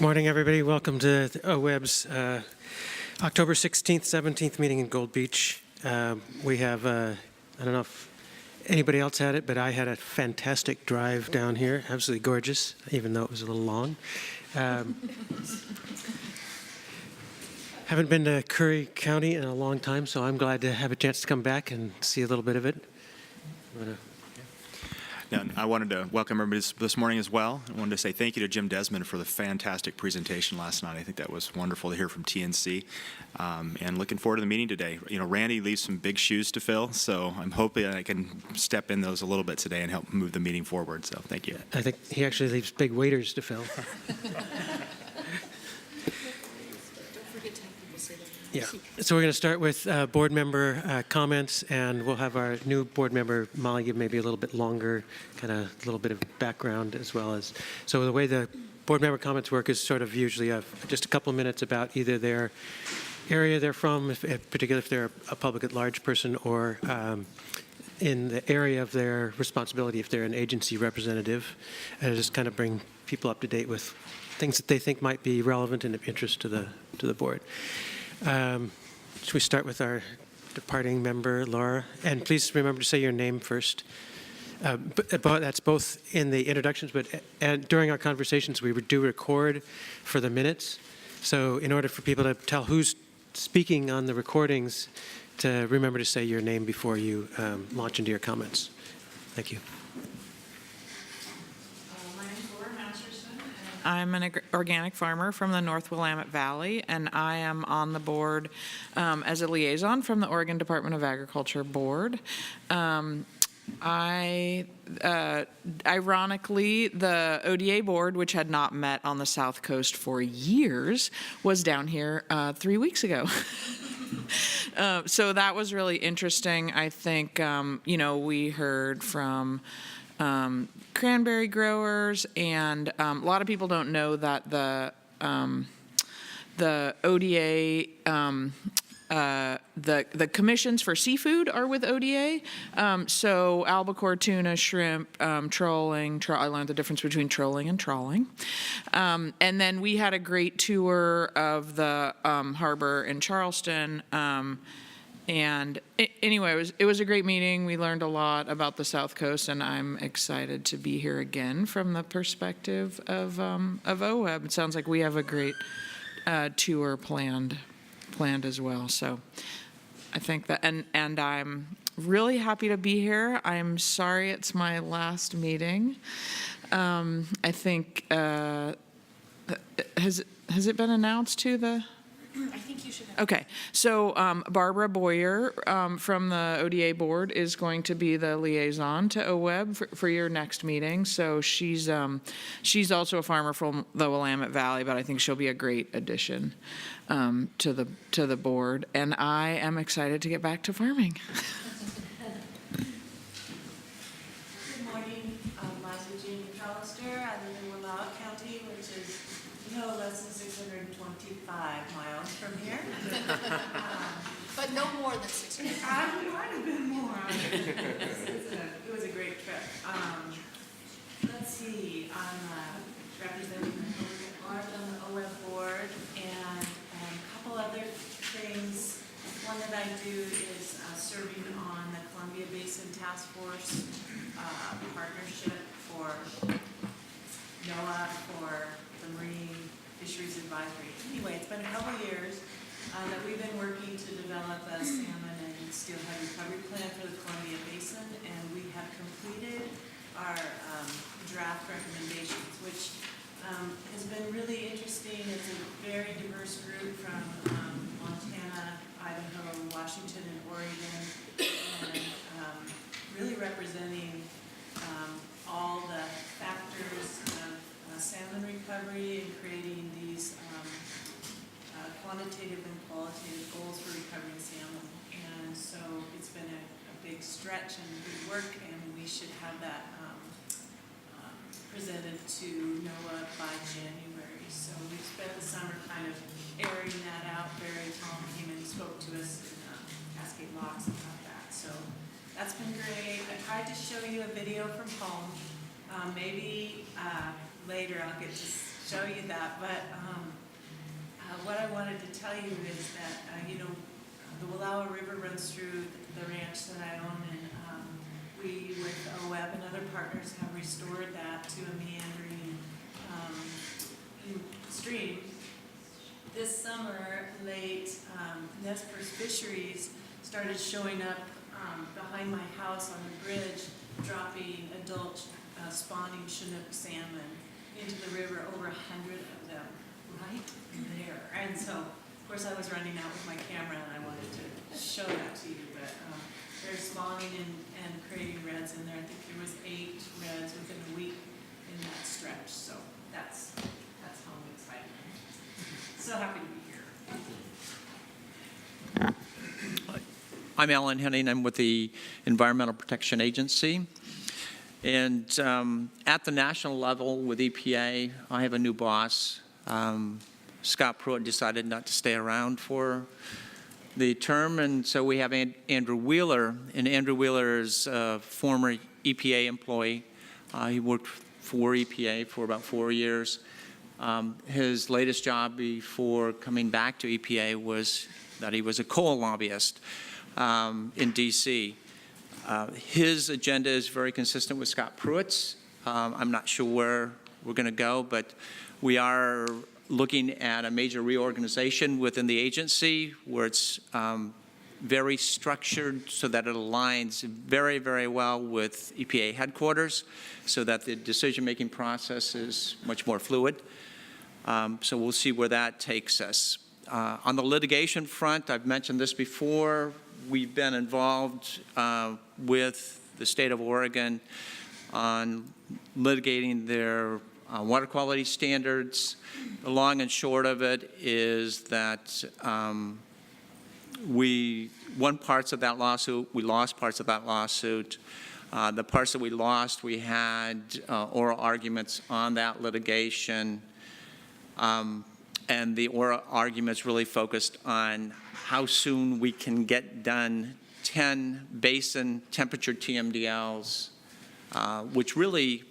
Good morning, everybody. Welcome to the OWEB's October 16th, 17th meeting in Gold Beach. We have, I don't know if anybody else had it, but I had a fantastic drive down here. Absolutely gorgeous, even though it was a little long. Haven't been to Curry County in a long time, so I'm glad to have a chance to come back and see a little bit of it. And I wanted to welcome everybody this morning as well. I wanted to say thank you to Jim Desmond for the fantastic presentation last night. I think that was wonderful to hear from TNC. And looking forward to the meeting today. You know, Randy leaves some big shoes to fill, so I'm hoping I can step in those a little bit today and help move the meeting forward. So thank you. I think he actually leaves big waiters to fill. Yeah, so we're going to start with board member comments, and we'll have our new board member, Molly, give maybe a little bit longer, kind of a little bit of background as well as. So the way the board member comments work is sort of usually just a couple of minutes about either their area they're from, particularly if they're a public at large person, or in the area of their responsibility if they're an agency representative, and just kind of bring people up to date with things that they think might be relevant and of interest to the board. Should we start with our departing member, Laura? And please remember to say your name first. But that's both in the introductions, but during our conversations, we do record for the minutes. So in order for people to tell who's speaking on the recordings, to remember to say your name before you launch into your comments. Thank you. I'm an organic farmer from the North Willamette Valley, and I am on the board as a liaison from the Oregon Department of Agriculture Board. Ironically, the ODA board, which had not met on the South Coast for years, was down here 3 weeks ago. So that was really interesting. I think, you know, we heard from cranberry growers, and a lot of people don't know that the ODA, the commissions for seafood are with ODA. So albacore, tuna, shrimp, trolling. I learned the difference between trolling and trawling. And then we had a great tour of the harbor in Charleston. And anyway, it was a great meeting. We learned a lot about the South Coast, and I'm excited to be here again from the perspective of OWEB. It sounds like we have a great tour planned as well. So I think that, and I'm really happy to be here. I'm sorry it's my last meeting. I think has it been announced to the? I think you should have. Okay, so Barbara Boyer from the ODA board is going to be the liaison to OWEB for your next meeting. So she's also a farmer from the Willamette Valley, but I think she'll be a great addition to the board. And I am excited to get back to farming. Good morning. I'm Liza Jean McAllister. I live in Willamette County, which is no less than 625 miles from here. But no more than 600. I might have been more. It was a great trip. Let's see. I'm representing the OWEB board, and a couple other things. One that I do is serving on the Columbia Basin Task Force partnership for NOAA for the Marine Fisheries Advisory. Anyway, it's been a couple years that we've been working to develop a salmon and steelhead recovery plan for the Columbia Basin, and we have completed our draft recommendations, which has been really interesting. It's a very diverse group from Montana, Idaho, Washington, and Oregon, and really representing all the factors of salmon recovery and creating these quantitative and qualitative goals for recovering salmon. And so it's been a big stretch and good work, and we should have that presented to NOAA by January. So we spent the summer kind of airing that out. Barry Tom came and spoke to us in Cascade Locks about that. So that's been great. I tried to show you a video from home. Maybe later I'll get to show you that, but what I wanted to tell you is that, the Wallowa River runs through the ranch that I own, and we, with OWEB and other partners, have restored that to a meandering stream. This summer, late, Nez Perce Fisheries started showing up behind my house on the bridge, dropping adult spawning Chinook salmon into the river, over 100 of them right there. And so, of course, I was running out with my camera and I wanted to show that to you, but they're spawning and creating reds in there. I think there was 8 reds within a week in that stretch, so that's home excitement. So happy to be here. I'm Alan Henning. I'm with the Environmental Protection Agency. And at the national level with EPA, I have a new boss. Scott Pruitt decided not to stay around for the term, and so we have Andrew Wheeler. And Andrew Wheeler is a former EPA employee. He worked for EPA for about 4 years. His latest job before coming back to EPA was that he was a coal lobbyist in D.C. His agenda is very consistent with Scott Pruitt's. I'm not sure where we're going to go, but we are looking at a major reorganization within the agency where it's very structured so that it aligns very, very well with EPA headquarters so that the decision-making process is much more fluid. So we'll see where that takes us. On the litigation front, I've mentioned this before, we've been involved with the state of Oregon on litigating their water quality standards. The long and short of it is that we won parts of that lawsuit, we lost parts of that lawsuit. The parts that we lost, we had oral arguments on that litigation. And the oral arguments really focused on how soon we can get done 10 basin temperature TMDLs, which really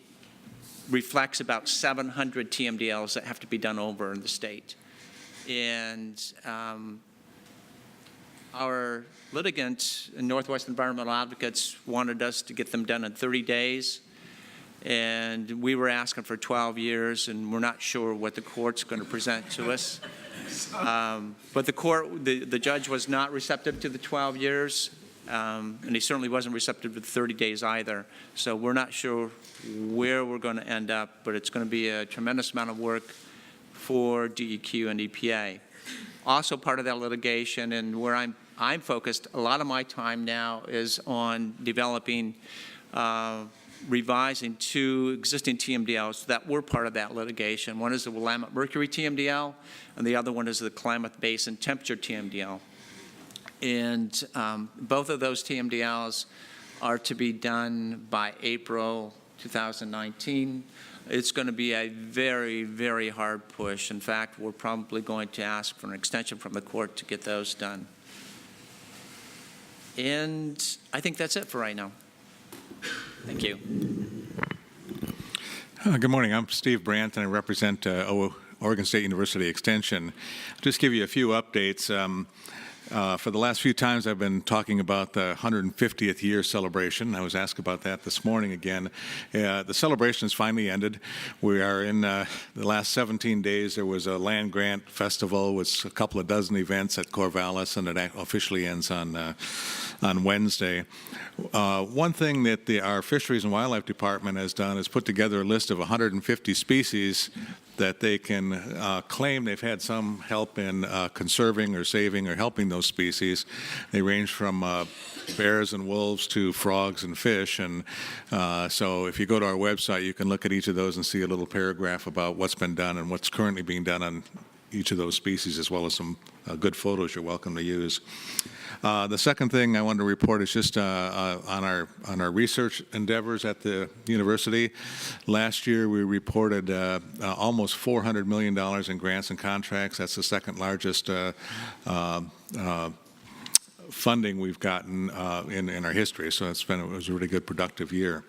reflects about 700 TMDLs that have to be done over in the state. And our litigants, Northwest Environmental Advocates, wanted us to get them done in 30 days. And we were asking for 12 years, and we're not sure what the court's going to present to us. But the judge was not receptive to the 12 years, and he certainly wasn't receptive to the 30 days either. So we're not sure where we're going to end up, but it's going to be a tremendous amount of work for DEQ and EPA. Also part of that litigation, and where I'm focused, a lot of my time now is on developing revising 2 existing TMDLs that were part of that litigation. One is the Willamette Mercury TMDL, and the other one is the Klamath Basin Temperature TMDL. And both of those TMDLs are to be done by April 2019. It's going to be a very, very hard push. In fact, we're probably going to ask for an extension from the court to get those done. And I think that's it for right now. Thank you. Good morning. I'm Steve Brandt, and I represent Oregon State University Extension. I'll just give you a few updates. For the last few times, I've been talking about the 150th year celebration. I was asked about that this morning again. The celebration has finally ended. We are in the last 17 days. There was a land grant festival with a couple of dozen events at Corvallis, and it officially ends on Wednesday. One thing that our Fisheries and Wildlife Department has done is put together a list of 150 species that they can claim they've had some help in conserving or saving or helping those species. They range from bears and wolves to frogs and fish. And so if you go to our website, you can look at each of those and see a little paragraph about what's been done and what's currently being done on each of those species, as well as some good photos you're welcome to use. The second thing I wanted to report is just on our research endeavors at the university. Last year we reported almost $400 million in grants and contracts. That's the second largest funding we've gotten in our history. So it was a really good, productive year.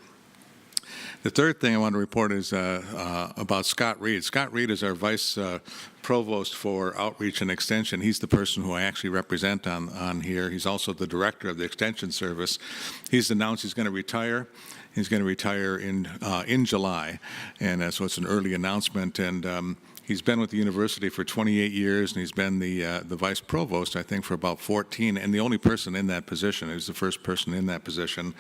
The third thing I want to report is about Scott Reed. Scott Reed is our Vice Provost for Outreach and Extension. He's the person who I actually represent on here. He's also the Director of the Extension Service. He's announced he's going to retire. He's going to retire in July, and so it's an early announcement. And he's been with the university for 28 years, and he's been the vice provost, I think, for about 14, and the only person in that position. He's the first person in that position.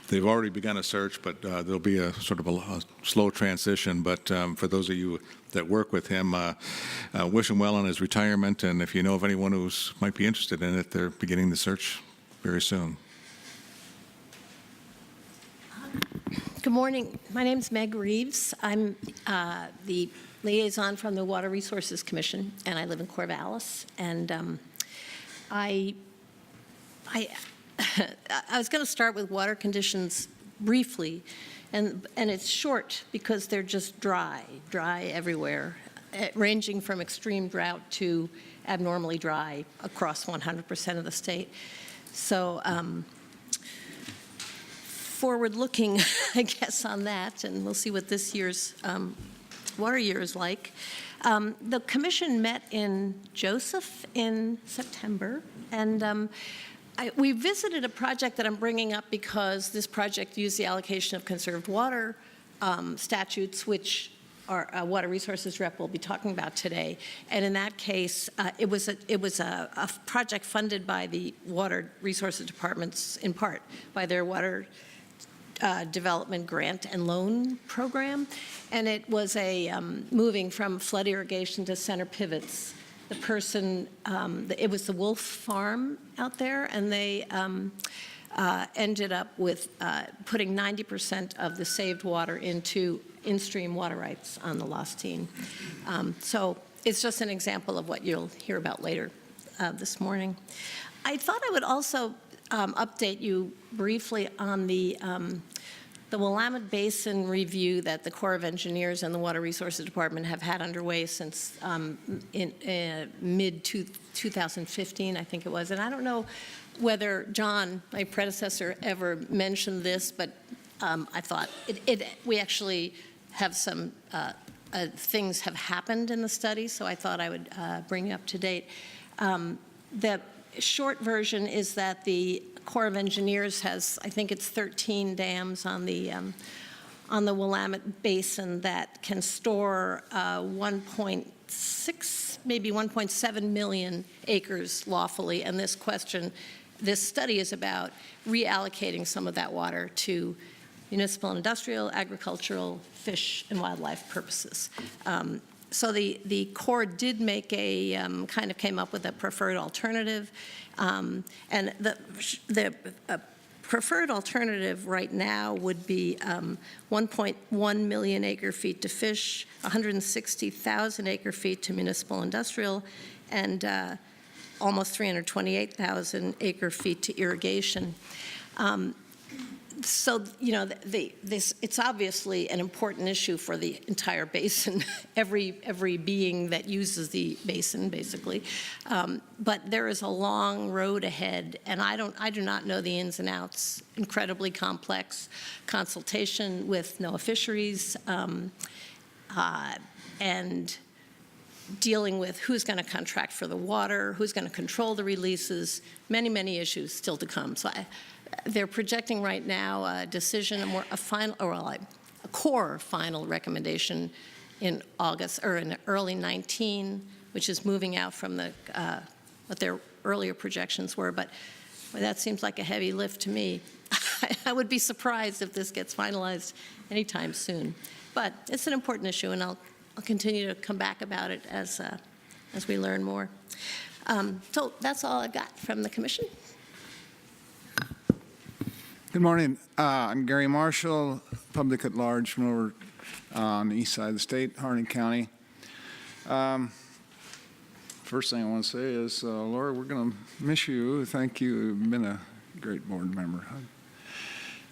They've already begun a search, but there'll be a sort of a slow transition. But for those of you that work with him, wish him well on his retirement, and if you know of anyone who might be interested in it, they're beginning the search very soon. Good morning. My name is Meg Reeves. I'm the liaison from the Water Resources Commission, and I live in Corvallis. And I was going to start with water conditions briefly, and it's short because they're just dry everywhere, ranging from extreme drought to abnormally dry across 100% of the state. So forward-looking, I guess, on that, and we'll see what this year's water year is like. The commission met in Joseph in September, and we visited a project that I'm bringing up because this project used the allocation of conserved water statutes, which our Water Resources rep will be talking about today. And in that case, it was a project funded by the Water Resources Departments, in part, by their Water Development Grant and Loan Program, and it was a moving from flood irrigation to center pivots. The person, it was the Wolf Farm out there, and they ended up with putting 90% of the saved water into in-stream water rights on the Lostine. So it's just an example of what you'll hear about later this morning. I thought I would also update you briefly on the Willamette Basin review that the Corps of Engineers and the Water Resources Department have had underway since mid-2015, I think it was. And I don't know whether John, my predecessor, ever mentioned this, but I thought we actually have some things have happened in the study, so I thought I would bring you up to date. The short version is that the Corps of Engineers has, I think it's 13 dams on the Willamette Basin that can store 1.6, maybe 1.7 million acres lawfully. And this study is about reallocating some of that water to municipal and industrial, agricultural, fish, and wildlife purposes. So the Corps did make a kind of came up with a preferred alternative, and the preferred alternative right now would be 1.1 million acre-feet to fish, 160,000 acre-feet to municipal industrial, and almost 328,000 acre-feet to irrigation. So, it's obviously an important issue for the entire basin, every being that uses the basin, basically. But there is a long road ahead, and I do not know the ins and outs. Incredibly complex consultation with NOAA Fisheries, and dealing with who's going to contract for the water, who's going to control the releases, many issues still to come. So they're projecting right now a decision, a core final recommendation in August or in early 19, which is moving out from what their earlier projections were. But that seems like a heavy lift to me. I would be surprised if this gets finalized anytime soon. But it's an important issue, and I'll continue to come back about it as we learn more. So that's all I've got from the Commission. Good morning. I'm Gary Marshall, public at large from over on the east side of the state, Hardin County. First thing I want to say is, Laura, we're going to miss you. Thank you. You've been a great board member.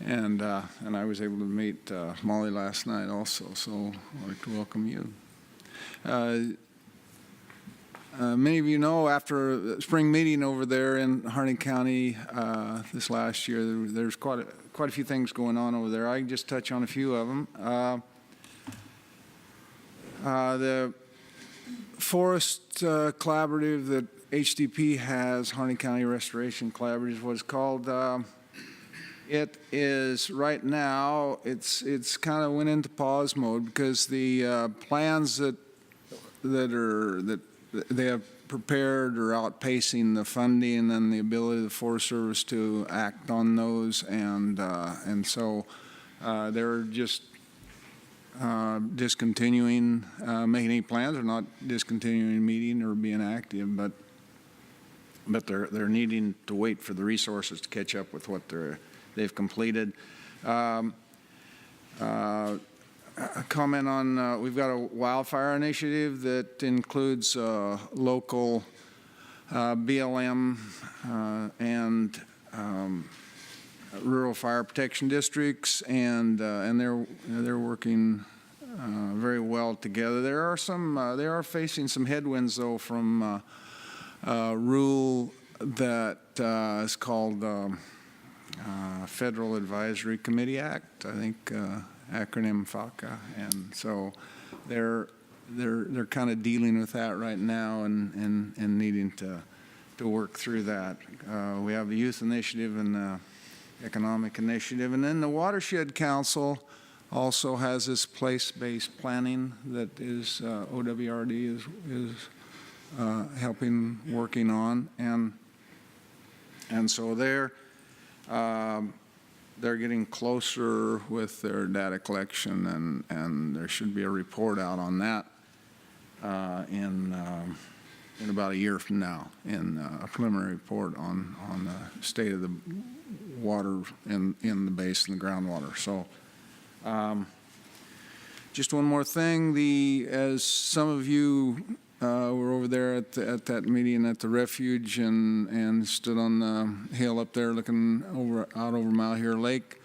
And I was able to meet Molly last night also, so I'd like to welcome you. many of you know, after the spring meeting over there in Harney County this last year, there's quite a few things going on over there. I can just touch on a few of them. The forest collaborative that HDP has, Harney County Restoration Collaborative is what it's called. It is right now, it's kind of went into pause mode because the plans that they have prepared are outpacing the funding and the ability of the Forest Service to act on those, and so they're just discontinuing making any plans, or not discontinuing meeting or being active, but they're needing to wait for the resources to catch up with what they've completed. A comment on, we've got a wildfire initiative that includes local BLM and rural fire protection districts, and they're working very well together. They are facing some headwinds though from a rule that is called Federal Advisory Committee Act, I think, acronym FACA, and so they're kind of dealing with that right now and needing to work through that. We have the Youth Initiative and the Economic Initiative, and then the Watershed Council also has this place-based planning that is OWRD is helping working on, and so they're getting closer with their data collection, and there should be a report out on that in about a year from now, in a preliminary report on the state of the water in the basin, the groundwater. So just one more thing, as some of you were over there at that meeting at the refuge and stood on the hill up there looking out over Malheur Lake.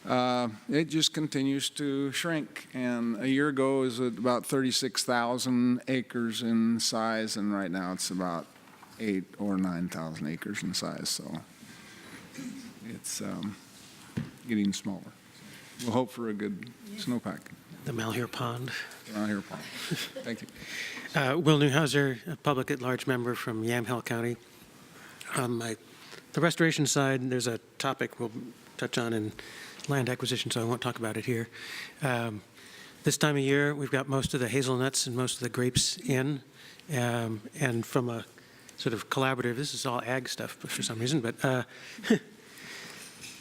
It just continues to shrink. And a year ago it was at about 36,000 acres in size, and right now it's about 8,000 or 9,000 acres in size. So it's getting smaller. We'll hope for a good snowpack. The Malheur Pond. Malheur Pond. Thank you. Will Newhouser, a public at-large member from Yamhill County. The restoration side, there's a topic we'll touch on in land acquisition, so I won't talk about it here. This time of year, we've got most of the hazelnuts and most of the grapes in, and from a sort of collaborative, this is all ag stuff for some reason, but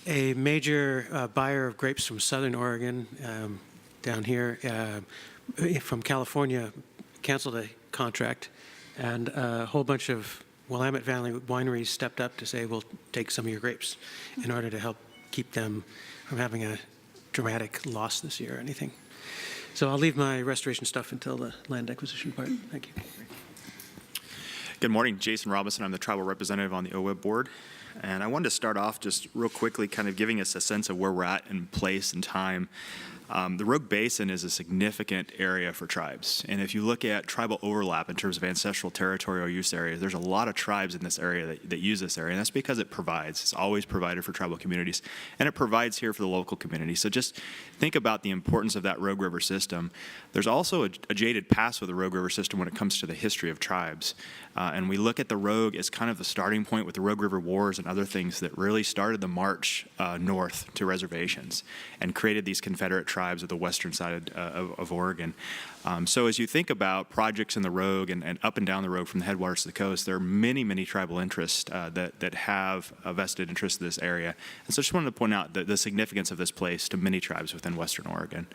a major buyer of grapes from Southern Oregon down here from California canceled a contract, and a whole bunch of Willamette Valley wineries stepped up to say, we'll take some of your grapes in order to help keep them from having a dramatic loss this year or anything. So I'll leave my restoration stuff until the land acquisition part. Thank you. Good morning, Jason Robinson. I'm the tribal representative on the OWEB board. And I wanted to start off just real quickly kind of giving us a sense of where we're at in place and time. The Rogue Basin is a significant area for tribes. And if you look at tribal overlap in terms of ancestral territorial use areas, there's a lot of tribes in this area that use this area. And that's because it's always provided for tribal communities. And it provides here for the local community. So just think about the importance of that Rogue River system. There's also a jaded past with the Rogue River system when it comes to the history of tribes. And we look at the Rogue as kind of the starting point with the Rogue River Wars and other things that really started the march north to reservations and created these Confederate tribes of the western side of Oregon. So as you think about projects in the Rogue and up and down the Rogue from the headwaters to the coast, there are many, many tribal interests that have a vested interest in this area. And so I just wanted to point out the significance of this place to many tribes within western Oregon.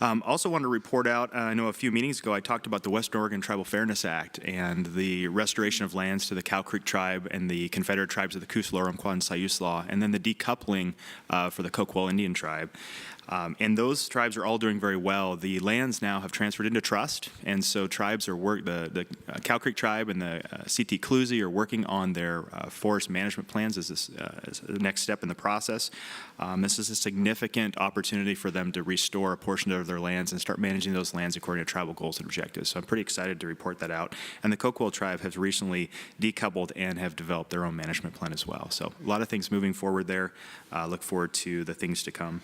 Also wanted to report out, I know a few meetings ago I talked about the Western Oregon Tribal Fairness Act and the restoration of lands to the Cow Creek tribe and the Confederate tribes of the Coos, Lorum, Quad, and Sayus Law, and then the decoupling for the Coquille Indian tribe. And those tribes are all doing very well. The lands now have transferred into trust, and so tribes are the Cow Creek tribe and the CT Clusie are working on their forest management plans as the next step in the process. This is a significant opportunity for them to restore a portion of their lands and start managing those lands according to tribal goals and objectives. So I'm pretty excited to report that out. And the Coquille tribe has recently decoupled and have developed their own management plan as well. So a lot of things moving forward there. Look forward to the things to come.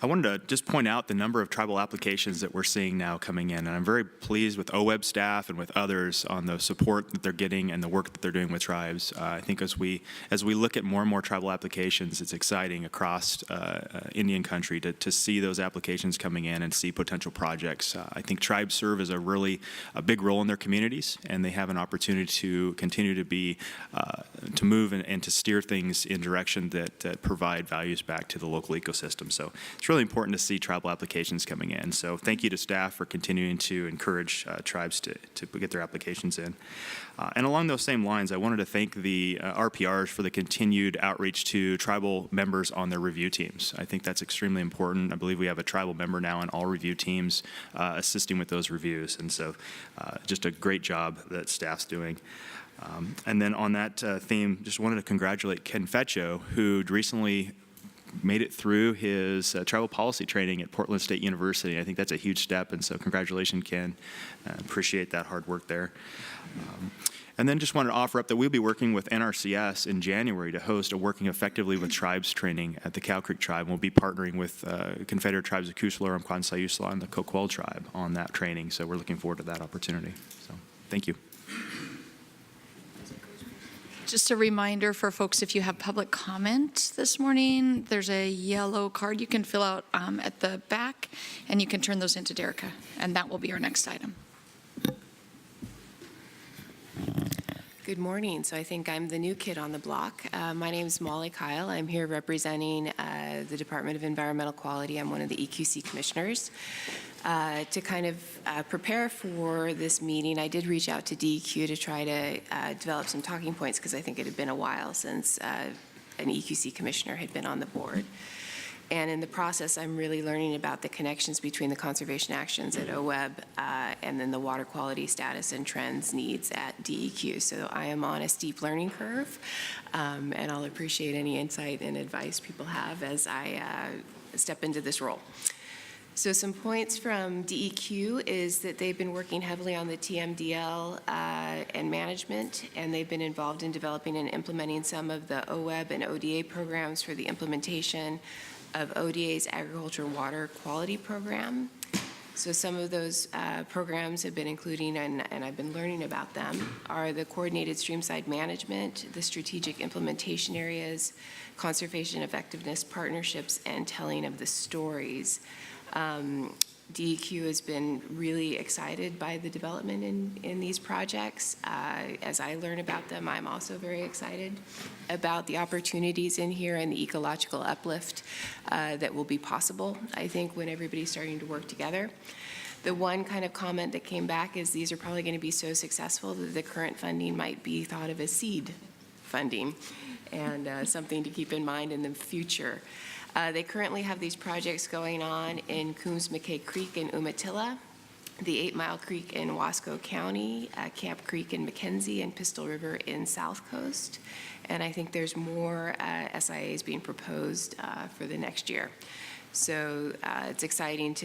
I wanted to just point out the number of tribal applications that we're seeing now coming in, and I'm very pleased with OWEB staff and with others on the support that they're getting and the work that they're doing with tribes. I think as we look at more and more tribal applications, it's exciting across Indian country to see those applications coming in and see potential projects. I think tribes serve as a big role in their communities, and they have an opportunity to continue to be to move and to steer things in direction that provide values back to the local ecosystem. So it's really important to see tribal applications coming in. So thank you to staff for continuing to encourage tribes to get their applications in. And along those same lines, I wanted to thank the RPRs for the continued outreach to tribal members on their review teams. I think that's extremely important. I believe we have a tribal member now in all review teams assisting with those reviews. And so just a great job that staff's doing. And then on that theme, just wanted to congratulate Ken Fetcho, who recently made it through his tribal policy training at Portland State University. I think that's a huge step, and so congratulations, Ken. Appreciate that hard work there. And then just wanted to offer up that we'll be working with NRCS in January to host a Working Effectively with Tribes training at the Cow Creek tribe. We'll be partnering with Confederate Tribes of Kusula, Kwансayusla, and the Coquille tribe on that training, so we're looking forward to that opportunity. So thank you. Just a reminder for folks, if you have public comment this morning, there's a yellow card you can fill out at the back, and you can turn those into Derica, and that will be our next item. Good morning. So I think I'm the new kid on the block. My name is Molly Kyle. I'm here representing the Department of Environmental Quality. I'm one of the EQC commissioners. To kind of prepare for this meeting, I did reach out to DEQ to try to develop some talking points because I think it had been a while since an EQC commissioner had been on the board. And in the process, I'm really learning about the connections between the conservation actions at OWEB and then the water quality status and trends needs at DEQ. So I am on a steep learning curve, and I'll appreciate any insight and advice people have as I step into this role. So some points from DEQ is that they've been working heavily on the TMDL and management, and they've been involved in developing and implementing some of the OWEB and ODA programs for the implementation of ODA's Agriculture Water Quality Program. So some of those programs have been including, and I've been learning about them, are the Coordinated Streamside Management, the Strategic Implementation Areas, Conservation Effectiveness Partnerships, and Telling of the Stories. DEQ has been really excited by the development in these projects. As I learn about them, I'm also very excited about the opportunities in here and the ecological uplift that will be possible, I think, when everybody's starting to work together. The one kind of comment that came back is these are probably going to be so successful that the current funding might be thought of as seed funding, and something to keep in mind in the future. They currently have these projects going on in Coombs-McKay Creek in Umatilla, the 8 Mile Creek in Wasco County, Camp Creek in McKenzie, and Pistol River in South Coast. And I think there's more SIAs being proposed for the next year. So it's exciting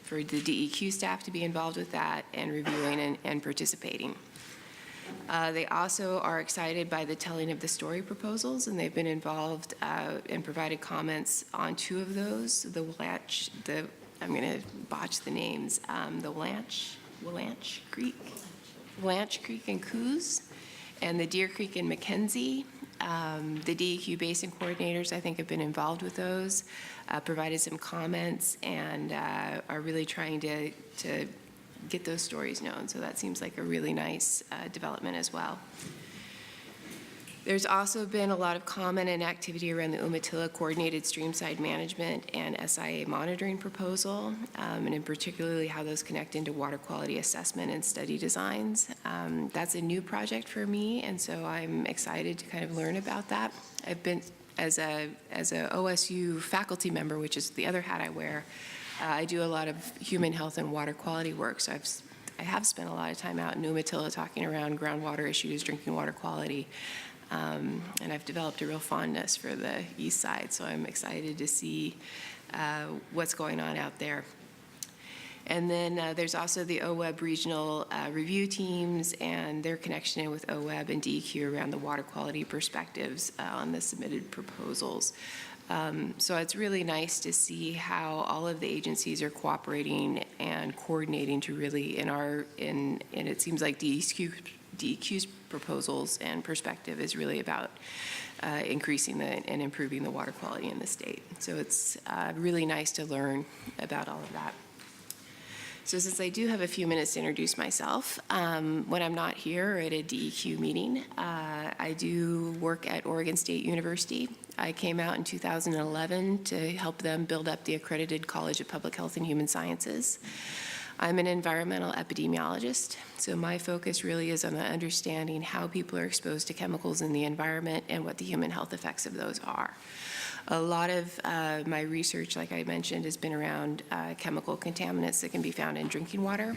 for the DEQ staff to be involved with that and reviewing and participating. They also are excited by the Telling of the Story proposals, and they've been involved and provided comments on 2 of those. I'm going to botch the names, the Willanch Creek in Coos, and the Deer Creek in McKenzie. The DEQ basin coordinators, I think, have been involved with those, provided some comments, and are really trying to get those stories known. So that seems like a really nice development as well. There's also been a lot of comment and activity around the Umatilla Coordinated Streamside Management and SIA monitoring proposal, and in particularly how those connect into water quality assessment and study designs. That's a new project for me, and so I'm excited to kind of learn about that. I've been as a OSU faculty member, which is the other hat I wear, I do a lot of human health and water quality work. So I have spent a lot of time out in Umatilla talking around groundwater issues, drinking water quality, and I've developed a real fondness for the east side. So I'm excited to see what's going on out there. And then there's also the OWEB regional review teams and their connection with OWEB and DEQ around the water quality perspectives on the submitted proposals. So it's really nice to see how all of the agencies are cooperating and coordinating to really, and it seems like DEQ's proposals and perspective is really about increasing and improving the water quality in the state. So it's really nice to learn about all of that. So since I do have a few minutes to introduce myself, when I'm not here at a DEQ meeting, I do work at Oregon State University. I came out in 2011 to help them build up the accredited College of Public Health and Human Sciences. I'm an environmental epidemiologist, so my focus really is on understanding how people are exposed to chemicals in the environment and what the human health effects of those are. A lot of my research, like I mentioned, has been around chemical contaminants that can be found in drinking water.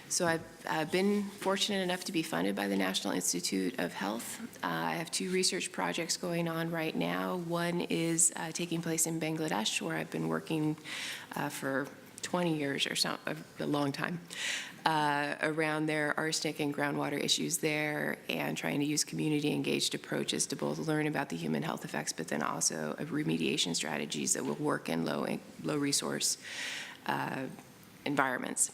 So I've been fortunate enough to be funded by the National Institute of Health. I have 2 research projects going on right now. One is taking place in Bangladesh, where I've been working for 20 years or so, a long time, around their arsenic and groundwater issues there, and trying to use community-engaged approaches to both learn about the human health effects, but then also of remediation strategies that will work in low-resource environments.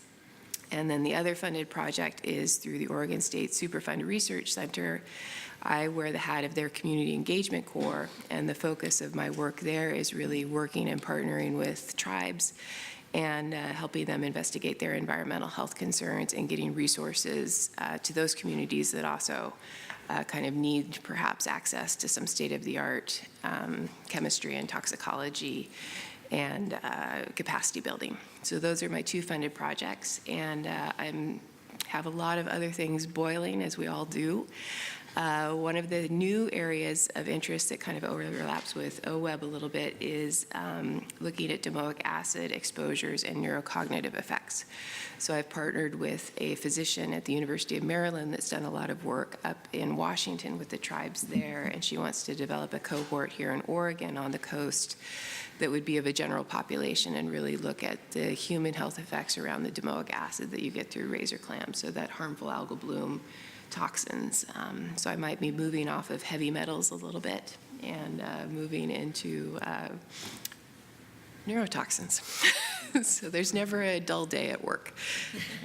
And then the other funded project is through the Oregon State Superfund Research Center. I wear the hat of their Community Engagement Corps, and the focus of my work there is really working and partnering with tribes and helping them investigate their environmental health concerns and getting resources to those communities that also kind of need perhaps access to some state-of-the-art chemistry and toxicology and capacity building. So those are my 2 funded projects, and I have a lot of other things boiling, as we all do. One of the new areas of interest that kind of overlaps with OWEB a little bit is looking at domoic acid exposures and neurocognitive effects. So I've partnered with a physician at the University of Maryland that's done a lot of work up in Washington with the tribes there, and she wants to develop a cohort here in Oregon on the coast that would be of a general population and really look at the human health effects around the domoic acid that you get through razor clams, so that harmful algal bloom toxins. So I might be moving off of heavy metals a little bit and moving into neurotoxins. So there's never a dull day at work.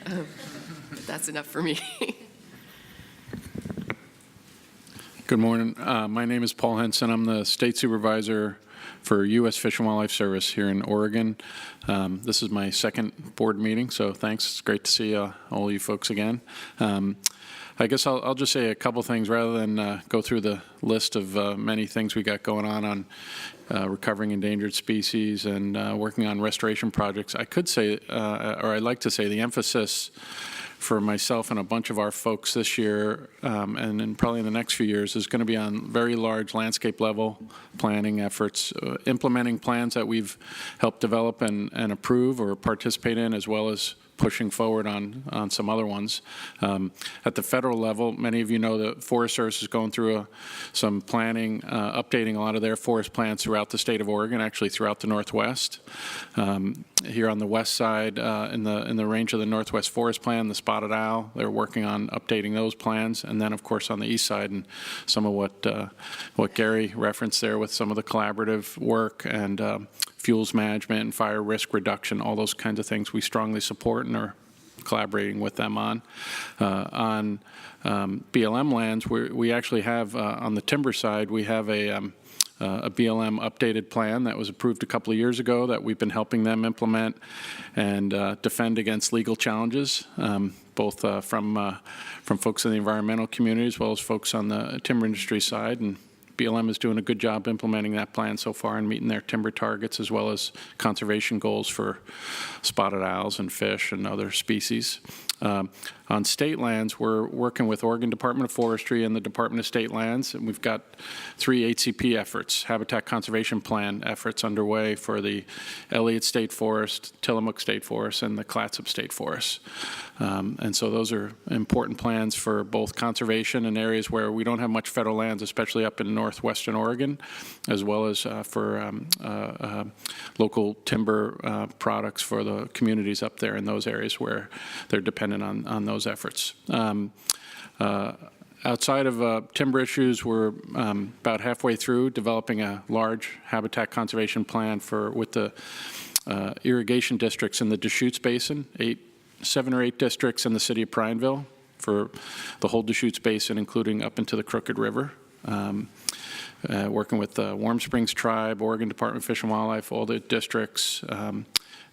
But that's enough for me. Good morning. My name is Paul Henson. I'm the state supervisor for U.S. Fish and Wildlife Service here in Oregon. This is my second board meeting, so thanks. It's great to see all you folks again. I guess I'll just say a couple things rather than go through the list of many things we got going on recovering endangered species and working on restoration projects. I could say, or I'd like to say, the emphasis for myself and a bunch of our folks this year, and then probably in the next few years, is going to be on very large landscape level planning efforts, implementing plans that we've helped develop and approve or participate in, as well as pushing forward on some other ones. At the federal level, many of you know the Forest Service is going through some planning, updating a lot of their forest plans throughout the state of Oregon, actually throughout the Northwest. Here on the west side, in the range of the Northwest Forest Plan, the Spotted Owl, they're working on updating those plans. And then, of course, on the east side, and some of what Gary referenced there with some of the collaborative work and fuels management and fire risk reduction, all those kinds of things we strongly support and are collaborating with them on. On BLM lands, we actually have, on the timber side, we have a BLM updated plan that was approved a couple of years ago that we've been helping them implement and defend against legal challenges, both from folks in the environmental community as well as folks on the timber industry side. And BLM is doing a good job implementing that plan so far and meeting their timber targets as well as conservation goals for spotted owls and fish and other species. On state lands, we're working with Oregon Department of Forestry and the Department of State Lands, and we've got 3 HCP efforts, Habitat Conservation Plan efforts underway for the Elliott State Forest, Tillamook State Forest, and the Clatsop State Forest. And so those are important plans for both conservation in areas where we don't have much federal lands, especially up in northwestern Oregon, as well as for local timber products for the communities up there in those areas where they're dependent on those efforts. Outside of timber issues, we're about halfway through developing a large habitat conservation plan with the irrigation districts in the Deschutes Basin, 7 or 8 districts in the city of Prineville for the whole Deschutes Basin, including up into the Crooked River. Working with the Warm Springs Tribe, Oregon Department of Fish and Wildlife, all the districts,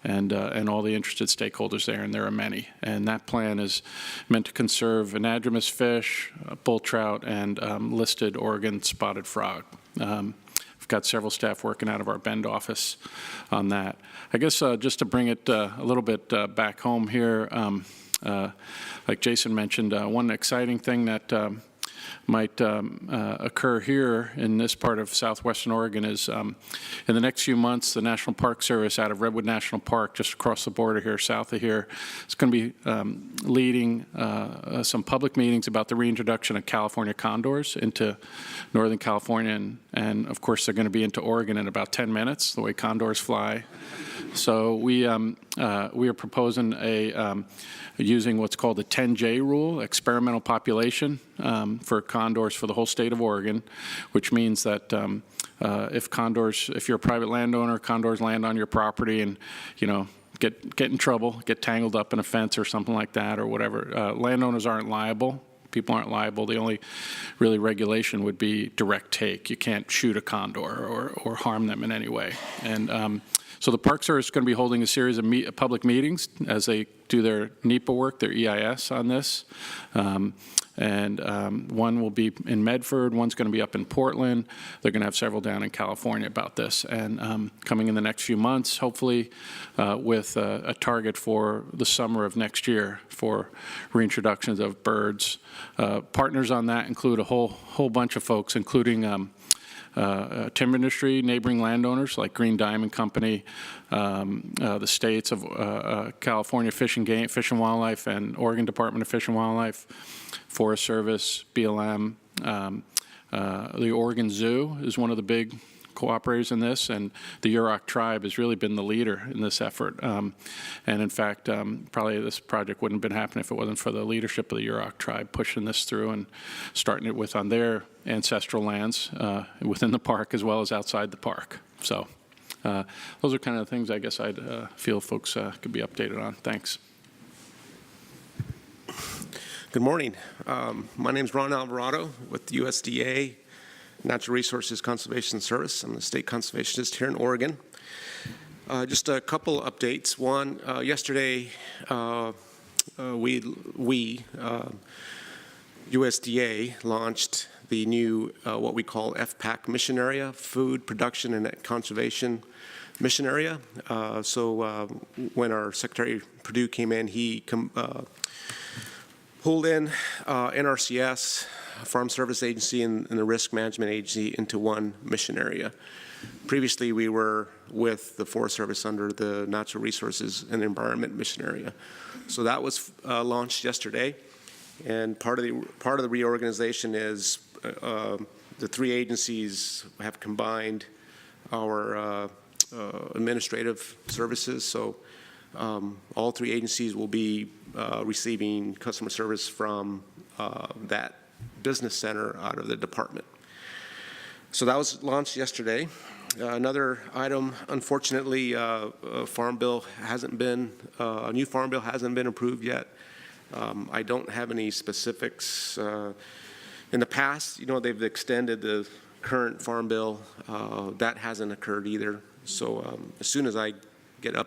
and all the interested stakeholders there, and there are many. And that plan is meant to conserve anadromous fish, bull trout, and listed Oregon spotted frog. We've got several staff working out of our Bend office on that. I guess just to bring it a little bit back home here, like Jason mentioned, one exciting thing that might occur here in this part of southwestern Oregon is in the next few months, the National Park Service out of Redwood National Park, just across the border here, south of here, is going to be leading some public meetings about the reintroduction of California condors into Northern California. And of course, they're going to be into Oregon in about 10 minutes, the way condors fly. So we are proposing using what's called the 10J rule, experimental population for condors for the whole state of Oregon, which means that if you're a private landowner, condors land on your property and, get in trouble, get tangled up in a fence or something like that or whatever, landowners aren't liable. People aren't liable. The only really regulation would be direct take. You can't shoot a condor or harm them in any way. And so the Park Service is going to be holding a series of public meetings as they do their NEPA work, their EIS on this. One will be in Medford, one's going to be up in Portland. They're going to have several down in California about this. And coming in the next few months, hopefully with a target for the summer of next year for reintroductions of birds. Partners on that include a whole bunch of folks, including timber industry, neighboring landowners like Green Diamond Company, the states of California Fish and Wildlife, and Oregon Department of Fish and Wildlife, Forest Service, BLM. The Oregon Zoo is one of the big cooperators in this, and the Yurok tribe has really been the leader in this effort. And in fact, probably this project wouldn't have been happening if it wasn't for the leadership of the Yurok tribe pushing this through and starting it with on their ancestral lands within the park as well as outside the park. So those are kind of the things I guess I'd feel folks could be updated on. Thanks. Good morning. My name is Ron Alvarado with the USDA Natural Resources Conservation Service. I'm the state conservationist here in Oregon. Just a couple updates. One, yesterday USDA launched the new what we call FPAC mission area, Food Production and Conservation Mission Area. When our Secretary Perdue came in, he pulled in NRCS, Farm Service Agency, and the Risk Management Agency into one mission area. Previously, we were with the Forest Service under the Natural Resources and Environment Mission Area. So that was launched yesterday, and part of the reorganization is the 3 agencies have combined our administrative services. So all 3 agencies will be receiving customer service from that business center out of the department. So that was launched yesterday. Another item, unfortunately, a new farm bill hasn't been approved yet. I don't have any specifics. In the past, they've extended the current farm bill. That hasn't occurred either. So as soon as I get some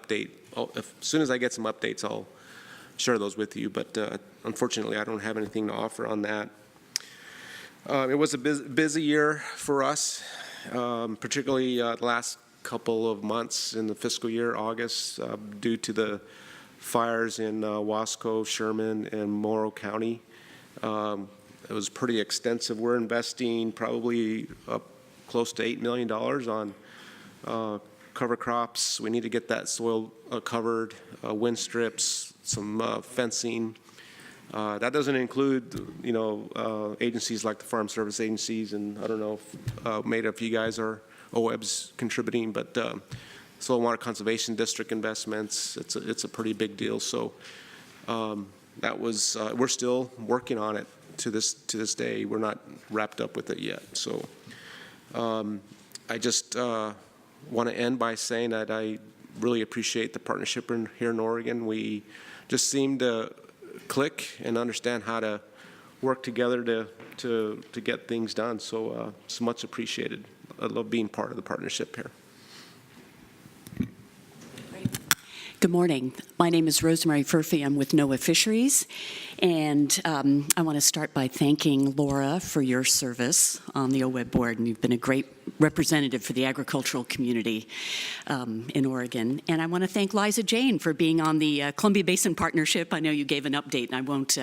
updates, I'll share those with you. But unfortunately, I don't have anything to offer on that. It was a busy year for us, particularly the last couple of months in the fiscal year, August, due to the fires in Wasco, Sherman, and Morrow County. It was pretty extensive. We're investing probably close to $8 million on cover crops. We need to get that soil covered, wind strips, some fencing. That doesn't include, agencies like the Farm Service agencies, and I don't know if maybe if you guys are OWEB's contributing, but Soil and Water Conservation District investments, it's a pretty big deal. So that was we're still working on it to this day. We're not wrapped up with it yet. So I just want to end by saying that I really appreciate the partnership here in Oregon. We just seem to click and understand how to work together to get things done. So it's much appreciated. I love being part of the partnership here. Good morning. My name is Rosemary Furphy. I'm with NOAA Fisheries, and I want to start by thanking Laura for your service on the OWEB board, and you've been a great representative for the agricultural community in Oregon. And I want to thank Liza Jane for being on the Columbia Basin Partnership. I know you gave an update, and I won't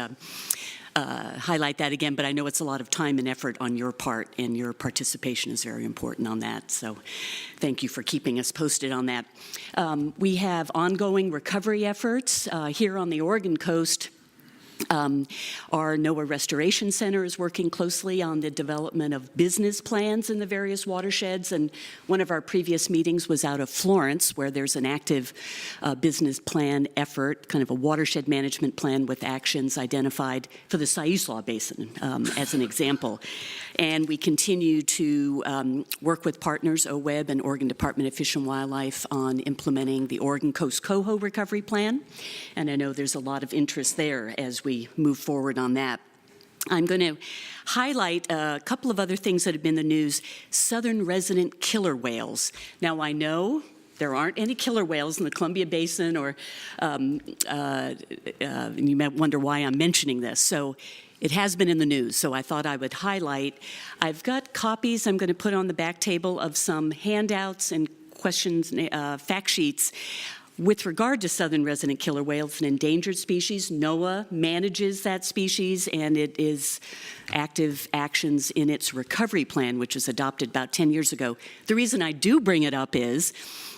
highlight that again, but I know it's a lot of time and effort on your part, and your participation is very important on that. So thank you for keeping us posted on that. We have ongoing recovery efforts here on the Oregon coast. Our NOAA Restoration Center is working closely on the development of business plans in the various watersheds, and one of our previous meetings was out of Florence, where there's an active business plan effort, kind of a watershed management plan with actions identified for the Siuslaw Basin as an example. And we continue to work with partners, OWEB and Oregon Department of Fish and Wildlife, on implementing the Oregon Coast Coho Recovery Plan, and I know there's a lot of interest there as we move forward on that. I'm going to highlight a couple of other things that have been in the news. Southern resident killer whales. Now, I know there aren't any killer whales in the Columbia Basin, or you might wonder why I'm mentioning this. So it has been in the news, so I thought I would highlight. I've got copies I'm going to put on the back table of some handouts and questions, fact sheets. With regard to southern resident killer whale, it's an endangered species. NOAA manages that species, and it is active actions in its recovery plan, which was adopted about 10 years ago. The reason I do bring it up is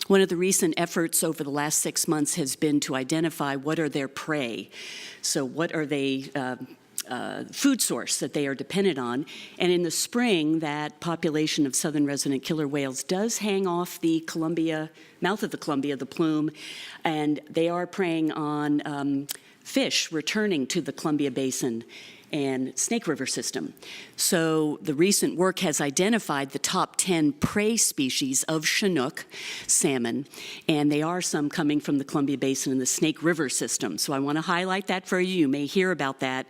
one of the recent efforts over the last 6 months has been to identify what are their prey. So what are they food source that they are dependent on. And in the spring, that population of southern resident killer whales does hang off the Columbia, mouth of the Columbia, the plume, and they are preying on fish returning to the Columbia Basin and Snake River system. So the recent work has identified the top 10 prey species of Chinook salmon, and they are some coming from the Columbia Basin and the Snake River system. So I want to highlight that for you. You may hear about that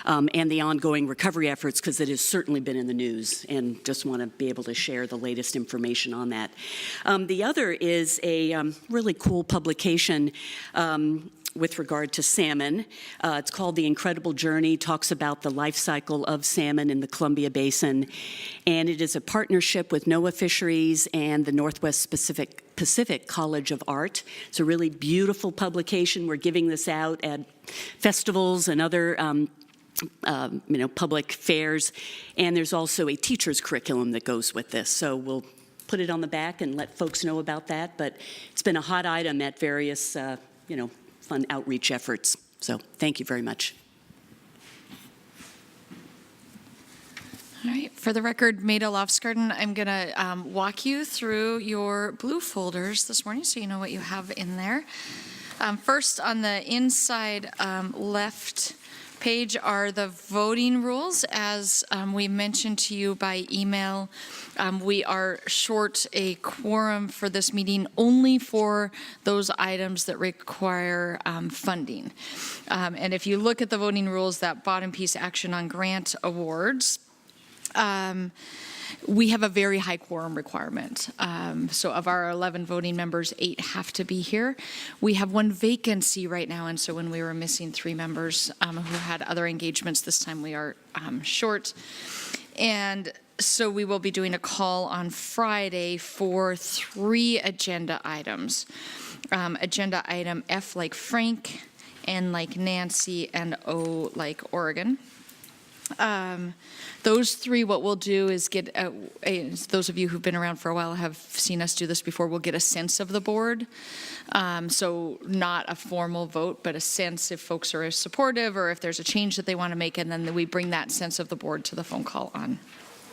and the ongoing recovery efforts, because it has certainly been in the news, and just want to be able to share the latest information on that. The other is a really cool publication with regard to salmon. It's called The Incredible Journey, talks about the life cycle of salmon in the Columbia Basin, and it is a partnership with NOAA Fisheries and the Northwest Pacific College of Art. It's a really beautiful publication. We're giving this out at festivals and other public fairs, and there's also a teacher's curriculum that goes with this. So we'll put it on the back and let folks know about that, but it's been a hot item at various, fun outreach efforts. So thank you very much. All right, for the record, Maida Lofsgarden, I'm going to walk you through your blue folders this morning so you know what you have in there. First, on the inside left page are the voting rules. As we mentioned to you by email, we are short a quorum for this meeting only for those items that require funding. And if you look at the voting rules, that bottom piece, action on grant awards, we have a very high quorum requirement. So of our 11 voting members, 8 have to be here. We have 1 vacancy right now, and so when we were missing 3 members who had other engagements, this time we are short. And so we will be doing a call on Friday for 3 agenda items. Agenda item F like Frank, N like Nancy, and O like Oregon. Those 3, what we'll do is get, those of you who've been around for a while have seen us do this before, we'll get a sense of the board. So not a formal vote, but a sense if folks are supportive or if there's a change that they want to make, and then we bring that sense of the board to the phone call on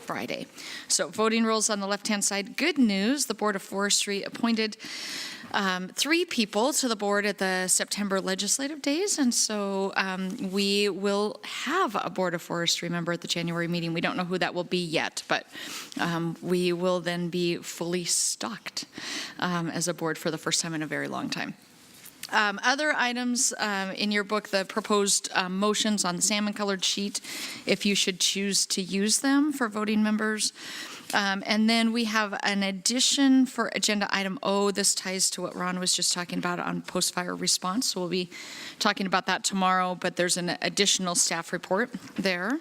Friday. So voting rules on the left-hand side. Good news, the Board of Forestry appointed 3 people to the board at the September legislative days, and so we will have a Board of Forestry member at the January meeting. We don't know who that will be yet, but we will then be fully stocked as a board for the first time in a very long time. Other items in your book, the proposed motions on the salmon-colored sheet, if you should choose to use them for voting members. And then we have an addition for agenda item O. This ties to what Ron was just talking about on post-fire response. So we'll be talking about that tomorrow, but there's an additional staff report there.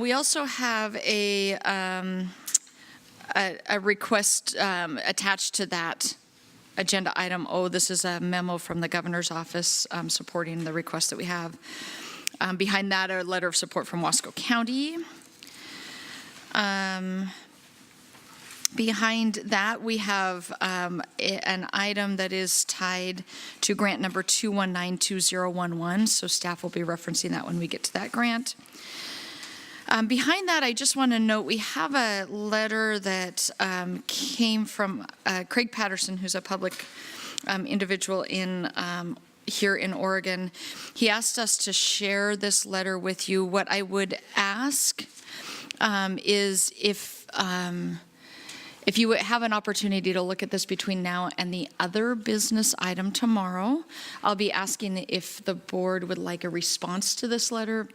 We also have a request attached to that agenda item O. This is a memo from the governor's office supporting the request that we have. Behind that, a letter of support from Wasco County. Behind that, we have an item that is tied to grant number 2192011, so staff will be referencing that when we get to that grant. Behind that, I just want to note we have a letter that came from Craig Patterson, who's a public individual in here in Oregon. He asked us to share this letter with you. What I would ask is if you have an opportunity to look at this between now and the other business item tomorrow, I'll be asking if the board would like a response to this letter.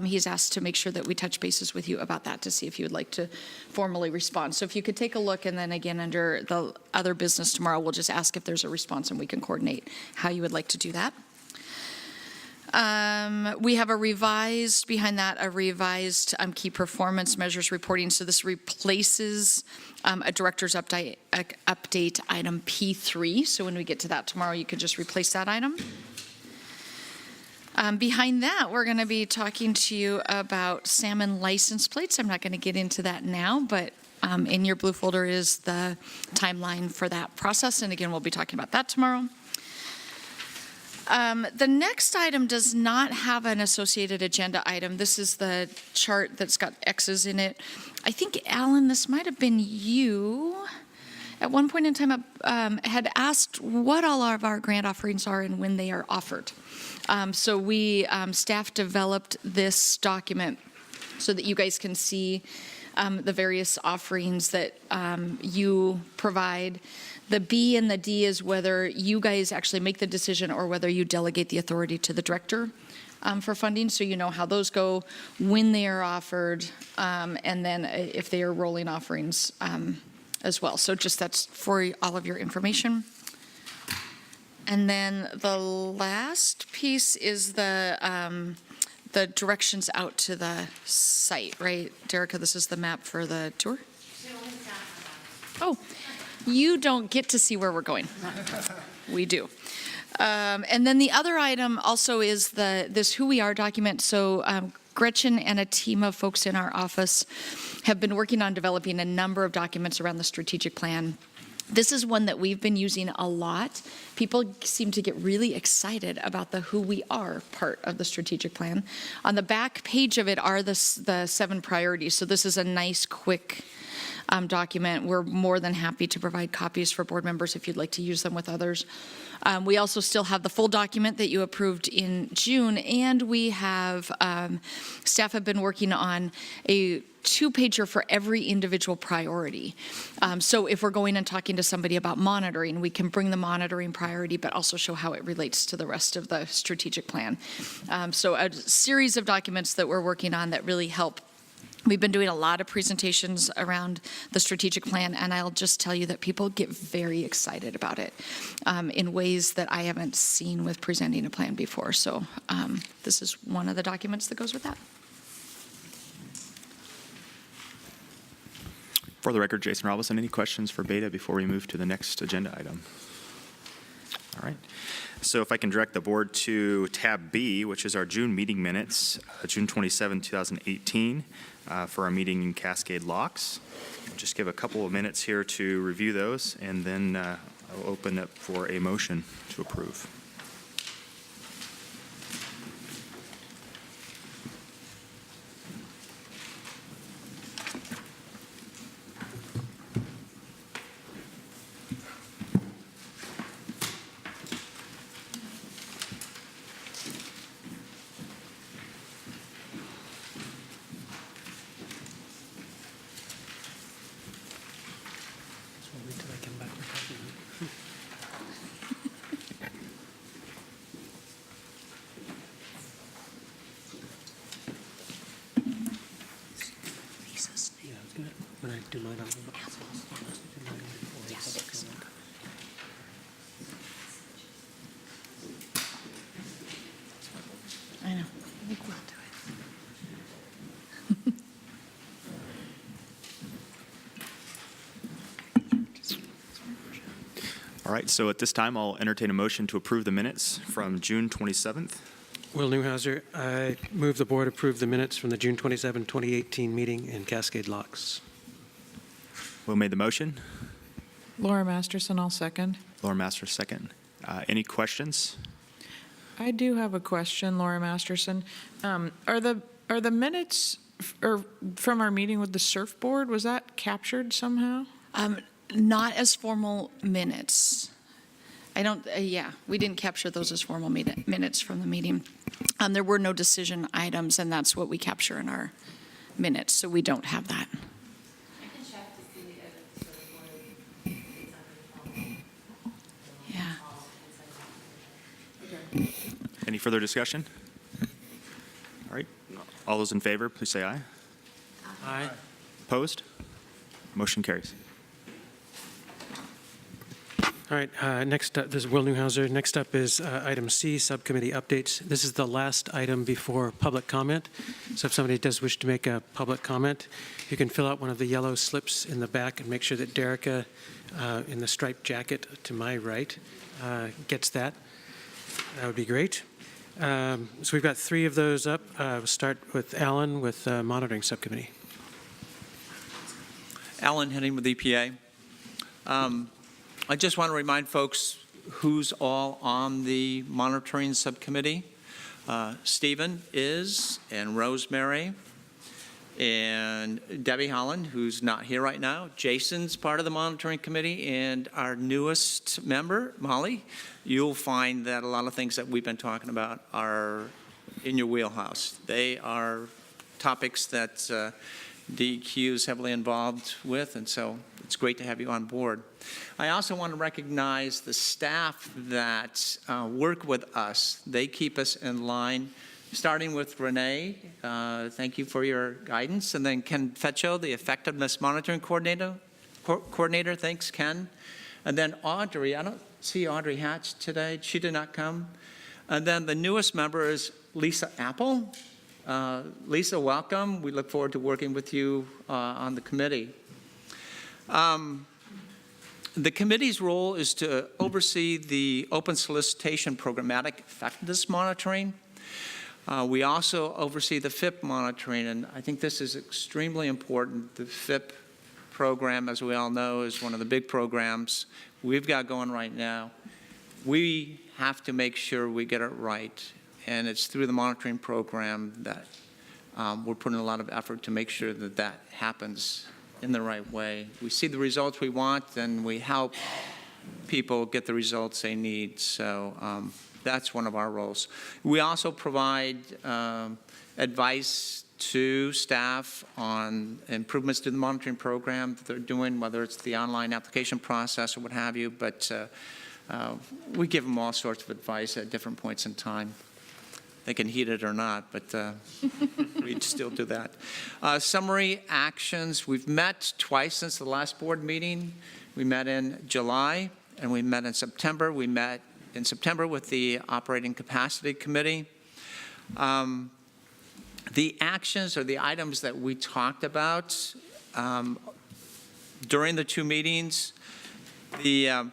He's asked to make sure that we touch bases with you about that to see if you would like to formally respond. So if you could take a look, and then again under the other business tomorrow, we'll just ask if there's a response and we can coordinate how you would like to do that. We have behind that, a revised key performance measures reporting. So this replaces a director's update item P3. So when we get to that tomorrow, you could just replace that item. Behind that, we're going to be talking to you about salmon license plates. I'm not going to get into that now, but in your blue folder is the timeline for that process. And again, we'll be talking about that tomorrow. The next item does not have an associated agenda item. This is the chart that's got X's in it. I think, Alan, this might have been you at one point in time had asked what all of our grant offerings are and when they are offered. So we, staff developed this document so that you guys can see the various offerings that you provide. The B and the D is whether you guys actually make the decision or whether you delegate the authority to the director for funding, so you know how those go, when they are offered, and then if they are rolling offerings as well. So just that's for all of your information. And then the last piece is the directions out to the site, right? Derica, this is the map for the tour? Oh, you don't get to see where we're going. We do. And then the other item also is this Who We Are document. So Gretchen and a team of folks in our office have been working on developing a number of documents around the strategic plan. This is one that we've been using a lot. People seem to get really excited about the Who We Are part of the strategic plan. On the back page of it are the 7 priorities. So this is a nice, quick document. We're more than happy to provide copies for board members if you'd like to use them with others. We also still have the full document that you approved in June, and we have, staff have been working on a 2-pager for every individual priority. So if we're going and talking to somebody about monitoring, we can bring the monitoring priority, but also show how it relates to the rest of the strategic plan. So a series of documents that we're working on that really help. We've been doing a lot of presentations around the strategic plan, and I'll just tell you that people get very excited about it in ways that I haven't seen with presenting a plan before. So this is one of the documents that goes with that. For the record, Jason Robinson, any questions for Beta before we move to the next agenda item? All right. So if I can direct the board to tab B, which is our June meeting minutes, June 27, 2018, for our meeting in Cascade Locks. I'll just give a couple of minutes here to review those, and then I'll open up for a motion to approve. When I do mine, I know. I think we'll do it. All right, so at this time, I'll entertain a motion to approve the minutes from June 27th. Will Newhouser, I move the board approve the minutes from the June 27, 2018 meeting in Cascade Locks. Will made the motion. Laura Masterson, I'll second. Laura Masters, second. Any questions? I do have a question, Laura Masterson. Are the minutes from our meeting with the surfboard, was that captured somehow? Not as formal minutes. I don't, yeah, we didn't capture those as formal minutes from the meeting. There were no decision items, and that's what we capture in our minutes, so we don't have that. I can check to see if the surfboard is on Yeah. Any further discussion? All right, all those in favor, please say aye. Aye. Opposed? Motion carries. All right, next up, this is Will Newhouser. Next up is item C, subcommittee updates. This is the last item before public comment. So if somebody does wish to make a public comment, you can fill out one of the yellow slips in the back and make sure that Derica in the striped jacket to my right gets that. That would be great. So we've got 3 of those up. We'll start with Alan with monitoring subcommittee. Alan Henning with EPA. I just want to remind folks who's all on the monitoring subcommittee. Stephen is, and Rosemary, and Debbie Holland, who's not here right now. Jason's part of the monitoring committee, and our newest member, Molly. You'll find that a lot of things that we've been talking about are in your wheelhouse. They are topics that DEQ is heavily involved with, and so it's great to have you on board. I also want to recognize the staff that work with us. They keep us in line, starting with Renee. Thank you for your guidance. And then Ken Fetcho, the Effectiveness Monitoring Coordinator. Thanks, Ken. And then Audrey. I don't see Audrey Hatch today. She did not come. And then the newest member is Lisa Apple. Lisa, welcome. We look forward to working with you on the committee. The committee's role is to oversee the open solicitation programmatic effectiveness monitoring. We also oversee the FIP monitoring, and I think this is extremely important. The FIP program, as we all know, is one of the big programs we've got going right now. We have to make sure we get it right, and it's through the monitoring program that we're putting a lot of effort to make sure that that happens in the right way. We see the results we want, and we help people get the results they need. So that's one of our roles. We also provide advice to staff on improvements to the monitoring program that they're doing, whether it's the online application process or what have you. But we give them all sorts of advice at different points in time. They can heed it or not, but we'd still do that. Summary actions. We've met twice since the last board meeting. We met in July, and we met in September. We met in September with the Operating Capacity Committee. The actions or the items that we talked about during the two meetings. The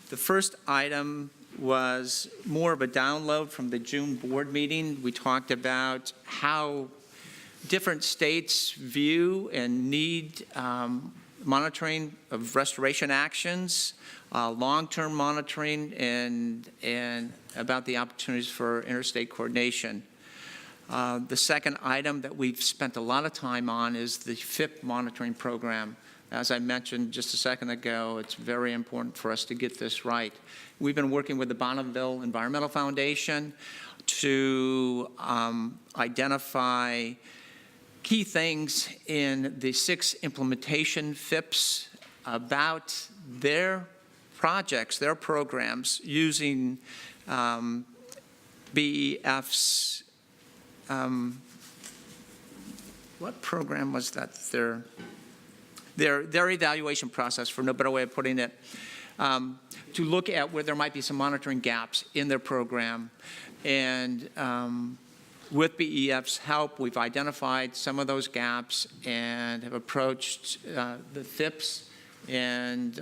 first item was more of a download from the June board meeting. We talked about how different states view and need monitoring of restoration actions, long-term monitoring, and about the opportunities for interstate coordination. The second item that we've spent a lot of time on is the FIP monitoring program. As I mentioned just a second ago, it's very important for us to get this right. We've been working with the Bonneville Environmental Foundation to identify key things in the 6 implementation FIPs about their projects, their programs, using BEF's, what program was that? Their evaluation process, for no better way of putting it, to look at where there might be some monitoring gaps in their program. And with BEF's help, we've identified some of those gaps and have approached the FIPs, and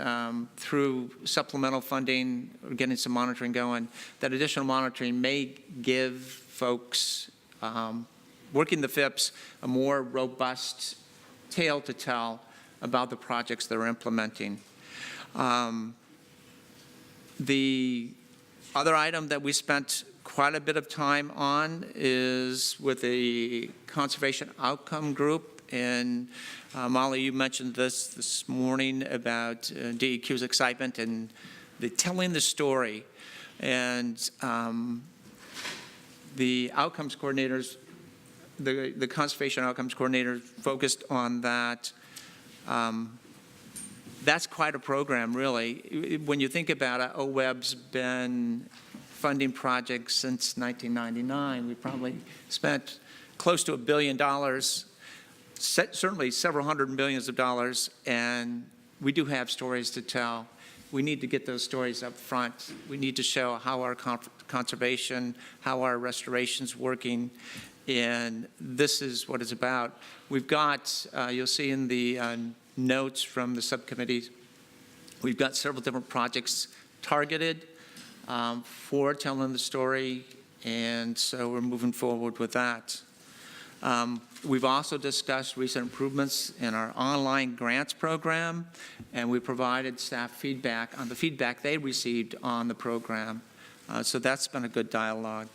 through supplemental funding, we're getting some monitoring going. That additional monitoring may give folks working the FIPs a more robust tale to tell about the projects they're implementing. The other item that we spent quite a bit of time on is with the Conservation Outcome Group. And Molly, you mentioned this morning about DEQ's excitement and telling the story. And the outcomes coordinators, the Conservation Outcomes Coordinator focused on that. That's quite a program, really. When you think about it, OWEB's been funding projects since 1999. We probably spent close to $1 billion, certainly several hundred millions of dollars, and we do have stories to tell. We need to get those stories up front. We need to show how our conservation, how our restoration's working, and this is what it's about. We've got, you'll see in the notes from the subcommittee, we've got several different projects targeted for telling the story, and so we're moving forward with that. We've also discussed recent improvements in our online grants program, and we provided staff feedback on the feedback they received on the program. So that's been a good dialogue.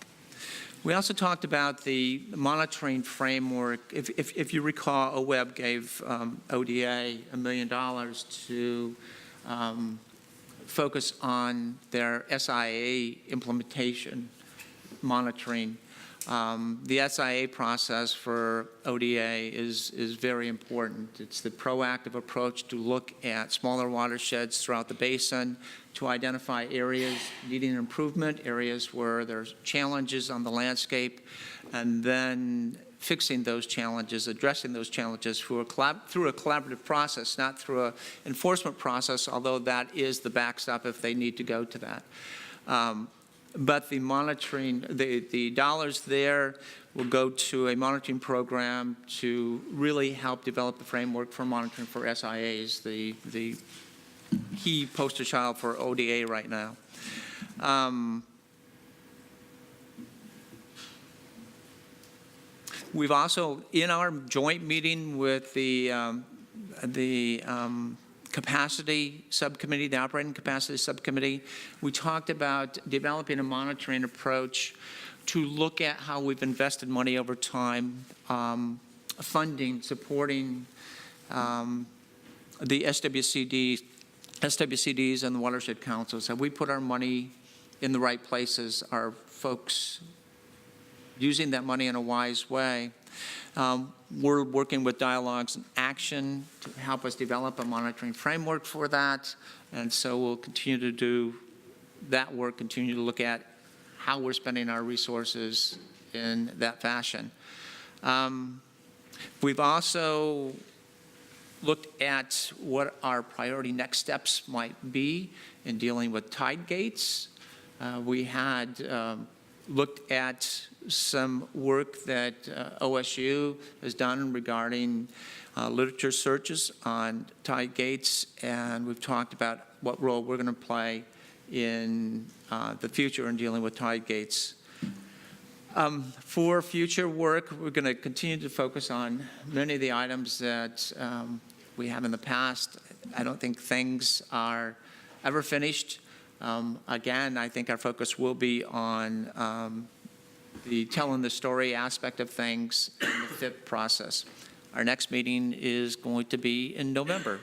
We also talked about the monitoring framework. If you recall, OWEB gave ODA $1 million to focus on their SIA implementation monitoring. The SIA process for ODA is very important. It's the proactive approach to look at smaller watersheds throughout the basin, to identify areas needing improvement, areas where there's challenges on the landscape, and then fixing those challenges, addressing those challenges through a collaborative process, not through an enforcement process, although that is the backstop if they need to go to that. But the monitoring, the dollars there will go to a monitoring program to really help develop the framework for monitoring for SIAs, the key poster child for ODA right now. We've also, in our joint meeting with the capacity subcommittee, the operating capacity subcommittee, we talked about developing a monitoring approach to look at how we've invested money over time, funding, supporting the SWCDs and the watershed councils. Have we put our money in the right places? Are folks using that money in a wise way? We're working with Dialogues in Action to help us develop a monitoring framework for that, and so we'll continue to do that work, continue to look at how we're spending our resources in that fashion. We've also looked at what our priority next steps might be in dealing with tide gates. We had looked at some work that OSU has done regarding literature searches on tide gates, and we've talked about what role we're going to play in the future in dealing with tide gates. For future work, we're going to continue to focus on many of the items that we have in the past. I don't think things are ever finished. Again, I think our focus will be on the telling the story aspect of things in the FIP process. Our next meeting is going to be in November.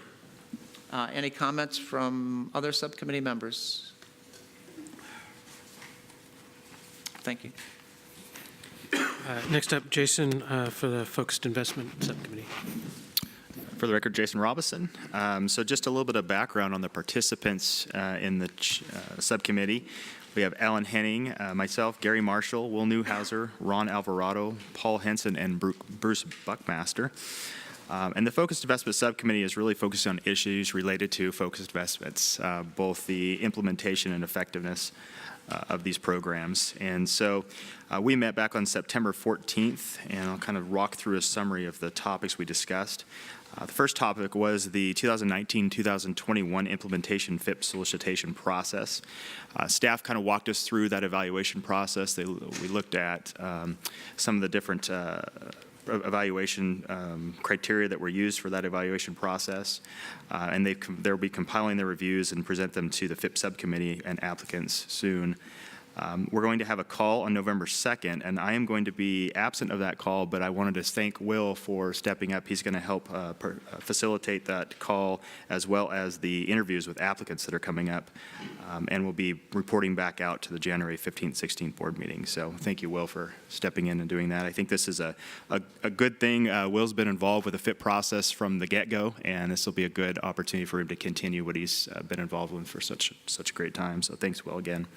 Any comments from other subcommittee members? Thank you. Next up, Jason for the Focused Investment Subcommittee. For the record, Jason Robison. So just a little bit of background on the participants in the subcommittee. We have Alan Henning, myself, Gary Marshall, Will Newhouser, Ron Alvarado, Paul Henson, and Bruce Buckmaster. And the Focused Investment Subcommittee is really focused on issues related to focused investments, both the implementation and effectiveness of these programs. And so we met back on September 14th, and I'll kind of walk through a summary of the topics we discussed. The first topic was the 2019-2021 implementation FIP solicitation process. Staff kind of walked us through that evaluation process. We looked at some of the different evaluation criteria that were used for that evaluation process, and they'll be compiling their reviews and present them to the FIP subcommittee and applicants soon. We're going to have a call on November 2nd, and I am going to be absent of that call, but I wanted to thank Will for stepping up. He's going to help facilitate that call, as well as the interviews with applicants that are coming up, and we'll be reporting back out to the January 15th, 16th board meeting. So thank you, Will, for stepping in and doing that. I think this is a good thing. Will's been involved with the FIP process from the get-go, and this will be a good opportunity for him to continue what he's been involved with for such a great time. So thanks, Will, again.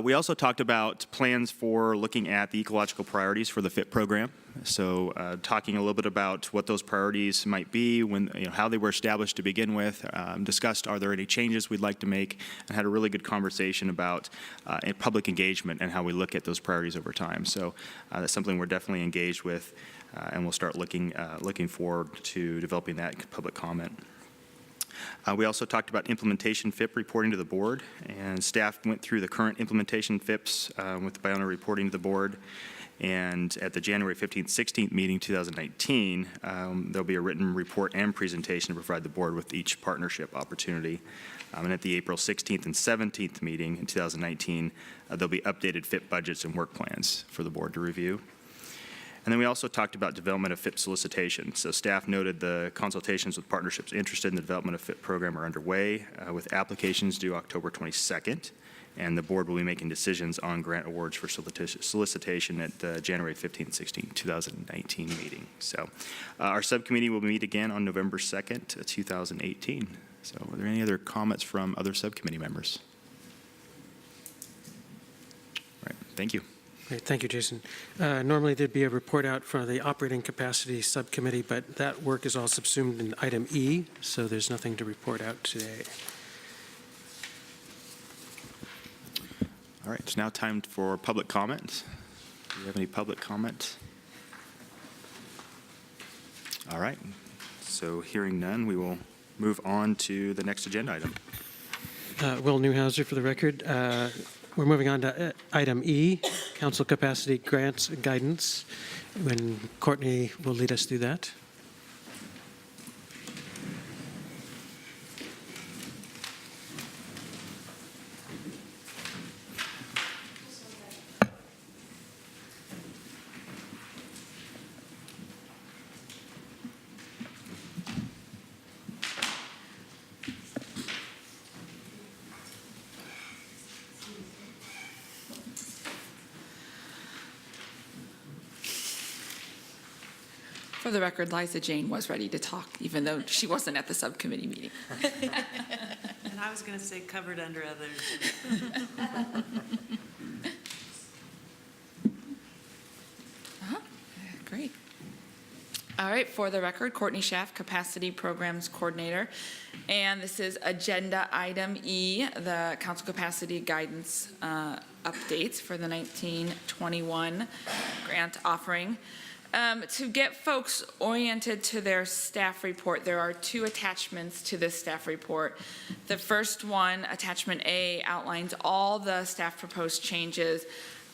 We also talked about plans for looking at the ecological priorities for the FIP program. So talking a little bit about what those priorities might be, how they were established to begin with, discussed are there any changes we'd like to make, and had a really good conversation about public engagement and how we look at those priorities over time. So that's something we're definitely engaged with, and we'll start looking forward to developing that public comment. We also talked about implementation FIP reporting to the board, and staff went through the current implementation FIPs with the biennial reporting to the board. And at the January 15th, 16th meeting, 2019, there'll be a written report and presentation to provide the board with each partnership opportunity. And at the April 16th and 17th meeting in 2019, there'll be updated FIP budgets and work plans for the board to review. And then we also talked about development of FIP solicitation. So staff noted the consultations with partnerships interested in the development of FIP program are underway, with applications due October 22nd. And the board will be making decisions on grant awards for solicitation at the January 15th, 16th, 2019 meeting. So our subcommittee will meet again on November 2nd, 2018. So are there any other comments from other subcommittee members? All right, thank you. Great, thank you, Jason. Normally, there'd be a report out for the Operating Capacity Subcommittee, but that work is all subsumed in item E, so there's nothing to report out today. All right, it's now time for public comment. Do you have any public comment? All right, so hearing none, we will move on to the next agenda item. Will Newhouser for the record. We're moving on to item E, Council Capacity Grants and Guidance, when Courtney will lead us through that. For the record, Liza Jane was ready to talk, even though she wasn't at the subcommittee meeting. And I was going to say covered under others. Great. All right, for the record, Courtney Schaff, Capacity Programs Coordinator. And this is agenda item E, the Council Capacity Guidance updates for the 1921 grant offering. To get folks oriented to their staff report, there are 2 attachments to this staff report. The first one, attachment A, outlines all the staff proposed changes.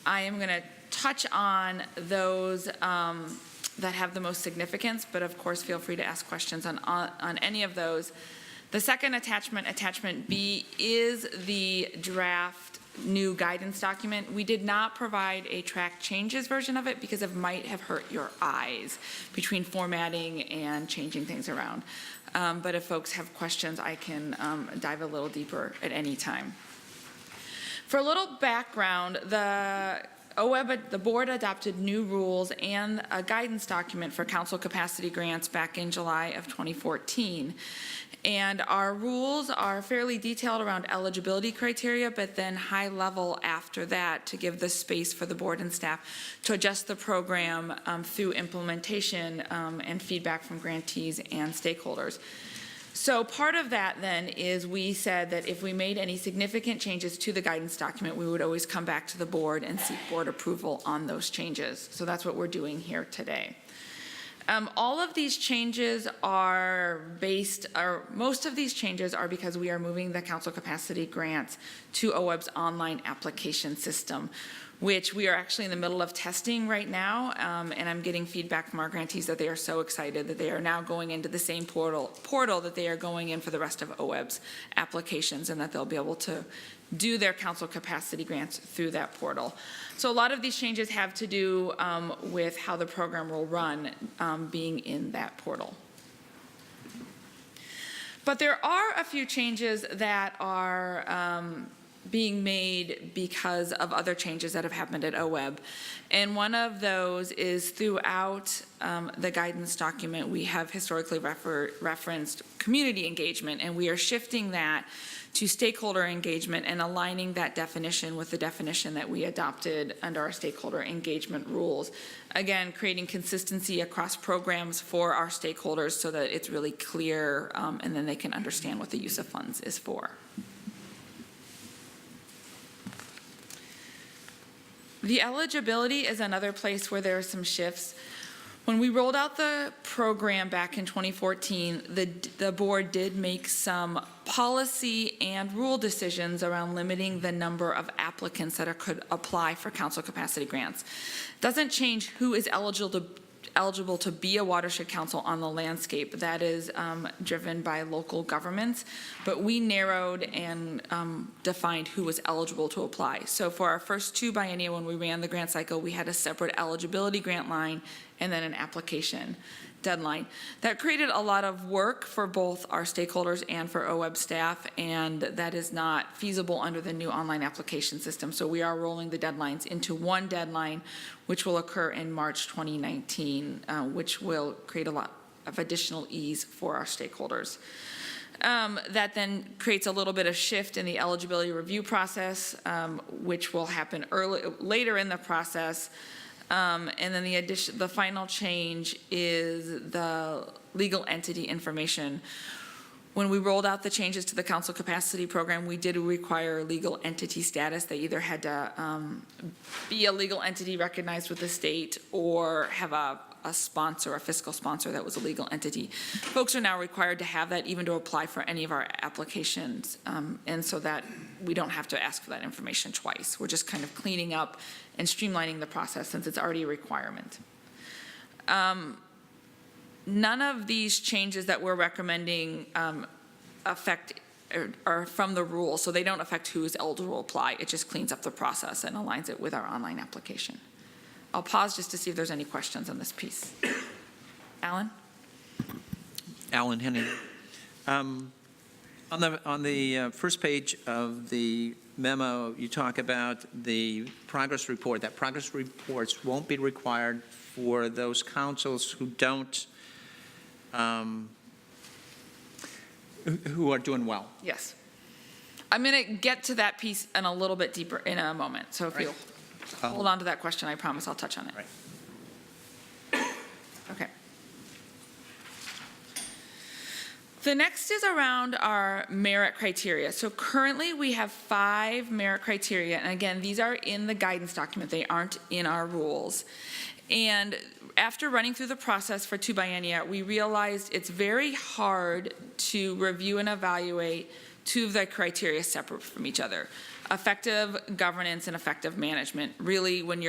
I am going to touch on those that have the most significance, but of course feel free to ask questions on any of those. The second attachment, attachment B, is the draft new guidance document. We did not provide a track changes version of it because it might have hurt your eyes between formatting and changing things around. But if folks have questions, I can dive a little deeper at any time. For a little background, the OWEB, the board adopted new rules and a guidance document for council capacity grants back in July of 2014. And our rules are fairly detailed around eligibility criteria, but then high level after that to give the space for the board and staff to adjust the program through implementation and feedback from grantees and stakeholders. So part of that then is we said that if we made any significant changes to the guidance document, we would always come back to the board and seek board approval on those changes. So that's what we're doing here today. All of these changes are most of these changes are because we are moving the council capacity grants to OWEB's online application system, which we are actually in the middle of testing right now, and I'm getting feedback from our grantees that they are so excited that they are now going into the same portal that they are going in for the rest of OWEB's applications, and that they'll be able to do their council capacity grants through that portal. So a lot of these changes have to do with how the program will run being in that portal. But there are a few changes that are being made because of other changes that have happened at OWEB. And one of those is throughout the guidance document, we have historically referenced community engagement, and we are shifting that to stakeholder engagement and aligning that definition with the definition that we adopted under our stakeholder engagement rules. Again, creating consistency across programs for our stakeholders so that it's really clear and then they can understand what the use of funds is for. The eligibility is another place where there are some shifts. When we rolled out the program back in 2014, the board did make some policy and rule decisions around limiting the number of applicants that could apply for council capacity grants. Doesn't change who is eligible to be a watershed council on the landscape. That is driven by local governments, but we narrowed and defined who was eligible to apply. So for our first 2 biennia, when we ran the grant cycle, we had a separate eligibility grant line and then an application deadline. That created a lot of work for both our stakeholders and for OWEB staff, and that is not feasible under the new online application system. So we are rolling the deadlines into one deadline, which will occur in March 2019, which will create a lot of additional ease for our stakeholders. That then creates a little bit of shift in the eligibility review process, which will happen later in the process. And then the final change is the legal entity information. When we rolled out the changes to the council capacity program, we did require legal entity status. They either had to be a legal entity recognized with the state or have a sponsor, a fiscal sponsor that was a legal entity. Folks are now required to have that even to apply for any of our applications, and so that we don't have to ask for that information twice. We're just kind of cleaning up and streamlining the process since it's already a requirement. None of these changes that we're recommending affect are from the rule, so they don't affect who is eligible to apply. It just cleans up the process and aligns it with our online application. I'll pause just to see if there's any questions on this piece. Alan? Alan Henning. On the first page of the memo, you talk about the progress report. That progress reports won't be required for those councils who don't, who are doing well. Yes. I'm going to get to that piece in a little bit deeper in a moment. So if you'll hold on to that question, I promise I'll touch on it. Right. Okay. The next is around our merit criteria. So currently we have 5 merit criteria. And again, these are in the guidance document. They aren't in our rules. And after running through the process for 2 biennia, we realized it's very hard to review and evaluate 2 of the criteria separate from each other. Effective governance and effective management. Really, when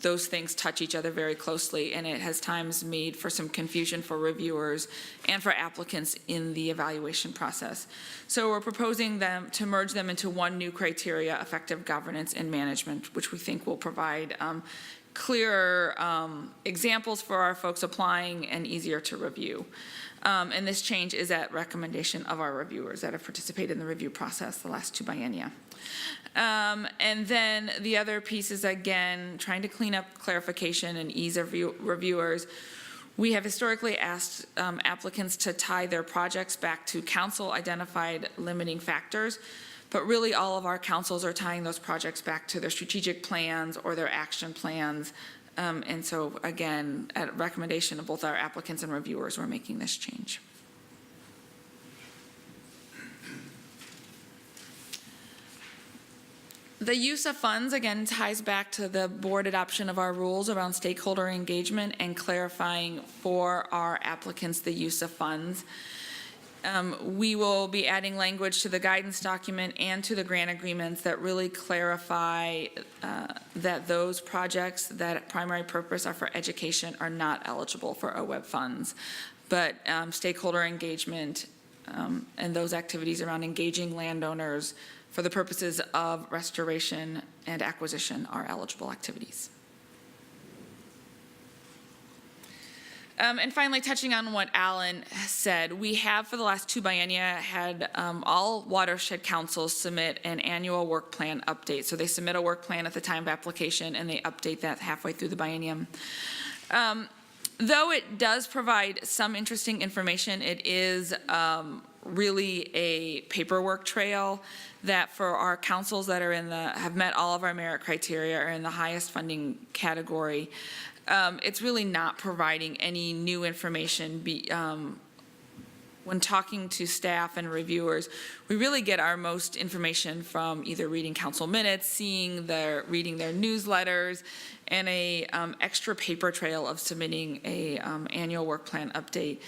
those things touch each other very closely, and it has times made for some confusion for reviewers and for applicants in the evaluation process. So we're proposing them to merge them into one new criteria, effective governance and management, which we think will provide clearer examples for our folks applying and easier to review. And this change is at recommendation of our reviewers that have participated in the review process the last 2 biennia. And then the other piece is, again, trying to clean up clarification and ease of reviewers. We have historically asked applicants to tie their projects back to council-identified limiting factors, but really all of our councils are tying those projects back to their strategic plans or their action plans. And so, again, at recommendation of both our applicants and reviewers, we're making this change. The use of funds, again, ties back to the board adoption of our rules around stakeholder engagement and clarifying for our applicants the use of funds. We will be adding language to the guidance document and to the grant agreements that really clarify that those projects that primary purpose are for education are not eligible for OWEB funds. But stakeholder engagement and those activities around engaging landowners for the purposes of restoration and acquisition are eligible activities. And finally, touching on what Alan said, we have for the last 2 biennia had all watershed councils submit an annual work plan update. So they submit a work plan at the time of application and they update that halfway through the biennium. Though it does provide some interesting information, it is really a paperwork trail that for our councils that are have met all of our merit criteria or in the highest funding category, it's really not providing any new information. When talking to staff and reviewers, we really get our most information from either reading council minutes, reading their newsletters, and a extra paper trail of submitting a annual work plan update.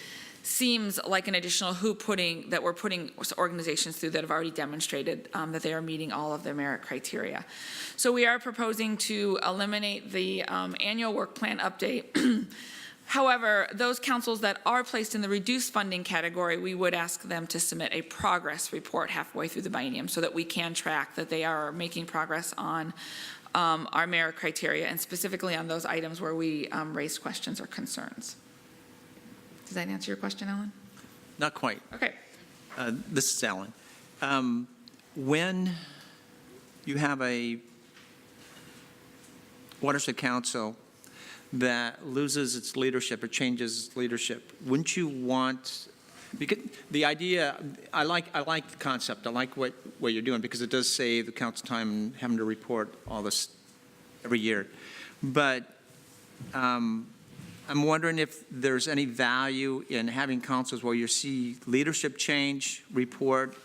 Seems like an additional hoop that we're putting organizations through that have already demonstrated that they are meeting all of their merit criteria. So we are proposing to eliminate the annual work plan update. However, those councils that are placed in the reduced funding category, we would ask them to submit a progress report halfway through the biennium so that we can track that they are making progress on our merit criteria and specifically on those items where we raised questions or concerns. Does that answer your question, Alan? Not quite. Okay. This is Alan. When you have a watershed council that loses its leadership or changes its leadership, wouldn't you want, because the idea, I like the concept, I like what you're doing because it does save the council time and having to report all this every year. But I'm wondering if there's any value in having councils where you see leadership change report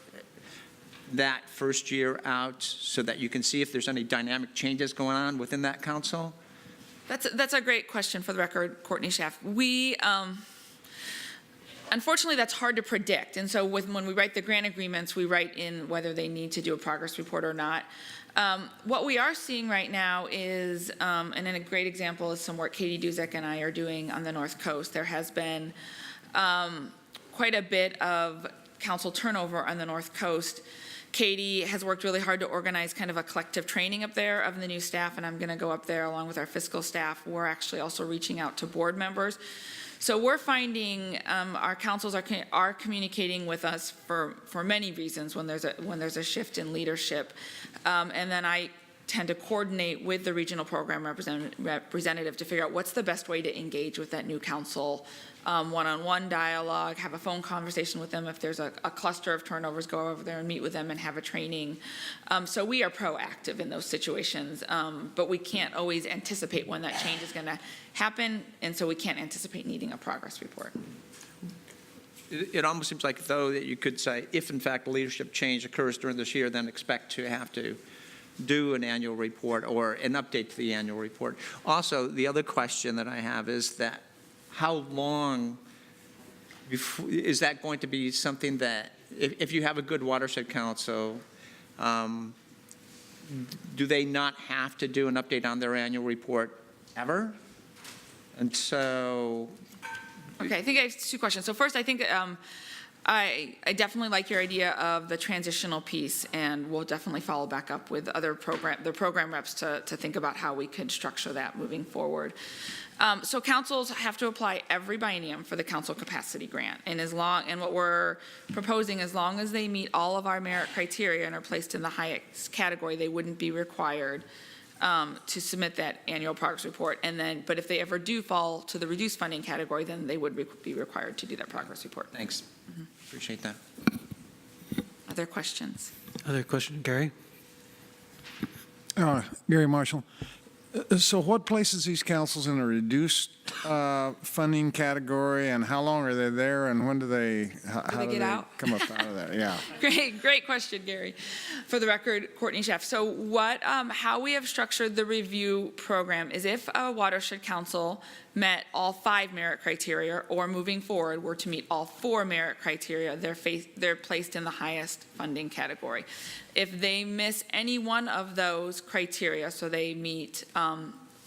that first year out so that you can see if there's any dynamic changes going on within that council? That's a great question for the record, Courtney Schaff. We, unfortunately, that's hard to predict. And so when we write the grant agreements, we write in whether they need to do a progress report or not. What we are seeing right now is, and then a great example is some work Katie Duzek and I are doing on the North Coast. There has been quite a bit of council turnover on the North Coast. Katie has worked really hard to organize kind of a collective training up there of the new staff, and I'm going to go up there along with our fiscal staff. We're actually also reaching out to board members. So we're finding our councils are communicating with us for many reasons when there's a shift in leadership, and then I tend to coordinate with the regional program representative to figure out what's the best way to engage with that new council. One-on-one dialogue, have a phone conversation with them. If there's a cluster of turnovers, go over there and meet with them and have a training. So we are proactive in those situations, but we can't always anticipate when that change is going to happen, and so we can't anticipate needing a progress report. it almost seems like, though, that you could say, if in fact leadership change occurs during this year, then expect to have to do an annual report or an update to the annual report. Also, the other question that I have is that how long is that going to be something that, if you have a good watershed council, do they not have to do an update on their annual report ever? And so... Okay, I think I have two questions. So first, I think I definitely like your idea of the transitional piece, and we'll definitely follow back up with the program reps to think about how we could structure that moving forward. So councils have to apply every biennium for the council capacity grant, and what we're proposing, as long as they meet all of our merit criteria and are placed in the highest category, they wouldn't be required to submit that annual progress report. But if they ever do fall to the reduced funding category, then they would be required to do that progress report. Thanks. Appreciate that. Other questions? Other question, Gary? Gary Marshall. So what places these councils in a reduced funding category, and how long are they there, and when do they, how do they come up out of that? Yeah. Great question, Gary. For the record, Courtney Sheff. So how we have structured the review program is if a watershed council met all 5 merit criteria, or moving forward were to meet all 4 merit criteria, they're placed in the highest funding category. If they miss any one of those criteria, so they meet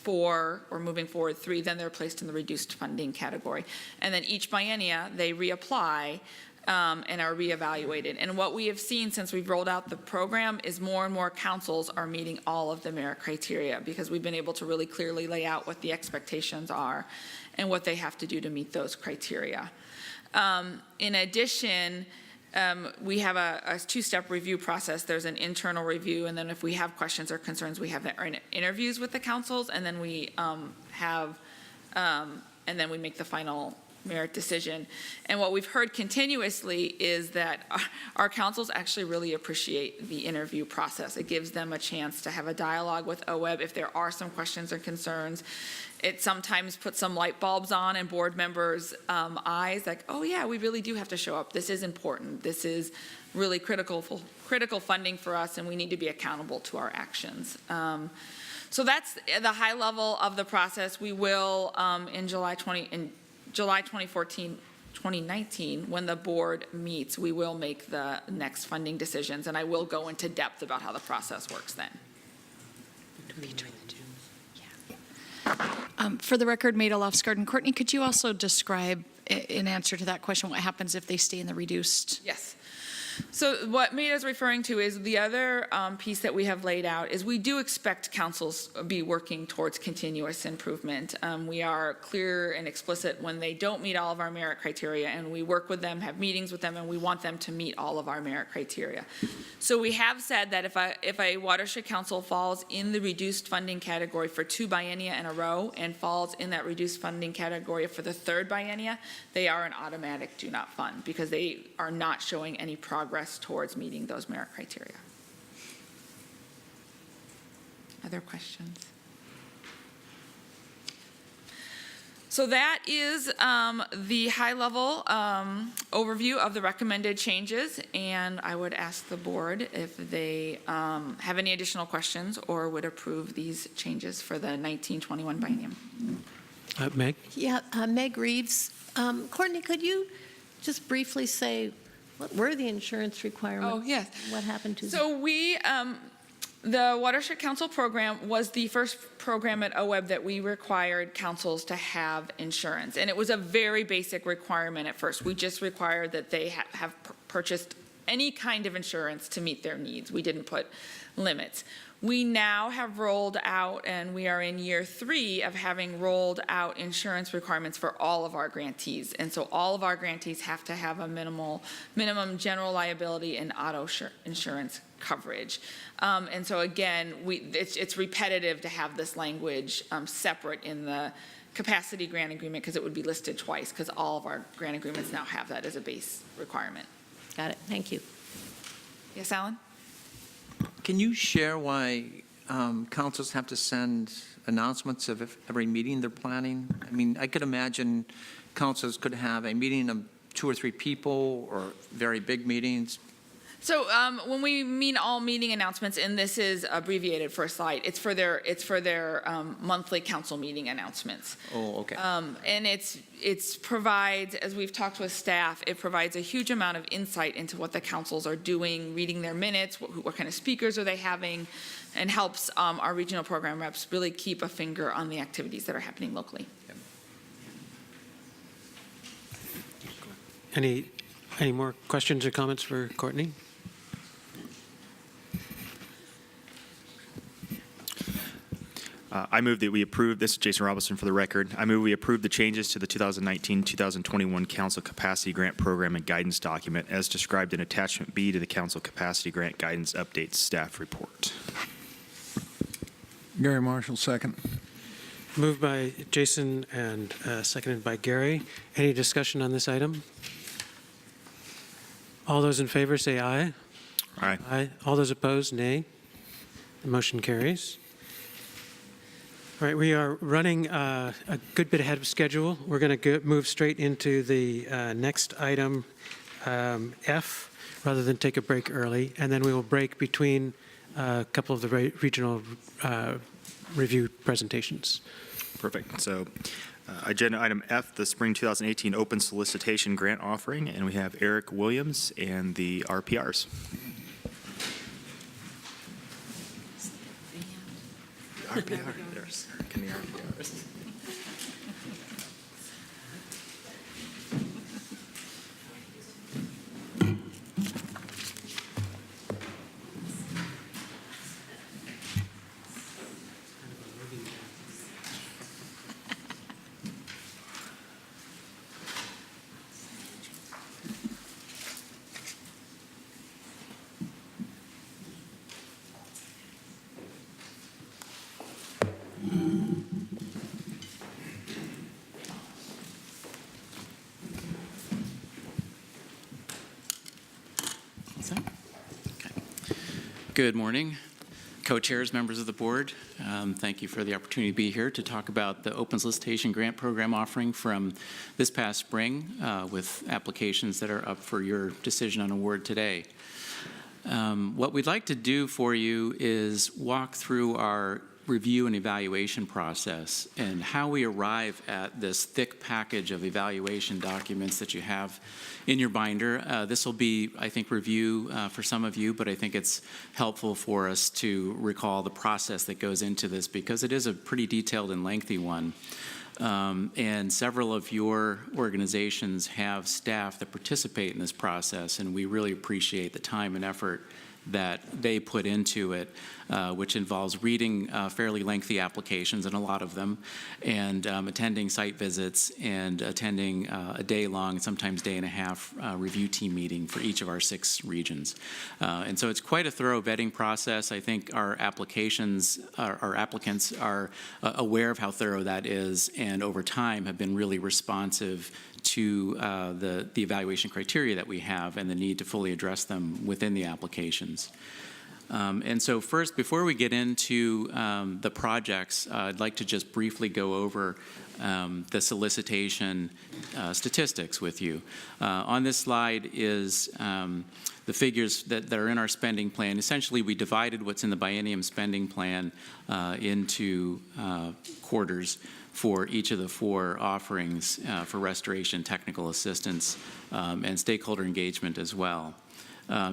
4 or moving forward 3, then they're placed in the reduced funding category. And then each biennia, they reapply and are reevaluated. And what we have seen since we've rolled out the program is more and more councils are meeting all of the merit criteria, because we've been able to really clearly lay out what the expectations are and what they have to do to meet those criteria. In addition, we have a 2-step review process. There's an internal review, and then if we have questions or concerns, we have interviews with the councils, and then we make the final merit decision. And what we've heard continuously is that our councils actually really appreciate the interview process. It gives them a chance to have a dialogue with OWEB if there are some questions or concerns. It sometimes puts some light bulbs on in board members' eyes, like, oh yeah, we really do have to show up. This is important. This is really critical funding for us, and we need to be accountable to our actions. So that's the high level of the process. We will, in July 2019, when the board meets, we will make the next funding decisions, and I will go into depth about how the process works then. For the record, Maida Lofsgarden, Courtney, could you also describe, in answer to that question, what happens if they stay in the reduced? Yes. So what Maida is referring to is the other piece that we have laid out is we do expect councils be working towards continuous improvement. We are clear and explicit when they don't meet all of our merit criteria, and we work with them, have meetings with them, and we want them to meet all of our merit criteria. So we have said that if a watershed council falls in the reduced funding category for 2 biennia in a row and falls in that reduced funding category for the 3rd biennia, they are an automatic do not fund, because they are not showing any progress towards meeting those merit criteria. Other questions? So that is the high-level overview of the recommended changes, and I would ask the board if they have any additional questions or would approve these changes for the 1921 biennium. Meg? Yeah, Meg Reeves. Courtney, could you just briefly say, what were the insurance requirements? Oh, yes. What happened to them? So the Watershed Council program was the first program at OWEB that we required councils to have insurance. And it was a very basic requirement at first. We just required that they have purchased any kind of insurance to meet their needs. We didn't put limits. We now have rolled out, and we are in year 3 of having rolled out insurance requirements for all of our grantees. And so all of our grantees have to have a minimum general liability and auto insurance coverage. And so again, it's repetitive to have this language separate in the capacity grant agreement, because it would be listed twice, because all of our grant agreements now have that as a base requirement. Got it. Thank you. Yes, Alan? Can you share why councils have to send announcements of every meeting they're planning? I mean, I could imagine councils could have a meeting of 2 or 3 people or very big meetings? So when we mean all meeting announcements, and this is abbreviated for a slide, it's for their monthly council meeting announcements. Oh, okay. And it's provides, as we've talked with staff, it provides a huge amount of insight into what the councils are doing, reading their minutes, what kind of speakers are they having, and helps our regional program reps really keep a finger on the activities that are happening locally. Any more questions or comments for Courtney? I move that we approve, this is Jason Robinson for the record, I move we approve the changes to the 2019-2021 Council Capacity Grant Program and Guidance Document as described in Attachment B to the Council Capacity Grant Guidance Update Staff Report. Gary Marshall, second. Moved by Jason and seconded by Gary. Any discussion on this item? All those in favor say aye. Aye. Aye. All those opposed, nay. The motion carries. All right, we are running a good bit ahead of schedule. We're going to move straight into the next item, F, rather than take a break early, and then we will break between a couple of the regional review presentations. Perfect. So agenda item F, the spring 2018 open solicitation grant offering, and we have Eric Williams and the RPRs. RPR. There's Eric and the RPRs. Good morning, co-chairs, members of the board. Thank you for the opportunity to be here to talk about the Open Solicitation Grant Program offering from this past spring with applications that are up for your decision on award today. What we'd like to do for you is walk through our review and evaluation process and how we arrive at this thick package of evaluation documents that you have in your binder. This will be, I think, review for some of you, but I think it's helpful for us to recall the process that goes into this because it is a pretty detailed and lengthy one. And several of your organizations have staff that participate in this process, and we really appreciate the time and effort that they put into it, which involves reading fairly lengthy applications, and a lot of them, and attending site visits and attending a day-long, sometimes day-and-a-half review team meeting for each of our 6 regions. And so it's quite a thorough vetting process. I think our applicants are aware of how thorough that is, and over time have been really responsive to the evaluation criteria that we have and the need to fully address them within the applications. And so first, before we get into the projects, I'd like to just briefly go over the solicitation statistics with you. On this slide is the figures that are in our spending plan. Essentially, we divided what's in the biennium spending plan into quarters for each of the 4 offerings for restoration, technical assistance, and stakeholder engagement as well.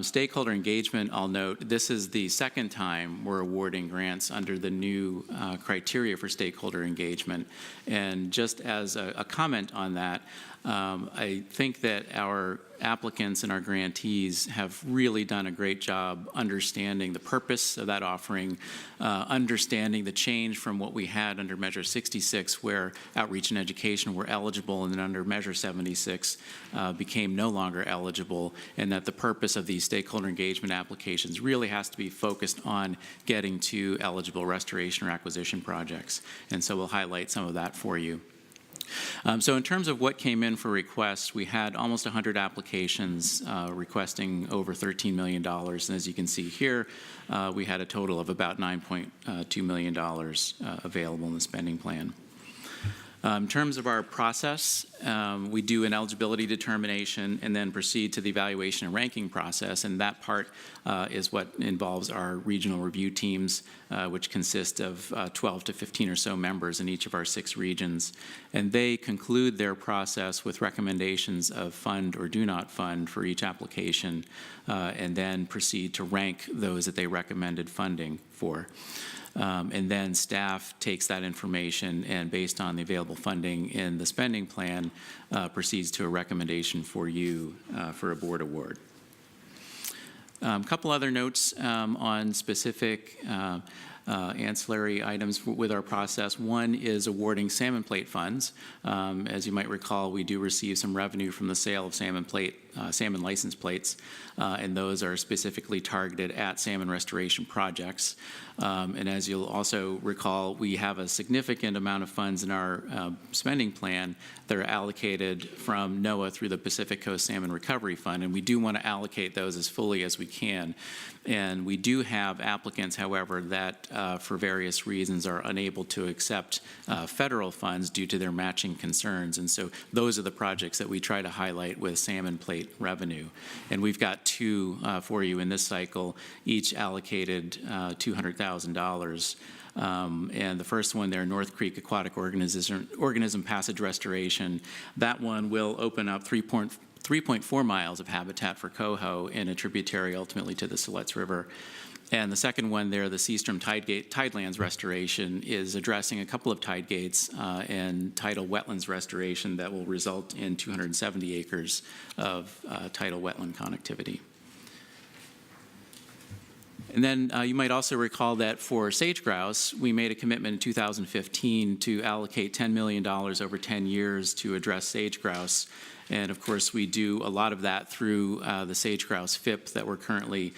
Stakeholder engagement, I'll note, this is the second time we're awarding grants under the new criteria for stakeholder engagement. And just as a comment on that, I think that our applicants and our grantees have really done a great job understanding the purpose of that offering, understanding the change from what we had under Measure 66, where outreach and education were eligible, and then under Measure 76 became no longer eligible, and that the purpose of these stakeholder engagement applications really has to be focused on getting to eligible restoration or acquisition projects. And so we'll highlight some of that for you. So in terms of what came in for requests, we had almost 100 applications requesting over $13 million. And as you can see here, we had a total of about $9.2 million available in the spending plan. In terms of our process, we do an eligibility determination and then proceed to the evaluation and ranking process, and that part is what involves our regional review teams, which consist of 12 to 15 or so members in each of our 6 regions. And they conclude their process with recommendations of fund or do not fund for each application, and then proceed to rank those that they recommended funding for. And then staff takes that information and, based on the available funding in the spending plan, proceeds to a recommendation for you for a board award. A couple other notes on specific ancillary items with our process. One is awarding salmon plate funds. As you might recall, we do receive some revenue from the sale of salmon license plates, and those are specifically targeted at salmon restoration projects. And as you'll also recall, we have a significant amount of funds in our spending plan that are allocated from NOAA through the Pacific Coast Salmon Recovery Fund, and we do want to allocate those as fully as we can. And we do have applicants, however, that for various reasons are unable to accept federal funds due to their matching concerns. And so those are the projects that we try to highlight with salmon plate revenue. And we've got 2 for you in this cycle, each allocated $200,000. And the first one there, North Creek Aquatic Organism Passage Restoration, that one will open up 3.4 miles of habitat for coho in a tributary ultimately to the Siletz River. And the second one there, the Seastrom Tidelands Restoration, is addressing a couple of tide gates and tidal wetlands restoration that will result in 270 acres of tidal wetland connectivity. And then you might also recall that for sage grouse, we made a commitment in 2015 to allocate $10 million over 10 years to address sage grouse. And of course, we do a lot of that through the sage grouse FIP that we're currently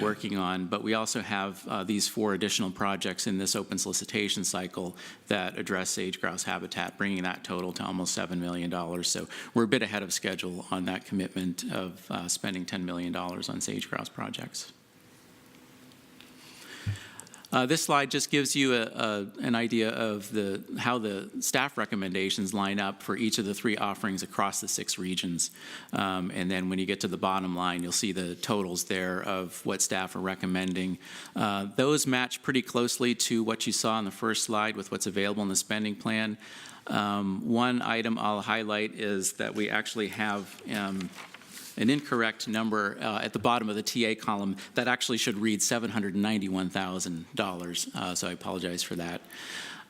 working on. But we also have these 4 additional projects in this open solicitation cycle that address sage grouse habitat, bringing that total to almost $7 million. So we're a bit ahead of schedule on that commitment of spending $10 million on sage grouse projects. This slide just gives you an idea of how the staff recommendations line up for each of the 3 offerings across the 6 regions. And then when you get to the bottom line, you'll see the totals there of what staff are recommending. Those match pretty closely to what you saw on the first slide with what's available in the spending plan. One item I'll highlight is that we actually have an incorrect number at the bottom of the TA column that actually should read $791,000, so I apologize for that.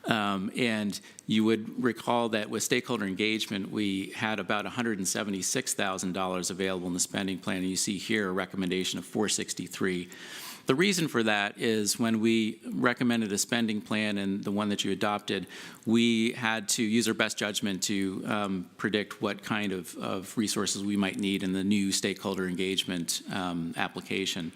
And you would recall that with stakeholder engagement, we had about $176,000 available in the spending plan, and you see here a recommendation of $463,000. The reason for that is when we recommended a spending plan and the one that you adopted, we had to use our best judgment to predict what kind of resources we might need in the new stakeholder engagement application.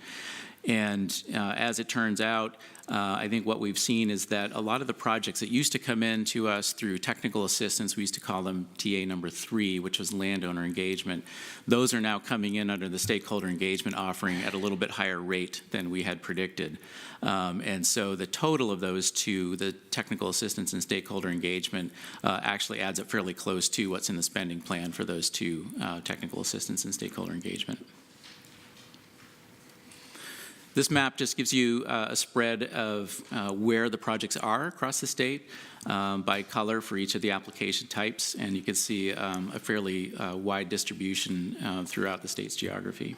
And as it turns out, I think what we've seen is that a lot of the projects that used to come in to us through technical assistance, we used to call them TA number 3, which was landowner engagement, those are now coming in under the stakeholder engagement offering at a little bit higher rate than we had predicted. And so the total of those 2, the technical assistance and stakeholder engagement, actually adds up fairly close to what's in the spending plan for those 2, technical assistance and stakeholder engagement. This map just gives you a spread of where the projects are across the state by color for each of the application types, and you can see a fairly wide distribution throughout the state's geography.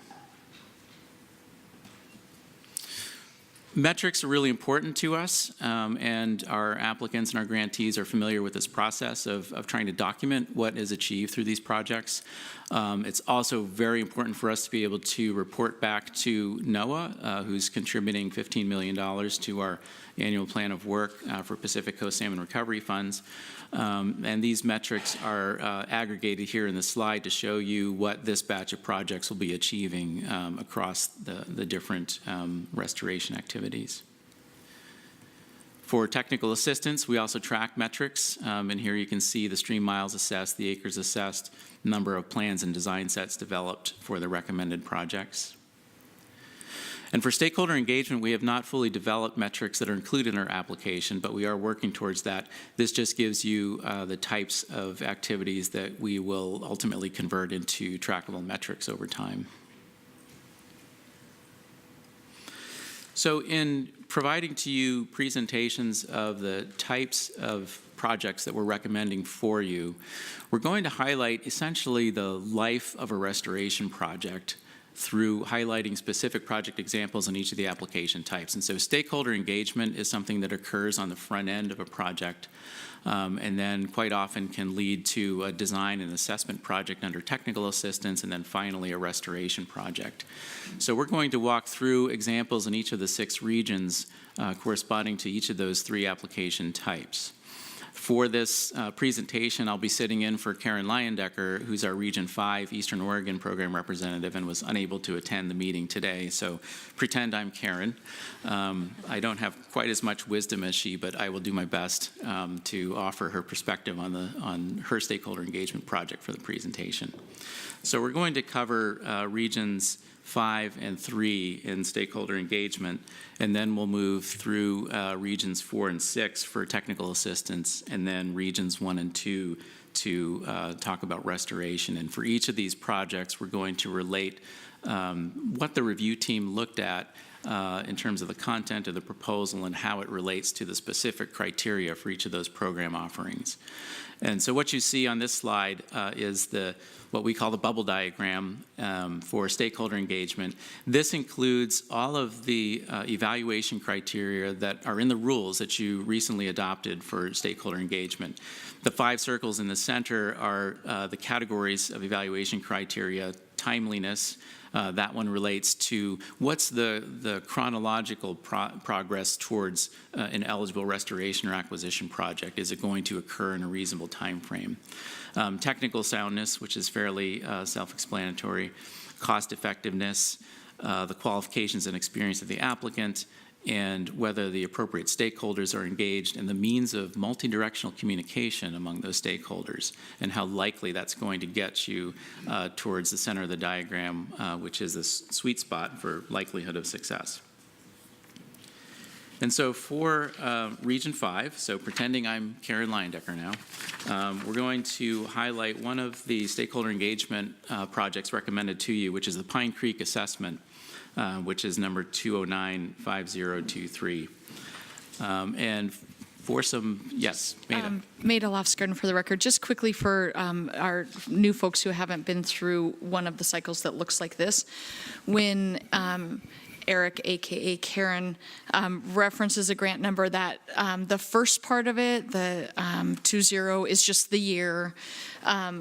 Metrics are really important to us, and our applicants and our grantees are familiar with this process of trying to document what is achieved through these projects. It's also very important for us to be able to report back to NOAA, who's contributing $15 million to our annual plan of work for Pacific Coast Salmon Recovery Funds. And these metrics are aggregated here in the slide to show you what this batch of projects will be achieving across the different restoration activities. For technical assistance, we also track metrics, and here you can see the stream miles assessed, the acres assessed, number of plans and design sets developed for the recommended projects. And for stakeholder engagement, we have not fully developed metrics that are included in our application, but we are working towards that. This just gives you the types of activities that we will ultimately convert into trackable metrics over time. So in providing to you presentations of the types of projects that we're recommending for you, we're going to highlight essentially the life of a restoration project through highlighting specific project examples in each of the application types. And so stakeholder engagement is something that occurs on the front end of a project, and then quite often can lead to a design and assessment project under technical assistance, and then finally a restoration project. So we're going to walk through examples in each of the 6 regions corresponding to each of those 3 application types. For this presentation, I'll be sitting in for Karen Leyendecker, who's our Region 5 Eastern Oregon Program Representative and was unable to attend the meeting today. So pretend I'm Karen. I don't have quite as much wisdom as she, but I will do my best to offer her perspective on her stakeholder engagement project for the presentation. So we're going to cover regions 5 and 3 in stakeholder engagement, and then we'll move through regions 4 and 6 for technical assistance, and then regions 1 and 2 to talk about restoration. And for each of these projects, we're going to relate what the review team looked at in terms of the content of the proposal and how it relates to the specific criteria for each of those program offerings. And so what you see on this slide is what we call the bubble diagram for stakeholder engagement. This includes all of the evaluation criteria that are in the rules that you recently adopted for stakeholder engagement. The 5 circles in the center are the categories of evaluation criteria: timeliness. That one relates to what's the chronological progress towards an eligible restoration or acquisition project. Is it going to occur in a reasonable time frame? Technical soundness, which is fairly self-explanatory. Cost effectiveness, the qualifications and experience of the applicant, and whether the appropriate stakeholders are engaged, and the means of multi-directional communication among those stakeholders, and how likely that's going to get you towards the center of the diagram, which is this sweet spot for likelihood of success. And so for Region 5, so pretending I'm Karen Leyendecker now, we're going to highlight one of the stakeholder engagement projects recommended to you, which is the Pine Creek Assessment, which is number 2095023. And for some, yes, Maida. Maida Lofsgarden for the record. Just quickly for our new folks who haven't been through one of the cycles that looks like this, when Eric, AKA Karen, references a grant number, that the first part of it, the 20, is just the year.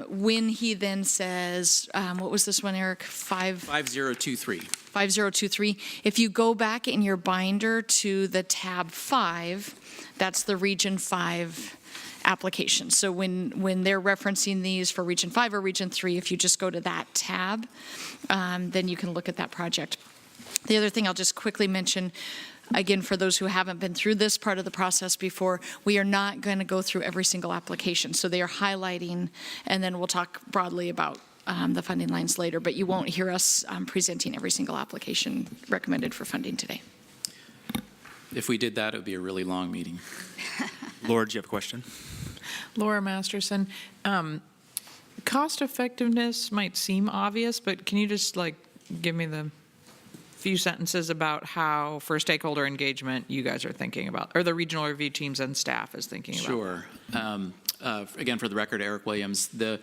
When he then says, what was this one, Eric? 5023. 5023. If you go back in your binder to the tab 5, that's the Region 5 application. So when they're referencing these for Region 5 or Region 3, if you just go to that tab, then you can look at that project. The other thing I'll just quickly mention, again, for those who haven't been through this part of the process before, we are not going to go through every single application. So they are highlighting, and then we'll talk broadly about the funding lines later, but you won't hear us presenting every single application recommended for funding today. If we did that, it would be a really long meeting. Laura, do you have a question? Laura Masterson, cost effectiveness might seem obvious, but can you just give me the few sentences about how, for stakeholder engagement, you guys are thinking about, or the regional review teams and staff is thinking about? Sure. Again, for the record, Eric Williams, the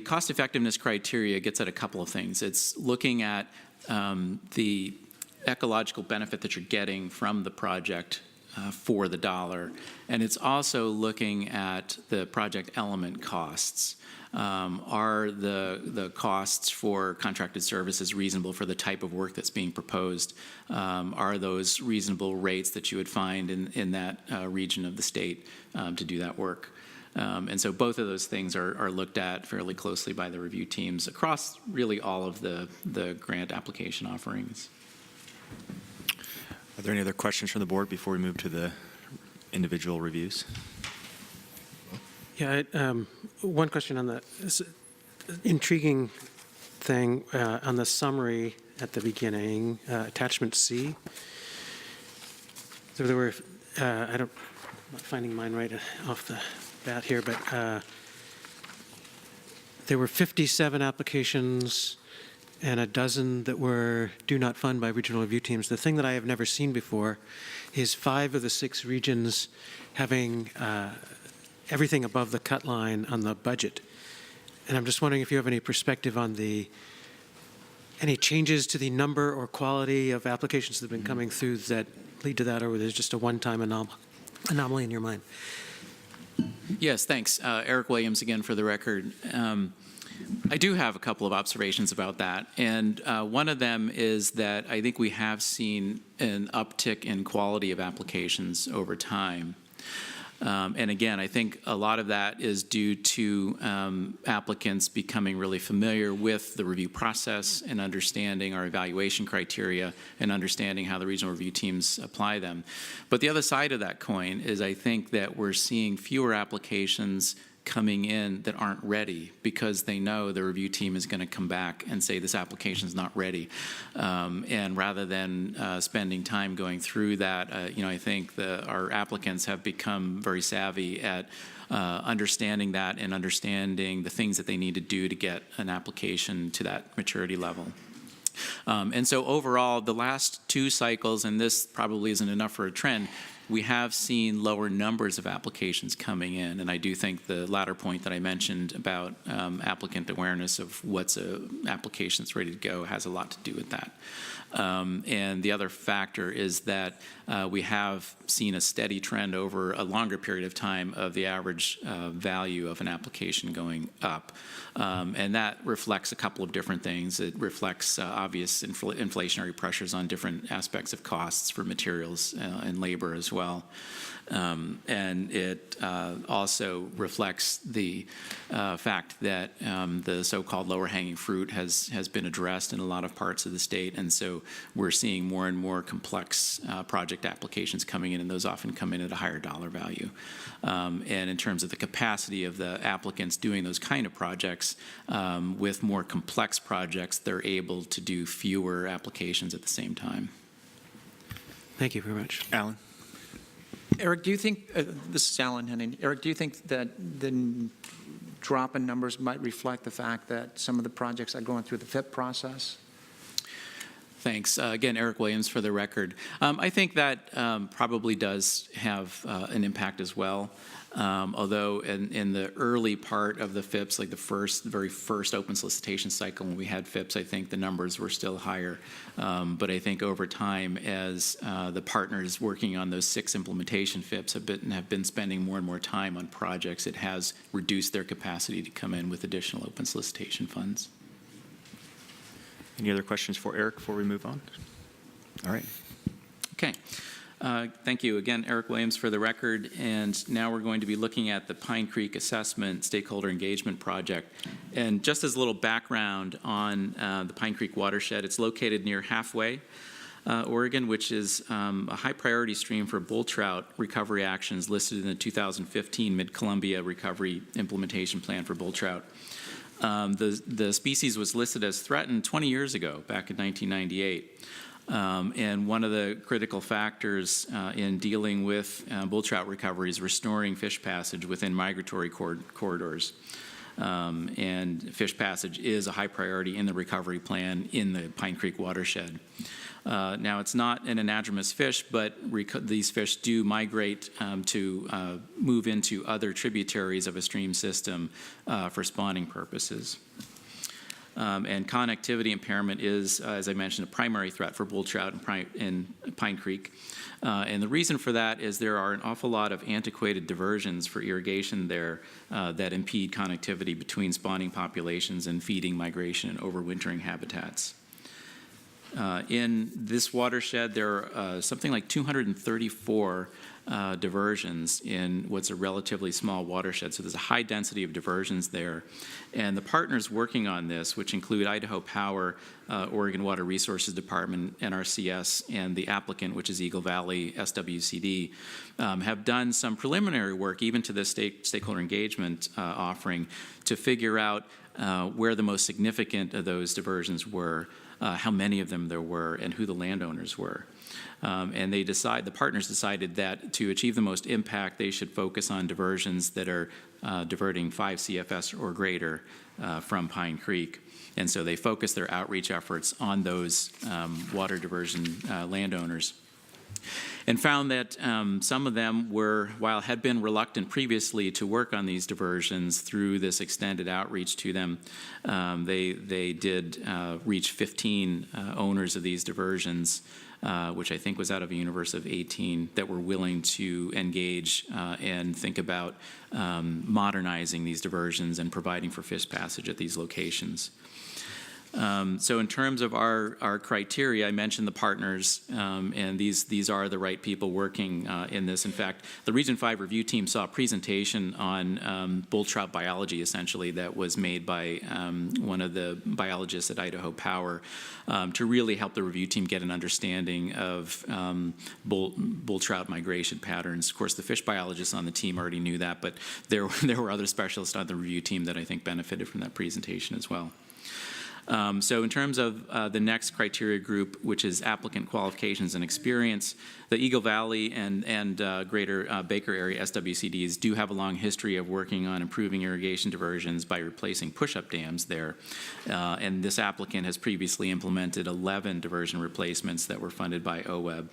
cost effectiveness criteria gets at a couple of things. It's looking at the ecological benefit that you're getting from the project for the dollar, and it's also looking at the project element costs. Are the costs for contracted services reasonable for the type of work that's being proposed? Are those reasonable rates that you would find in that region of the state to do that work? And so both of those things are looked at fairly closely by the review teams across really all of the grant application offerings. Are there any other questions from the board before we move to the individual reviews? Yeah, one question on the intriguing thing on the summary. at the beginning, attachment C. So there were, I'm not finding mine right off the bat here, but there were 57 applications and a dozen that were do not fund by regional review teams. The thing that I have never seen before is 5 of the 6 regions having everything above the cut line on the budget. And I'm just wondering if you have any perspective on any changes to the number or quality of applications that have been coming through that lead to that, or whether it's just a one-time anomaly in your mind. Yes, thanks. Eric Williams again for the record. I do have a couple of observations about that, and one of them is that I think we have seen an uptick in quality of applications over time. And again, I think a lot of that is due to applicants becoming really familiar with the review process and understanding our evaluation criteria and understanding how the regional review teams apply them. But the other side of that coin is I think that we're seeing fewer applications coming in that aren't ready because they know the review team is going to come back and say this application is not ready. And rather than spending time going through that, I think our applicants have become very savvy at understanding that and understanding the things that they need to do to get an application to that maturity level. And so overall, the last 2 cycles, and this probably isn't enough for a trend, we have seen lower numbers of applications coming in, and I do think the latter point that I mentioned about applicant awareness of what's an application that's ready to go has a lot to do with that. And the other factor is that we have seen a steady trend over a longer period of time of the average value of an application going up. And that reflects a couple of different things. It reflects obvious inflationary pressures on different aspects of costs for materials and labor as well. And it also reflects the fact that the so-called lower-hanging fruit has been addressed in a lot of parts of the state, and so we're seeing more and more complex project applications coming in, and those often come in at a higher dollar value. And in terms of the capacity of the applicants doing those kind of projects, with more complex projects, they're able to do fewer applications at the same time. Thank you very much. Alan? Eric, do you think, this is Alan Henning, Eric, do you think that the drop in numbers might reflect the fact that some of the projects are going through the FIP process? Thanks. Again, Eric Williams for the record. I think that probably does have an impact as well. Although in the early part of the FIPS, like the very first open solicitation cycle when we had FIPS, I think the numbers were still higher. But I think over time, as the partners working on those 6 implementation FIPS have been spending more and more time on projects, it has reduced their capacity to come in with additional open solicitation funds. Any other questions for Eric before we move on? All right. Okay. Thank you. Again, Eric Williams for the record. And now we're going to be looking at the Pine Creek Assessment Stakeholder Engagement Project. And just as a little background on the Pine Creek Watershed, it's located near Halfway, Oregon, which is a high priority stream for bull trout recovery actions listed in the 2015 Mid-Columbia Recovery Implementation Plan for bull trout. The species was listed as threatened 20 years ago, back in 1998. And one of the critical factors in dealing with bull trout recovery is restoring fish passage within migratory corridors. And fish passage is a high priority in the recovery plan in the Pine Creek watershed. Now, it's not an anadromous fish, but these fish do migrate to move into other tributaries of a stream system for spawning purposes. And connectivity impairment is, as I mentioned, a primary threat for bull trout in Pine Creek. And the reason for that is there are an awful lot of antiquated diversions for irrigation there that impede connectivity between spawning populations and feeding, migration, and overwintering habitats. In this watershed, there are something like 234 diversions in what's a relatively small watershed. So there's a high density of diversions there. And the partners working on this, which include Idaho Power, Oregon Water Resources Department, NRCS, and the applicant, which is Eagle Valley SWCD, have done some preliminary work, even to this stakeholder engagement offering, to figure out where the most significant of those diversions were, how many of them there were, and who the landowners were. And the partners decided that to achieve the most impact, they should focus on diversions that are diverting 5 CFS or greater from Pine Creek. And so they focused their outreach efforts on those water diversion landowners, and found that some of them were, while had been reluctant previously to work on these diversions, through this extended outreach to them, they did reach 15 owners of these diversions, which I think was out of a universe of 18, that were willing to engage and think about modernizing these diversions and providing for fish passage at these locations. So in terms of our criteria, I mentioned the partners, and these are the right people working in this. In fact, the Region 5 review team saw a presentation on bull trout biology, essentially, that was made by one of the biologists at Idaho Power to really help the review team get an understanding of bull trout migration patterns. Of course, the fish biologists on the team already knew that, but there were other specialists on the review team that I think benefited from that presentation as well. So in terms of the next criteria group, which is applicant qualifications and experience, the Eagle Valley and Greater Baker Area SWCDs do have a long history of working on improving irrigation diversions by replacing push-up dams there. And this applicant has previously implemented 11 diversion replacements that were funded by OWEB.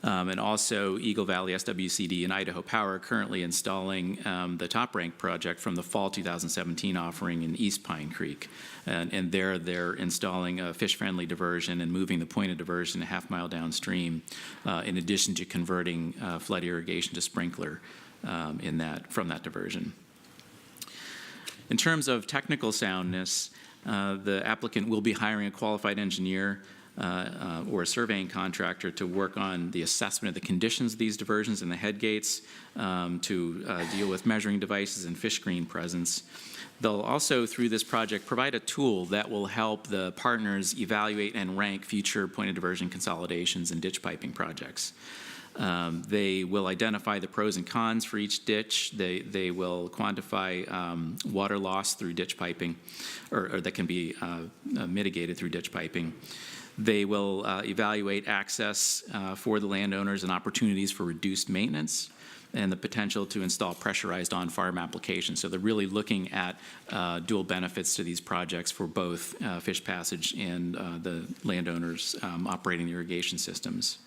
And also Eagle Valley SWCD and Idaho Power are currently installing the top rank project from the fall 2017 offering in East Pine Creek. And they're installing a fish-friendly diversion and moving the point of diversion a half-mile downstream, in addition to converting flood irrigation to sprinkler from that diversion. In terms of technical soundness, the applicant will be hiring a qualified engineer or a surveying contractor to work on the assessment of the conditions of these diversions and the head gates, to deal with measuring devices and fish screen presence. They'll also, through this project, provide a tool that will help the partners evaluate and rank future point of diversion consolidations and ditch piping projects. They will identify the pros and cons for each ditch. They will quantify water loss through ditch piping, or that can be mitigated through ditch piping. They will evaluate access for the landowners and opportunities for reduced maintenance and the potential to install pressurized on-farm applications. So they're really looking at dual benefits to these projects for both fish passage and the landowners operating the irrigation systems.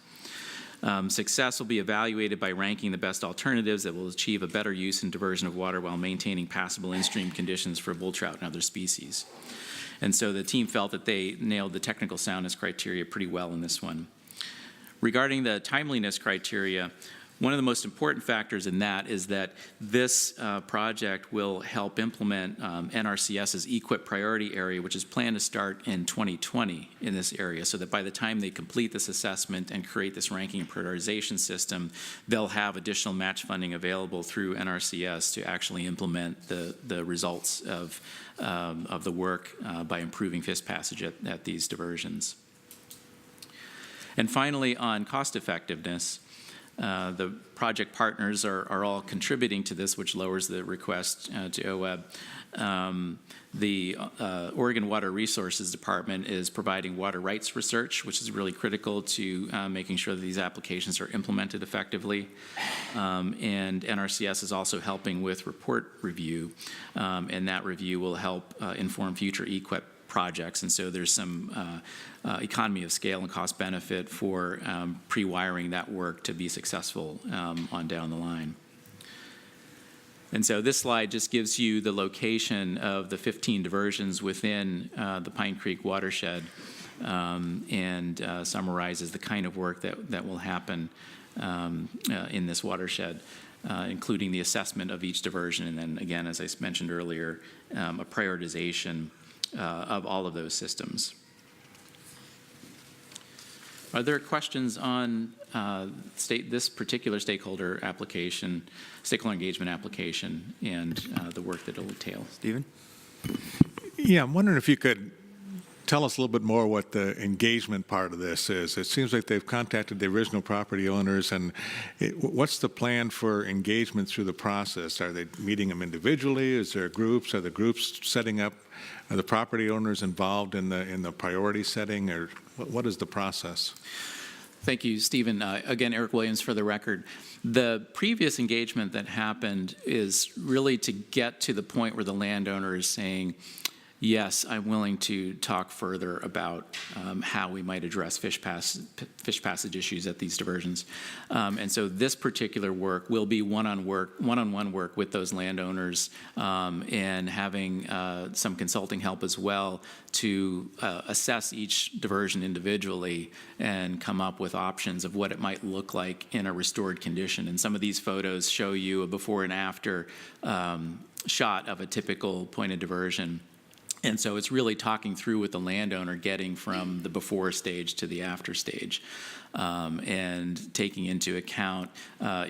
Success will be evaluated by ranking the best alternatives that will achieve a better use and diversion of water while maintaining passable in-stream conditions for bull trout and other species. And so the team felt that they nailed the technical soundness criteria pretty well in this one. Regarding the timeliness criteria, one of the most important factors in that is that this project will help implement NRCS's EQIP priority area, which is planned to start in 2020 in this area, so that by the time they complete this assessment and create this ranking and prioritization system, they'll have additional match funding available through NRCS to actually implement the results of the work by improving fish passage at these diversions. And finally, on cost effectiveness, the project partners are all contributing to this, which lowers the request to OWEB. The Oregon Water Resources Department is providing water rights research, which is really critical to making sure that these applications are implemented effectively. And NRCS is also helping with report review, and that review will help inform future EQIP projects, and so there's some economy of scale and cost benefit for pre-wiring that work to be successful on down the line. And so this slide just gives you the location of the 15 diversions within the Pine Creek watershed, and summarizes the kind of work that will happen in this watershed, including the assessment of each diversion, and then again, as I mentioned earlier, a prioritization of all of those systems. Are there questions on this particular stakeholder engagement application, and the work that it will entail? Stephen? Yeah, I'm wondering if you could tell us a little bit more what the engagement part of this is. It seems like they've contacted the original property owners, and what's the plan for engagement through the process? Are they meeting them individually? Is there groups? Are the groups setting up? Are the property owners involved in the priority setting, or what is the process? Thank you, Stephen. Again, Eric Williams for the record. The previous engagement that happened is really to get to the point where the landowner is saying, yes, I'm willing to talk further about how we might address fish passage issues at these diversions. And so this particular work will be one-on-one work with those landowners, and having some consulting help as well to assess each diversion individually and come up with options of what it might look like in a restored condition. And some of these photos show you a before and after shot of a typical point of diversion. And so it's really talking through with the landowner, getting from the before stage to the after stage, and taking into account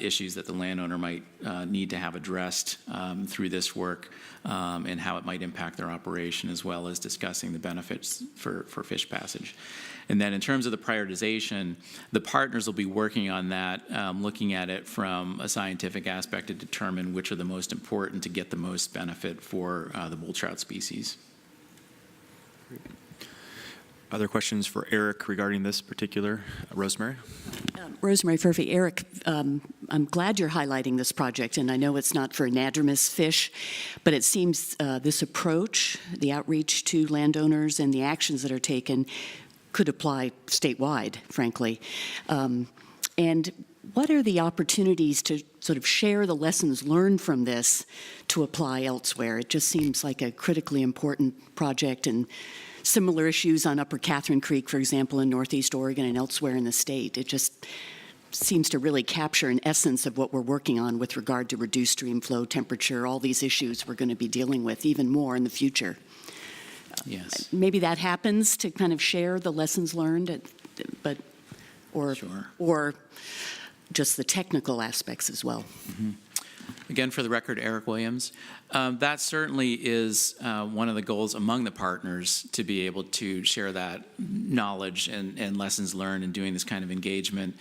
issues that the landowner might need to have addressed through this work, and how it might impact their operation, as well as discussing the benefits for fish passage. And then in terms of the prioritization, the partners will be working on that, looking at it from a scientific aspect to determine which are the most important to get the most benefit for the bull trout species. Other questions for Eric regarding this particular? Rosemary? Rosemary Furphy. Eric, I'm glad you're highlighting this project, and I know it's not for anadromous fish, but it seems this approach, the outreach to landowners and the actions that are taken could apply statewide, frankly. And what are the opportunities to sort of share the lessons learned from this to apply elsewhere? It just seems like a critically important project, and similar issues on Upper Catherine Creek, for example, in Northeast Oregon and elsewhere in the state. It just seems to really capture an essence of what we're working on with regard to reduced stream flow, temperature, all these issues we're going to be dealing with even more in the future. Yes. Maybe that happens to kind of share the lessons learned, or just the technical aspects as well. Mm-hmm. Again, for the record, Eric Williams. That certainly is one of the goals among the partners, to be able to share that knowledge and lessons learned in doing this kind of engagement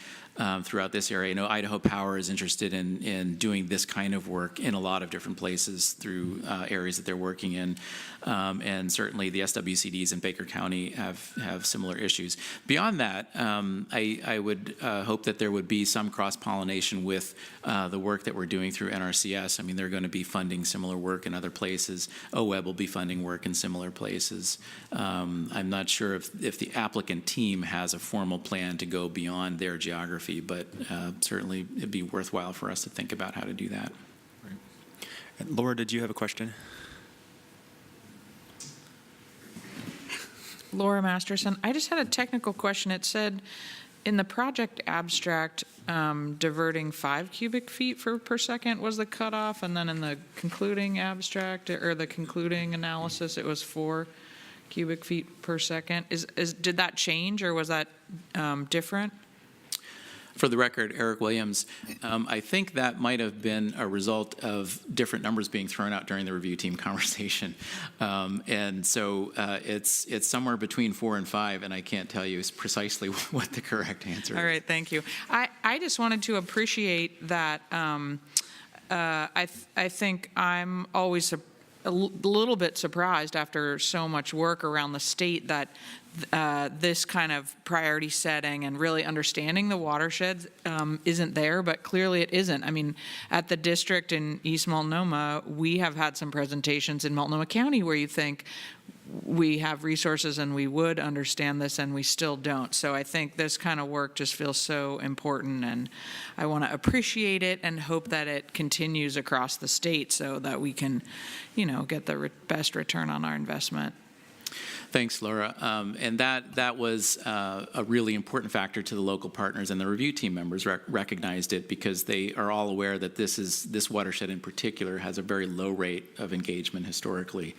throughout this area. I know Idaho Power is interested in doing this kind of work in a lot of different places through areas that they're working in. And certainly the SWCDs in Baker County have similar issues. Beyond that, I would hope that there would be some cross-pollination with the work that we're doing through NRCS. I mean, they're going to be funding similar work in other places. OWEB will be funding work in similar places. I'm not sure if the applicant team has a formal plan to go beyond their geography, but certainly it'd be worthwhile for us to think about how to do that. Right. And Laura, did you have a question? Laura Masterson. I just had a technical question. It said in the project abstract, diverting 5 cubic feet per second was the cutoff, and then in the concluding abstract, or the concluding analysis, it was 4 cubic feet per second. Did that change, or was that different? For the record, Eric Williams, I think that might have been a result of different numbers being thrown out during the review team conversation. And so it's somewhere between 4 and 5, and I can't tell you precisely what the correct answer is. All right, thank you. I just wanted to appreciate that. I think I'm always a little bit surprised after so much work around the state that this kind of priority setting and really understanding the watersheds isn't there, but clearly it isn't. I mean, at the district in East Multnomah, we have had some presentations in Multnomah County where you think we have resources and we would understand this, and we still don't. So I think this kind of work just feels so important, and I want to appreciate it and hope that it continues across the state so that we can, get the best return on our investment. Thanks, Laura. And that was a really important factor to the local partners, and the review team members recognized it because they are all aware that this watershed in particular has a very low rate of engagement historically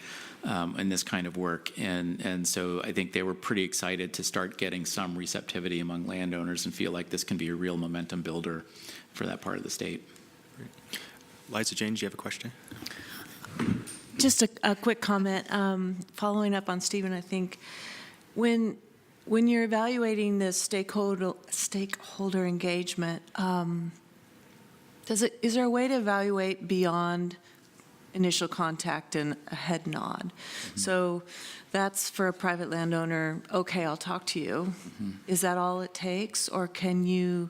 in this kind of work. And so I think they were pretty excited to start getting some receptivity among landowners and feel like this can be a real momentum builder for that part of the state. Liza Jane, do you have a question? Just a quick comment. Following up on Stephen, I think When you're evaluating this stakeholder engagement, is there a way to evaluate beyond initial contact and a head nod? So that's for a private landowner, okay, I'll talk to you. Is that all it takes? Or can you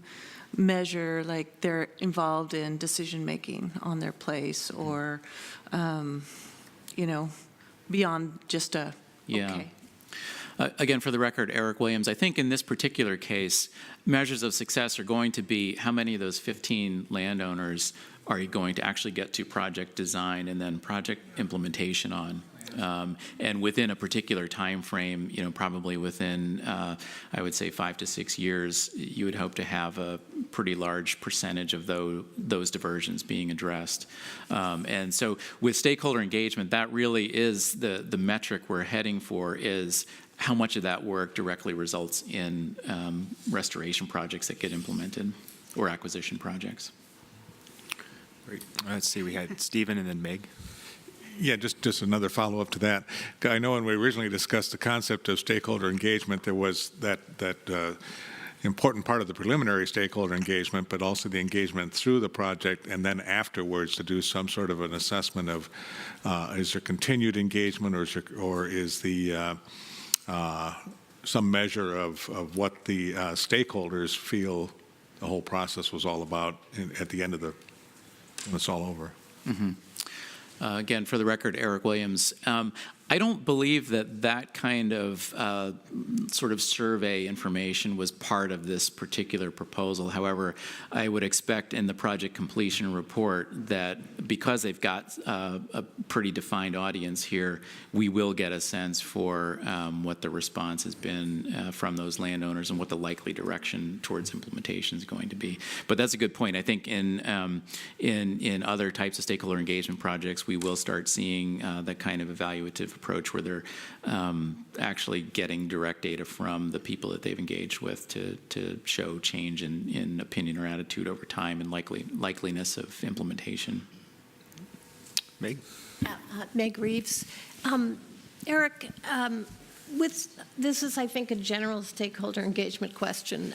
measure, like, they're involved in decision-making on their place, or, beyond just a, okay? Again, for the record, Eric Williams, I think in this particular case, measures of success are going to be how many of those 15 landowners are you going to actually get to project design and then project implementation on. And within a particular time frame, probably within, I would say 5 to 6 years, you would hope to have a pretty large percentage of those diversions being addressed. And so with stakeholder engagement, that really is the metric we're heading for, is how much of that work directly results in restoration projects that get implemented, or acquisition projects. Great. Let's see, we had Stephen and then Meg. Yeah, just another follow-up to that. I know when we originally discussed the concept of stakeholder engagement, there was that important part of the preliminary stakeholder engagement, but also the engagement through the project, and then afterwards to do some sort of an assessment of is there continued engagement, or is the some measure of what the stakeholders feel the whole process was all about at the end of when it's all over. Again, for the record, Eric Williams. I don't believe that kind of sort of survey information was part of this particular proposal. However, I would expect in the project completion report that because they've got a pretty defined audience here, we will get a sense for what the response has been from those landowners and what the likely direction towards implementation is going to be. But that's a good point. I think in other types of stakeholder engagement projects, we will start seeing that kind of evaluative approach where they're actually getting direct data from the people that they've engaged with to show change in opinion or attitude over time and likeliness of implementation. Meg? Meg Reeves. Eric, this is, I think, a general stakeholder engagement question.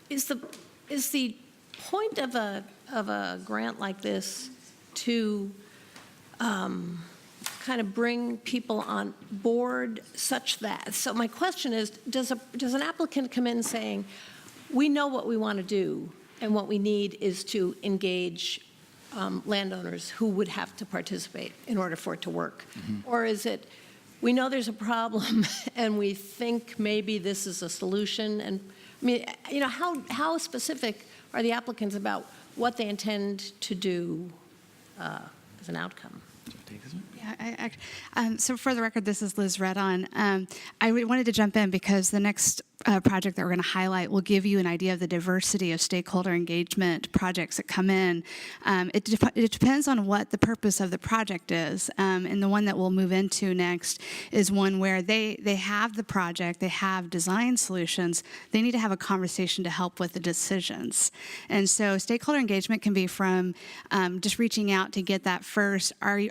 Is the point of a grant like this to kind of bring people on board such that, so my question is, does an applicant come in saying, we know what we want to do and what we need is to engage landowners who would have to participate in order for it to work? Or is it, we know there's a problem and we think maybe this is a solution? And I mean, how specific are the applicants about what they intend to do as an outcome? Yeah, so for the record, this is Liz Redon. I wanted to jump in because the next project that we're going to highlight will give you an idea of the diversity of stakeholder engagement projects that come in. It depends on what the purpose of the project is. And the one that we'll move into next is one where they have the project, they have design solutions, they need to have a conversation to help with the decisions. And so stakeholder engagement can be from just reaching out to get that first, are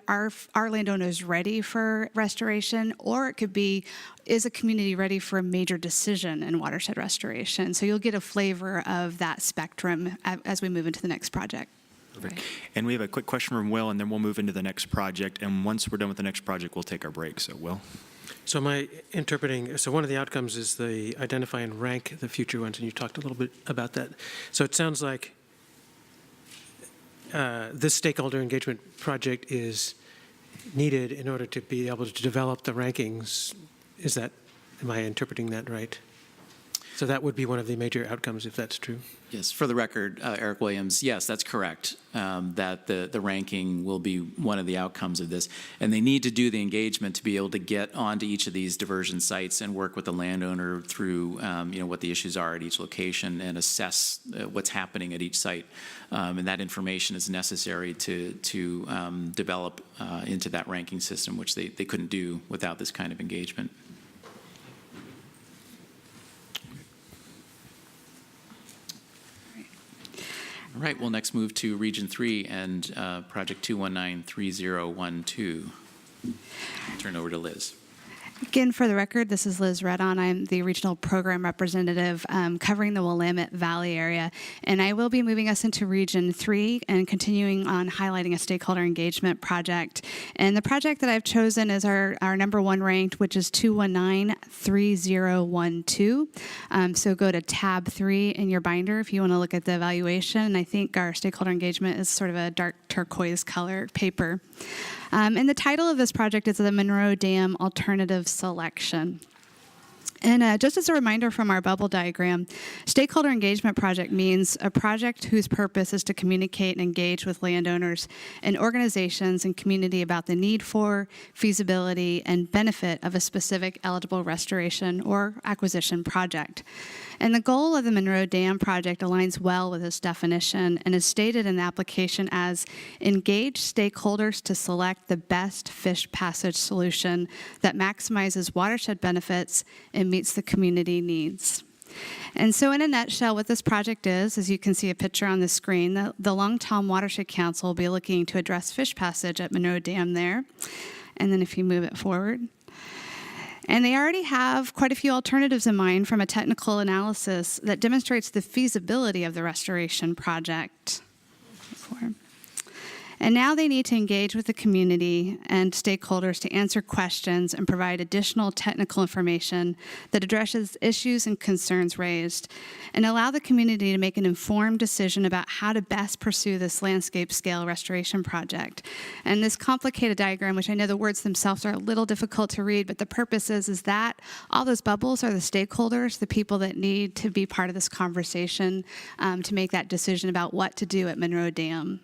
landowners ready for restoration? Or it could be, is a community ready for a major decision in watershed restoration? So you'll get a flavor of that spectrum as we move into the next project. Perfect. And we have a quick question from Will, and then we'll move into the next project. And once we're done with the next project, we'll take our break. So, Will? So my interpreting, so one of the outcomes is the identify and rank the future ones, and you talked a little bit about that. So it sounds like this stakeholder engagement project is needed in order to be able to develop the rankings. Am I interpreting that right? So that would be one of the major outcomes if that's true? Yes, for the record, Eric Williams, yes, that's correct, that the ranking will be one of the outcomes of this. And they need to do the engagement to be able to get onto each of these diversion sites and work with the landowner through what the issues are at each location and assess what's happening at each site. And that information is necessary to develop into that ranking system, which they couldn't do without this kind of engagement. All right, we'll next move to Region 3 and Project 2193012. turn over to Liz. Again, for the record, this is Liz Redon. I'm the regional program representative covering the Willamette Valley area, and I will be moving us into Region 3 and continuing on highlighting a stakeholder engagement project. And the project that I've chosen is our number one ranked, which is 219-3012. So go to tab 3 in your binder if you want to look at the evaluation. And I think our stakeholder engagement is sort of a dark turquoise color paper. And the title of this project is the Monroe Dam Alternative Selection. And just as a reminder from our bubble diagram, stakeholder engagement project means a project whose purpose is to communicate and engage with landowners and organizations and community about the need for, feasibility, and benefit of a specific eligible restoration or acquisition project. And the goal of the Monroe Dam project aligns well with this definition and is stated in the application as engage stakeholders to select the best fish passage solution that maximizes watershed benefits and meets the community needs. And so in a nutshell, what this project is, as you can see a picture on the screen, the Long Tom Watershed Council will be looking to address fish passage at Monroe Dam there. And then if you move it forward. And they already have quite a few alternatives in mind from a technical analysis that demonstrates the feasibility of the restoration project. And now they need to engage with the community and stakeholders to answer questions and provide additional technical information that addresses issues and concerns raised, and allow the community to make an informed decision about how to best pursue this landscape scale restoration project. And this complicated diagram, which I know the words themselves are a little difficult to read, but the purpose is that all those bubbles are the stakeholders, the people that need to be part of this conversation to make that decision about what to do at Monroe Dam.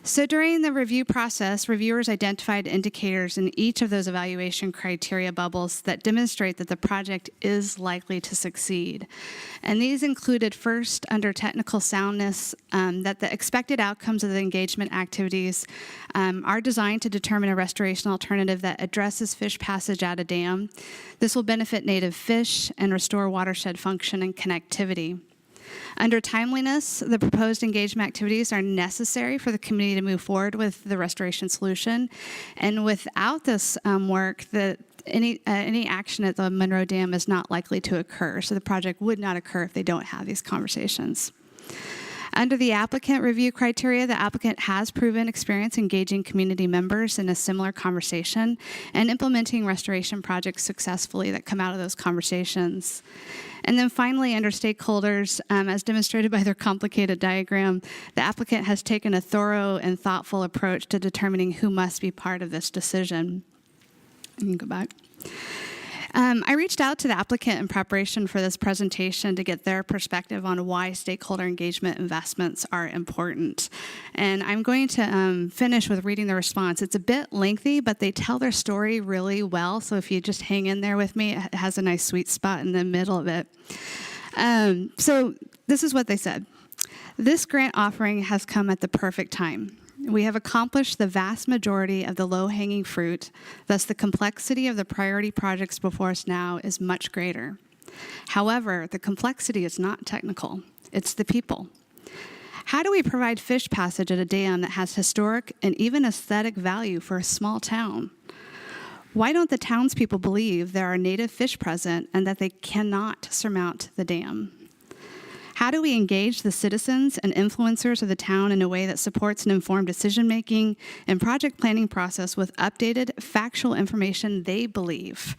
So during the review process, reviewers identified indicators in each of those evaluation criteria bubbles that demonstrate that the project is likely to succeed. And these included first, under technical soundness, that the expected outcomes of the engagement activities are designed to determine a restoration alternative that addresses fish passage at a dam. This will benefit native fish and restore watershed function and connectivity. Under timeliness, the proposed engagement activities are necessary for the community to move forward with the restoration solution. And without this work, any action at the Monroe Dam is not likely to occur. So the project would not occur if they don't have these conversations. Under the applicant review criteria, the applicant has proven experience engaging community members in a similar conversation and implementing restoration projects successfully that come out of those conversations. And then finally, under stakeholders, as demonstrated by their complicated diagram, the applicant has taken a thorough and thoughtful approach to determining who must be part of this decision. You can go back. I reached out to the applicant in preparation for this presentation to get their perspective on why stakeholder engagement investments are important. And I'm going to finish with reading the response. It's a bit lengthy, but they tell their story really well. So if you just hang in there with me, it has a nice sweet spot in the middle of it. So this is what they said. This grant offering has come at the perfect time. We have accomplished the vast majority of the low-hanging fruit, thus the complexity of the priority projects before us now is much greater. However, the complexity is not technical, it's the people. How do we provide fish passage at a dam that has historic and even aesthetic value for a small town? Why don't the townspeople believe there are native fish present and that they cannot surmount the dam? How do we engage the citizens and influencers of the town in a way that supports an informed decision-making and project planning process with updated, factual information they believe,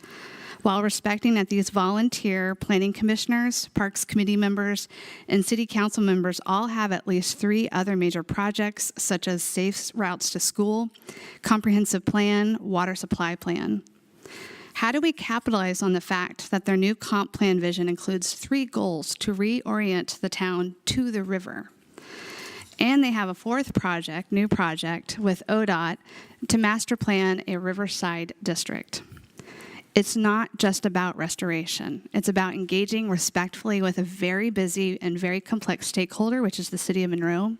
while respecting that these volunteer planning commissioners, parks committee members, and city council members all have at least 3 other major projects, such as safe routes to school, comprehensive plan, water supply plan? How do we capitalize on the fact that their new comp plan vision includes 3 goals to reorient the town to the river? And they have a 4th project, new project, with ODOT to master plan a riverside district. It's not just about restoration. It's about engaging respectfully with a very busy and very complex stakeholder, which is the city of Monroe,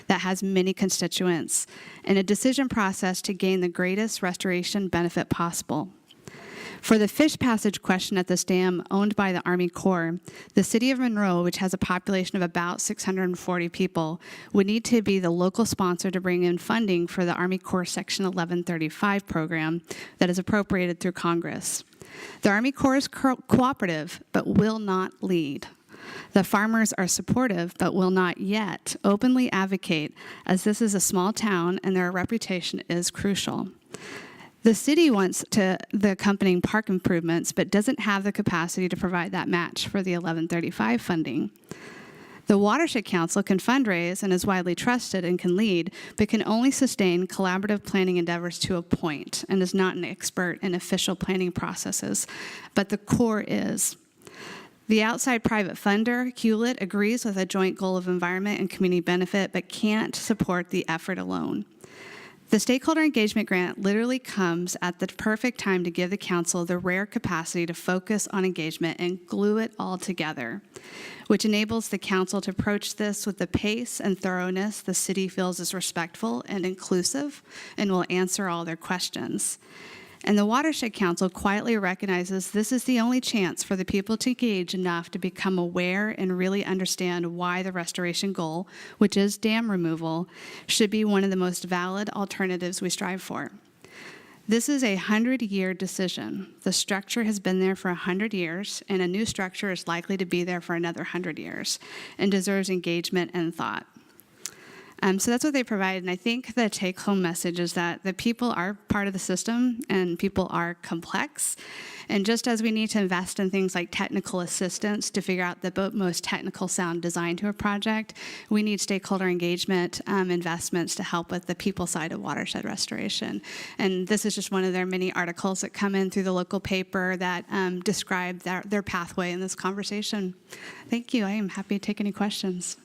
that has many constituents, and a decision process to gain the greatest restoration benefit possible. For the fish passage question at this dam owned by the Army Corps, the city of Monroe, which has a population of about 640 people, would need to be the local sponsor to bring in funding for the Army Corps Section 1135 program that is appropriated through Congress. The Army Corps is cooperative, but will not lead. The farmers are supportive, but will not yet openly advocate, as this is a small town and their reputation is crucial. The city wants the accompanying park improvements, but doesn't have the capacity to provide that match for the 1135 funding. The Watershed Council can fundraise and is widely trusted and can lead, but can only sustain collaborative planning endeavors to a point and is not an expert in official planning processes, but the Corps is. The outside private funder, Hewlett, agrees with a joint goal of environment and community benefit, but can't support the effort alone. The stakeholder engagement grant literally comes at the perfect time to give the council the rare capacity to focus on engagement and glue it all together, which enables the council to approach this with the pace and thoroughness the city feels is respectful and inclusive and will answer all their questions. And the Watershed Council quietly recognizes this is the only chance for the people to engage enough to become aware and really understand why the restoration goal, which is dam removal, should be one of the most valid alternatives we strive for. This is a 100-year decision. The structure has been there for 100 years, and a new structure is likely to be there for another 100 years, and deserves engagement and thought. So that's what they provide, and I think the take-home message is that the people are part of the system, and people are complex. And just as we need to invest in things like technical assistance to figure out the most technical sound design to a project, we need stakeholder engagement investments to help with the people side of watershed restoration. And this is just one of their many articles that come in through the local paper that describe their pathway in this conversation. Thank you. I am happy to take any questions.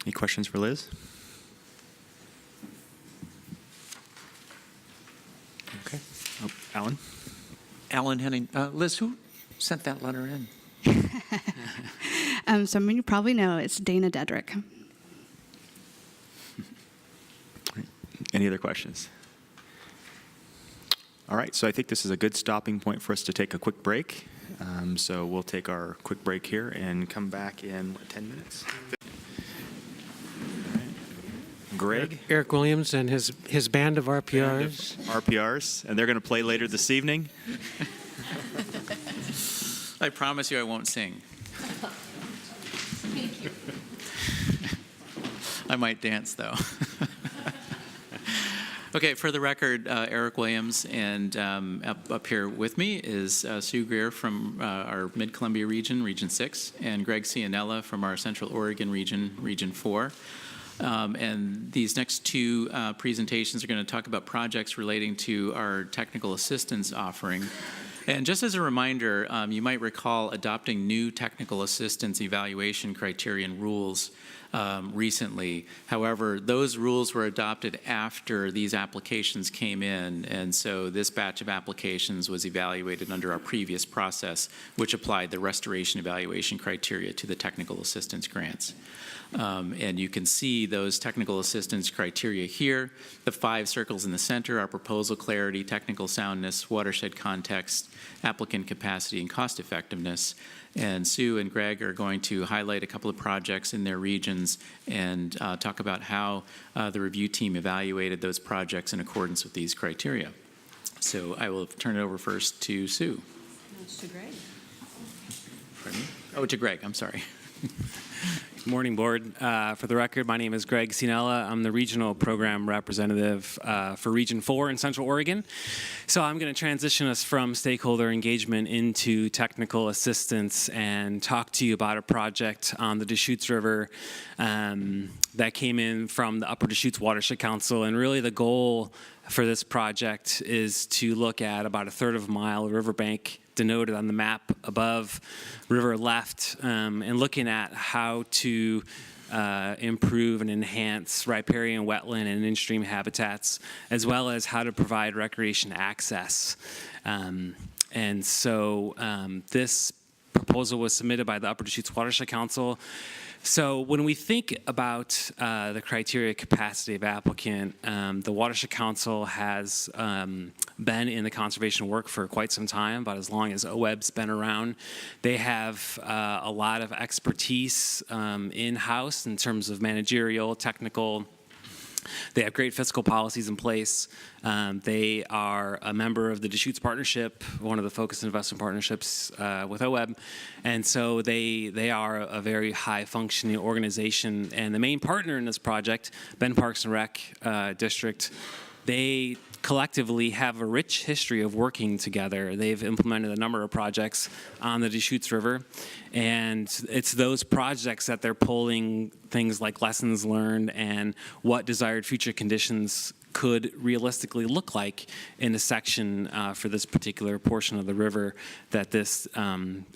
Any questions for Liz? Okay. Oh, Alan? Alan Henning. Liz, who sent that letter in? Some of you probably know it's Dana Dedrick. Any other questions? All right, so I think this is a good stopping point for us to take a quick break. So we'll take our quick break here and come back in, 10 minutes? Greg? Eric Williams and his band of RPRs. RPRs, and they're going to play later this evening. I promise you I won't sing. Thank you. I might dance, though. Okay, for the record, Eric Williams, and up here with me is Sue Greer from our Mid-Columbia region, Region 6, and Greg Cianella from our Central Oregon region, Region 4. And these next two presentations are going to talk about projects relating to our technical assistance offering. And just as a reminder, you might recall adopting new technical assistance evaluation criteria and rules recently. However, those rules were adopted after these applications came in, and so this batch of applications was evaluated under our previous process, which applied the restoration evaluation criteria to the technical assistance grants. And you can see those technical assistance criteria here. The 5 circles in the center are proposal clarity, technical soundness, watershed context, applicant capacity, and cost effectiveness. And Sue and Greg are going to highlight a couple of projects in their regions and talk about how the review team evaluated those projects in accordance with these criteria. So I will turn it over first to Sue. That's to Greg. Pardon me? Oh, to Greg, I'm sorry. Good morning, Board. For the record, my name is Greg Cianella. I'm the Regional Program Representative for Region 4 in Central Oregon. So I'm going to transition us from stakeholder engagement into technical assistance and talk to you about a project on the Deschutes River that came in from the Upper Deschutes Watershed Council. And really the goal for this project is to look at about a 1/3 of a mile of riverbank denoted on the map above, river left, and looking at how to improve and enhance riparian wetland and in-stream habitats, as well as how to provide recreation access. And so this proposal proposal was submitted by the Upper Deschutes Watershed Council. So when we think about the criteria capacity of applicant, the Watershed Council has been in the conservation work for quite some time, about as long as OWEB's been around. They have a lot of expertise in-house in terms of managerial, technical. They have great fiscal policies in place. They are a member of the Deschutes Partnership, one of the focused investment partnerships with OWEB. And so they are a very high-functioning organization. And the main partner in this project, Bend Parks and Rec District, they collectively have a rich history of working together. They've implemented a number of projects on the Deschutes River, and it's those projects that they're pulling things like lessons learned and what desired future conditions could realistically look like in a section for this particular portion of the river that this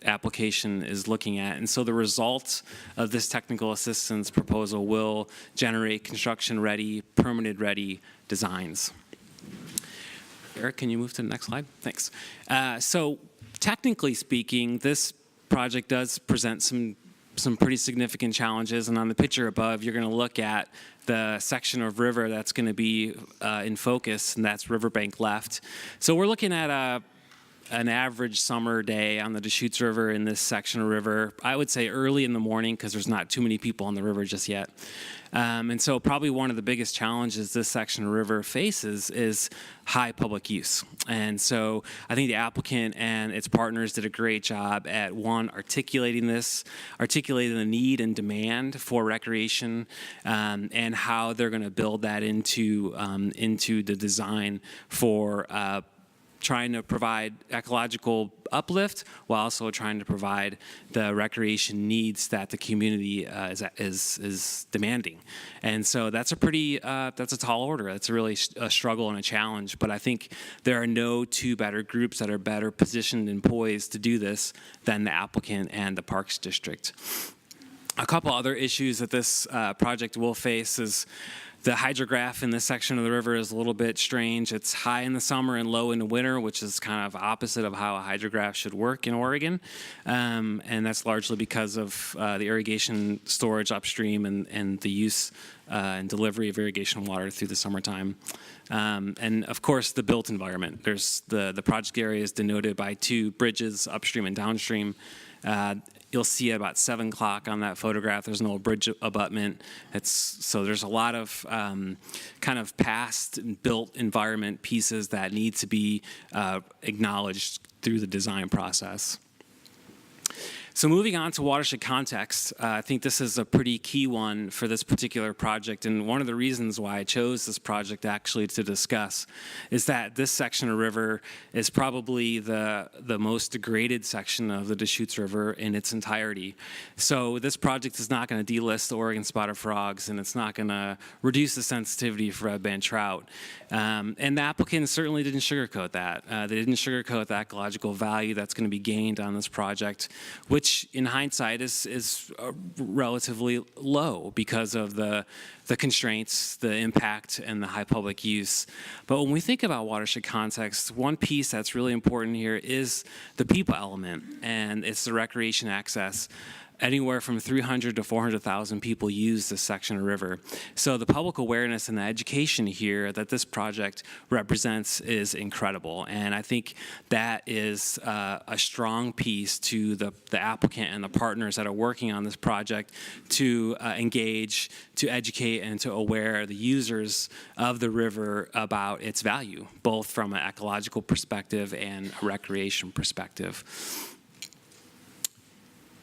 application is looking at. And so the result of this technical assistance proposal will generate construction-ready, permitted-ready designs. Eric, can you move to the next slide? Thanks. So technically speaking, this project does present some pretty significant challenges. And on the picture above, you're going to look at the section of river that's going to be in focus, and that's Riverbank Left. So we're looking at an average summer day on the Deschutes River in this section of river. I would say early in the morning because there's not too many people on the river just yet. And so probably one of the biggest challenges this section of river faces is high public use. And so I think the applicant and its partners did a great job at, one, articulating the need and demand for recreation, and how they're going to build that into the design for trying to provide ecological uplift while also trying to provide the recreation needs that the community is demanding. And so that's a tall order. That's really a struggle and a challenge. But I think there are no two better groups that are better positioned and poised to do this than the applicant and the Parks District. A couple other issues that this project will face is the hydrograph in this section of the river is a little bit strange. It's high in the summer and low in the winter, which is kind of opposite of how a hydrograph should work in Oregon. And that's largely because of the irrigation storage upstream and the use and delivery of irrigation water through the summertime. And of course, the built environment. There's the project area is denoted by two bridges upstream and downstream. You'll see at about 7 o'clock on that photograph, there's no bridge abutment. So there's a lot of kind of past and built environment pieces that need to be acknowledged through the design process. So moving on to watershed context, I think this is a pretty key one for this particular project. And one of the reasons why I chose this project actually to discuss is that this section of river is probably the most degraded section of the Deschutes River in its entirety. So this project is not going to delist the Oregon spotted frogs, and it's not going to reduce the sensitivity for red band trout. And the applicant certainly didn't sugarcoat that. They didn't sugarcoat the ecological value that's going to be gained on this project, which in hindsight is relatively low because of the constraints, the impact, and the high public use. But when we think about watershed context, one piece that's really important here is the people element, and it's the recreation access. Anywhere from 300 to 400,000 people use this section of river. So the public awareness and the education here that this project represents is incredible. And I think that is a strong piece to the applicant and the partners that are working on this project to engage, to educate, and to aware the users of the river about its value, both from an ecological perspective and a recreation perspective.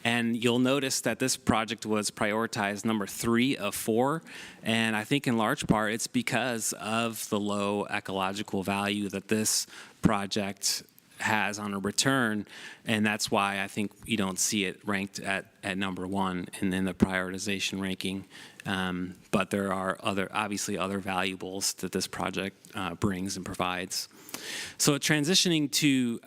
And you'll notice that this project was prioritized number 3 of 4. And I think in large part it's because of the low ecological value that this project has on a return. And that's why I think you don't see it ranked at number 1 in the prioritization ranking. But there are obviously other valuables that this project brings and provides. So transitioning to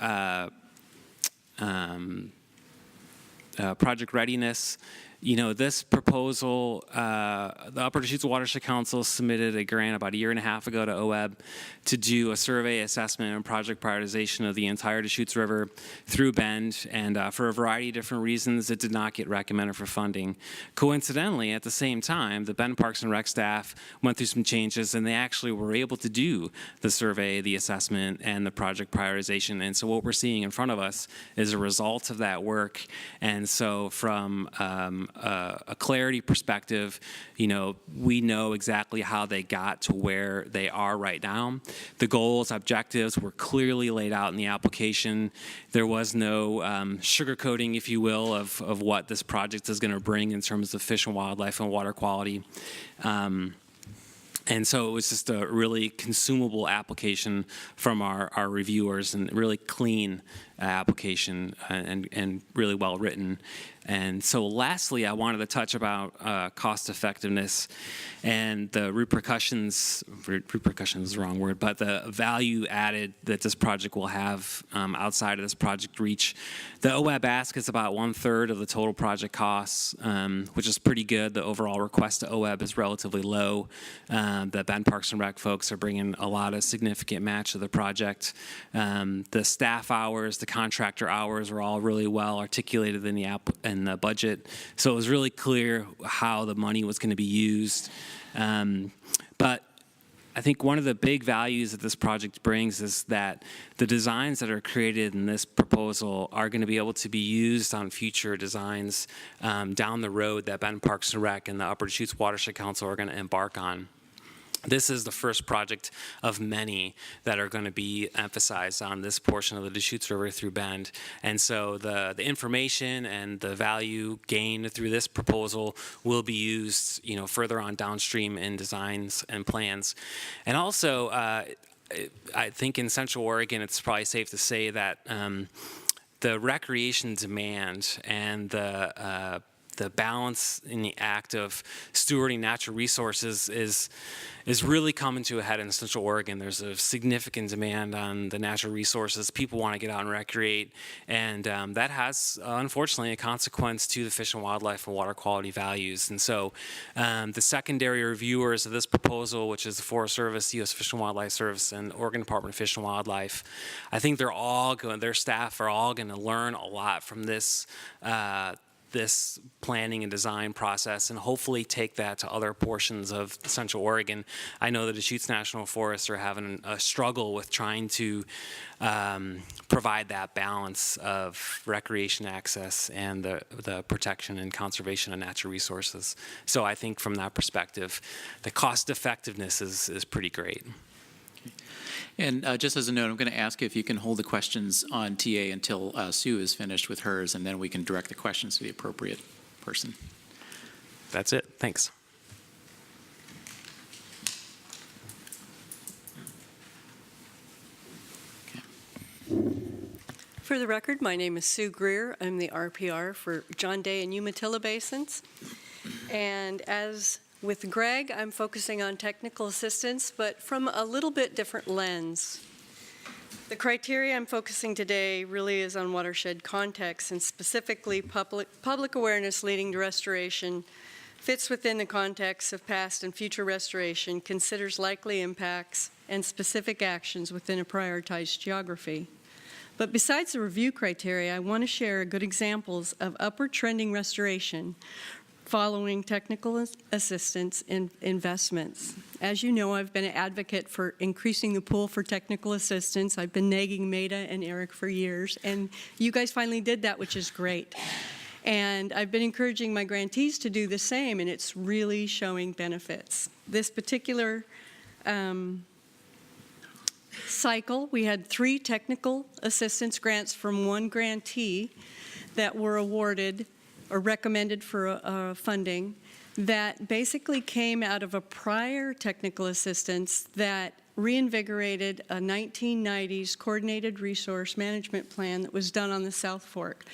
project readiness, this proposal, the Upper Deschutes Watershed Council submitted a grant about a year and a half ago to OWEB to do a survey, assessment, and project prioritization of the entire Deschutes River through Bend, and for a variety of different reasons, it did not get recommended for funding. Coincidentally, at the same time, the Bend Parks and Rec staff went through some changes, and they actually were able to do the survey, the assessment, and the project prioritization. And so what we're seeing in front of us is a result of that work. And so from a clarity perspective, we know exactly how they got to where they are right now. The goals, objectives were clearly laid out in the application. There was no sugarcoating, if you will, of what this project is going to bring in terms of fish and wildlife and water quality. And so it was just a really consumable application from our reviewers, and really clean application, and really well written. And so lastly, I wanted to touch about cost effectiveness and the repercussions is the wrong word, but the value added that this project will have outside of this project reach. The OWEB ask is about 1/3 of the total project costs, which is pretty good. The overall request to OWEB is relatively low. The Bend Parks and Rec folks are bringing a lot of significant match to the project. The staff hours, the contractor hours are all really well articulated in the budget. So it was really clear how the money was going to be used. But I think one of the big values that this project brings is that the designs that are created in this proposal are going to be able to be used on future designs down the road that Bend Parks and Rec and the Upper Deschutes Watershed Council are going to embark on. This is the first project of many that are going to be emphasized on this portion of the Deschutes River through Bend. And so the information and the value gained through this proposal will be used, further on downstream in designs and plans. And also, I think in Central Oregon, it's probably safe to say that the recreation demand and the balance in the act of stewarding natural resources is really coming to a head in Central Oregon. There's a significant demand on the natural resources. People want to get out and recreate, and that has, unfortunately, a consequence to the fish and wildlife and water quality values. And so the secondary reviewers of this proposal, which is the Forest Service, U.S. Fish and Wildlife Service, and Oregon Department of Fish and Wildlife, I think their staff are all going to learn a lot from this this planning and design process, and hopefully take that to other portions of Central Oregon. I know the Deschutes National Forests are having a struggle with trying to provide that balance of recreation access and the protection and conservation of natural resources. So I think from that perspective, the cost effectiveness is pretty great. And just as a note, I'm going to ask if you can hold the questions on TA until Sue is finished with hers, and then we can direct the questions to the appropriate person. That's it. Thanks. For the record, my name is Sue Greer. I'm the RPR for John Day and Umatilla Basins. And as with Greg, I'm focusing on technical assistance, but from a little bit different lens. The criteria I'm focusing today really is on watershed context, and specifically public awareness leading to restoration, fits within the context of past and future restoration, considers likely impacts and specific actions within a prioritized geography. But besides the review criteria, I want to share good examples of upward trending restoration following technical assistance investments. As you know, I've been an advocate for increasing the pool for technical assistance. I've been nagging Maida and Eric for years, and you guys finally did that, which is great. And I've been encouraging my grantees to do the same, and it's really showing benefits. This particular cycle, we had 3 technical assistance grants from one grantee that were awarded or recommended for funding that basically came out of a prior technical assistance that reinvigorated a 1990s coordinated resource management plan that was done on the South Fork,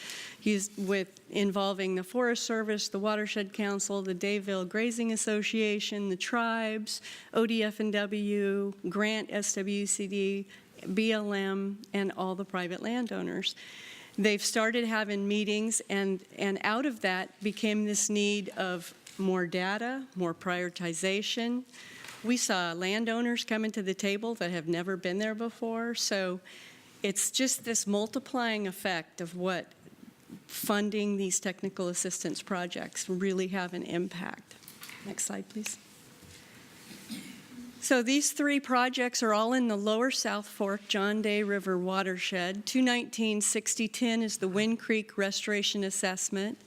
involving the Forest Service, the Watershed Council, the Dayville Grazing Association, the tribes, ODF&W, Grant SWCD, BLM, and all the private landowners. They've started having meetings, and out of that became this need of more data, more prioritization. We saw landowners coming to the table that have never been there before. So it's just this multiplying effect of what funding these technical assistance projects really have an impact. Next slide, please. So these three projects are all in the lower South Fork John Day River watershed. 219-6010 is the Wind Creek Restoration Assessment.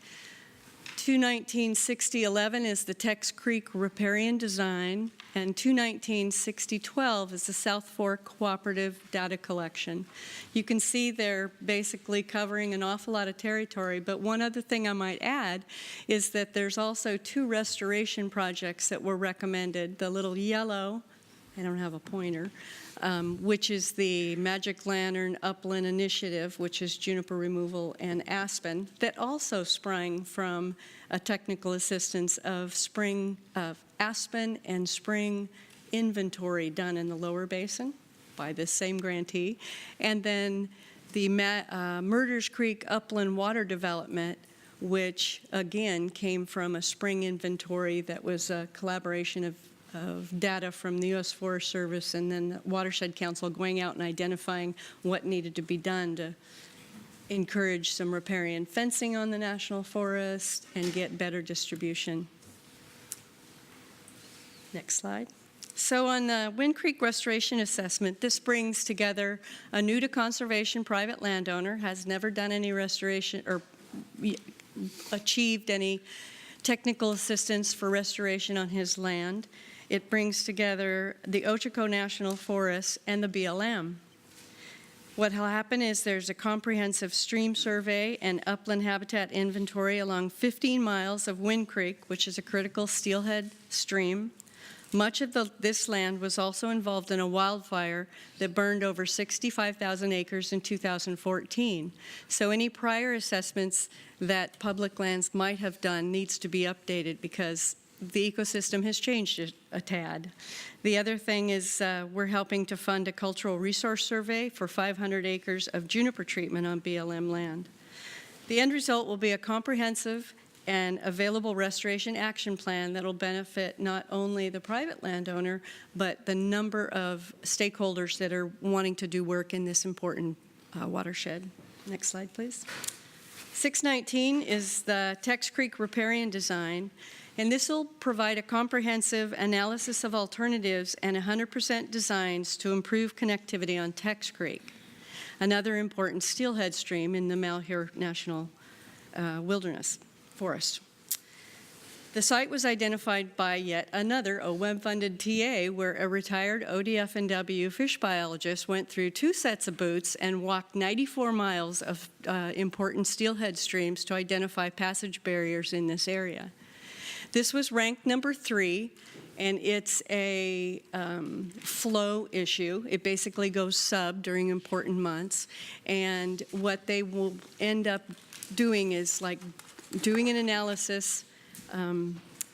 219-6011 is the Tex Creek Riparian Design, and 219-6012 is the South Fork Cooperative Data Collection. You can see they're basically covering an awful lot of territory, but one other thing I might add is that there's also 2 restoration projects that were recommended. The little yellow, I don't have a pointer, which is the Magic Lantern Upland Initiative, which is juniper removal and aspen, that also sprang from a technical assistance of aspen and spring inventory done in the lower basin by this same grantee. And then the Murders Creek Upland Water Development, which again came from a spring inventory that was a collaboration of data from the U.S. Forest Service and then the Watershed Council going out and identifying what needed to be done to encourage some riparian fencing on the national forest and get better distribution. Next slide. So on the Wind Creek Restoration Assessment, this brings together a new to conservation private landowner, has never done any restoration or achieved any technical assistance for restoration on his land. It brings together the Ochoco National Forest and the BLM. What will happen is there's a comprehensive stream survey and upland habitat inventory along 15 miles of Wind Creek, which is a critical steelhead stream. Much of this land was also involved in a wildfire that burned over 65,000 acres in 2014. So any prior assessments that public lands might have done needs to be updated because the ecosystem has changed a tad. The other thing is we're helping to fund a cultural resource survey for 500 acres of juniper treatment on BLM land. The end result will be a comprehensive and available restoration action plan that will benefit not only the private landowner, but the number of stakeholders that are wanting to do work in this important watershed. Next slide, please. 619 is the Tex Creek Riparian Design, and this will provide a comprehensive analysis of alternatives and 100% designs to improve connectivity on Tex Creek, another important steelhead stream in the Malheur National Wilderness Forest. The site was identified by yet another OWEB-funded TA where a retired ODF&W fish biologist went through 2 sets of boots and walked 94 miles of important steelhead streams to identify passage barriers in this area. This was ranked number 3, and it's a flow issue. It basically goes sub during important months, and what they will end up doing is like doing an analysis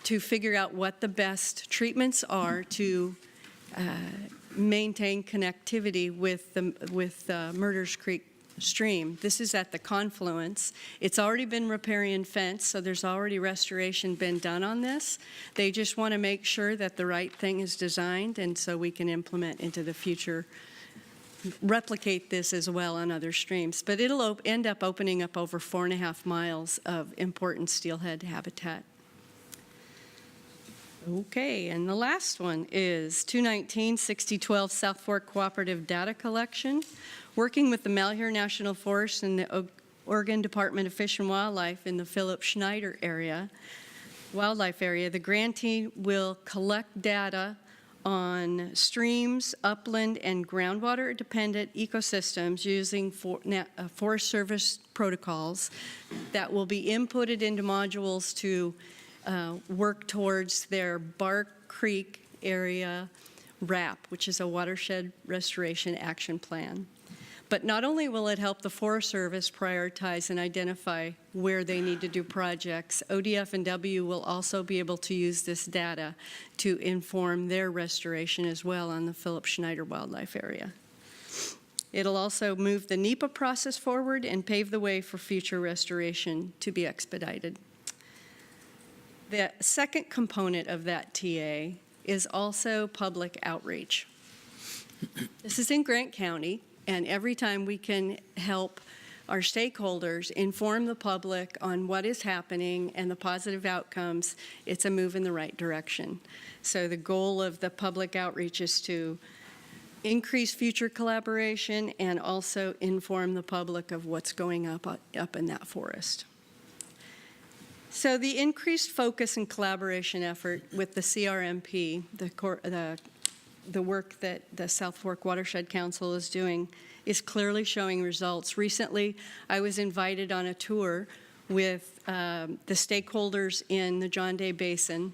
to figure out what the best treatments are to maintain connectivity with Murders Creek stream. This is at the confluence. It's already been riparian fenced, so there's already restoration been done on this. They just want to make sure that the right thing is designed, and so we can implement into the future, replicate this as well on other streams. But it'll end up opening up over 4.5 miles of important steelhead habitat. Okay, and the last one is 219-6012 South Fork Cooperative Data Collection. Working with the Malheur National Forest and the Oregon Department of Fish and Wildlife in the Philip Schneider wildlife area, the grantee will collect data on streams, upland, and groundwater-dependent ecosystems using Forest Service protocols that will be inputted into modules to work towards their Bark Creek area RAP, which is a Watershed Restoration Action Plan. But not only will it help the Forest Service prioritize and identify where they need to do projects, ODF&W will also be able to use this data to inform their restoration as well on the Philip Schneider wildlife area. It'll also move the NEPA process forward and pave the way for future restoration to be expedited. The second component of that TA is also public outreach. This is in Grant County, and every time we can help our stakeholders inform the public on what is happening and the positive outcomes, it's a move in the right direction. So the goal of the public outreach is to increase future collaboration and also inform the public of what's going up in that forest. So the increased focus and collaboration effort with the CRMP, the work that the South Fork Watershed Council is doing, is clearly showing results. Recently, I was invited on a tour with the stakeholders in the John Day Basin.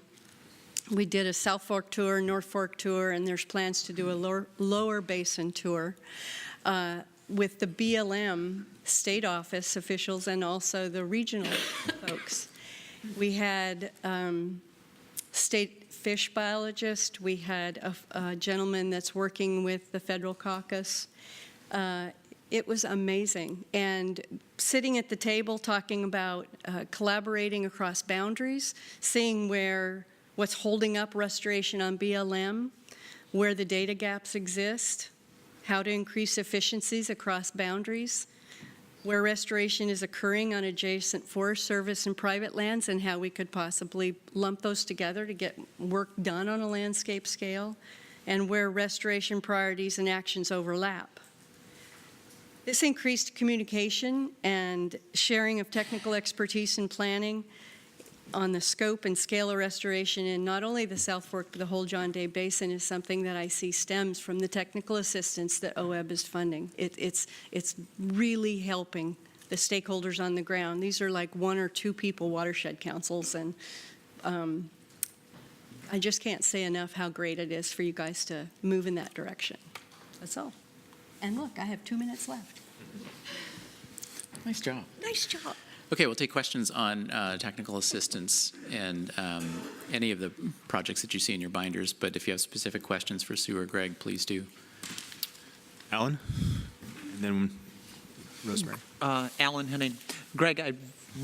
We did a South Fork tour, North Fork tour, and there's plans to do a lower basin tour with the BLM state office officials and also the regional folks. We had state fish biologist. We had a gentleman that's working with the federal caucus. It was amazing. And sitting at the table talking about collaborating across boundaries, seeing what's holding up restoration on BLM, where the data gaps exist, how to increase efficiencies across boundaries, where restoration is occurring on adjacent Forest Service and private lands, and how we could possibly lump those together to get work done on a landscape scale, and where restoration priorities and actions overlap. This increased communication and sharing of technical expertise and planning on the scope and scale of restoration in not only the South Fork but the whole John Day Basin is something that I see stems from the technical assistance that OWEB is funding. It's really helping the stakeholders on the ground. These are like 1 or 2 people watershed councils, and I just can't say enough how great it is for you guys to move in that direction. That's all. And look, I have 2 minutes left. Nice job. Nice job. Okay, we'll take questions on technical assistance and any of the projects that you see in your binders, but if you have specific questions for Sue or Greg, please do. Alan? And then Rosemary. Alan Henning. Greg, I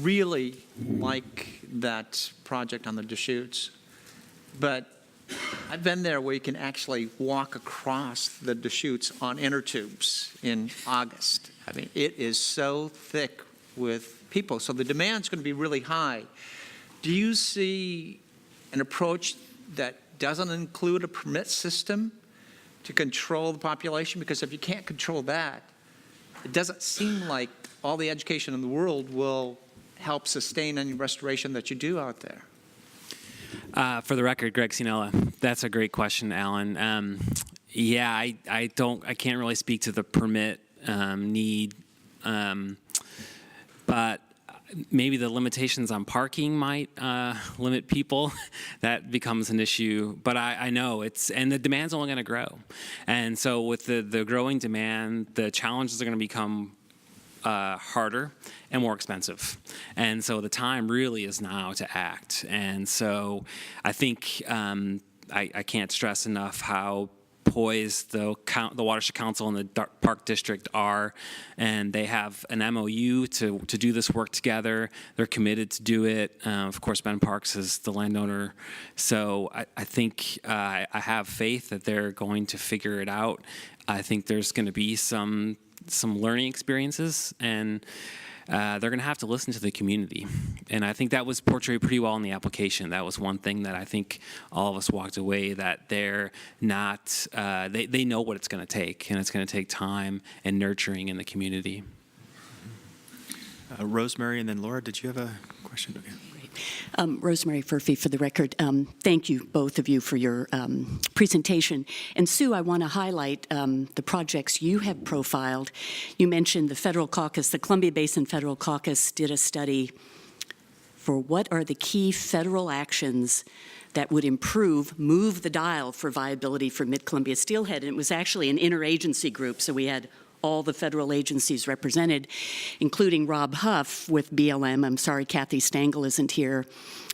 really like that project on the Deschutes, but I've been there where you can actually walk across the Deschutes on inner tubes in August. I mean, it is so thick with people, so the demand's going to be really high. Do you see an approach that doesn't include a permit system to control the population? Because if you can't control that, it doesn't seem like all the education in the world will help sustain any restoration that you do out there. For the record, Greg Sinella, that's a great question, Alan. Yeah, I can't really speak to the permit need, but maybe the limitations on parking might limit people. That becomes an issue. But I know and the demand's only going to grow. And so with the growing demand, the challenges are going to become harder and more expensive. And so the time really is now to act. And so I think I can't stress enough how poised the Watershed Council and the Park District are, and they have an MOU to do this work together. They're committed to do it. Of course, Ben Parks is the landowner. So I think I have faith that they're going to figure it out. I think there's going to be some learning experiences, and they're going to have to listen to the community. And I think that was portrayed pretty well in the application. That was one thing that I think all of us walked away, that they're not, they know what it's going to take, and it's going to take time and nurturing in the community. Rosemary, and then Laura, did you have a question? Okay. Rosemary Furphy, for the record. Thank you, both of you, for your presentation. And Sue, I want to highlight the projects you have profiled. You mentioned the Federal Caucus. The Columbia Basin Federal Caucus did a study for what are the key federal actions that would move the dial for viability for Mid-Columbia Steelhead. And it was actually an interagency group, so we had all the federal agencies represented, including Rob Huff with BLM. I'm sorry Kathy Stengel isn't here,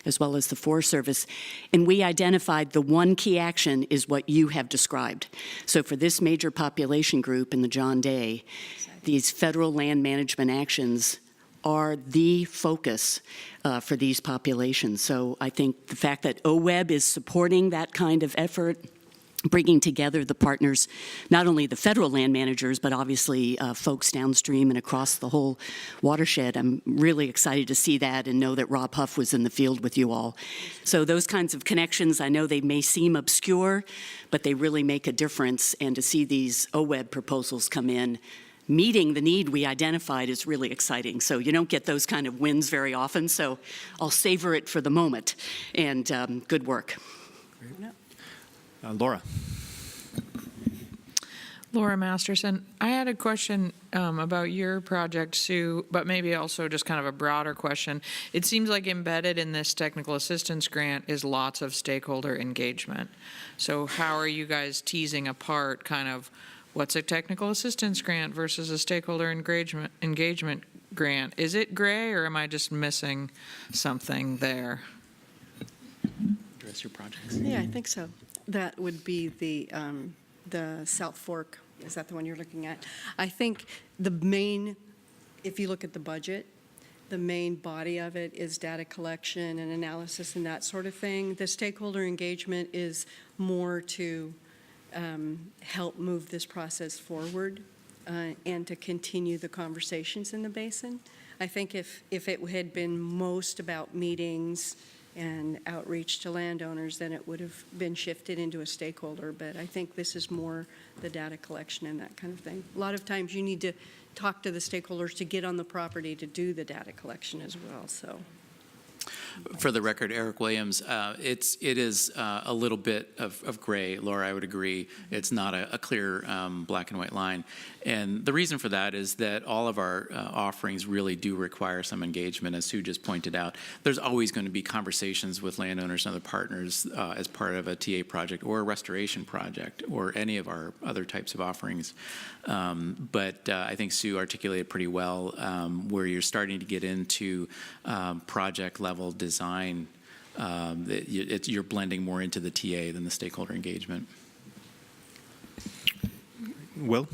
as well as the Forest Service. And we identified the one key action is what you have described. So for this major population group in the John Day, these federal land management actions are the focus for these populations. So I think the fact that OWEB is supporting that kind of effort, bringing together the partners, not only the federal land managers, but obviously folks downstream and across the whole watershed. I'm really excited to see that and know that Rob Huff was in the field with you all. So those kinds of connections, I know they may seem obscure, but they really make a difference. And to see these OWEB proposals come in, meeting the need we identified is really exciting. So you don't get those kind of wins very often, so I'll savor it for the moment. And good work. Laura. Laura Masterson, I had a question about your project, Sue, but maybe also just kind of a broader question. It seems like embedded in this technical assistance grant is lots of stakeholder engagement. So how are you guys teasing apart kind of what's a technical assistance grant versus a stakeholder engagement grant? Is it gray, or am I just missing something there? Address your projects. Yeah, I think so. That would be the South Fork. Is that the one you're looking at? I think the main, if you look at the budget, the main body of it is data collection and analysis and that sort of thing. The stakeholder engagement is more to help move this process forward and to continue the conversations in the basin. I think if it had been most about meetings and outreach to landowners, then it would have been shifted into a stakeholder. But I think this is more the data collection and that kind of thing. A lot of times you need to talk to the stakeholders to get on the property to do the data collection as well. So, For the record, Eric Williams, it is a little bit of gray, Laura, I would agree. It's not a clear black and white line. And the reason for that is that all of our offerings really do require some engagement, as Sue just pointed out. There's always going to be conversations with landowners and other partners as part of a TA project or a restoration project or any of our other types of offerings. But I think Sue articulated pretty well where you're starting to get into project level design, you're blending more into the TA than the stakeholder engagement. Will?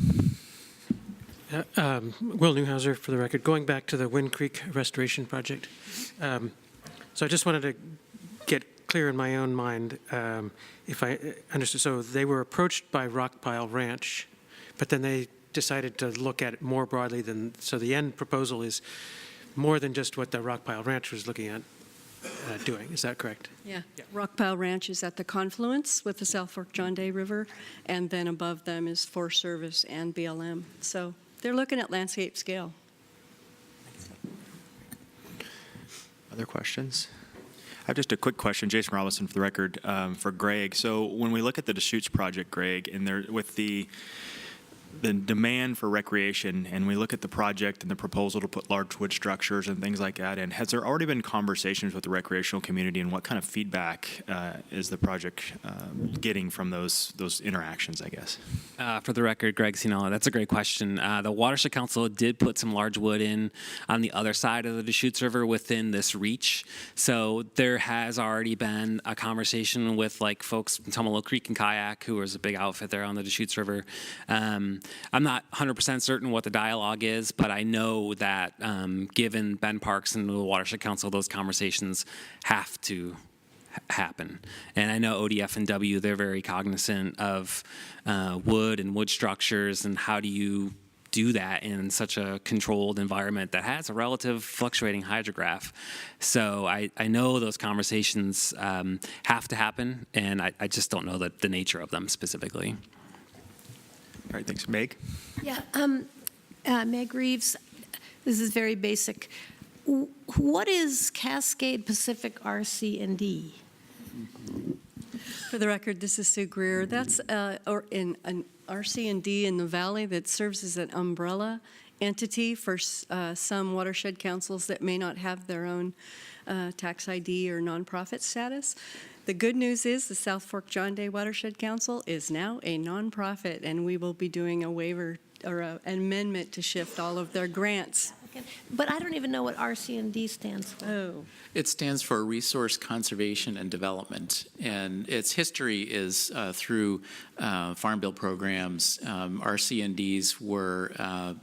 Will Newhouser, for the record. Going back to the Wind Creek Restoration Project. So I just wanted to get clear in my own mind if I understood. So they were approached by Rockpile Ranch, but then they decided to look at it more broadly than, so the end proposal is more than just what the Rockpile Ranch was looking at doing. Is that correct? yeah. Rockpile Ranch is at the confluence with the South Fork John Day River, and then above them is Forest Service and BLM. So they're looking at landscape scale. Other questions? I have just a quick question, Jason Robinson, for the record, for Greg. So when we look at the Deschutes project, Greg, and there with the demand for recreation, and we look at the project and the proposal to put large wood structures and things like that in, has there already been conversations with the recreational community, and what kind of feedback is the project getting from those interactions, I guess? For the record, Greg Sinella, that's a great question. The Watershed Council did put some large wood in on the other side of the Deschutes River within this reach. So there has already been a conversation with like folks from Tumalo Creek and Kayak, who was a big outfit there on the Deschutes River. I'm not 100% certain what the dialogue is, but I know that given Ben Parks and the Watershed Council, those conversations have to happen. And I know ODF and W, they're very cognizant of wood and wood structures, and how do you do that in such a controlled environment that has a relative fluctuating hydrograph. So I know those conversations have to happen, and I just don't know the nature of them specifically. All right, thanks. Meg? Yeah, Meg Reeves, this is very basic. What is Cascade Pacific RC&D? For the record, this is Sue Greer. That's an RC&D in the valley that serves as an umbrella entity for some watershed councils that may not have their own tax ID or nonprofit status. The good news is the South Fork John Day Watershed Council is now a nonprofit, and we will be doing a waiver or an amendment to shift all of their grants. But I don't even know what RC&D stands for. Oh. It stands for Resource Conservation and Development, and its history is through Farm Bill programs. RC&Ds were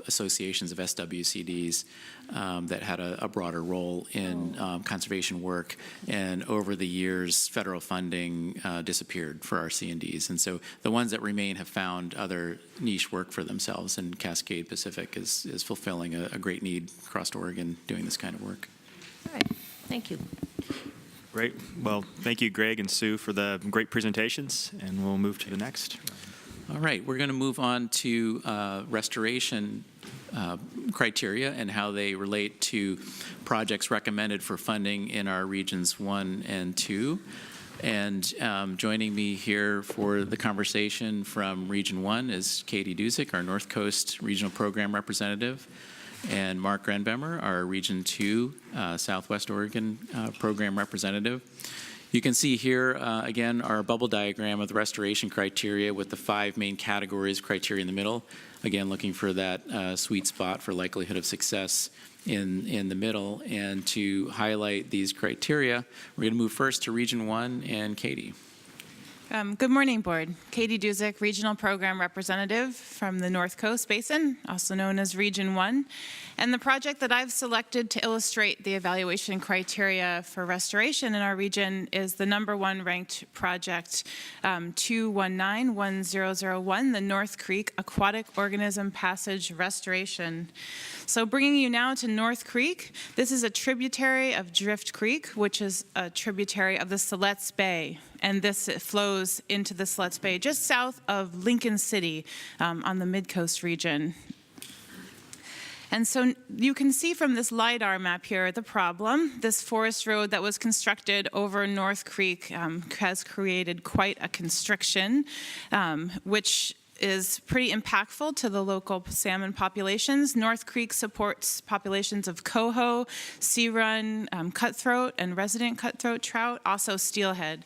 associations of SWCDs that had a broader role in conservation work, and over the years, federal funding disappeared for RC&Ds, and so the ones that remain have found other niche work for themselves, and Cascade Pacific is fulfilling a great need across Oregon doing this kind of work. All right, thank you. Great. Well, thank you, Greg and Sue, for the great presentations, and we'll move to the next. All right, we're going to move on to restoration criteria and how they relate to projects recommended for funding in our regions 1 and 2. And joining me here for the conversation from Region 1 is Katie Dusick, our North Coast Regional Program Representative, and Mark Grenbemmer, our Region 2 Southwest Oregon Program Representative. You can see here, again, our bubble diagram of the restoration criteria with the 5 main categories, criteria in the middle. Again, looking for that sweet spot for likelihood of success in the middle. And to highlight these criteria, we're going to move first to Region 1 and Katie. Good morning, Board. Katie Dusick, Regional Program Representative from the North Coast Basin, also known as Region 1. And the project that I've selected to illustrate the evaluation criteria for restoration in our region is the #1 ranked project 2191001, the North Creek Aquatic Organism Passage Restoration. So bringing you now to North Creek, this is a tributary of Drift Creek, which is a tributary of the Siletz Bay. And this flows into the Siletz Bay just south of Lincoln City on the Mid-Coast region. And so you can see from this LiDAR map here the problem. This forest road that was constructed over North Creek has created quite a constriction, which is pretty impactful to the local salmon populations. North Creek supports populations of coho, sea run, cutthroat, and resident cutthroat trout, also steelhead,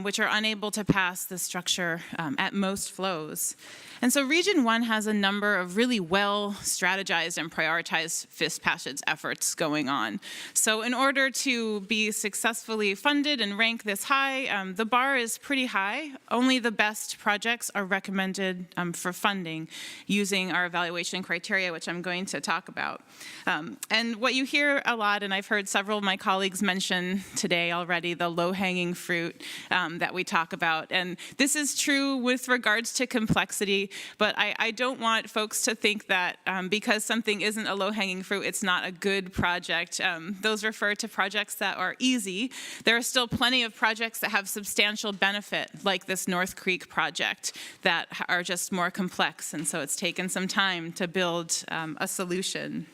which are unable to pass the structure at most flows. And so Region 1 has a number of really well strategized and prioritized fish passage efforts going on. So in order to be successfully funded and rank this high, the bar is pretty high. Only the best projects are recommended for funding using our evaluation criteria, which I'm going to talk about. And what you hear a lot, and I've heard several of my colleagues mention today already, the low-hanging fruit that we talk about. And this is true with regards to complexity, but I don't want folks to think that because something isn't a low-hanging fruit, it's not a good project. Those refer to projects that are easy. There are still plenty of projects that have substantial benefit, like this North Creek project, that are just more complex, and so it's taken some time to build a solution.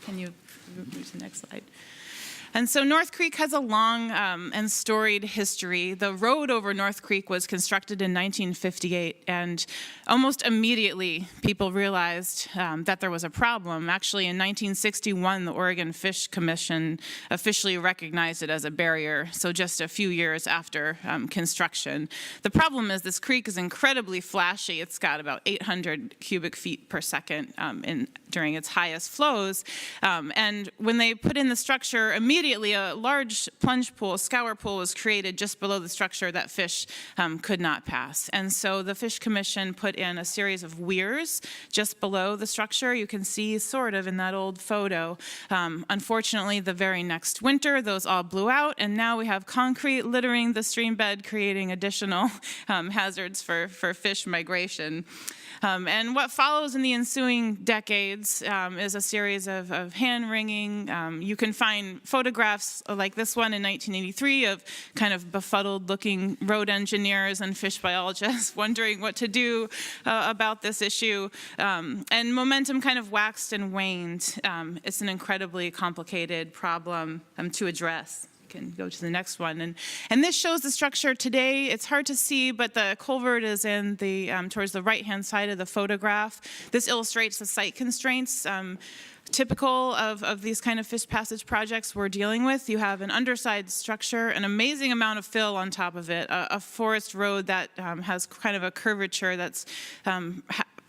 Can you move to the next slide? And so North Creek has a long and storied history. The road over North Creek was constructed in 1958, and almost immediately people realized that there was a problem. Actually, in 1961, the Oregon Fish Commission officially recognized it as a barrier, so just a few years after construction. The problem is this creek is incredibly flashy. It's got about 800 cubic feet per second during its highest flows, and when they put in the structure, immediately a large plunge pool, scour pool, was created just below the structure that fish could not pass. And so the Fish Commission put in a series of weirs just below the structure. You can see sort of in that old photo. Unfortunately, the very next winter, those all blew out, and now we have concrete littering the stream bed, creating additional hazards for fish migration. And what follows in the ensuing decades is a series of hand-wringing. You can find photographs like this one in 1983 of kind of befuddled-looking road engineers and fish biologists wondering what to do about this issue. And momentum kind of waxed and waned. It's an incredibly complicated problem to address. Can go to the next one, and this shows the structure today. It's hard to see, but the culvert is in the towards the right-hand side of the photograph. This illustrates the site constraints typical of these kind of fish passage projects we're dealing with. You have an underside structure, an amazing amount of fill on top of it, a forest road that has kind of a curvature that's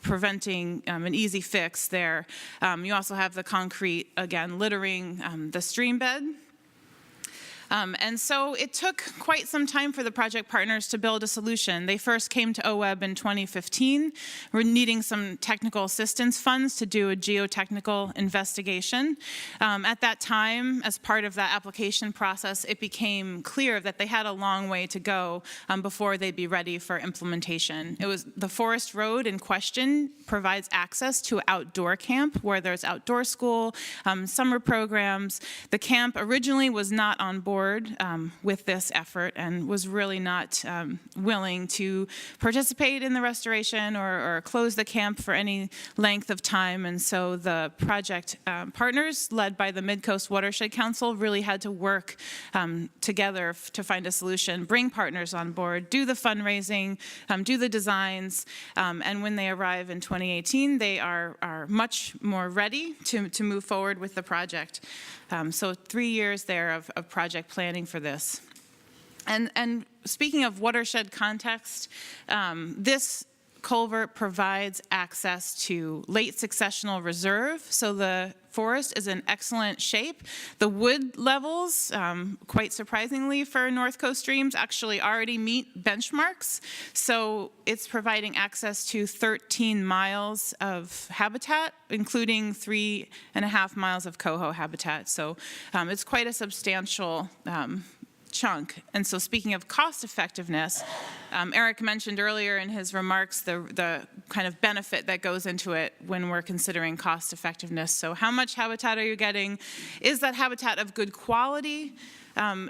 preventing an easy fix there. You also have the concrete, again, littering the stream bed. And so it took quite some time for the project partners to build a solution. They first came to OWEB in 2015. We're needing some technical assistance funds to do a geotechnical investigation. At that time, as part of that application process, it became clear that they had a long way to go before they'd be ready for implementation. It was the forest road in question provides access to an outdoor camp where there's outdoor school, summer programs. The camp originally was not on board with this effort and was really not willing to participate in the restoration or close the camp for any length of time. And so the project partners, led by the Mid-Coast Watershed Council, really had to work together to find a solution, bring partners on board, do the fundraising, do the designs, and when they arrive in 2018, they are much more ready to move forward with the project. So 3 years there of project planning for this. And speaking of watershed context, this culvert provides access to late successional reserve, so the forest is in excellent shape. The wood levels, quite surprisingly for North Coast streams, actually already meet benchmarks. So it's providing access to 13 miles of habitat, including 3.5 miles of coho habitat. So it's quite a substantial chunk. And so speaking of cost effectiveness, Eric mentioned earlier in his remarks the kind of benefit that goes into it when we're considering cost effectiveness. So how much habitat are you getting? Is that habitat of good quality?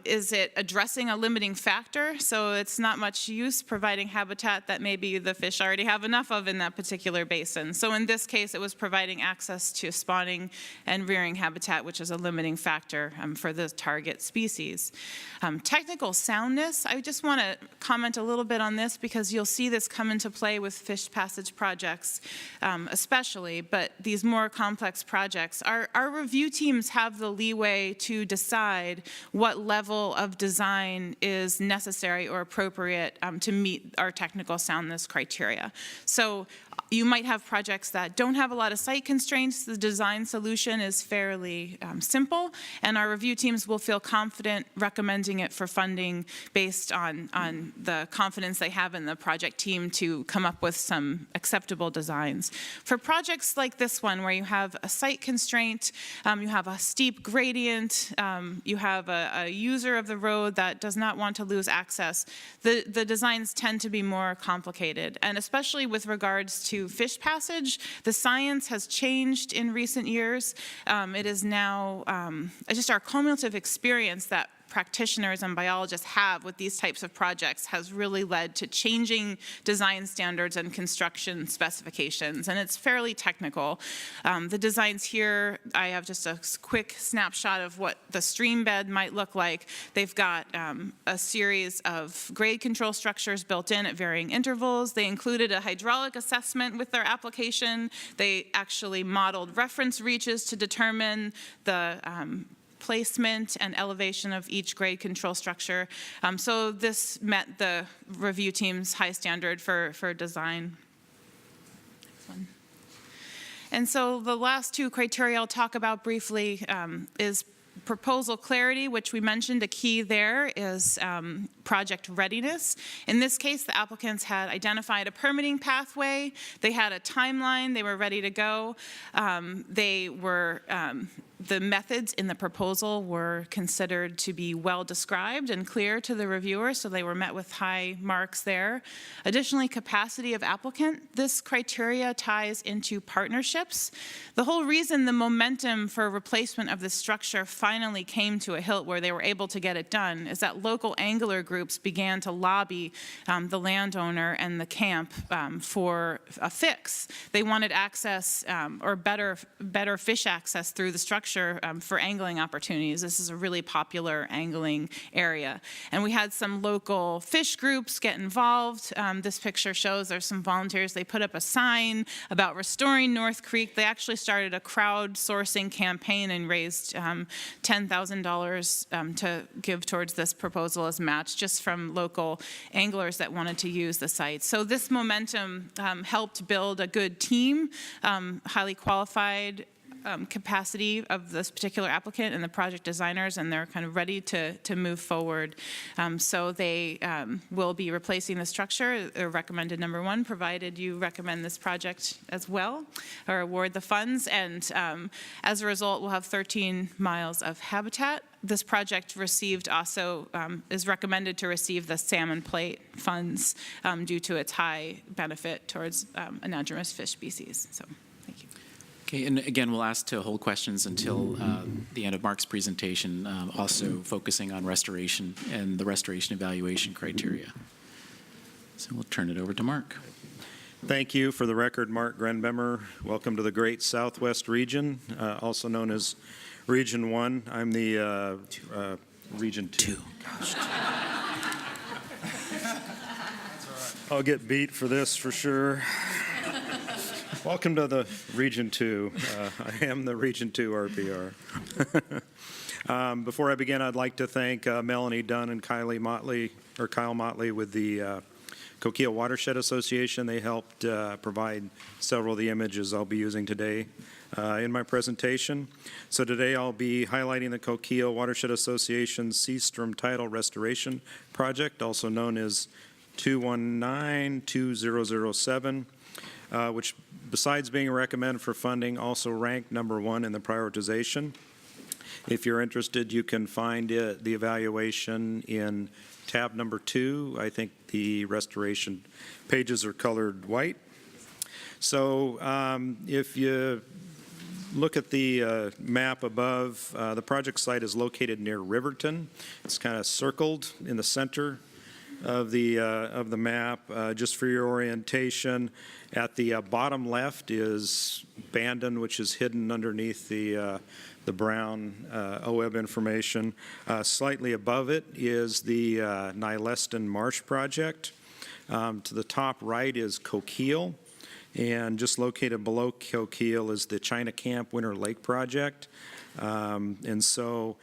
Is it addressing a limiting factor? So it's not much use providing habitat that maybe the fish already have enough of in that particular basin. So in this case, it was providing access to spawning and rearing habitat, which is a limiting factor for the target species. Technical soundness, I just want to comment a little bit on this because you'll see this come into play with fish passage projects especially, but these more complex projects. Our review teams have the leeway to decide what level of design is necessary or appropriate to meet our technical soundness criteria. So you might have projects that don't have a lot of site constraints. The design solution is fairly simple, and our review teams will feel confident recommending it for funding based on the confidence they have in the project team to come up with some acceptable designs. For projects like this one, where you have a site constraint, you have a steep gradient, you have a user of the road that does not want to lose access, the designs tend to be more complicated. And especially with regards to fish passage, the science has changed in recent years. It is now just our cumulative experience that practitioners and biologists have with these types of projects has really led to changing design standards and construction specifications, and it's fairly technical. The designs here, I have just a quick snapshot of what the stream bed might look like. They've got a series of grade control structures built in at varying intervals. They included a hydraulic assessment with their application. They actually modeled reference reaches to determine the placement and elevation of each grade control structure. So this met the review team's high standard for design. Next one. And so the last two criteria I'll talk about briefly is proposal clarity, which we mentioned. A key there is project readiness. In this case, the applicants had identified a permitting pathway. They had a timeline. They were ready to go. The methods in the proposal were considered to be well described and clear to the reviewer, so they were met with high marks there. Additionally, capacity of applicant. This criteria ties into partnerships. The whole reason the momentum for replacement of the structure finally came to a hilt where they were able to get it done is that local angler groups began to lobby the landowner and the camp for a fix. They wanted access or better fish access through the structure for angling opportunities. This is a really popular angling area. And we had some local fish groups get involved. This picture shows there's some volunteers. They put up a sign about restoring North Creek. They actually started a crowdsourcing campaign and raised $10,000 to give towards this proposal as match just from local anglers that wanted to use the site. So this momentum helped build a good team, highly qualified capacity of this particular applicant and the project designers, and they're kind of ready to move forward. So they will be replacing the structure, recommended number 1, provided you recommend this project as well, or award the funds. And as a result, we'll have 13 miles of habitat. This project received also, is recommended to receive the salmon plate funds due to its high benefit towards anadromous fish species. So. Okay, and again, we'll ask to hold questions until the end of Mark's presentation, also focusing on restoration and the restoration evaluation criteria. So we'll turn it over to Mark. Thank you. For the record, Mark Grenbemmer. Welcome to the Great Southwest Region, also known as Region 1. I'm the Region 2. I'll get beat for this for sure. Welcome to the Region 2. I am the Region 2 RPR. Before I begin, I'd like to thank Melanie Dunn and Kyle Motley with the Coquille Watershed Association. They helped provide several of the images I'll be using today in my presentation. So today I'll be highlighting the Coquille Watershed Association Seastrom Tidal Restoration Project, also known as 219-2007. Which, besides being recommended for funding, also ranked number 1 in the prioritization. If you're interested, you can find the evaluation in tab number 2. I think the restoration pages are colored white. So if you look at the map above, the project site is located near Riverton. It's kind of circled in the center of the map. Just for your orientation, at the bottom left is Bandon, which is hidden underneath the brown OWEB information. Slightly above it is the Nyleston Marsh Project. To the top right is Coquille, and just located below Coquille is the China Camp Winter Lake Project. And so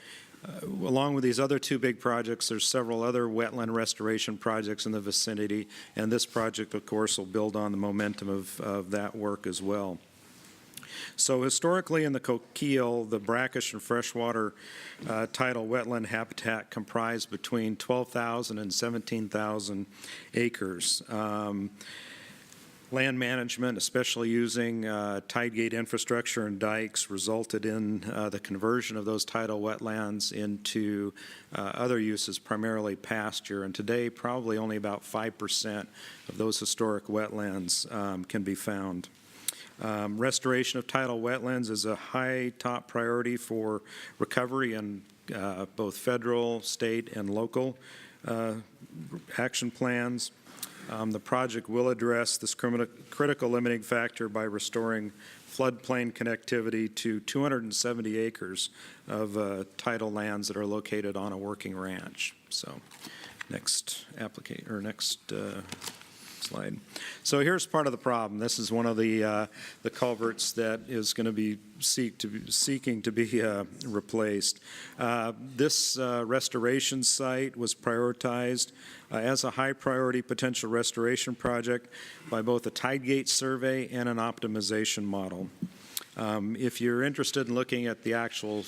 along with these other 2 big projects, there's several other wetland restoration projects in the vicinity, and this project, of course, will build on the momentum of that work as well. So historically in the Coquille, the brackish and freshwater tidal wetland habitat comprised between 12,000 and 17,000 acres. Land management, especially using tide gate infrastructure and dikes, resulted in the conversion of those tidal wetlands into other uses, primarily pasture. And today, probably only about 5% of those historic wetlands can be found. Restoration of tidal wetlands is a high top priority for recovery in both federal, state, and local action plans. The project will address this critical limiting factor by restoring floodplain connectivity to 270 acres of tidal lands that are located on a working ranch. So, next slide. So here's part of the problem. This is one of the culverts that is going to be seeking to be replaced. This restoration site was prioritized as a high priority potential restoration project by both a tide gate survey and an optimization model. If you're interested in looking at the actual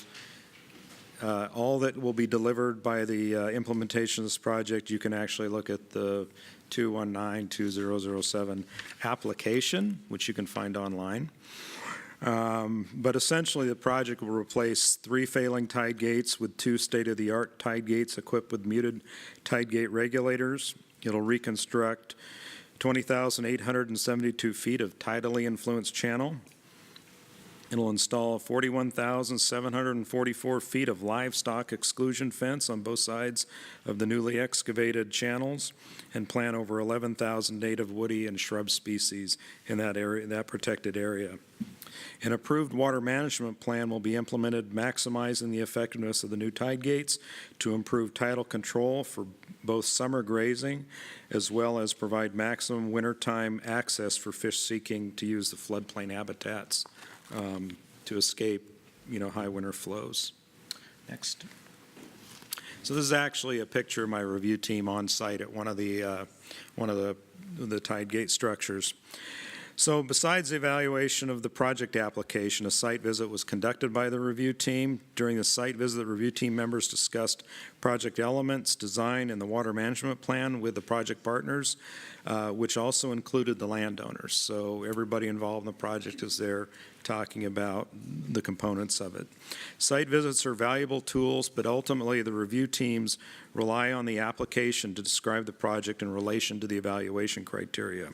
all that will be delivered by the implementation of this project, you can actually look at the 219-2007 application, which you can find online. But essentially, the project will replace 3 failing tide gates with 2 state-of-the-art tide gates equipped with muted tide gate regulators. It'll reconstruct 20,872 feet of tidally influenced channel. It'll install 41,744 feet of livestock exclusion fence on both sides of the newly excavated channels, and plant over 11,000 native woody and shrub species in that area, that protected area. An approved water management plan will be implemented, maximizing the effectiveness of the new tide gates to improve tidal control for both summer grazing, as well as provide maximum wintertime access for fish seeking to use the floodplain habitats to escape, high winter flows. Next. So this is actually a picture of my review team on site at one of the tide gate structures. So besides the evaluation of the project application, a site visit was conducted by the review team. During the site visit, the review team members discussed project elements, design, and the water management plan with the project partners, which also included the landowners. So everybody involved in the project is there talking about the components of it. Site visits are valuable tools, but ultimately the review teams rely on the application to describe the project in relation to the evaluation criteria.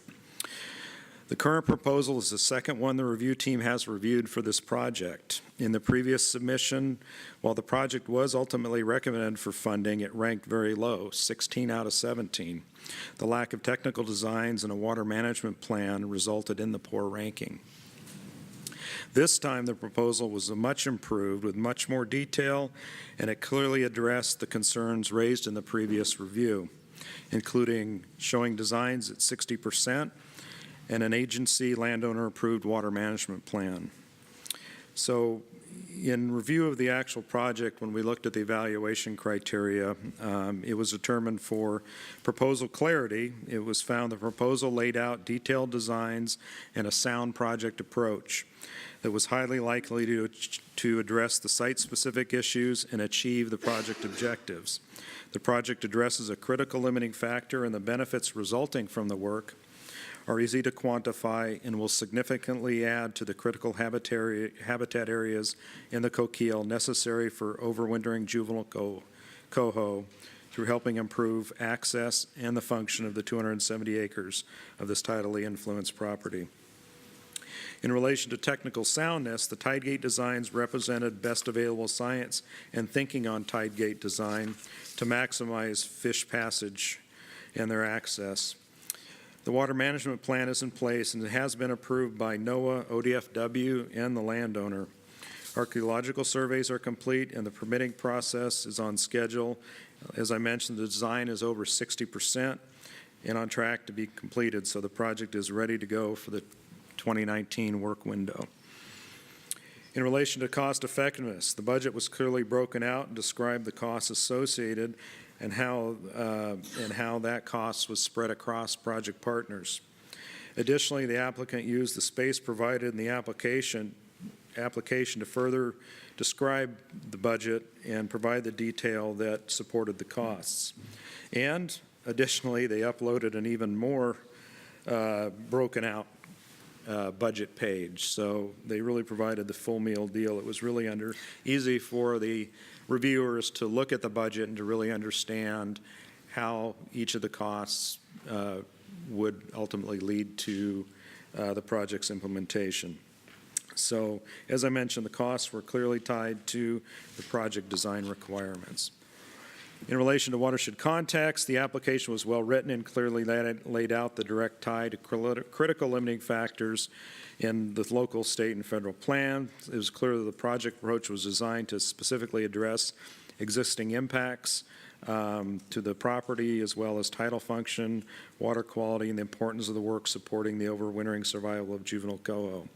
The current proposal is the second one the review team has reviewed for this project. In the previous submission, while the project was ultimately recommended for funding, it ranked very low, 16 out of 17. The lack of technical designs and a water management plan resulted in the poor ranking. This time, the proposal was much improved with much more detail, and it clearly addressed the concerns raised in the previous review, including showing designs at 60%, and an agency landowner-approved water management plan. So in review of the actual project, when we looked at the evaluation criteria, it was determined for proposal clarity. It was found the proposal laid out detailed designs and a sound project approach that was highly likely to address the site-specific issues and achieve the project objectives. The project addresses a critical limiting factor, and the benefits resulting from the work are easy to quantify and will significantly add to the critical habitat areas in the Coquille necessary for overwintering juvenile coho through helping improve access and the function of the 270 acres of this tidally influenced property. In relation to technical soundness, the tide gate designs represented best available science and thinking on tide gate design to maximize fish passage and their access. The water management plan is in place and it has been approved by NOAA, ODFW, and the landowner. Archaeological surveys are complete and the permitting process is on schedule. As I mentioned, the design is over 60% and on track to be completed, so the project is ready to go for the 2019 work window. In relation to cost effectiveness, the budget was clearly broken out and described the costs associated and how that cost was spread across project partners. Additionally, the applicant used the space provided in the application to further describe the budget and provide the detail that supported the costs. And additionally, they uploaded an even more broken out budget page. So they really provided the full meal deal. It was really easy for the reviewers to look at the budget and to really understand how each of the costs would ultimately lead to the project's implementation. So, as I mentioned, the costs were clearly tied to the project design requirements. In relation to watershed context, the application was well written and clearly laid out the direct tie to critical limiting factors in the local, state, and federal plan. It was clear that the project approach was designed to specifically address existing impacts to the property as well as tidal function, water quality, and the importance of the work supporting the overwintering survival of juvenile coho.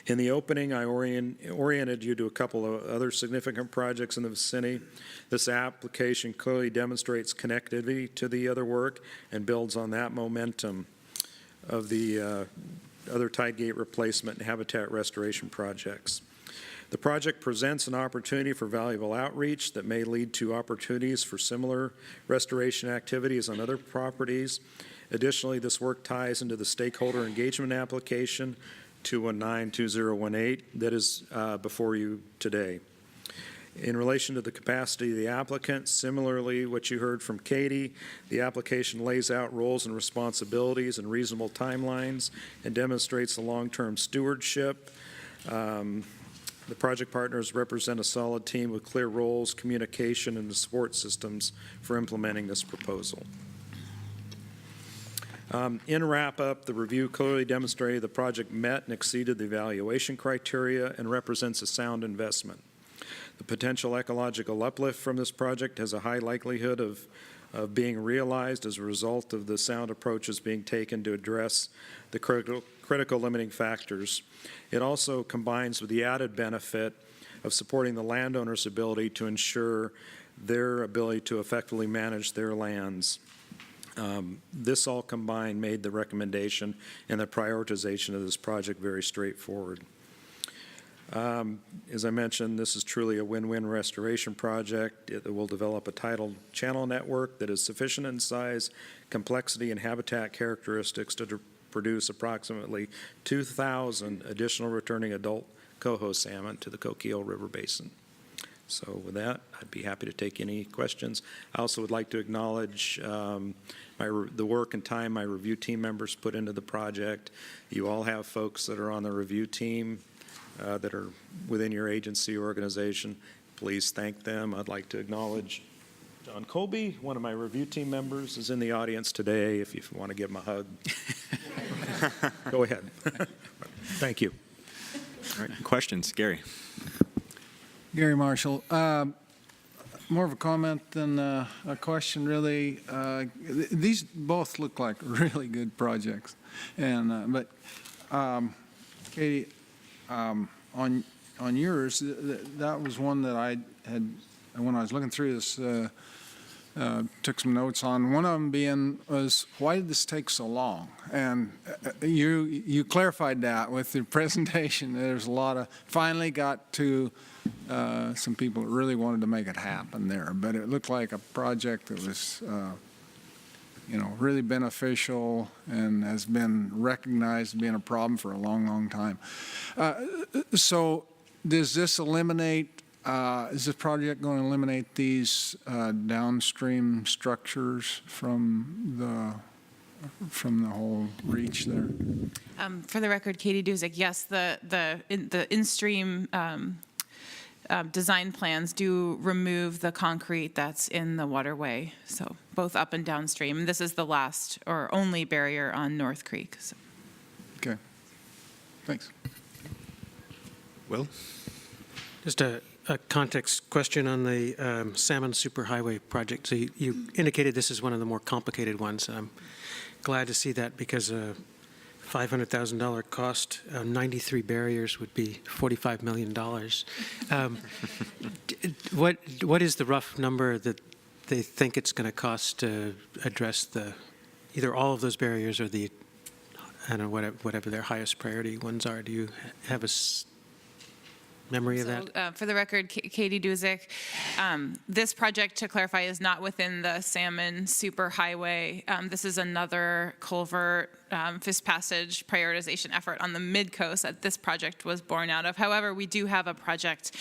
In the opening, I oriented you to a couple of other significant projects in the vicinity. This application clearly demonstrates connectivity to the other work and builds on that momentum of the other tide gate replacement and habitat restoration projects. The project presents an opportunity for valuable outreach that may lead to opportunities for similar restoration activities on other properties. Additionally, this work ties into the stakeholder engagement application 219-2018 that is before you today. In relation to the capacity of the applicant, similarly what you heard from Katie, the application lays out roles and responsibilities and reasonable timelines and demonstrates the long-term stewardship. The project partners represent a solid team with clear roles, communication, and the support systems for implementing this proposal. In wrap-up, the review clearly demonstrated the project met and exceeded the evaluation criteria and represents a sound investment. The potential ecological uplift from this project has a high likelihood of being realized as a result of the sound approaches being taken to address the critical limiting factors. It also combines with the added benefit of supporting the landowner's ability to ensure their ability to effectively manage their lands. This all combined made the recommendation and the prioritization of this project very straightforward. As I mentioned, this is truly a win-win restoration project. It will develop a tidal channel network that is sufficient in size, complexity, and habitat characteristics to produce approximately 2,000 additional returning adult coho salmon to the Coquille River Basin. So with that, I'd be happy to take any questions. I also would like to acknowledge the work and time my review team members put into the project. You all have folks that are on the review team that are within your agency or organization. Please thank them. I'd like to acknowledge John Colby, one of my review team members, is in the audience today. If you want to give him a hug, go ahead. Thank you. All right, questions? Gary. Gary Marshall. More of a comment than a question, really. These both look like really good projects, and Katie, on yours, that was one that I had when I was looking through this. Took some notes on. One of them was, why did this take so long? And you clarified that with the presentation. There's a lot of, finally got to some people that really wanted to make it happen there. But it looked like a project that was, really beneficial and has been recognized as being a problem for a long, long time. So does this eliminate is this project going to eliminate these downstream structures from the whole reach there? For the record, Katie Duzick, yes, the in-stream design plans do remove the concrete that's in the waterway, so both up and downstream. This is the last or only barrier on North Creek. So. Okay, thanks. Will? Just a context question on the Salmon Superhighway project. So you indicated this is one of the more complicated ones. I'm glad to see that because a $500,000 cost, 93 barriers would be $45 million. What is the rough number that they think it's going to cost to address either all of those barriers or I don't know, whatever their highest priority ones are? Do you have a memory of that? For the record, Katie Duzick, this project, to clarify, is not within the Salmon Superhighway. This is another culvert Fish Passage prioritization effort on the mid-coast that this project was born out of. However, we do have a project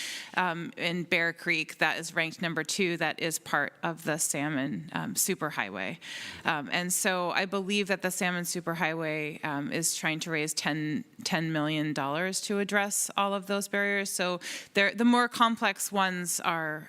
in Bear Creek that is ranked number 2 that is part of the Salmon Superhighway. And so I believe that the Salmon Superhighway is trying to raise $10 million to address all of those barriers. So the more complex ones are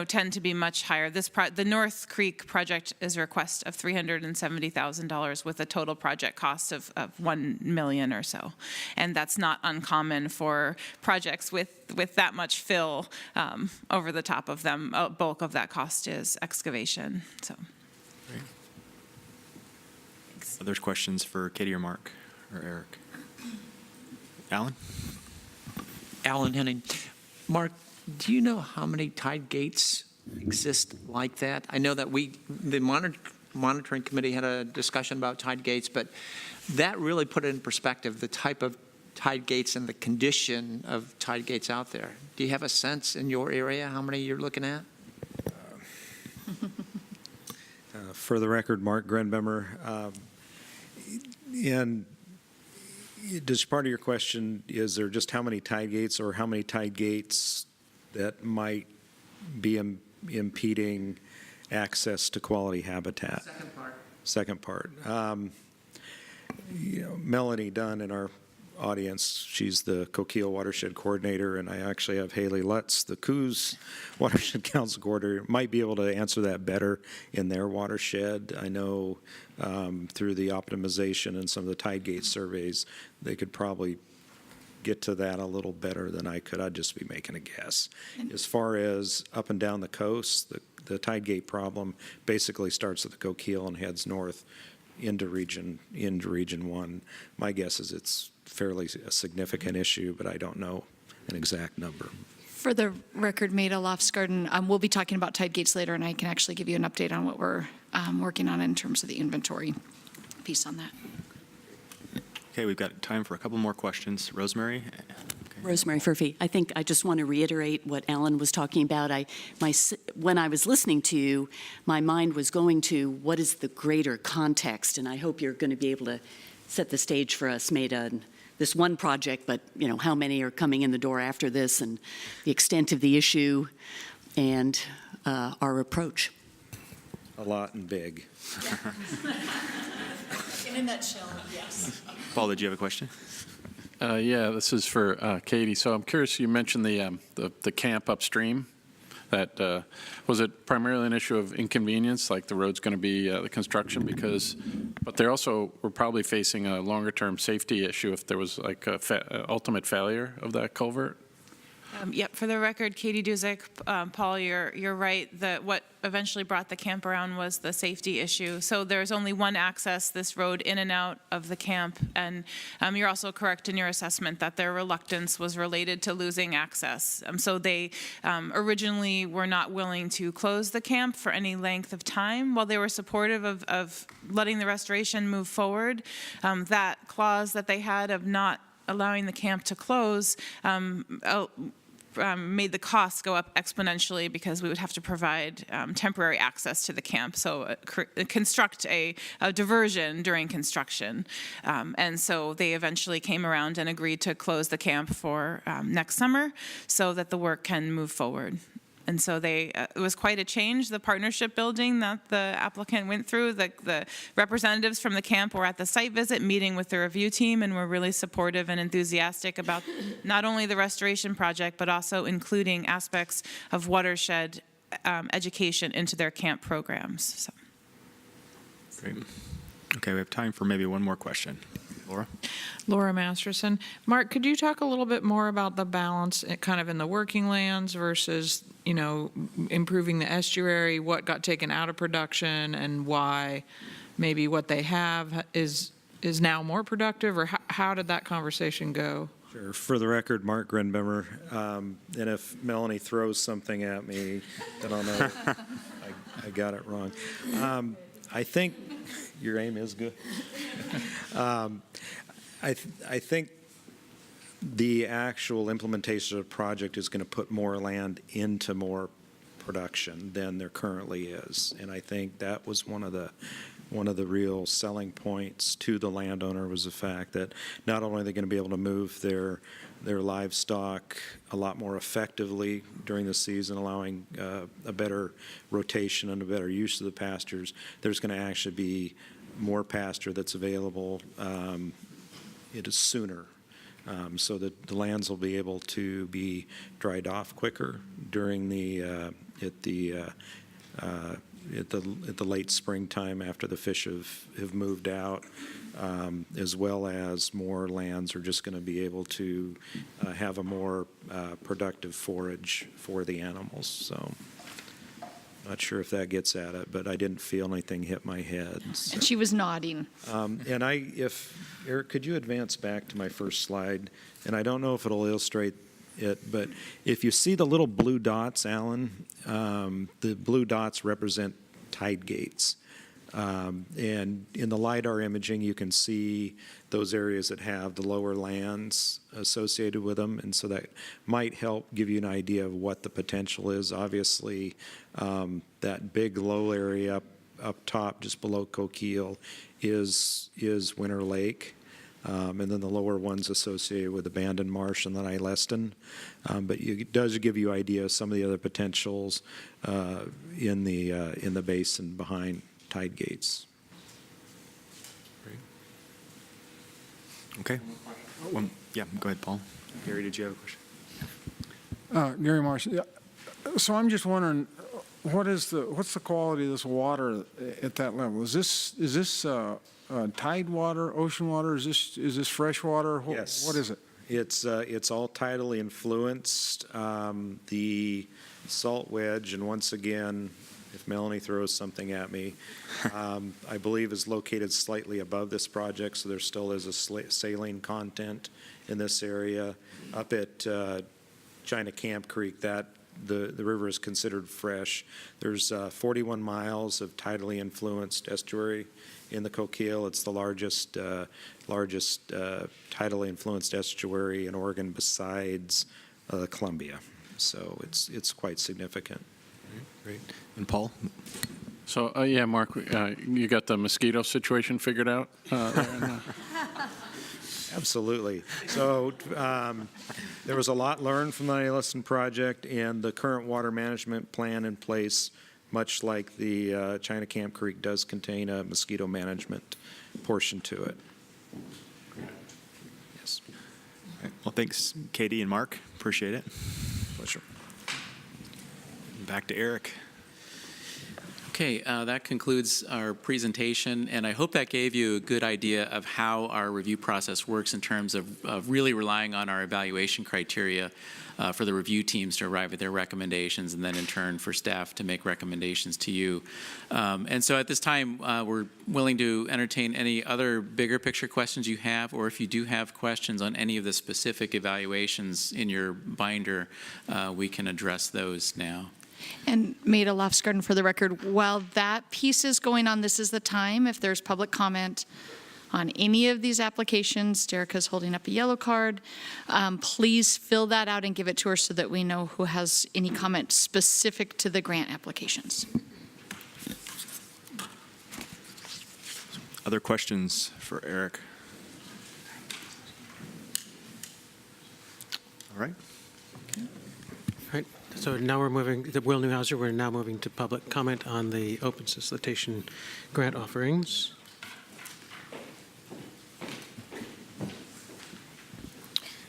tend to be much higher. The North Creek project is a request of $370,000 with a total project cost of $1 million or so. And that's not uncommon for projects with that much fill over the top of them. A bulk of that cost is excavation. So. Great. Other questions for Katie or Mark or Eric? Alan? Alan Henning. Mark, do you know how many tide gates exist like that? I know that the monitoring committee had a discussion about tide gates, but that really put it in perspective, the type of tide gates and the condition of tide gates out there. Do you have a sense in your area how many you're looking at? For the record, Mark Grenbemmer. And does part of your question, is there just how many tide gates or how many tide gates that might be impeding access to quality habitat? Second part. Melanie Dunn in our audience, she's the Coquille Watershed Coordinator, and I actually have Haley Lutz, the Coos Watershed Council Coordinator, might be able to answer that better in their watershed. I know through the optimization and some of the tide gate surveys, they could probably get to that a little better than I could. I'd just be making a guess. As far as up and down the coast, the tide gate problem basically starts at the Coquille and heads north into Region 1. My guess is it's fairly a significant issue, but I don't know an exact number. For the record, Maida Lofsgarden, we'll be talking about tide gates later, and I can actually give you an update on what we're working on in terms of the inventory piece on that. Okay, we've got time for a couple more questions. Rosemary? Rosemary Furphy. I think I just want to reiterate what Alan was talking about. When I was listening to you, my mind was going to what is the greater context, and I hope you're going to be able to set the stage for us, Maida, and this one project, but how many are coming in the door after this, and the extent of the issue, and our approach. A lot and big. In a nutshell, yes. Paul, did you have a question? Yeah, this is for Katie. So I'm curious, you mentioned the camp upstream. That was it primarily an issue of inconvenience, like the road's going to be the construction, but they also were probably facing a longer-term safety issue if there was like a ultimate failure of that culvert? Yep, for the record, Katie Duzick, Paul, you're right. What eventually brought the camp around was the safety issue. So there's only one access, this road in and out of the camp. And you're also correct in your assessment that their reluctance was related to losing access. So they originally were not willing to close the camp for any length of time. While they were supportive of letting the restoration move forward, that clause that they had of not allowing the camp to close made the costs go up exponentially because we would have to provide temporary access to the camp, so construct a diversion during construction. And so they eventually came around and agreed to close the camp for next summer so that the work can move forward. And so it was quite a change, the partnership building that the applicant went through. The representatives from the camp were at the site visit meeting with the review team and were really supportive and enthusiastic about not only the restoration project, but also including aspects of watershed education into their camp programs. So. Great. Okay, we have time for maybe one more question. Laura? Laura Masterson. Mark, could you talk a little bit more about the balance kind of in the working lands versus, improving the estuary, what got taken out of production and why maybe what they have is now more productive, or how did that conversation go? Sure. For the record, Mark Grinbemmer, and if Melanie throws something at me, then I'll know I got it wrong. I think your aim is good. I think the actual implementation of the project is going to put more land into more production than there currently is, and I think that was one of the real selling points to the landowner was the fact that not only are they going to be able to move their livestock a lot more effectively during the season, allowing a better rotation and a better use of the pastures, there's going to actually be more pasture that's available it is sooner, so that the lands will be able to be dried off quicker during at the late springtime after the fish have moved out, as well as more lands are just going to be able to have a more productive forage for the animals. So. Not sure if that gets at it, but I didn't feel anything hit my head. So. And she was nodding. Eric, could you advance back to my first slide? And I don't know if it'll illustrate it, but if you see the little blue dots, Alan, the blue dots represent tide gates. And in the LiDAR imaging, you can see those areas that have the lower lands associated with them, and so that might help give you an idea of what the potential is. Obviously, that big low area up top, just below Coquille, is Winter Lake, and then the lower ones associated with Abandoned Marsh and then Ileston. But it does give you an idea of some of the other potentials in the basin behind tide gates. Great. Okay. Yeah, go ahead, Paul. Gary, did you have a question? Gary Marsh. Yeah. So I'm just wondering, what's the quality of this water at that level? Is this tide water, ocean water? Is this fresh water? Yes. What is it? It's all tidally influenced. The salt wedge, and once again, if Melanie throws something at me, I believe is located slightly above this project, so there still is a saline content in this area. up at China Camp Creek, that the river is considered fresh. There's 41 miles of tidally influenced estuary in the Coquille. It's the largest tidally influenced estuary in Oregon besides Columbia. So it's quite significant. Great. And Paul? So, yeah, Mark, you got the mosquito situation figured out? Absolutely. So there was a lot learned from the Ellison project, and the current water management plan in place, much like the China Camp Creek, does contain a mosquito management portion to it. Yes. All right. Well, thanks, Katie and Mark. Appreciate it. Pleasure. Back to Eric. Okay, that concludes our presentation, and I hope that gave you a good idea of how our review process works in terms of really relying on our evaluation criteria for the review teams to arrive at their recommendations, and then in turn for staff to make recommendations to you. And so at this time, we're willing to entertain any other bigger picture questions you have, or if you do have questions on any of the specific evaluations in your binder, we can address those now. And Maida Lofsgarden, for the record, while that piece is going on, this is the time, if there's public comment on any of these applications, Derica's holding up a yellow card, please fill that out and give it to her so that we know who has any comment specific to the grant applications. Other questions for Eric? All right. All right, so now we're moving, Will Newhouser, we're now moving to public comment on the open solicitation grant offerings.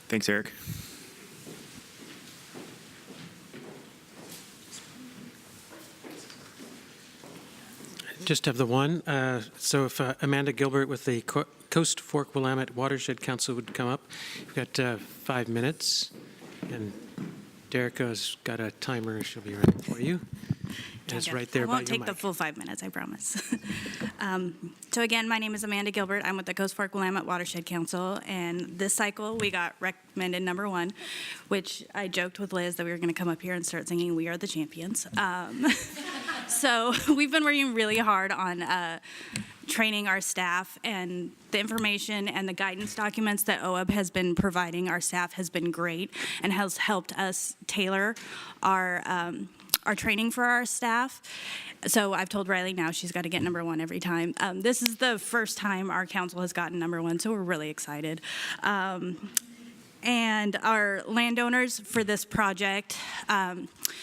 Thanks, Eric. Just have the one. So if Amanda Gilbert with the Coast Fork Willamette Watershed Council would come up. We've got 5 minutes, and Derica's got a timer. She'll be ready for you. It's right there I by won't your take the mic. full 5 minutes, I promise. So again, my name is Amanda Gilbert. I'm with the Coast Fork Willamette Watershed Council, and this cycle we got recommended #1, which I joked with Liz that we were going to come up here and start singing "We Are the Champions." So we've been working really hard on training our staff, and the information and the guidance documents that OWEB has been providing our staff has been great and has helped us tailor our training for our staff. So I've told Riley now she's got to get #1 every time. This is the first time our council has gotten #1, so we're really excited. And our landowners for this project,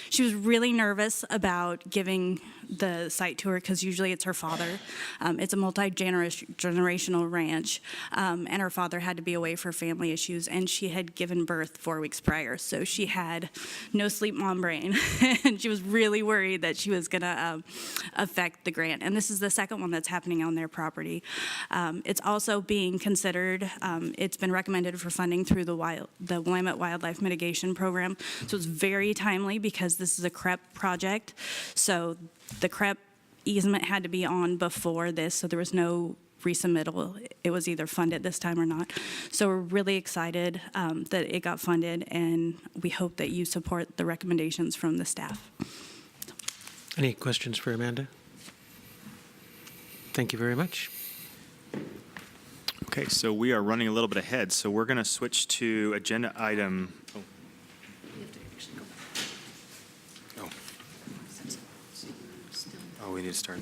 she was really nervous about giving the site to her because usually it's her father. It's a multi-generational ranch, and her father had to be away for family issues, and she had given birth 4 weeks prior, so she had no sleep mom brain, and she was really worried that she was going to affect the grant. And this is the second one that's happening on their property. It's also being considered, it's been recommended for funding through the Willamette Wildlife Mitigation Program, so it's very timely because this is a CREP project. So the CREP easement had to be on before this, so there was no resubmittal. It was either funded this time or not. So we're really excited that it got funded, and we hope that you support the recommendations from the staff. Any questions for Amanda? Thank you very much. Okay, so we are running a little bit ahead, so we're going to switch to agenda item. Oh, we need to start.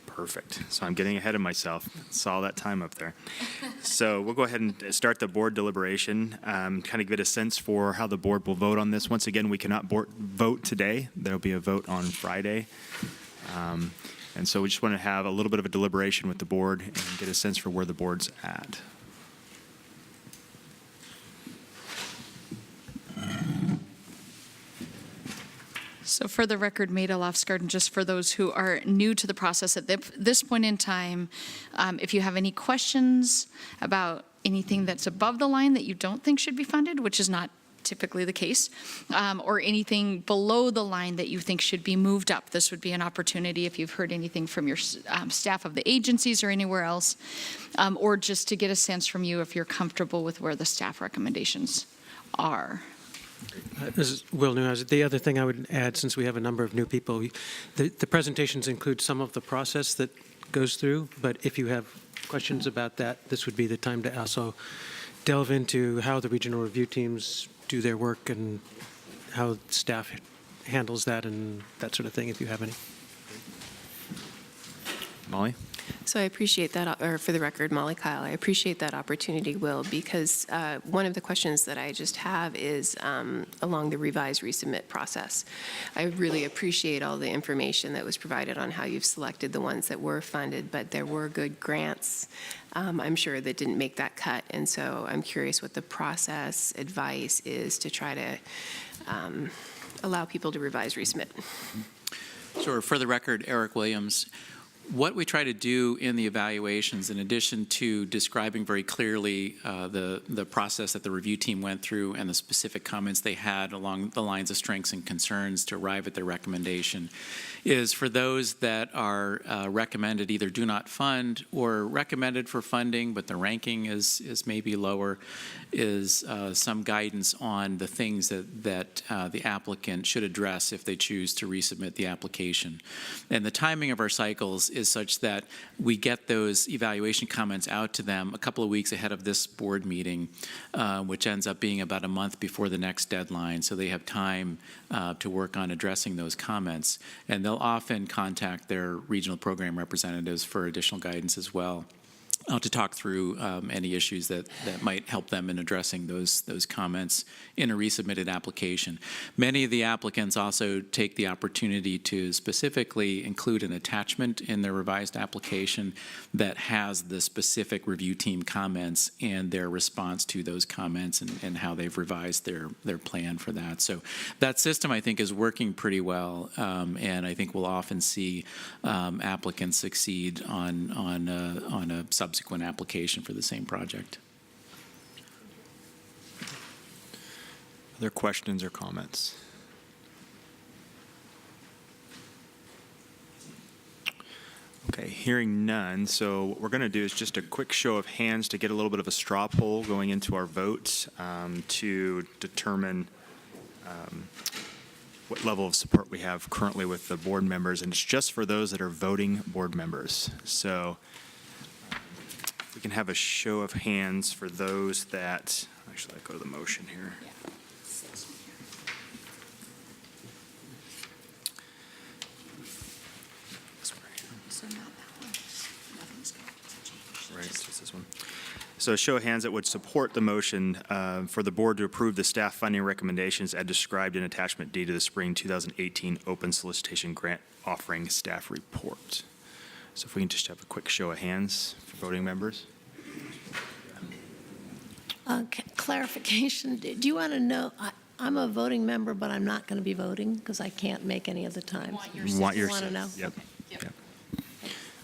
Perfect. So I'm getting ahead of myself. Saw that time up there. So we'll go ahead and start the board deliberation, kind of get a sense for how the board will vote on this. Once again, we cannot vote today. There'll be a vote on Friday. And so we just want to have a little bit of a deliberation with the board and get a sense for where the board's at. So for the record, Maida Lofsgarden, just for those who are new to the process at this point in time, if you have any questions about anything that's above the line that you don't think should be funded, which is not typically the case, or anything below the line that you think should be moved up, this would be an opportunity if you've heard anything from your staff of the agencies or anywhere else, or just to get a sense from you if you're comfortable with where the staff recommendations are. This is Will Newhouse. The other thing I would add, since we have a number of new people, the presentations include some of the process that goes through, but if you have questions about that, this would be the time to also delve into how the regional review teams do their work and how staff handles that and that sort of thing, if you have any. Molly? So I appreciate that, or for the record, Molly Kyle, I appreciate that opportunity, Will, because one of the questions that I just have is along the revise resubmit process. I really appreciate all the information that was provided on how you've selected the ones that were funded, but there were good grants, I'm sure, that didn't make that cut. And so I'm curious what the process advice is to try to allow people to revise resubmit. Sure. For the record, Eric Williams. What we try to do in the evaluations, in addition to describing very clearly the process that the review team went through and the specific comments they had along the lines of strengths and concerns to arrive at their recommendation, is for those that are recommended either do not fund or recommended for funding, but the ranking is maybe lower, is some guidance on the things that the applicant should address if they choose to resubmit the application. And the timing of our cycles is such that we get those evaluation comments out to them a couple of weeks ahead of this board meeting, which ends up being about a month before the next deadline. So they have time to work on addressing those comments. And they'll often contact their regional program representatives for additional guidance as well, to talk through any issues that might help them in addressing those comments in a resubmitted application. Many of the applicants also take the opportunity to specifically include an attachment in their revised application that has the specific review team comments and their response to those comments and how they've revised their plan for that. So that system, I think, is working pretty well, and I think we'll often see applicants succeed on a subsequent application for the same project. Other questions or comments? Okay, hearing none. So what we're going to do is just a quick show of hands to get a little bit of a straw poll going into our vote to determine what level of support we have currently with the board members. And it's just for those that are voting board members. So we can have a show of hands for those that, actually, I'll go to the motion here. Right, it's just this one. So a show of hands that would support the motion for the board to approve the staff funding recommendations as described in attachment D to the spring 2018 open solicitation grant offering staff report. So if we can just have a quick show of hands for voting members. Clarification, do you want to know, I'm a voting member, but I'm not going to be voting because I can't make any of the times. Want your Want to know? Yep. Yep.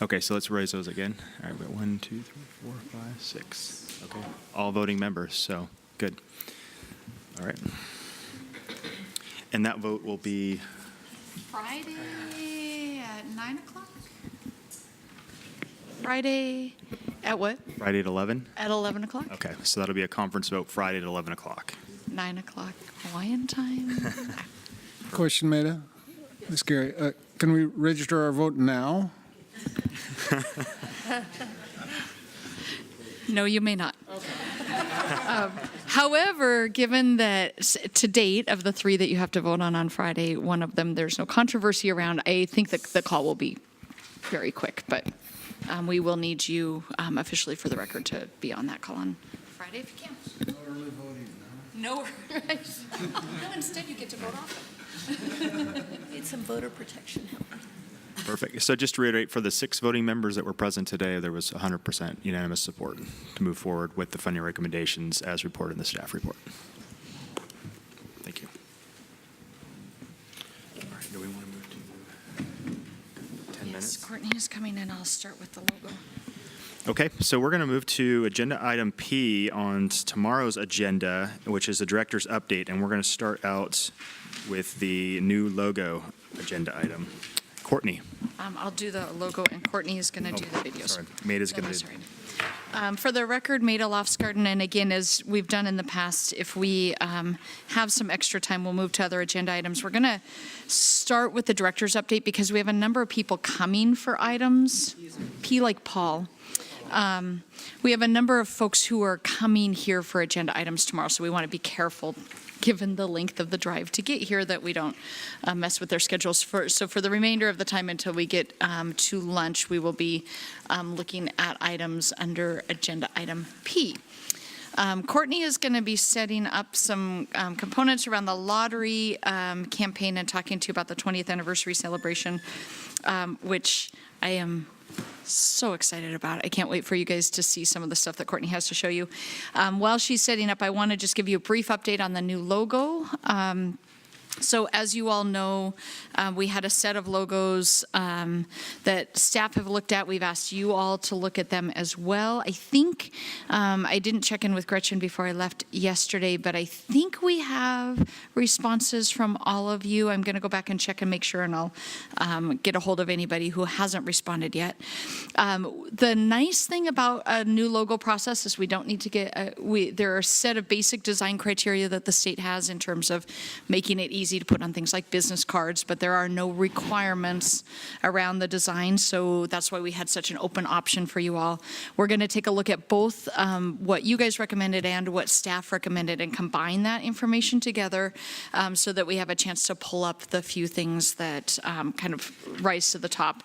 Okay, so let's raise those again. All right, we got 1, 2, 3, 4, 5, 6. Okay, all voting members, so good. All right. And that vote will be Friday at 9 o'clock? Friday at what? Friday at 11? At 11 o'clock? Okay, so that'll be a conference vote Friday at 11 o'clock. 9 o'clock Hawaiian time? Question, Maida. Ms. Gary, can we register our vote now? No, you may not. However, given that to date, of the 3 that you have to vote on Friday, one of them there's no controversy around, I think that the call will be very quick, but we will need you officially for the record to be on that call on Friday if you can. No early voting, no? No, instead you get to vote often. Need some voter protection help. Perfect. So just to reiterate, for the 6 voting members that were present today, there was 100% unanimous support to move forward with the funding recommendations as reported in the staff report. Thank you. All right, do we want to move to 10 minutes? Yes, Courtney is coming in. I'll start with the logo. Okay, so we're going to move to agenda item P on tomorrow's agenda, which is the director's update, and we're going to start out with the new logo agenda item. Courtney. I'll do the logo, and Courtney is going to do the videos. Sorry, Maida's going to. Sorry. For the record, Maida Lofsgarden, and again, as we've done in the past, if we have some extra time, we'll move to other agenda items. We're going to start with the director's update because we have a number of people coming for items. P like Paul. We have a number of folks who are coming here for agenda items tomorrow, so we want to be careful given the length of the drive to get here that we don't mess with their schedules. So for the remainder of the time until we get to lunch, we will be looking at items under agenda item P. Courtney is going to be setting up some components around the lottery campaign and talking to you about the 20th anniversary celebration, which I am so excited about. I can't wait for you guys to see some of the stuff that Courtney has to show you. While she's setting up, I want to just give you a brief update on the new logo. So as you all know, we had a set of logos that staff have looked at. We've asked you all to look at them as well. I think, I didn't check in with Gretchen before I left yesterday, but I think we have responses from all of you. I'm going to go back and check and make sure, and I'll get a hold of anybody who hasn't responded yet. The nice thing about a new logo process is we don't need to get, there are a set of basic design criteria that the state has in terms of making it easy to put on things like business cards, but there are no requirements around the design, so that's why we had such an open option for you all. We're going to take a look at both what you guys recommended and what staff recommended and combine that information together so that we have a chance to pull up the few things that kind of rise to the top.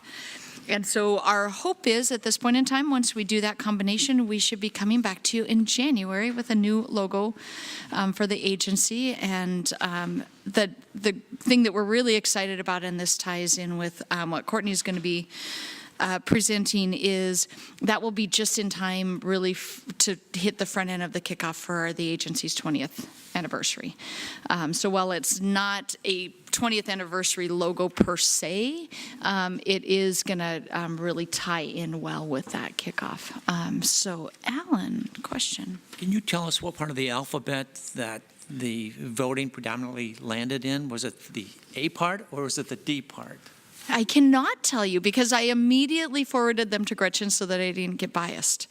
And so our hope is at this point in time, once we do that combination, we should be coming back to you in January with a new logo for the agency. And the thing that we're really excited about, and this ties in with what Courtney's going to be presenting, is that will be just in time really to hit the front end of the kickoff for the agency's 20th anniversary. So while it's not a 20th anniversary logo per se, it is going to really tie in well with that kickoff. So Alan, question. Can you tell us what part of the alphabet that the voting predominantly landed in? Was it the A part or was it the D part? I cannot tell you because I immediately forwarded them to Gretchen so that I didn't get biased.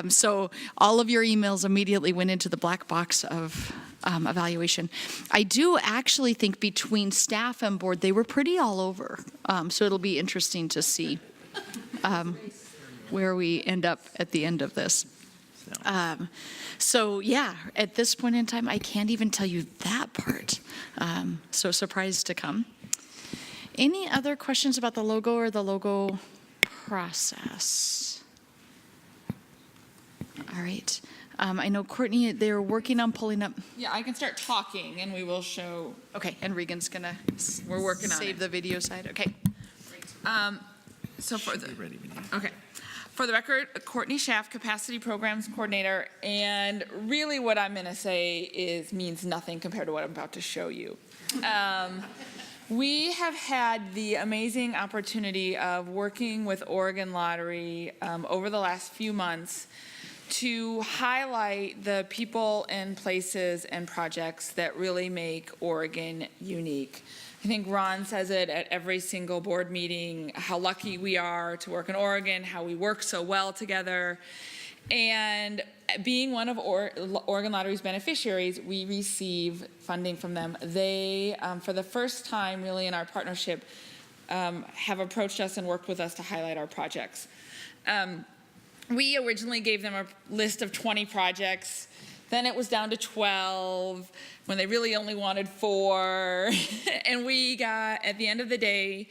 So all of your emails immediately went into the black box of evaluation. I do actually think between staff and board, they were pretty all over. So it'll be interesting to see where we end up at the end of this. So yeah, at this point in time, I can't even tell you that part. So surprise to come. Any other questions about the logo or the logo process? All right. I know Courtney, they're working on pulling up. Yeah, I can start talking and we will show. Okay, and Regan's gonna. We're working on save the video side. Okay. So for the okay. For the record, Courtney Schaff, Capacity Programs Coordinator, and really what I'm going to say means nothing compared to what I'm about to show you. We have had the amazing opportunity of working with Oregon Lottery over the last few months to highlight the people and places and projects that really make Oregon unique. I think Ron says it at every single board meeting, how lucky we are to work in Oregon, how we work so well together. And being one of Oregon Lottery's beneficiaries, we receive funding from them. They, for the first time really in our partnership, have approached us and worked with us to highlight our projects. We originally gave them a list of 20 projects. Then it was down to 12 when they really only wanted 4. And we got, at the end of the day,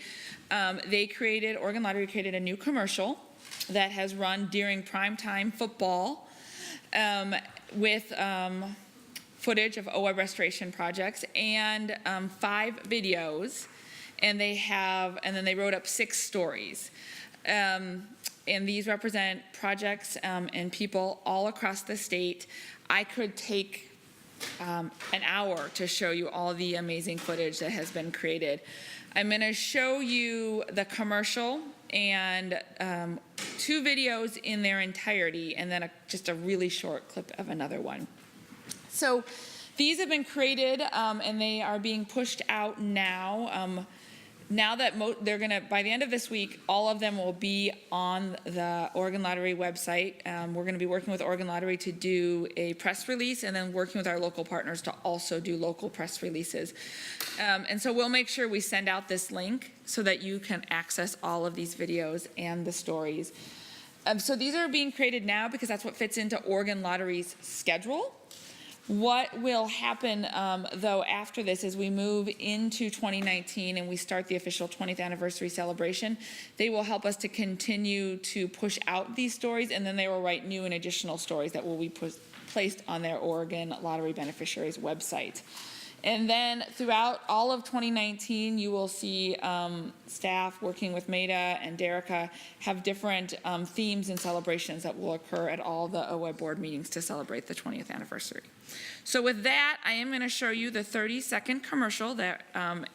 Oregon Lottery created a new commercial that has run during primetime football with footage of OWEB restoration projects and 5 videos. And then they wrote up 6 stories. And these represent projects and people all across the state. I could take an hour to show you all the amazing footage that has been created. I'm going to show you the commercial and 2 videos in their entirety, and then just a really short clip of another one. So these have been created, and they are being pushed out now. now that they're going to, by the end of this week, all of them will be on the Oregon Lottery website. We're going to be working with Oregon Lottery to do a press release, and then working with our local partners to also do local press releases. And so we'll make sure we send out this link so that you can access all of these videos and the stories. So these are being created now because that's what fits into Oregon Lottery's schedule. What will happen, though, after this is we move into 2019 and we start the official 20th anniversary celebration. They will help us to continue to push out these stories, and then they will write new and additional stories that will be placed on their Oregon Lottery beneficiaries website. And then throughout all of 2019, you will see staff working with Maida and Derica have different themes and celebrations that will occur at all the OWEB board meetings to celebrate the 20th anniversary. So with that, I am going to show you the 30-second commercial that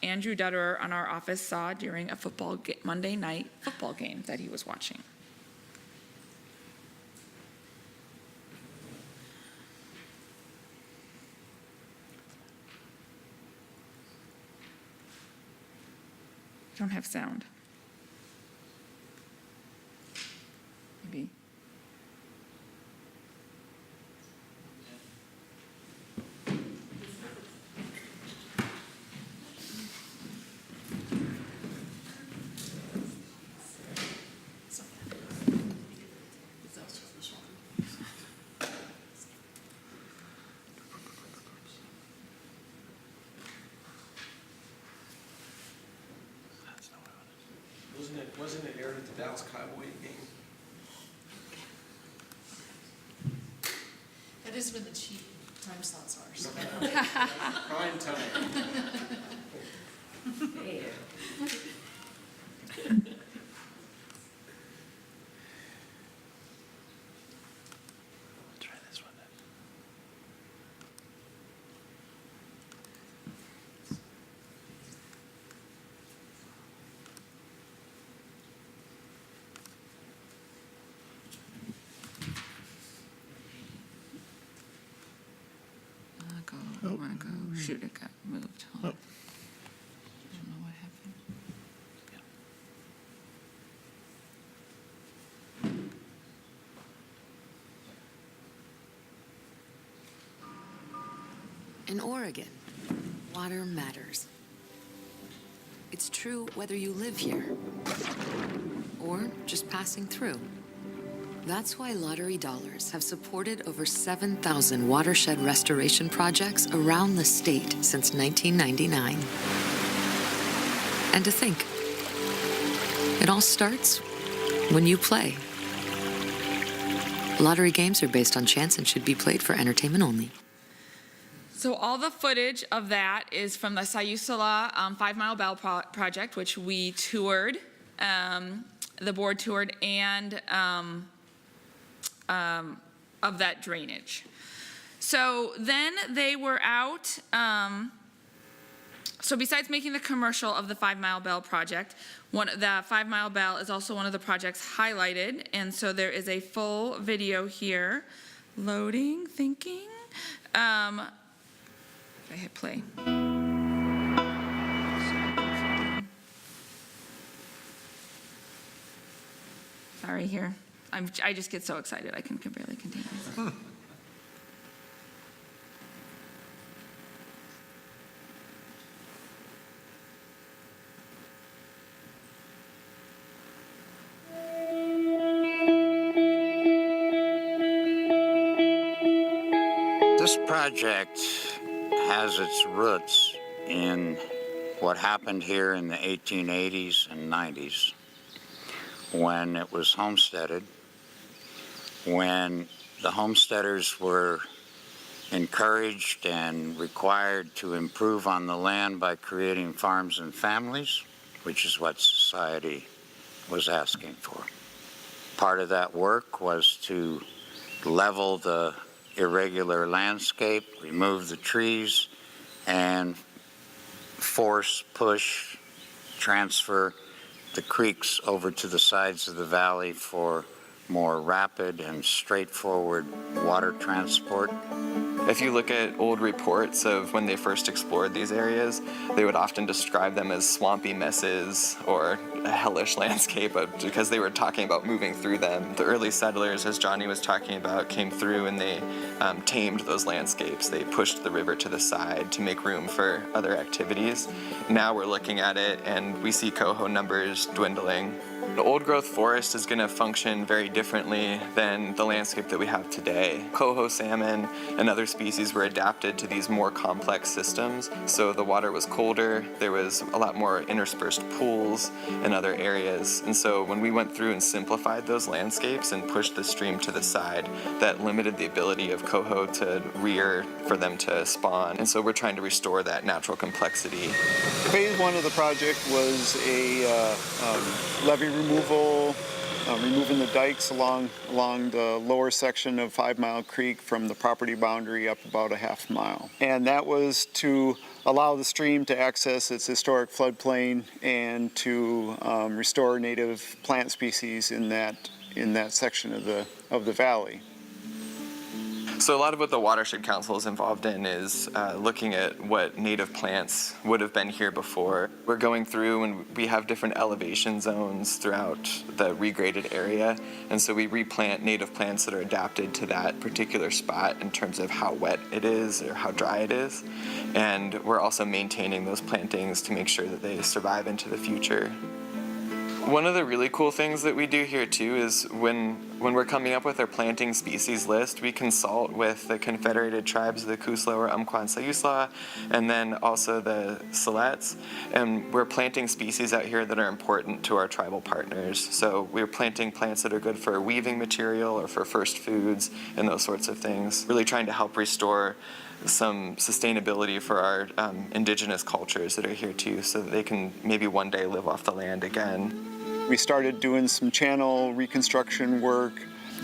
Andrew Dutterer on our office saw during a Monday night football game that he was watching. Don't have sound. Maybe. Wasn't it aired at the Dallas Cowboy game? That is when the cheap time slots are. So. Prime time. Try this one then. Shoot, it got moved. Hold on. I don't know what happened. In Oregon, water matters. It's true whether you live here or just passing through. That's why lottery dollars have supported over 7,000 watershed restoration projects around the state since 1999. And to think, it all starts when you play. Lottery games are based on chance and should be played for entertainment only. So all the footage of that is from the Sayusala 5 Mile Bell project, which we toured, the board toured, and of that drainage. So then they were out, so besides making the commercial of the 5 Mile Bell project, the 5 Mile Bell is also one of the projects highlighted, and so there is a full video here. Loading, thinking. If I hit play. Sorry here. I just get so excited I can barely contain myself. This project has its roots in what happened here in the 1880s and 90s when it was homesteaded, when the homesteaders were encouraged and required to improve on the land by creating farms and families, which is what society was asking for. Part of that work was to level the irregular landscape, remove the trees, and push, transfer the creeks over to the sides of the valley for more rapid and straightforward water transport. If you look at old reports of when they first explored these areas, they would often describe them as swampy messes or a hellish landscape because they were talking about moving through them. The early settlers, as Johnny was talking about, came through and they tamed those landscapes. They pushed the river to the side to make room for other activities. Now we're looking at it and we see coho numbers dwindling. The old growth forest is going to function very differently than the landscape that we have today. Coho salmon and other species were adapted to these more complex systems, so the water was colder, there was a lot more interspersed pools and other areas, and so when we went through and simplified those landscapes and pushed the stream to the side, that limited the ability of coho to rear for them to spawn, and so we're trying to restore that natural complexity. Phase one of the project was a levee removal, removing the dikes along the lower section of 5 Mile Creek from the property boundary up about a half mile. And that was to allow the stream to access its historic floodplain and to restore native plant species in that section of the valley. So a lot of what the Watershed Council is involved in is looking at what native plants would have been here before. We're going through and we have different elevation zones throughout the regraded area, and so we replant native plants that are adapted to that particular spot in terms of how wet it is or how dry it is. And we're also maintaining those plantings to make sure that they survive into the future. One of the really cool things that we do here too is when we're coming up with our planting species list, we consult with the Confederated Tribes of the Kusla or Umpqua and Sayusla, and then also the Siletz, and we're planting species out here that are important to our tribal partners. So we're planting plants that are good for weaving material or for first foods and those sorts of things, really trying to help restore some sustainability for our indigenous cultures that are here too, so that they can maybe one day live off the land again. We started doing some channel reconstruction work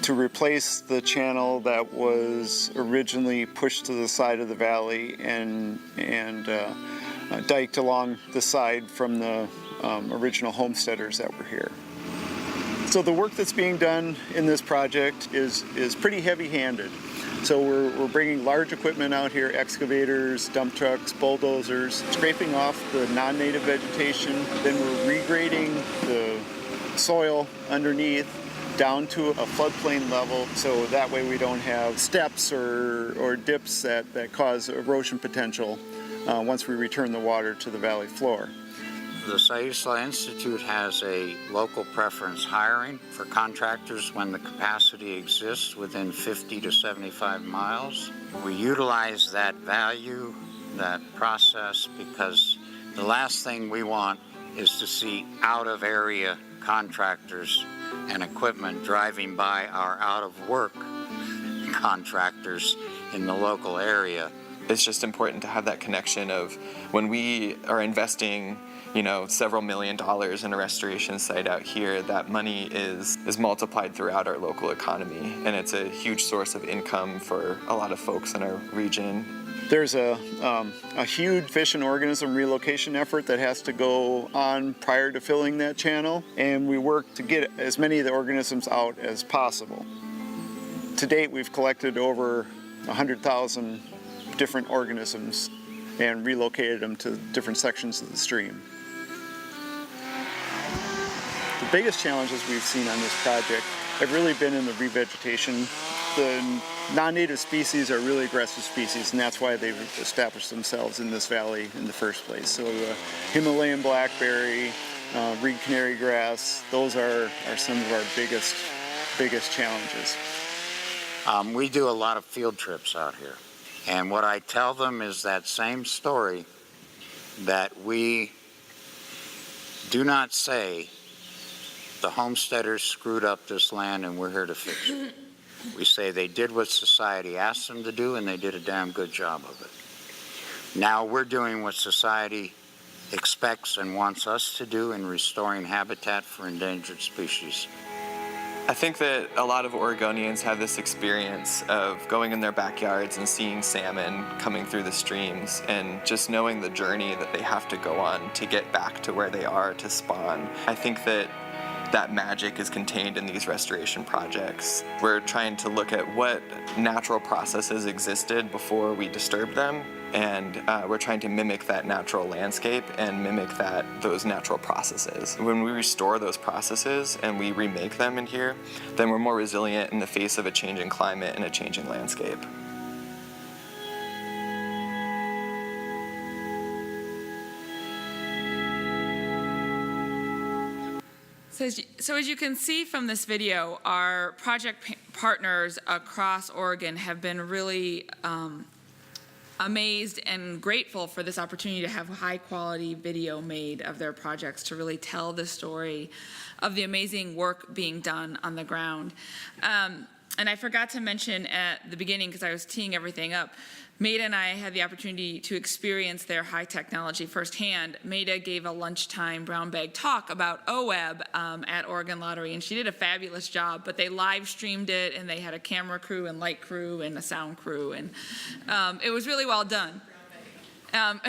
to replace the channel that was originally pushed to the side of the valley and diked along the side from the original homesteaders that were here. So the work that's being done in this project is pretty heavy-handed. So we're bringing large equipment out here, excavators, dump trucks, bulldozers, scraping off the non-native vegetation. Then we're regrading the soil underneath down to a floodplain level, so that way we don't have steps or dips that cause erosion potential once we return the water to the valley floor. The Sayusla Institute has a local preference hiring for contractors when the capacity exists within 50 to 75 miles. We utilize that value, that process, because the last thing we want is to see out-of-area contractors and equipment driving by our out-of-work contractors in the local area. It's just important to have that connection of when we are investing several $1 million in a restoration site out here, that money is multiplied throughout our local economy, and it's a huge source of income for a lot of folks in our region. There's a huge fish and organism relocation effort that has to go on prior to filling that channel, and we work to get as many of the organisms out as possible. To date, we've collected over 100,000 different organisms and relocated them to different sections of the stream. The biggest challenges we've seen on this project have really been in the revegetation. The non-native species are really aggressive species, and that's why they've established themselves in this valley in the first place. So Himalayan blackberry, reed canary grass, those are some of our biggest challenges. We do a lot of field trips out here, and what I tell them is that same story, that we do not say the homesteaders screwed up this land and we're here to fix it. We say they did what society asked them to do and they did a damn good job of it. Now we're doing what society expects and wants us to do in restoring habitat for endangered species. I think that a lot of Oregonians have this experience of going in their backyards and seeing salmon coming through the streams and just knowing the journey that they have to go on to get back to where they are to spawn. I think that that magic is contained in these restoration projects. We're trying to look at what natural processes existed before we disturbed them, and we're trying to mimic that natural landscape and mimic those natural processes. When we restore those processes and we remake them in here, then we're more resilient in the face of a changing climate and a changing landscape. So as you can see from this video, our project partners across Oregon have been really amazed and grateful for this opportunity to have high quality video made of their projects to really tell the story of the amazing work being done on the ground. And I forgot to mention at the beginning, because I was teeing everything up, Maida and I had the opportunity to experience their high technology firsthand. Maida gave a lunchtime brown bag talk about OWEB at Oregon Lottery, and she did a fabulous job, but they live streamed it, and they had a camera crew and light crew and a sound crew, and it was really well done. And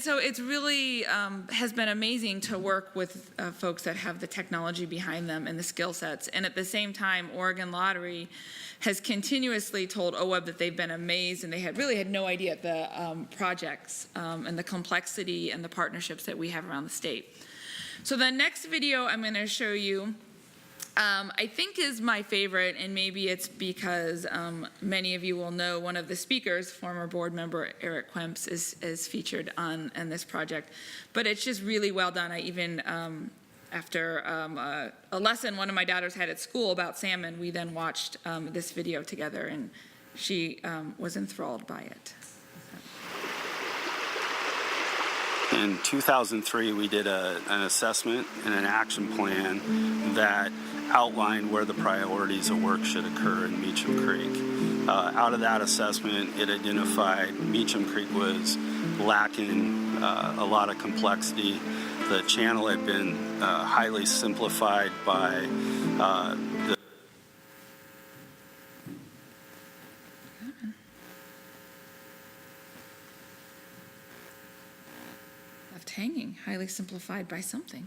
so it's really has been amazing to work with folks that have the technology behind them and the skill sets. And at the same time, Oregon Lottery has continuously told OWEB that they've been amazed, and they really had no idea the projects and the complexity and the partnerships that we have around the state. So the next video I'm going to show you I think is my favorite, and maybe it's because many of you will know one of the speakers, former board member Eric Quemps, is featured on this project. But it's just really well done. I even, after a lesson one of my daughters had at school about salmon, we then watched this video together, and she was enthralled by it. In 2003, we did an assessment and an action plan that outlined where the priorities of work should occur in Meacham Creek. Out of that assessment, it identified Meacham Creek was lacking a lot of complexity. The channel had been highly simplified by the Hanging, highly simplified by something.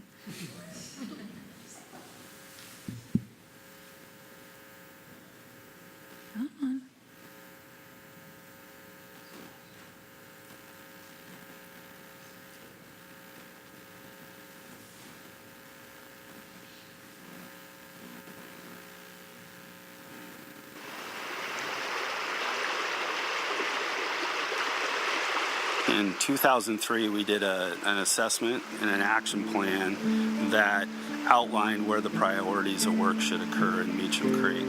Come on. In 2003, we did an assessment and an action plan that outlined where the priorities of work should occur in Meacham Creek.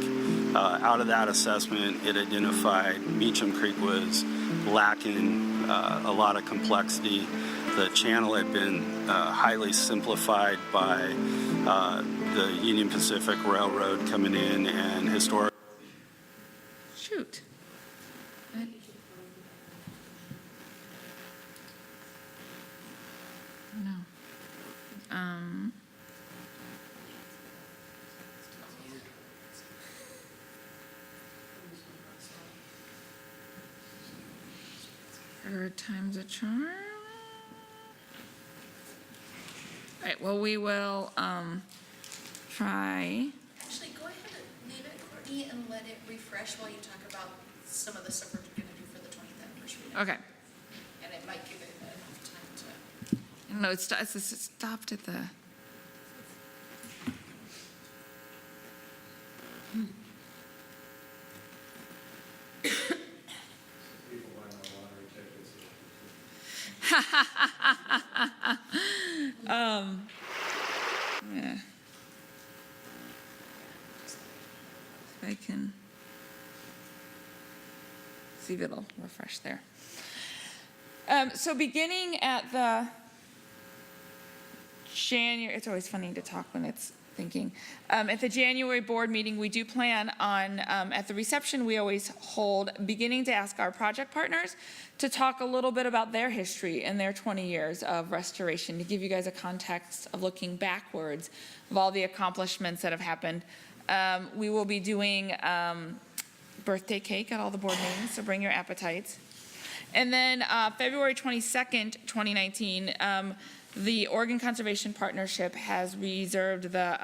Out of that assessment, it identified Meacham Creek was lacking a lot of complexity. The channel had been highly simplified by the Union Pacific Railroad coming in and historic. Shoot. Third time's a charm. All right, well, we will try. Actually, go ahead and leave it, Courtney, and let it refresh while you talk about some of the stuff we're going to do for the 20th anniversary. Okay. And it might give it enough time to. No, it stopped at the. Yeah. If I can see if it'll refresh there. So beginning at the January, it's always funny to talk when it's thinking. At the January board meeting, we do plan on, at the reception we always hold, beginning to ask our project partners to talk a little bit about their history and their 20 years of restoration, to give you guys a context of looking backwards of all the accomplishments that have happened. We will be doing birthday cake at all the board meetings, so bring your appetites. And then February 22nd, 2019, the Oregon Conservation Partnership has reserved the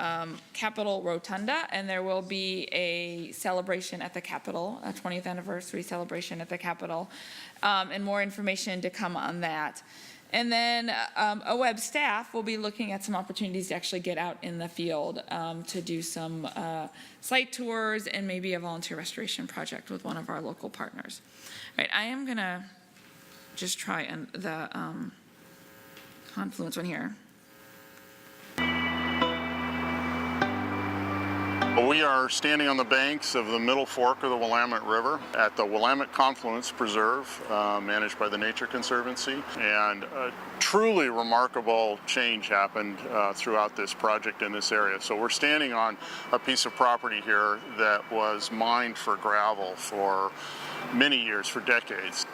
Capitol Rotunda, and there will be a celebration at the Capitol, a 20th anniversary celebration at the Capitol, and more information to come on that. And then OWEB staff will be looking at some opportunities to actually get out in the field to do some site tours and maybe a volunteer restoration project with one of our local partners. All right, I am gonna just try the Confluence one here. We are standing on the banks of the Middle Fork of the Willamette River at the Willamette Confluence Preserve, managed by the Nature Conservancy. And a truly remarkable change happened throughout this project in this area. So we're standing on a piece of property here that was mined for gravel for many years, for decades.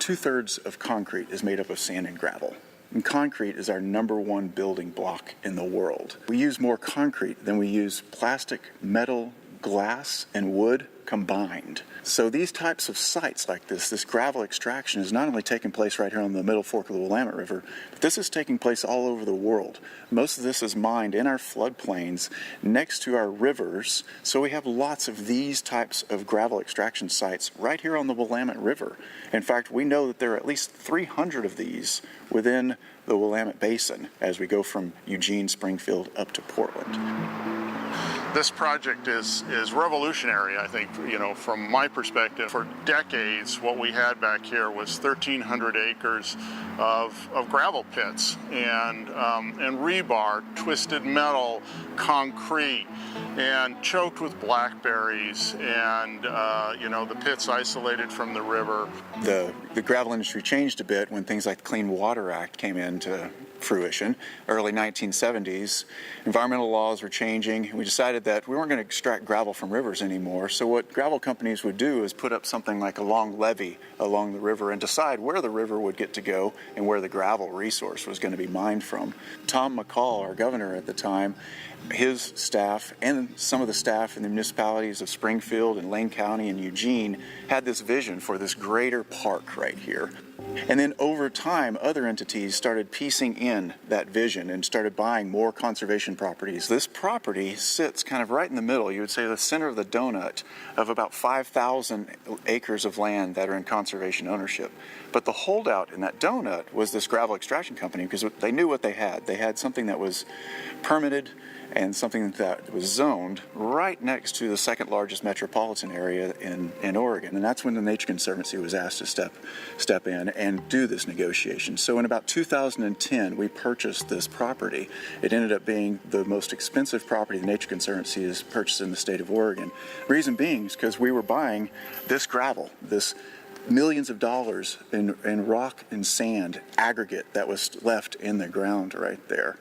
2/3 of concrete is made up of sand and gravel. And concrete is our #1 building block in the world. We use more concrete than we use plastic, metal, glass, and wood combined. So these types of sites like this gravel extraction is not only taking place right here on the Middle Fork of the Willamette River, but this is taking place all over the world. Most of this is mined in our floodplains next to our rivers, so we have lots of these types of gravel extraction sites right here on the Willamette River. In fact, we know that there are at least 300 of these within the Willamette Basin as we go from Eugene, Springfield up to Portland. This project is revolutionary, I think, from my perspective. For decades, what we had back here was 1,300 acres of gravel pits and rebar, twisted metal, concrete, and choked with blackberries, and the pits isolated from the river. The gravel industry changed a bit when things like the Clean Water Act came into fruition, early 1970s. Environmental laws were changing. We decided that we weren't going to extract gravel from rivers anymore. So what gravel companies would do is put up something like a long levee along the river and decide where the river would get to go and where the gravel resource was going to be mined from. Tom McCall, our governor at the time, his staff and some of the staff in the municipalities of Springfield and Lane County and Eugene had this vision for this greater park right here. And then over time, other entities started piecing in that vision and started buying more conservation properties. This property sits kind of right in the middle, you would say the center of the donut, of about 5,000 acres of land that are in conservation ownership. But the holdout in that donut was this gravel extraction company, because they knew what they had. They had something that was permitted and something that was zoned right next to the second largest metropolitan area in Oregon. And that's when the Nature Conservancy was asked to step in and do this negotiation. So in about 2010, we purchased this property. It ended up being the most expensive property the Nature Conservancy has purchased in the state of Oregon. Reason being is because we were buying this gravel, this millions of dollars in rock and sand aggregate that was left in the ground right there.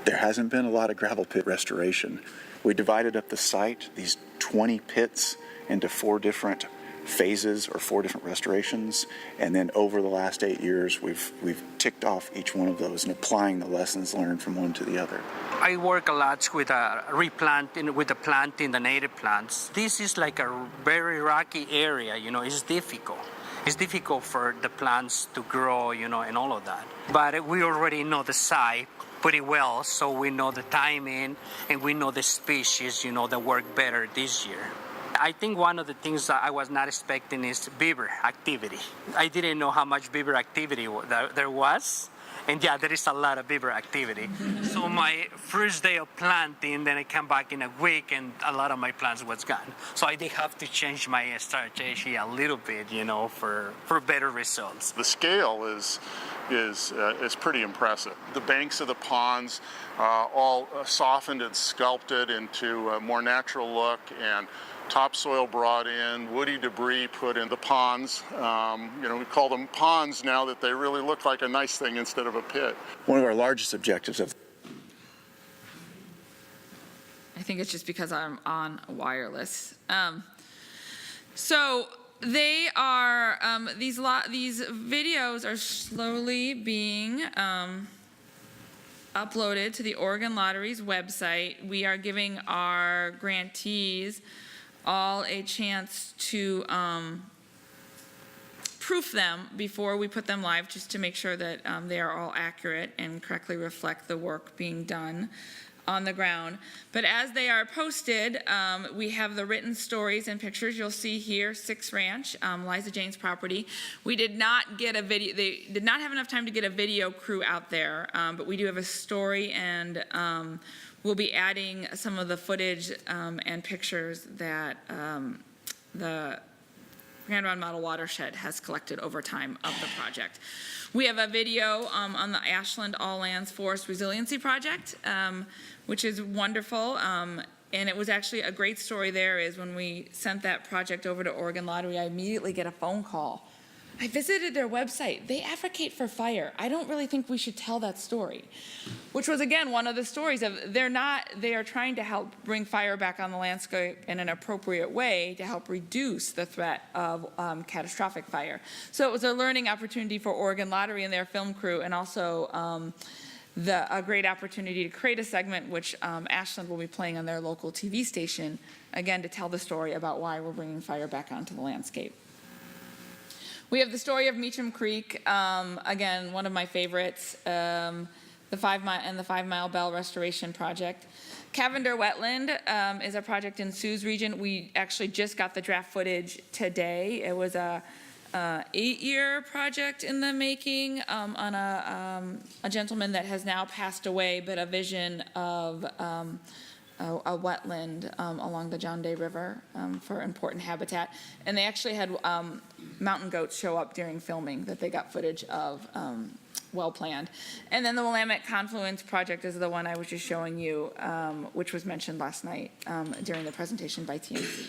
There hasn't been a lot of gravel pit restoration. We divided up the site, these 20 pits, into 4 different phases or 4 different restorations, and then over the last 8 years we've ticked off each one of those and applying the lessons learned from one to the other. I work a lot with replanting, with the planting the native plants. This is like a very rocky area, it's difficult. It's difficult for the plants to grow, and all of that. But we already know the site pretty well, so we know the timing and we know the species, that work better this year. I think one of the things that I was not expecting is beaver activity. I didn't know how much beaver activity there was. And yeah, there is a lot of beaver activity. So my first day of planting, then I come back in a week and a lot of my plants was gone. So I did have to change my strategy a little bit, for better results. The scale is pretty impressive. The banks of the ponds all softened and sculpted into a more natural look, and topsoil brought in, woody debris put in the ponds. We call them ponds now that they really look like a nice thing instead of a pit. One of our largest objectives of I think it's just because I'm on wireless. So they are, these videos are slowly being uploaded to the Oregon Lottery's website. We are giving our grantees all a chance to proof them before we put them live, just to make sure that they are all accurate and correctly reflect the work being done on the ground. But as they are posted, we have the written stories and pictures. You'll see here, 6 Ranch, Liza Jane's property. We did not get a video, they did not have enough time to get a video crew out there, but we do have a story, and we'll be adding some of the footage and pictures that the Grand Round Model Watershed has collected over time of the project. We have a video on the Ashland All Lands Forest Resiliency Project, which is wonderful. And it was actually a great story there is when we sent that project over to Oregon Lottery, I immediately get a phone call. I visited their website. They advocate for fire. I don't really think we should tell that story, which was, again, one of the stories of they are trying to help bring fire back on the landscape in an appropriate way to help reduce the threat of catastrophic fire. So it was a learning opportunity for Oregon Lottery and their film crew, and also a great opportunity to create a segment which Ashland will be playing on their local TV station, again, to tell the story about why we're bringing fire back onto the landscape. We have the story of Meacham Creek, again, one of my favorites, the 5 Mile Bell Restoration Project. Cavender Wetland is a project in Sioux's region. We actually just got the draft footage today. It was a 8-year project in the making on a gentleman that has now passed away, but a vision of a wetland along the John Day River for important habitat. And they actually had mountain goats show up during filming that they got footage of, well planned. And then the Willamette Confluence Project is the one I was just showing you, which was mentioned last night during the presentation by TNC.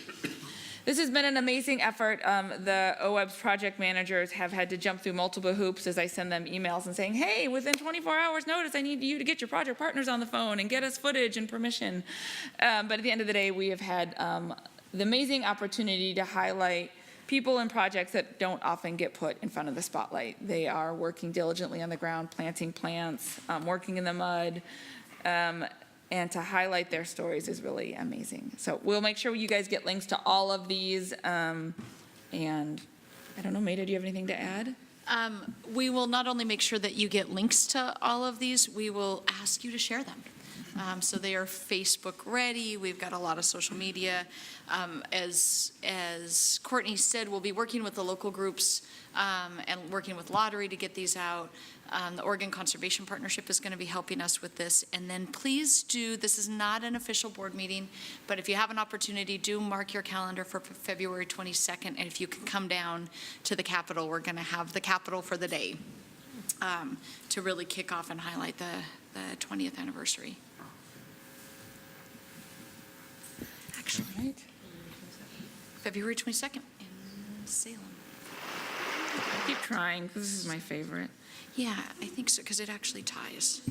This has been an amazing effort. The OWEB's project managers have had to jump through multiple hoops as I send them emails and saying, hey, within 24 hours notice, I need you to get your project partners on the phone and get us footage and permission. But at the end of the day, we have had the amazing opportunity to highlight people and projects that don't often get put in front of the spotlight. They are working diligently on the ground, planting plants, working in the mud, and to highlight their stories is really amazing. So we'll make sure you guys get links to all of these. And I don't know, Maida, do you have anything to add? We will not only make sure that you get links to all of these, we will ask you to share them. So they are Facebook ready. We've got a lot of social media. As Courtney said, we'll be working with the local groups and working with Lottery to get these out. The Oregon Conservation Partnership is going to be helping us with this. And then please do, this is not an official board meeting, but if you have an opportunity, do mark your calendar for February 22nd. And if you can come down to the Capitol, we're going to have the Capitol for the day to really kick off and highlight the 20th anniversary. Actually, February 22nd in Salem. I keep trying, because this is my favorite. Yeah, I think so, because it actually ties.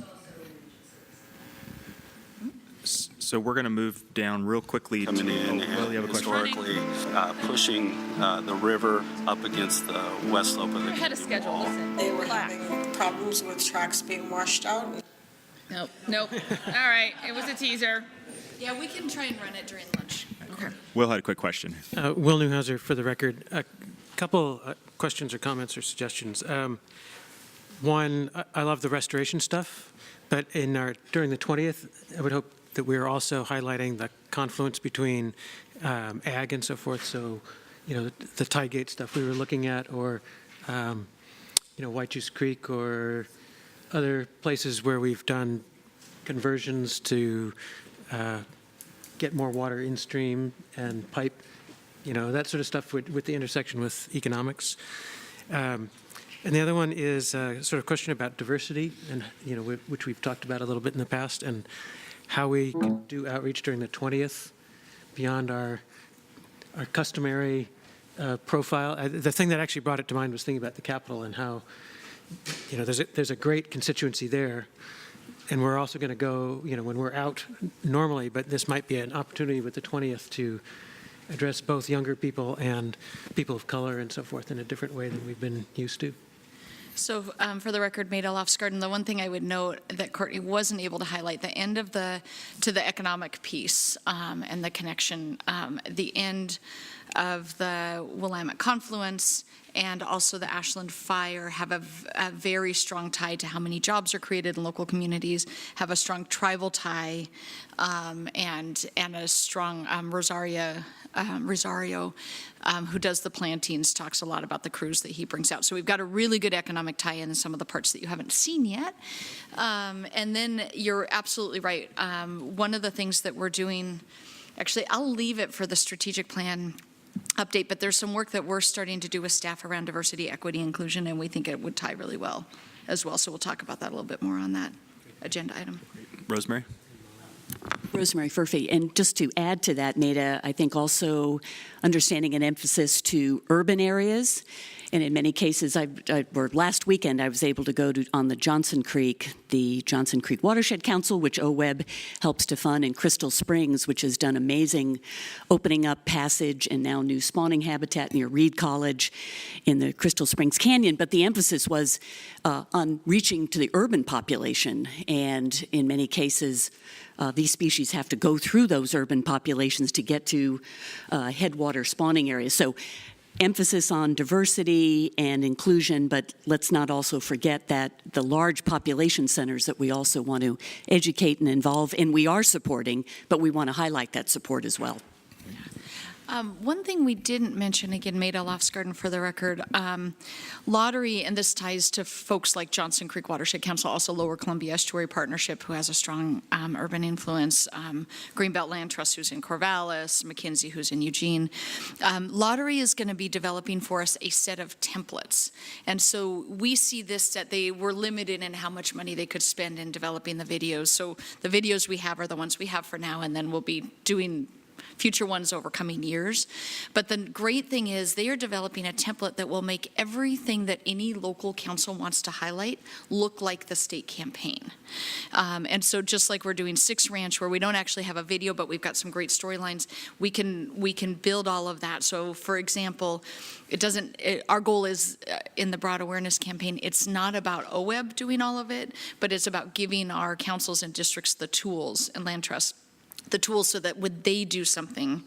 So we're going to move down real quickly to coming in Will, you have a question? historically pushing the river up against the west slope of the Ahead of schedule, wall. listen. They were having problems with tracks being washed out. Nope, nope. All right, it was a teaser. Yeah, we can try and run it during lunch. Okay. Will had a quick question. Will Newhouser, for the record, a couple questions or comments or suggestions. One, I love the restoration stuff, but during the 20th, I would hope that we are also highlighting the confluence between ag and so forth. So, the tie gate stuff we were looking at, or White Juice Creek, or other places where we've done conversions to get more water in stream and pipe, that sort of stuff with the intersection with economics. And the other one is sort of a question about diversity, and which we've talked about a little bit in the past, and how we can do outreach during the 20th beyond our customary profile. The thing that actually brought it to mind was thinking about the Capitol and how there's a great constituency there. And we're also going to go, when we're out normally, but this might be an opportunity with the 20th to address both younger people and people of color and so forth in a different way than we've been used to. So for the record, Maida Lofsgarden, the one thing I would note that Courtney wasn't able to highlight, the end of to the economic piece and the connection, the end of the Willamette Confluence and also the Ashland Fire have a very strong tie to how many jobs are created in local communities, have a strong tribal tie, and a strong Rosario, who does the plantings, talks a lot about the crews that he brings out. So we've got a really good economic tie-in some of the parts that you haven't seen yet. And then you're absolutely right. One of the things that we're doing, actually, I'll leave it for the strategic plan update, but there's some work that we're starting to do with staff around diversity, equity, inclusion, and we think it would tie really well as well. So we'll talk about that a little bit more on that agenda item. Rosemary? Rosemary Furphy. And just to add to that, Nada, I think also understanding an emphasis to urban areas. And in many cases, last weekend, I was able to go on the Johnson Creek Watershed Council, which OWEB helps to fund, and Crystal Springs, which has done amazing opening up passage and now new spawning habitat near Reed College in the Crystal Springs Canyon. But the emphasis was on reaching to the urban population. And in many cases, these species have to go through those urban populations to get to headwater spawning areas. So emphasis on diversity and inclusion, but let's not also forget that the large population centers that we also want to educate and involve, and we are supporting, but we want to highlight that support as well. One thing we didn't mention, again, Maida Lofsgarden for the record, lottery, and this ties to folks like Johnson Creek Watershed Council, also Lower Columbia Estuary Partnership, who has a strong urban influence, Greenbelt Land Trust, who's in Corvallis, McKinsey, who's in Eugene. Lottery is going to be developing for us a set of templates. And so we see this, that they were limited in how much money they could spend in developing the videos. So the videos we have are the ones we have for now, and then we'll be doing future ones over coming years. But the great thing is they are developing a template that will make everything that any local council wants to highlight look like the state campaign. And so just like we're doing Six Ranch, where we don't actually have a video, but we've got some great storylines, we can build all of that. So for example, our goal is in the broad awareness campaign, it's not about OWEB doing all of it, but it's about giving our councils and districts the tools, and land trusts, the tools, so that when they do something,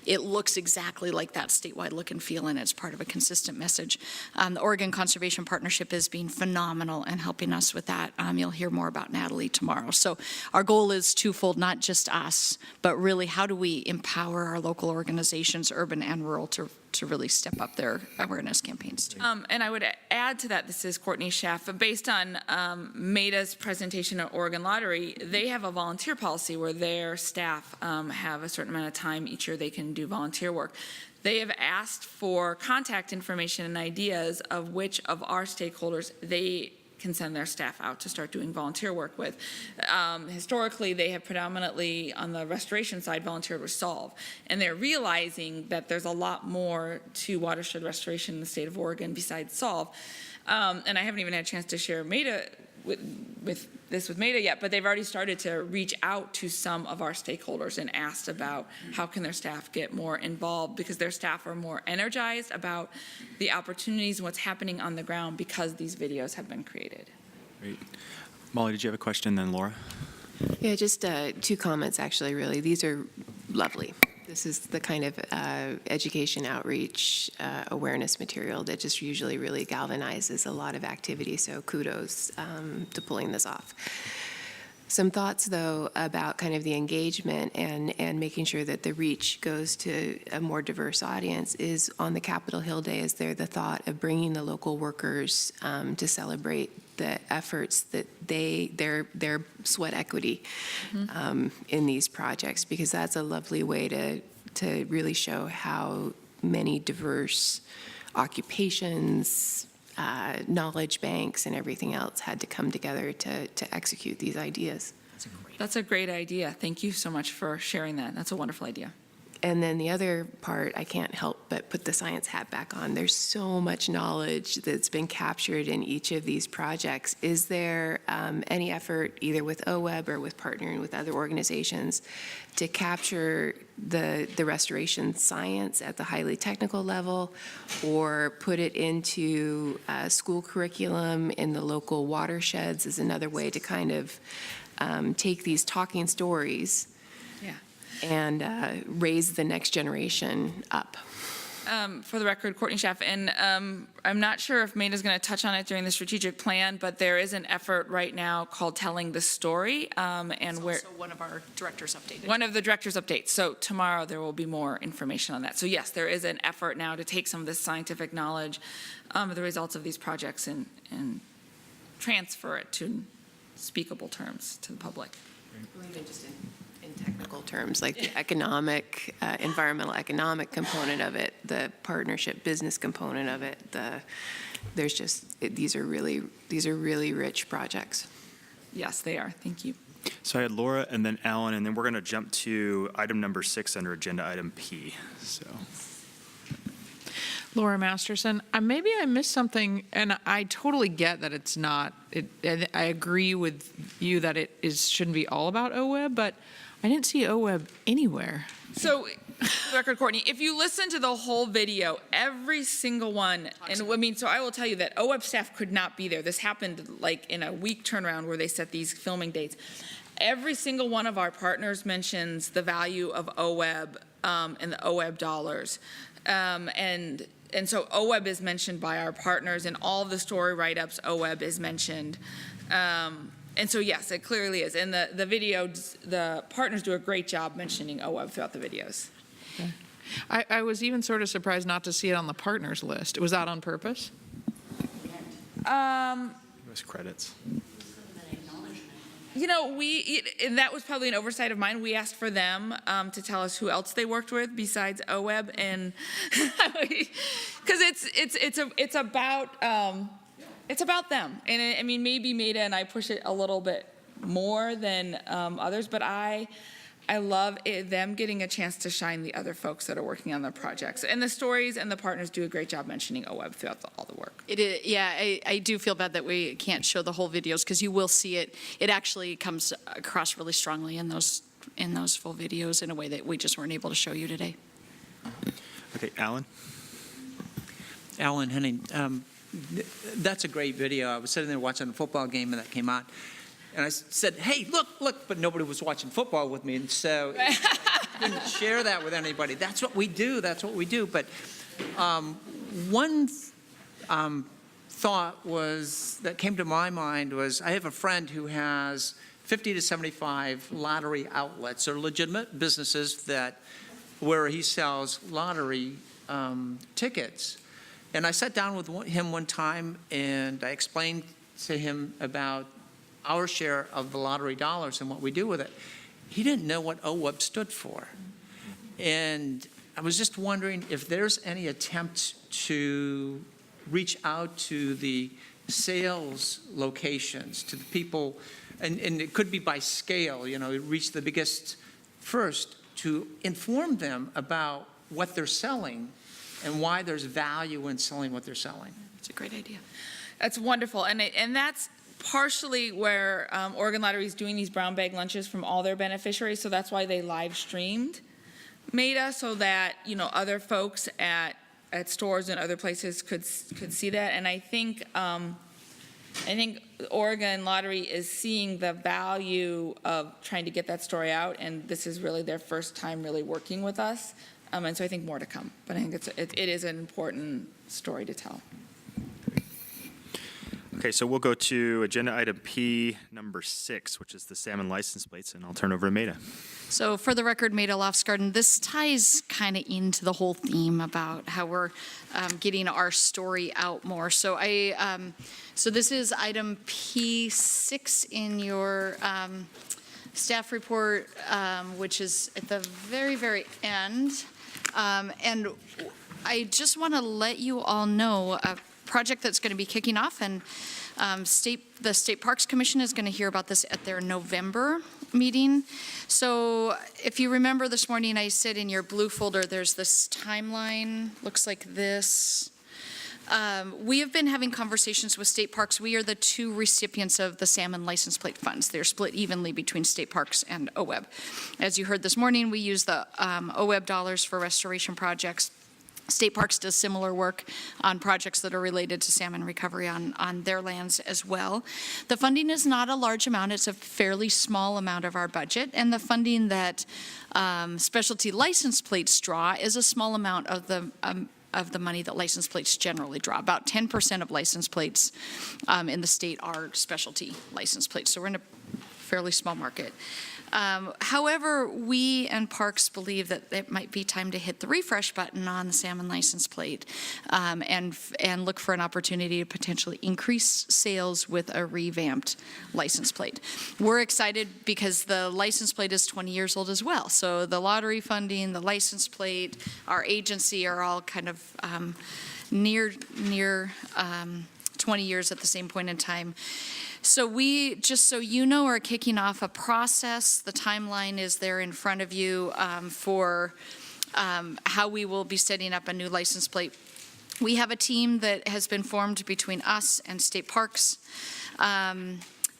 it looks exactly like that statewide look and feel, and it's part of a consistent message. The Oregon Conservation Partnership has been phenomenal in helping us with that. You'll hear more about Natalie tomorrow. So our goal is twofold, not just us, but really how do we empower our local organizations, urban and rural, to really step up their awareness campaigns too. And I would add to that, this is Courtney Schaff, based on Maida's presentation at Oregon Lottery, they have a volunteer policy where their staff have a certain amount of time each year they can do volunteer work. They have asked for contact information and ideas of which of our stakeholders they can send their staff out to start doing volunteer work with. Historically, they have predominantly, on the restoration side, volunteered with Solve. And they're realizing that there's a lot more to watershed restoration in the state of Oregon besides Solve. And I haven't even had a chance to share with Maida yet, but they've already started to reach out to some of our stakeholders and asked about how can their staff get more involved, because their staff are more energized about the opportunities and what's happening on the ground because these videos have been created. Great. Molly, did you have a question, then Laura? Yeah, just two comments, actually, really. These are lovely. This is the kind of education, outreach, awareness material that just usually really galvanizes a lot of activity, so kudos to pulling this off. Some thoughts, though, about kind of the engagement and making sure that the reach goes to a more diverse audience is on the Capitol Hill Day. Is there the thought of bringing the local workers to celebrate the efforts that their sweat equity in these projects, because that's a lovely way to really show how many diverse occupations, knowledge banks, and everything else had to come together to execute these ideas. That's a great idea. Thank you so much for sharing that. That's a wonderful idea. And then the other part, I can't help but put the science hat back on. There's so much knowledge that's been captured in each of these projects. Is there any effort, either with OWEB or with partnering with other organizations, to capture the restoration science at the highly technical level, or put it into school curriculum in the local watersheds as another way to kind of take these talking stories and raise the next generation up? For the record, Courtney Schaff, and I'm not sure if Maida's going to touch on it during the strategic plan, but there is an effort right now called Telling the Story, and Also one of our directors updated. one of the director's updates. So tomorrow there will be more information on that. So yes, there is an effort now to take some of this scientific knowledge, the results of these projects, and transfer it to speakable terms to the public. Even just in technical terms, like the economic, environmental economic component of it, the partnership business component of it, these are really rich projects. Yes, they are. Thank you. So I had Laura and then Alan, and then we're going to jump to item number 6 under agenda item P. So. Laura Masterson, maybe I missed something, and I totally get that it's not. I agree with you that shouldn't be all about OWEB, but I didn't see OWEB anywhere. So, for the record, Courtney, if you listen to the whole video, every single one, and I mean, so I will tell you that OWEB staff could not be there. This happened like in a week turnaround where they set these filming dates. Every single one of our partners mentions the value of OWEB and the OWEB dollars. And so OWEB is mentioned by our partners in all of the story write-ups. OWEB is mentioned. And so, yes, it clearly is. And the video, the partners do a great job mentioning OWEB throughout the videos. Okay. I was even sort of surprised not to see it on the partners list. Was that on purpose? Those credits. You know, and that was probably an oversight of mine. We asked for them to tell us who else they worked with besides OWEB, and because it's about them. And I mean, maybe Maida and I push it a little bit more than others, but I love them getting a chance to shine the other folks that are working on the projects. And the stories and the partners do a great job mentioning OWEB throughout all the work. It is, yeah, I do feel bad that we can't show the whole videos because you will see it. It actually comes across really strongly in those full videos in a way that we just weren't able to show you today. Okay, Alan? Alan Henning, that's a great video. I was sitting there watching a football game and that came out. And I said, hey, look, but nobody was watching football with me. And so I didn't share that with anybody. That's what we do. But one thought that came to my mind was I have a friend who has 50 to 75 lottery outlets or legitimate businesses where he sells lottery tickets. And I sat down with him one time and I explained to him about our share of the lottery dollars and what we do with it. He didn't know what OWEB stood for. And I was just wondering if there's any attempt to reach out to the sales locations, to the people, and it could be by scale, reach the biggest first, to inform them about what they're selling and why there's value in selling what they're selling. It's a great idea. That's wonderful. And that's partially where Oregon Lottery is doing these brown bag lunches from all their beneficiaries. So that's why they live streamed Maida, so that other folks at stores and other places could see that. And I think Oregon Lottery is seeing the value of trying to get that story out, and this is really their first time really working with us. And so I think more to come. But I think it is an important story to tell. Okay, so we'll go to agenda item P number 6, which is the salmon license plates, and I'll turn over to Maida. So for the record, Maida Lofsgarden, this ties kind of into the whole theme about how we're getting our story out more. So so this is item P6 in your staff report, which is at the very, very end. And I just want to let you all know a project that's going to be kicking off, and the State Parks Commission is going to hear about this at their November meeting. So if you remember this morning, I said in your blue folder, there's this timeline, looks like this. We have been having conversations with State Parks. We are the two recipients of the salmon license plate funds. They're split evenly between State Parks and OWEB. As you heard this morning, we use the OWEB dollars for restoration projects. State Parks does similar work on projects that are related to salmon recovery on their lands as well. The funding is not a large amount. It's a fairly small amount of our budget. And the funding that specialty license plates draw is a small amount of the money that license plates generally draw. About 10% of license plates in the state are specialty license plates. So we're in a fairly small market. However, we and Parks believe that it might be time to hit the refresh button on the salmon license plate and look for an opportunity to potentially increase sales with a revamped license plate. We're excited because the license plate is 20 years old as well. So the lottery funding, the license plate, our agency are all kind of near 20 years at the same point in time. So we, just so you know, are kicking off a process. The timeline is there in front of you for how we will be setting up a new license plate. We have a team that has been formed between us and State Parks.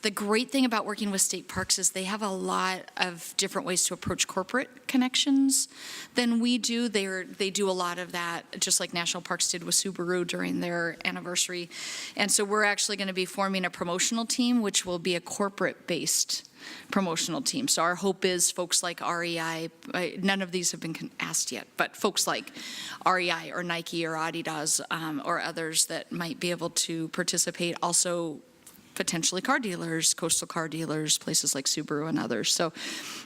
The great thing about working with State Parks is they have a lot of different ways to approach corporate connections than we do. They do a lot of that, just like National Parks did with Subaru during their anniversary. And so we're actually going to be forming a promotional team, which will be a corporate-based promotional team. So our hope is folks like REI, none of these have been asked yet, but folks like REI or Nike or Adidas or others that might be able to participate, also potentially car dealers, coastal car dealers, places like Subaru and others. So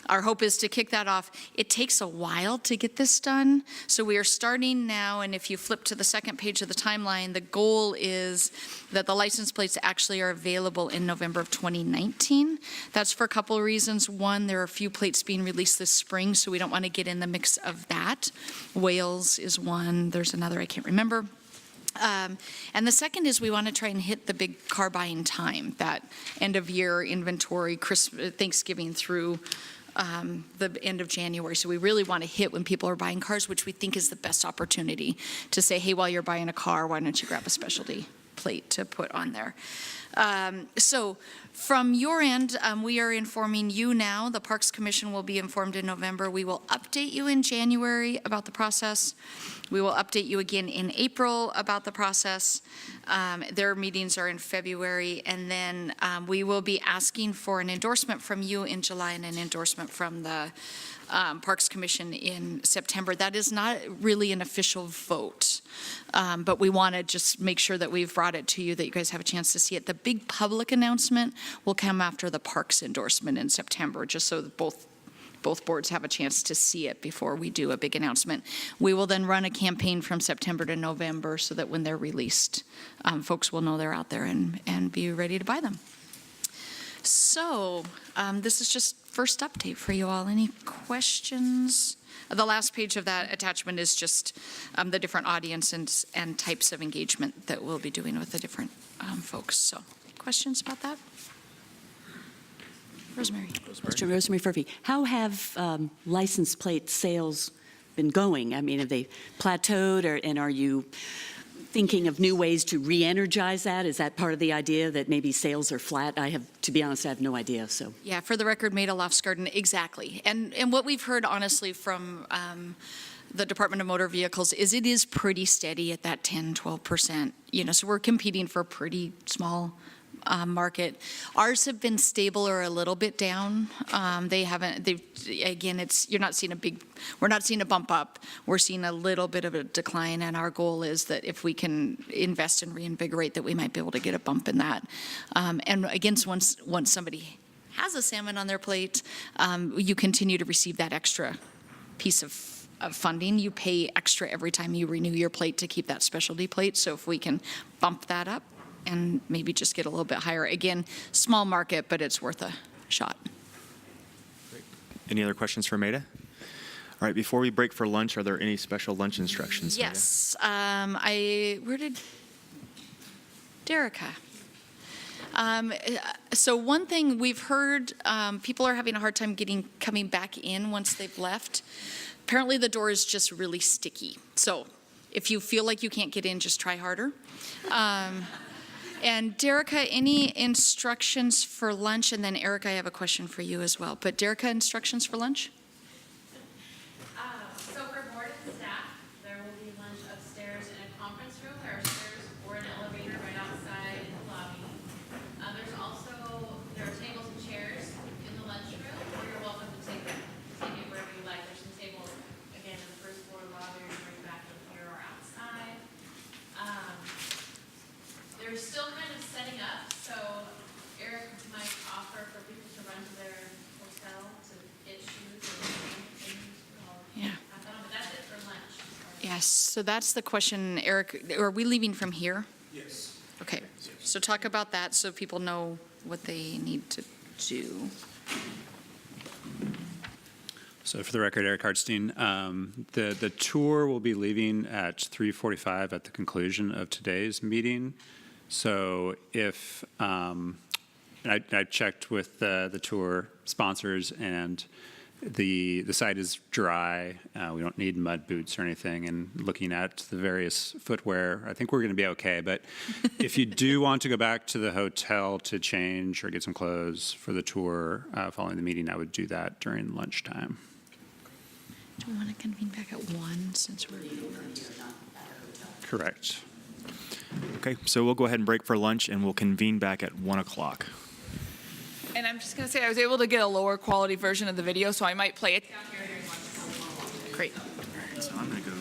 our hope is to kick that off. It takes a while to get this done. So we are starting now, and if you flip to the second page of the timeline, the goal is that the license plates actually are available in November of 2019. That's for a couple of reasons. One, there are a few plates being released this spring, so we don't want to get in the mix of that. Wales is one. There's another I can't remember. And the second is we want to try and hit the big car buying time, that end of year inventory, Thanksgiving through the end of January. So we really want to hit when people are buying cars, which we think is the best opportunity to say, hey, while you're buying a car, why don't you grab a specialty plate to put on there. So from your end, we are informing you now. The Parks Commission will be informed in November. We will update you in January about the process. We will update you again in April about the process. Their meetings are in February, and then we will be asking for an endorsement from you in July and an endorsement from the Parks Commission in September. That is not really an official vote, but we want to just make sure that we've brought it to you, that you guys have a chance to see it. The big public announcement will come after the Parks endorsement in September, just so that both boards have a chance to see it before we do a big announcement. We will then run a campaign from September to November so that when they're released, folks will know they're out there and be ready to buy them. So this is just first update for you all. Any questions? The last page of that attachment is just the different audience and types of engagement that we'll be doing with the different folks. So questions about that? Rosemary. Rosemary Furphy. How have license plate sales been going? I mean, have they plateaued, and are you thinking of new ways to re-energize that? Is that part of the idea, that maybe sales are flat? To be honest, I have no idea. So yeah, for the record, Maida Lofsgarden, exactly. And what we've heard honestly from the Department of Motor Vehicles is it is pretty steady at that 10-12%. So we're competing for a pretty small market. Ours have been stable or a little bit down. You're not seeing we're not seeing a bump up. We're seeing a little bit of a decline, and our goal is that if we can invest and reinvigorate, that we might be able to get a bump in that. And again, once somebody has a salmon on their plate, you continue to receive that extra piece of funding. You pay extra every time you renew your plate to keep that specialty plate. So if we can bump that up and maybe just get a little bit higher. Again, small market, but it's worth a shot. Great. Any other questions for Maida? All right, before we break for lunch, are there any special lunch instructions? Yes. Where did Derica? So one thing we've heard, people are having a hard time coming back in once they've left. Apparently the door is just really sticky. So if you feel like you can't get in, just try harder. And Derica, any instructions for lunch? And then Eric, I have a question for you as well. But Derica, instructions for lunch? So for board and staff, there will be lunch of Yes, so that's the question, Eric. Are we leaving from here? Yes. Okay, so talk about that so people know what they need to do. So for the record, Eric Hartstein, the tour will be leaving at 3:45 at the conclusion of today's meeting. So if, and I checked with the tour sponsors, and the site is dry. We don't need mud boots or anything. And looking at the various footwear, I think we're going to be okay. But if you do want to go back to the hotel to change or get some clothes for the tour following the meeting, I would do that during lunchtime. Do we want to convene back at 1 since we're... Correct. Okay, so we'll go ahead and break for lunch, and we'll convene back at 1 o'clock. And I'm just going to say I was able to get a lower quality version of the video, so I might play it down here during lunch. Great. So I'm going to go.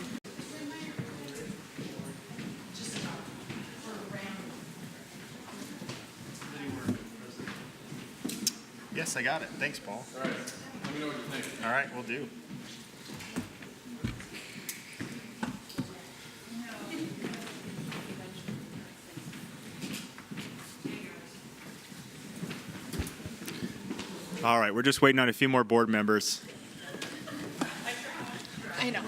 Yes, I got it. Thanks, Paul. All right. Let me know what you think. All right, we'll do. All right, we're just waiting on a few more board members. I know.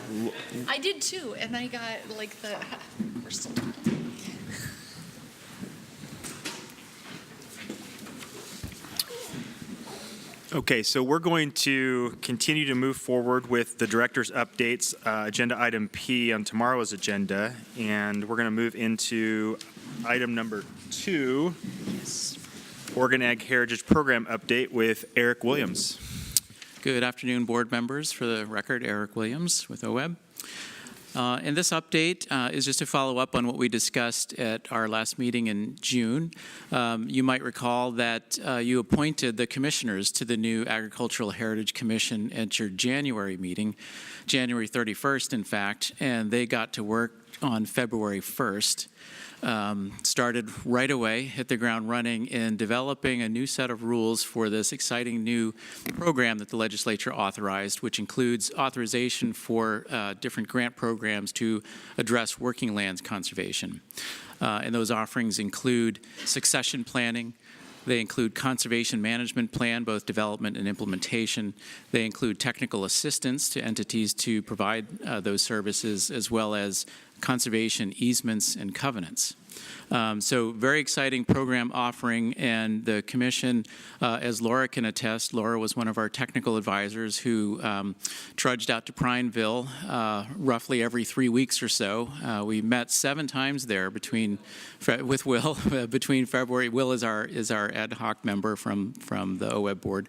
I did too, and I got like the... We're still... Okay, so we're going to continue to move forward with the director's updates, agenda item P on tomorrow's agenda, and we're going to move into item number 2, Oregon Ag Heritage Program update with Eric Williams. Good afternoon, board members. For the record, Eric Williams with OWEB. And this update is just to follow up on what we discussed at our last meeting in June. You might recall that you appointed the commissioners to the new Agricultural Heritage Commission at your January meeting, January 31st, in fact, and they got to work on February 1st. Started right away, hit the ground running in developing a new set of rules for this exciting new program that the legislature authorized, which includes authorization for different grant programs to address working lands conservation. And those offerings include succession planning. They include conservation management plan, both development and implementation. They include technical assistance to entities to provide those services, as well as conservation easements and covenants. So very exciting program offering, and the commission, as Laura can attest, Laura was one of our technical advisors who trudged out to Prineville roughly every 3 weeks or so. We met 7 times there with Will between February. Will is our ad hoc member from the OWEB board.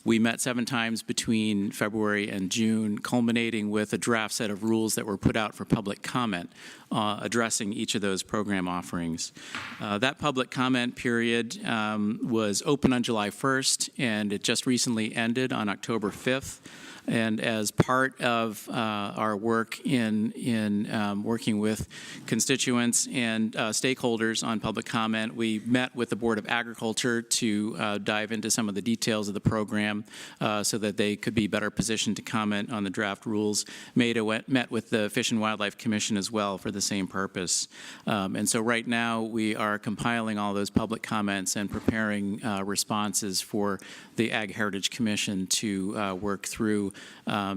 We met 7 times between February and June, culminating with a draft set of rules that were put out for public comment, addressing each of those program offerings. That public comment period was open on July 1st, and it just recently ended on October 5th. And as part of our work in working with constituents and stakeholders on public comment, we met with the Board of Agriculture to dive into some of the details of the program so that they could be better positioned to comment on the draft rules. Met with the Fish and Wildlife Commission as well for the same purpose. And so right now we are compiling all those public comments and preparing responses for the Ag Heritage Commission to work through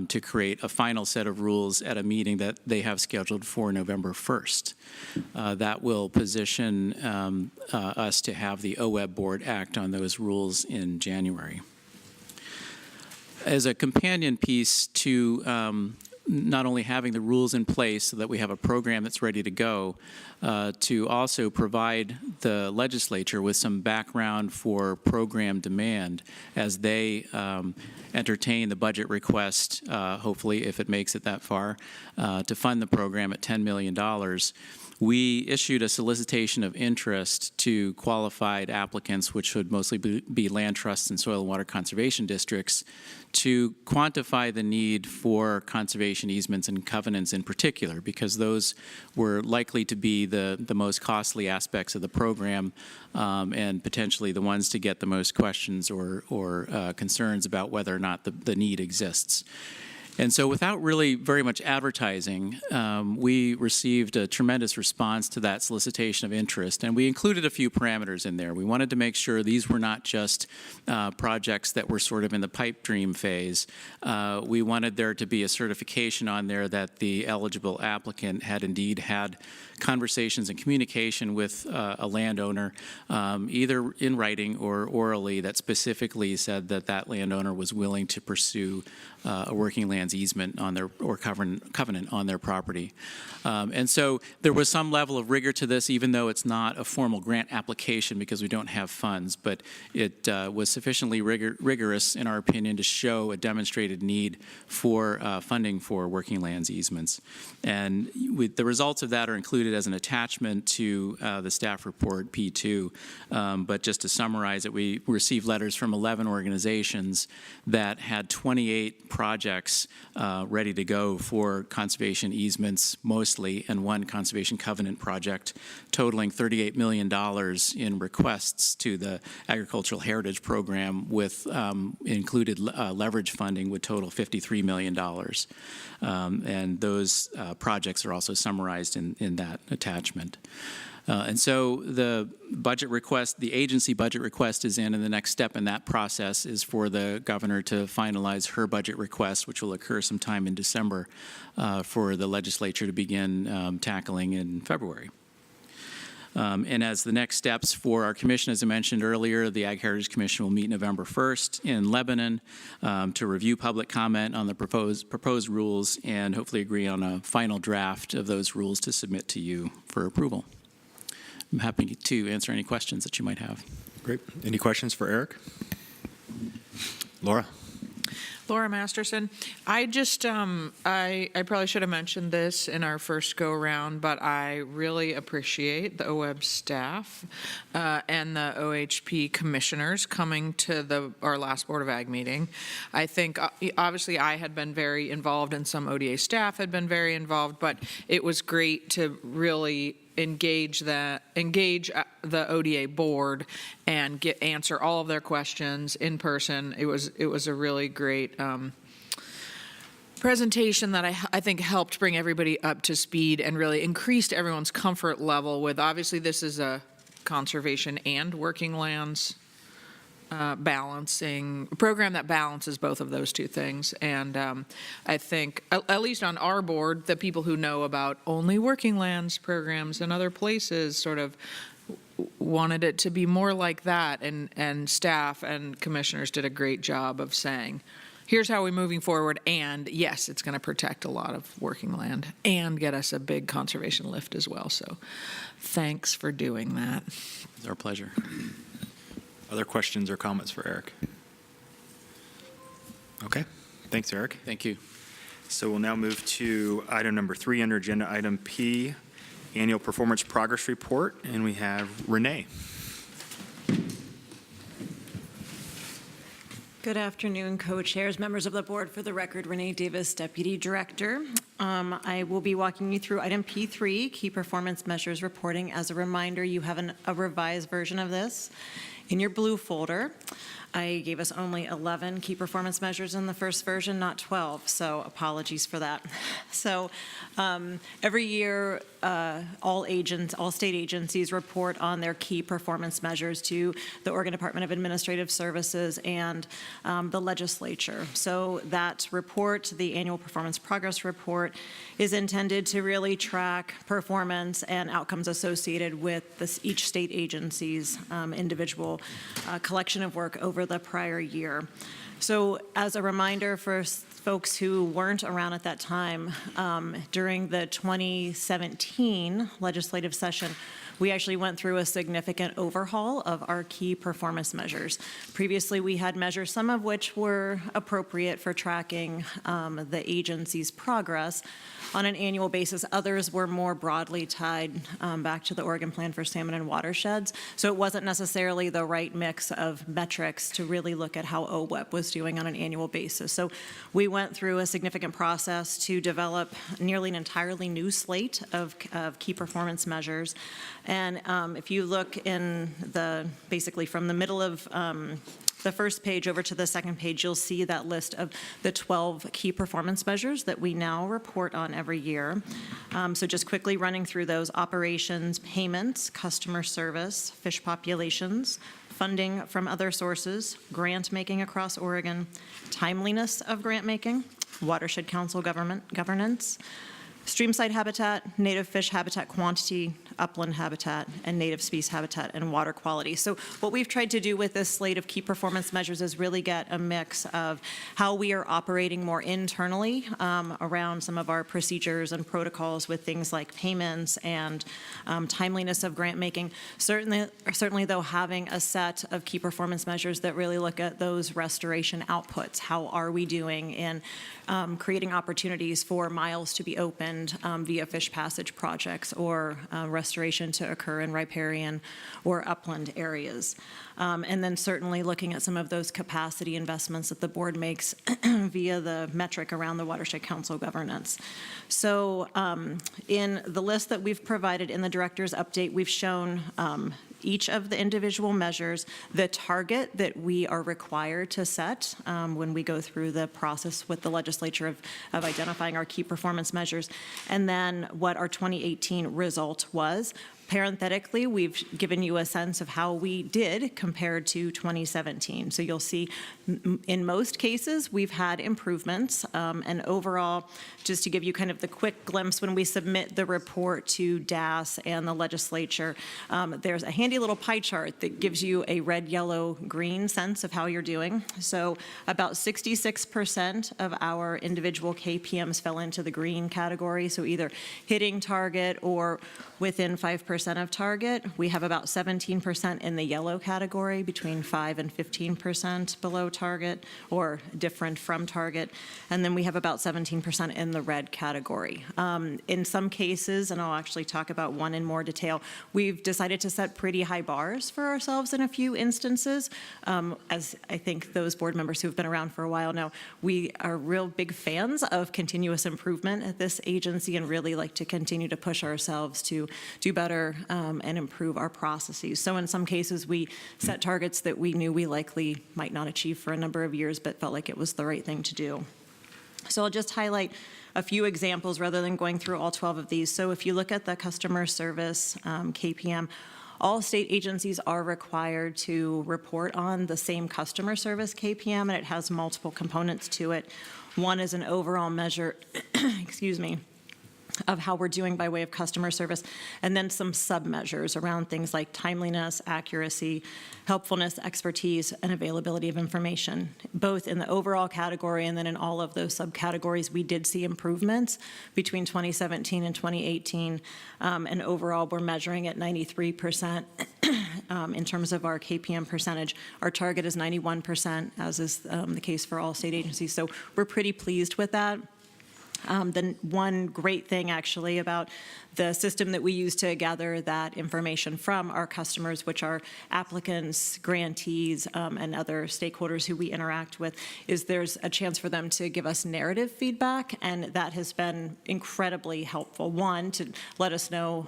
to create a final set of rules at a meeting that they have scheduled for November 1st. That will position us to have the OWEB board act on those rules in January. As a companion piece to not only having the rules in place so that we have a program that's ready to go, to also provide the legislature with some background for program demand as they entertain the budget request, hopefully if it makes it that far, to fund the program at $10 million. We issued a solicitation of interest to qualified applicants, which would mostly be land trusts and soil and water conservation districts, to quantify the need for conservation easements and covenants in particular, because those were likely to be the most costly aspects of the program and potentially the ones to get the most questions or concerns about whether or not the need exists. And so without really very much advertising, we received a tremendous response to that solicitation of interest, and we included a few parameters in there. We wanted to make sure these were not just projects that were sort of in the pipe dream phase. We wanted there to be a certification on there that the eligible applicant had indeed had conversations and communication with a landowner, either in writing or orally, that specifically said that that landowner was willing to pursue a working lands easement on their, or covenant on their property. And so there was some level of rigor to this, even though it's not a formal grant application because we don't have funds, but it was sufficiently rigorous, in our opinion, to show a demonstrated need for funding for working lands easements. And the results of that are included as an attachment to the staff report P2. But just to summarize it, we received letters from 11 organizations that had 28 projects ready to go for conservation easements mostly, and one conservation covenant project totaling $38 million in requests to the Agricultural Heritage Program, with included leverage funding would total $53 million. And those projects are also summarized in that attachment. And so the budget request, the agency budget request is in, and the next step in that process is for the governor to finalize her budget request, which will occur sometime in December, for the legislature to begin tackling in February. And as the next steps for our commission, as I mentioned earlier, the Ag Heritage Commission will meet November 1st in Lebanon to review public comment on the proposed rules and hopefully agree on a final draft of those rules to submit to you for approval. I'm happy to answer any questions that you might have. Great. Any questions for Eric? Laura? Laura Masterson. I just, I probably should have mentioned this in our first go-around, but I really appreciate the OWEB staff and the OAHP commissioners coming to our last Board of Ag meeting. I think, obviously, I had been very involved, and some ODA staff had been very involved, but it was great to really engage the ODA board and answer all of their questions in person. It was a really great presentation that I think helped bring everybody up to speed and really increased everyone's comfort level with, obviously this is a conservation and working lands balancing program that balances both of those two things. And I think, at least on our board, the people who know about only working lands programs in other places sort of wanted it to be more like that, and staff and commissioners did a great job of saying, here's how we're moving forward, and yes, it's going to protect a lot of working land and get us a big conservation lift as well. So thanks for doing that. It's our pleasure. Other questions or comments for Eric? Okay. Thanks, Eric. Thank you. So we'll now move to item number 3 under agenda item P, Annual Performance Progress Report, and we have Renee. Good afternoon, co-chairs, members of the board. For the record, Renee Davis, Deputy Director. I will be walking you through item P3, Key Performance Measures Reporting. As a reminder, you have a revised version of this in your blue folder. I gave us only 11 key performance measures in the first version, not 12, so apologies for that. So every year, all state agencies report on their key performance measures to the Oregon Department of Administrative Services and the legislature. So that report, the Annual Performance Progress Report, is intended to really track performance and outcomes associated with each state agency's individual collection of work over the prior year. So as a reminder for folks who weren't around at that time, during the 2017 legislative session, we actually went through a significant overhaul of our key performance measures. Previously, we had measures, some of which were appropriate for tracking the agency's progress on an annual basis. Others were more broadly tied back to the Oregon Plan for Salmon and Watersheds. So it wasn't necessarily the right mix of metrics to really look at how OWEB was doing on an annual basis. So we went through a significant process to develop nearly an entirely new slate of key performance measures. And if you look in basically from the middle of the first page over to the second page, you'll see that list of the 12 key performance measures that we now report on every year. So just quickly running through those: operations, payments, customer service, fish populations, funding from other sources, grant making across Oregon, timeliness of grant making, watershed council governance, streamside habitat, native fish habitat quantity, upland habitat, and native species habitat, and water quality. So what we've tried to do with this slate of key performance measures is really get a mix of how we are operating more internally around some of our procedures and protocols with things like payments and timeliness of grant making. Certainly though, having a set of key performance measures that really look at those restoration outputs. How are we doing in creating opportunities for miles to be opened via fish passage projects or restoration to occur in riparian or upland areas. And then certainly looking at some of those capacity investments that the board makes via the metric around the Watershed Council governance. So in the list that we've provided in the director's update, we've shown each of the individual measures, the target that we are required to set when we go through the process with the legislature of identifying our key performance measures, and then what our 2018 result was. Parenthetically, we've given you a sense of how we did compared to 2017. So you'll see in most cases we've had improvements, and overall, just to give you kind of the quick glimpse, when we submit the report to DAS and the legislature, there's a handy little pie chart that gives you a red, yellow, green sense of how you're doing. So about 66% of our individual KPMs fell into the green category, so either hitting target or within 5% of target. We have about 17% in the yellow category, between 5 and 15% below target or different from target. And then we have about 17% in the red category. In some cases, and I'll actually talk about one in more detail, we've decided to set pretty high bars for ourselves in a few instances. As I think those board members who've been around for a while know, we are real big fans of continuous improvement at this agency and really like to continue to push ourselves to do better and improve our processes. So in some cases, we set targets that we knew we likely might not achieve for a number of years, but felt like it was the right thing to do. So I'll just highlight a few examples rather than going through all 12 of these. So if you look at the customer service KPM, all state agencies are required to report on the same customer service KPM, and it has multiple components to it. One is an overall measure, excuse me, of how we're doing by way of customer service, and then some sub-measures around things like timeliness, accuracy, helpfulness, expertise, and availability of information. Both in the overall category and then in all of those subcategories, we did see improvements between 2017 and 2018, and overall we're measuring at 93% in terms of our KPM percentage. Our target is 91%, as is the case for all state agencies, so we're pretty pleased with that. The one great thing actually about the system that we use to gather that information from our customers, which are applicants, grantees, and other stakeholders who we interact with, is there's a chance for them to give us narrative feedback, and that has been incredibly helpful. One, to let us know,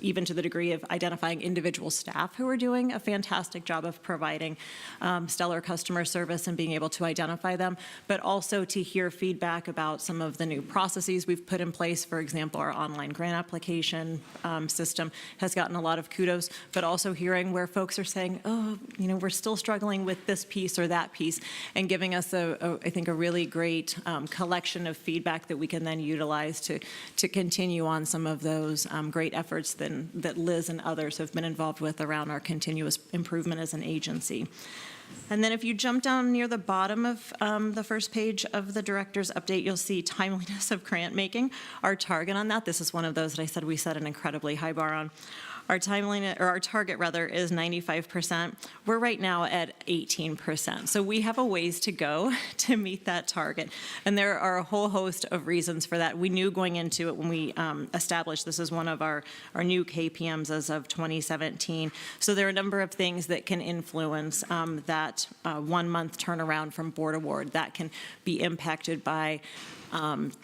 even to the degree of identifying individual staff who are doing a fantastic job of providing stellar customer service and being able to identify them, but also to hear feedback about some of the new processes we've put in place. For example, our online grant application system has gotten a lot of kudos, but also hearing where folks are saying, oh, you know, we're still struggling with this piece or that piece, and giving us, I think, a really great collection of feedback that we can then utilize to continue on some of those great efforts that Liz and others have been involved with around our continuous improvement as an agency. And then if you jump down near the bottom of the first page of the director's update, you'll see timeliness of grant making. Our target on that, this is one of those that I said we set an incredibly high bar on. Our timeliness, or our target rather, is 95%. We're right now at 18%. So we have a ways to go to meet that target. And there are a whole host of reasons for that. We knew going into it when we established this is one of our new KPMs as of 2017. So there are a number of things that can influence that 1 month turnaround from board award. That can be impacted by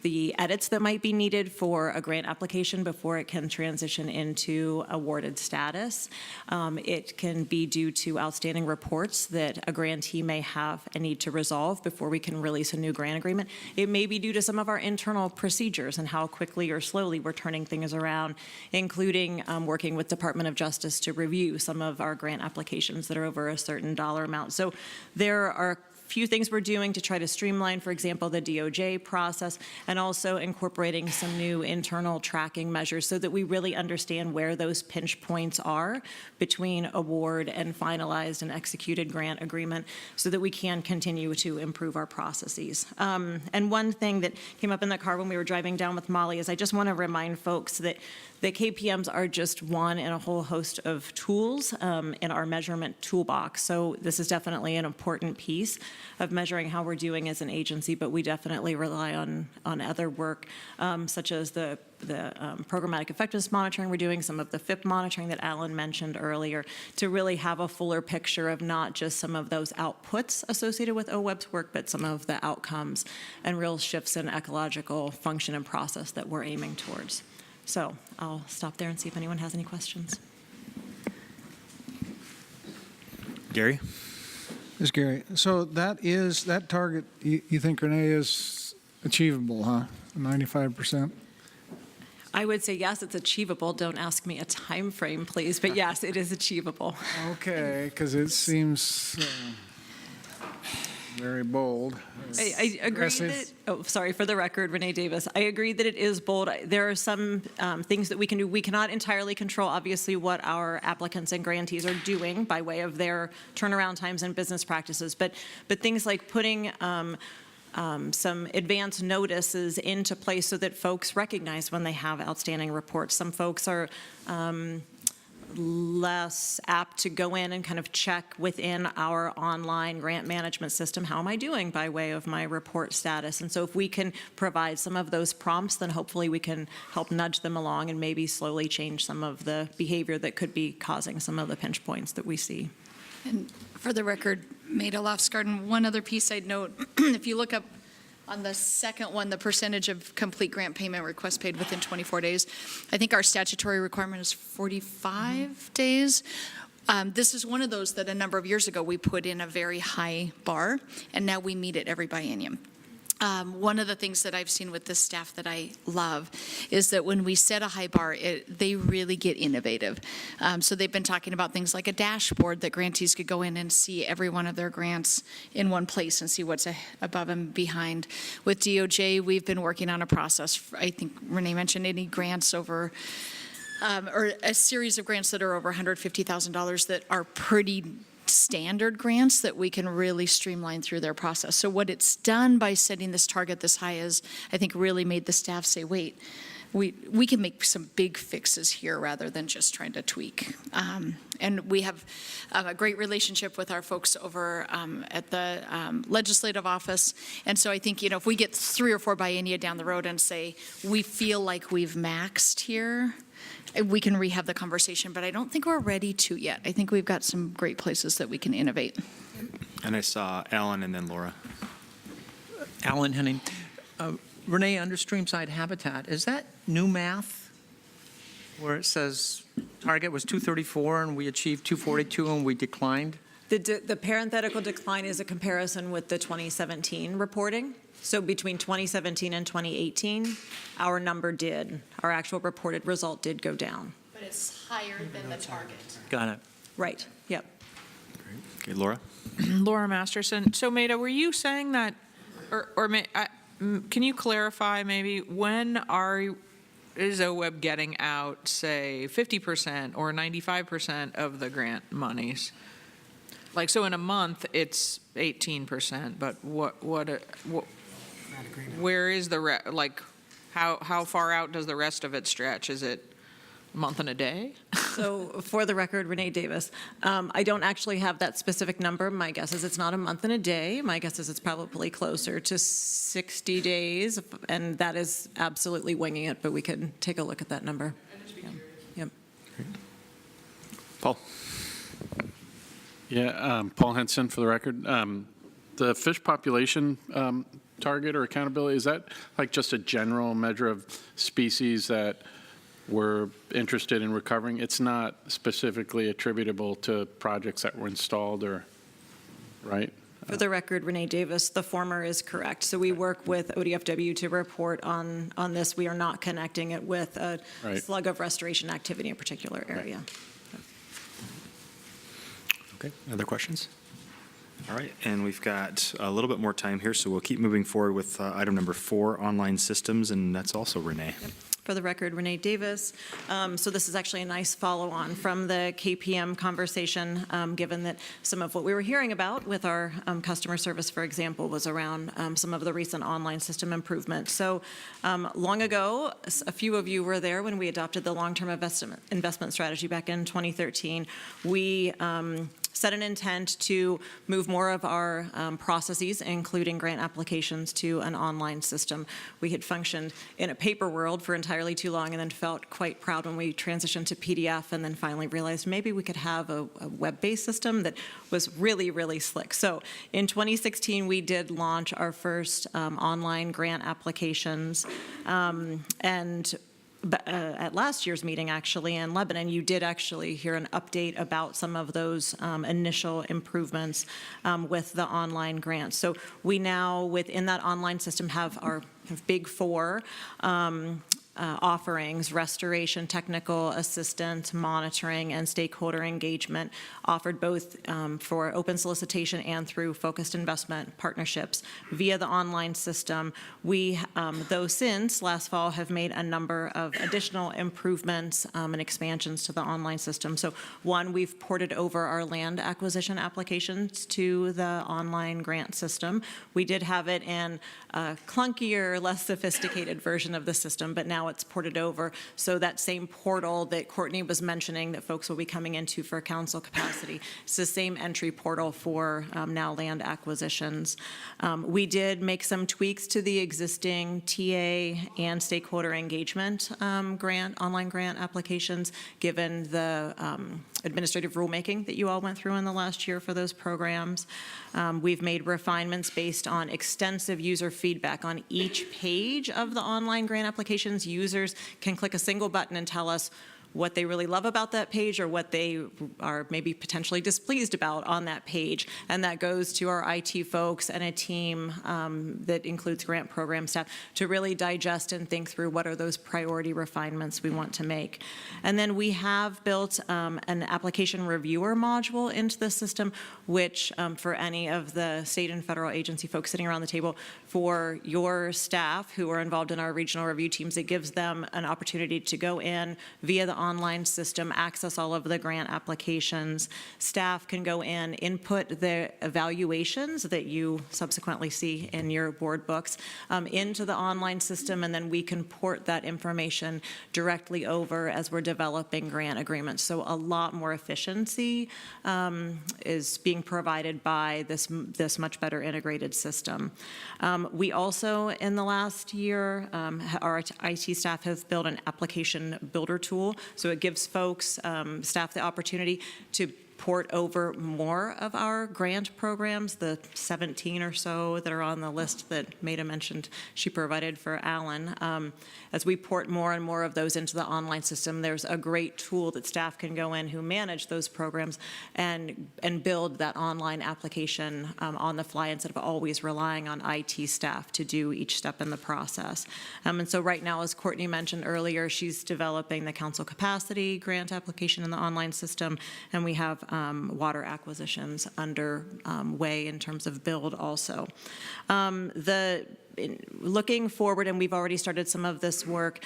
the edits that might be needed for a grant application before it can transition into awarded status. It can be due to outstanding reports that a grantee may have a need to resolve before we can release a new grant agreement. It may be due to some of our internal procedures and how quickly or slowly we're turning things around, including working with Department of Justice to review some of our grant applications that are over a certain dollar amount. So there are few things we're doing to try to streamline, for example, the DOJ process, and also incorporating some new internal tracking measures so that we really understand where those pinch points are between award and finalized and executed grant agreement so that we can continue to improve our processes. And one thing that came up in the car when we were driving down with Molly is I just want to remind folks that the KPMs are just one in a whole host of tools in our measurement toolbox. So this is definitely an important piece of measuring how we're doing as an agency, but we definitely rely on other work, such as the programmatic effectiveness monitoring we're doing, some of the FIP monitoring that Alan mentioned earlier, to really have a fuller picture of not just some of those outputs associated with OWEB's work, but some of the outcomes and real shifts in ecological function and process that we're aiming towards. So I'll stop there and see if anyone has any questions. Gary? This is Gary. So that target, you think, Renee, is achievable, huh? 95%? I would say yes, it's achievable. Don't ask me a time frame, please. But yes, it is achievable. Okay, because it seems very bold. I agree that, oh, sorry, for the record, Renee Davis, I agree that it is bold. There are some things that we can do. We cannot entirely control, obviously, what our applicants and grantees are doing by way of their turnaround times and business practices. But things like putting some advance notices into place so that folks recognize when they have outstanding reports. Some folks are less apt to go in and kind of check within our online grant management system, how am I doing by way of my report status? And so if we can provide some of those prompts, then hopefully we can help nudge them along and maybe slowly change some of the behavior that could be causing some of the pinch points that we see. And for the record, Maida Lofsgarden, one other piece I'd note, if you look up on the second one, the percentage of complete grant payment requests paid within 24 days, I think our statutory requirement is 45 days. This is one of those that a number of years ago we put in a very high bar, and now we meet it every biennium. One of the things that I've seen with the staff that I love is that when we set a high bar, they really get innovative. So they've been talking about things like a dashboard that grantees could go in and see every one of their grants in one place and see what's above and behind. With DOJ, we've been working on a process. I think Renee mentioned any grants over, or a series of grants that are over $150,000 that are pretty standard grants that we can really streamline through their process. So what it's done by setting this target this high is, I think, really made the staff say, wait, we can make some big fixes here rather than just trying to tweak. And we have a great relationship with our folks over at the legislative office. And so I think, if we get 3 or 4 biennia down the road and say, we feel like we've maxed here, we can rehab the conversation, but I don't think we're ready to yet. I think we've got some great places that we can innovate. And I saw Alan and then Laura. Alan Henning. Renee, under Streamside Habitat, is that new math where it says target was 234 and we achieved 242 and we declined? The parenthetical decline is a comparison with the 2017 reporting. So between 2017 and 2018, our actual reported result did go down. But it's higher than the target. Got it. Right, yep. Okay, Laura? Laura Masterson. So Maida, were you saying that, can you clarify maybe when is OWEB getting out, say, 50% or 95% of the grant monies? Like, so in a month, it's 18%, but where is how far out does the rest of it stretch? Is it a month and a day? So for the record, Renee Davis, I don't actually have that specific number. My guess is it's not a month and a day. My guess is it's probably closer to 60 days, and that is absolutely winging it, but we can take a look at that number. Yep. Paul? Yeah, Paul Henson for the record. The fish population target or accountability? Is that like just a general measure of species that we're interested in recovering? It's not specifically attributable to projects that were installed or, right? For the record, Renee Davis, the former is correct. So we work with ODFW to report on this. We are not connecting it with a slug of restoration activity in a particular area. Okay, other questions? All right, and we've got a little bit more time here, so we'll keep moving forward with item number 4, online systems, and that's also Renee. Yep. For the record, Renee Davis. So this is actually a nice follow-on from the KPM conversation, given that some of what we were hearing about with our customer service, for example, was around some of the recent online system improvements. So long ago, a few of you were there when we adopted the long-term investment strategy back in 2013. We set an intent to move more of our processes, including grant applications, to an online system. We had functioned in a paper world for entirely too long and then felt quite proud when we transitioned to PDF and then finally realized maybe we could have a web-based system that was really, really slick. So in 2016, we did launch our first online grant applications, and at last year's meeting, actually, in Lebanon, you did actually hear an update about some of those initial improvements with the online grants. So we now, within that online system, have our big 4 offerings: restoration, technical assistance, monitoring, and stakeholder engagement, offered both for open solicitation and through focused investment partnerships via the online system. We, though since last fall, have made a number of additional improvements and expansions to the online system. So one, we've ported over our land acquisition applications to the online grant system. We did have it in a clunkier, less sophisticated version of the system, but now it's ported over. So that same portal that Courtney was mentioning that folks will be coming into for council capacity, it's the same entry portal for now land acquisitions. We did make some tweaks to the existing TA and stakeholder engagement online grant applications, given the administrative rulemaking that you all went through in the last year for those programs. We've made refinements based on extensive user feedback on each page of the online grant applications. Users can click a single button and tell us what they really love about that page or what they are maybe potentially displeased about on that page. And that goes to our IT folks and a team that includes grant program staff to really digest and think through what are those priority refinements we want to make. And then we have built an application reviewer module into the system, which for any of the state and federal agency folks sitting around the table, for your staff who are involved in our regional review teams, it gives them an opportunity to go in via the online system, access all of the grant applications. Staff can go in, input the evaluations that you subsequently see in your board books into the online system, and then we can port that information directly over as we're developing grant agreements. So a lot more efficiency is being provided by this much better integrated system. We also, in the last year, our IT staff have built an application builder tool. So it gives folks, staff, the opportunity to port over more of our grant programs, the 17 or so that are on the list that Maida mentioned she provided for Alan. As we port more and more of those into the online system, there's a great tool that staff can go in who manage those programs and build that online application on the fly instead of always relying on IT staff to do each step in the process. And so right now, as Courtney mentioned earlier, she's developing the council capacity grant application in the online system, and we have water acquisitions underway in terms of build also. Looking forward, and we've already started some of this work,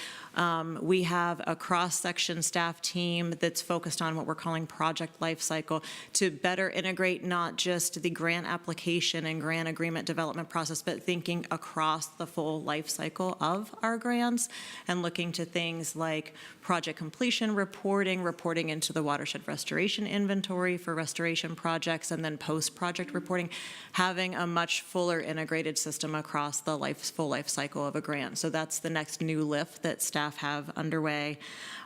we have a cross-section staff team that's focused on what we're calling project life cycle to better integrate not just the grant application and grant agreement development process, but thinking across the full life cycle of our grants and looking to things like project completion reporting into the watershed restoration inventory for restoration projects, and then post-project reporting, having a much fuller integrated system across the the full life cycle of a grant. So that's the next new lift that staff have underway.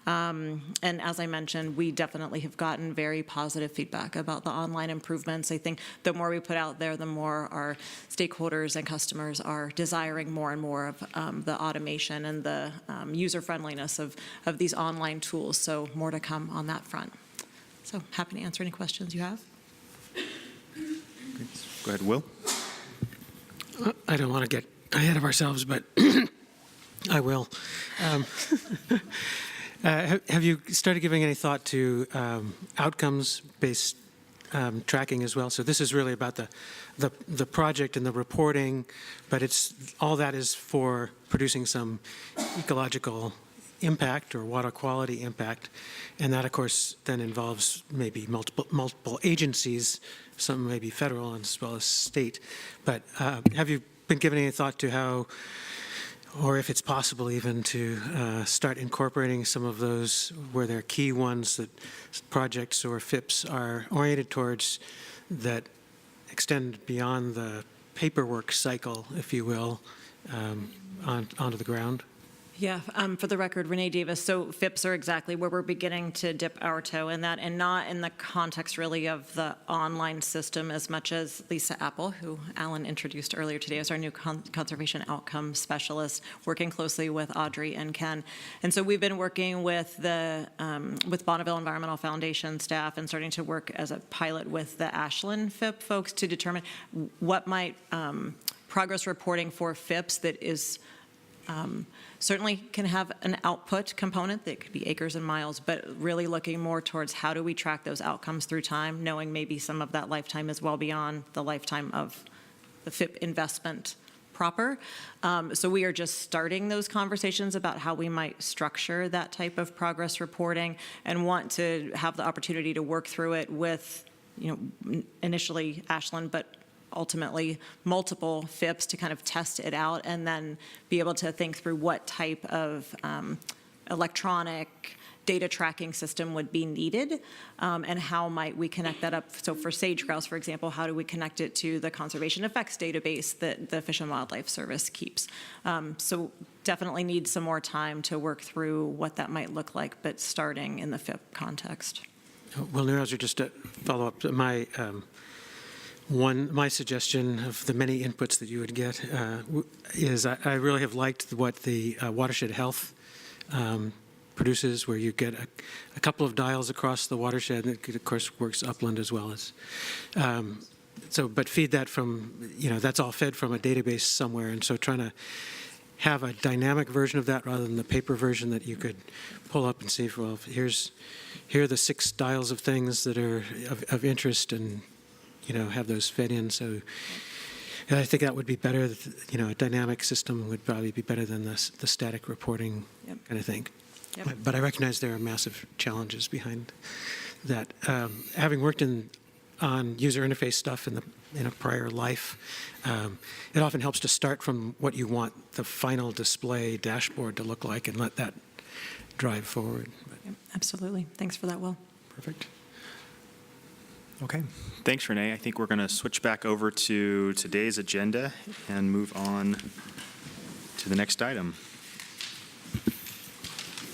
And as I mentioned, we definitely have gotten very positive feedback about the online improvements. I think the more we put out there, the more our stakeholders and customers are desiring more and more of the automation and the user friendliness of these online tools. So more to come on that front. So happy to answer any questions you have. Go ahead, Will. I don't want to get ahead of ourselves, but I will. Have you started giving any thought to outcomes-based tracking as well? So this is really about the project and the reporting, but it's all that is for producing some ecological impact or water quality impact, and that of course then involves maybe multiple agencies, some maybe federal as well as state. But have you been given any thought to how, or if it's possible even to start incorporating some of those where they're key ones that projects or FIPs are oriented towards that extend beyond the paperwork cycle, if you will, onto the ground? Yeah, for the record, Renee Davis, so FIPS are exactly where we're beginning to dip our toe in that, and not in the context really of the online system as much as Lisa Apple, who Alan introduced earlier today as our new conservation outcome specialist, working closely with Audrey and Ken. And so we've been working with the with Bonneville Environmental Foundation staff and starting to work as a pilot with the Ashland FIP folks to determine what might progress reporting for FIPS that is certainly can have an output component that could be acres and miles, but really looking more towards how do we track those outcomes through time, knowing maybe some of that lifetime is well beyond the lifetime of the FIP investment proper. So we are just starting those conversations about how we might structure that type of progress reporting and want to have the opportunity to work through it with, initially Ashland, but ultimately multiple FIPs to kind of test it out and then be able to think through what type of electronic data tracking system would be needed and how might we connect that up. So for sage grouse, for example, how do we connect it to the conservation effects database that the Fish and Wildlife Service keeps? So definitely need some more time to work through what that might look like, but starting in the FIP context. Well, Neuhauser, just to follow up, my suggestion of the many inputs that you would get is I really have liked what the watershed health produces, where you get a couple of dials across the watershed, and it of course works upland as well as. But feed that from, that's all fed from a database somewhere, and so trying to have a dynamic version of that rather than the paper version that you could pull up and see, well, here are the 6 dials of things that are of interest, and have those fed in. So I think that would be better. A dynamic system would probably be better than the static reporting kind of thing. Yep. But I recognize there are massive challenges behind that. Having worked on user interface stuff in a prior life, it often helps to start from what you want the final display dashboard to look like and let that drive forward. Yep, absolutely. Thanks for that, Will. Perfect. Okay. Thanks, Renee. I think we're going to switch back over to today's agenda and move on to the next item.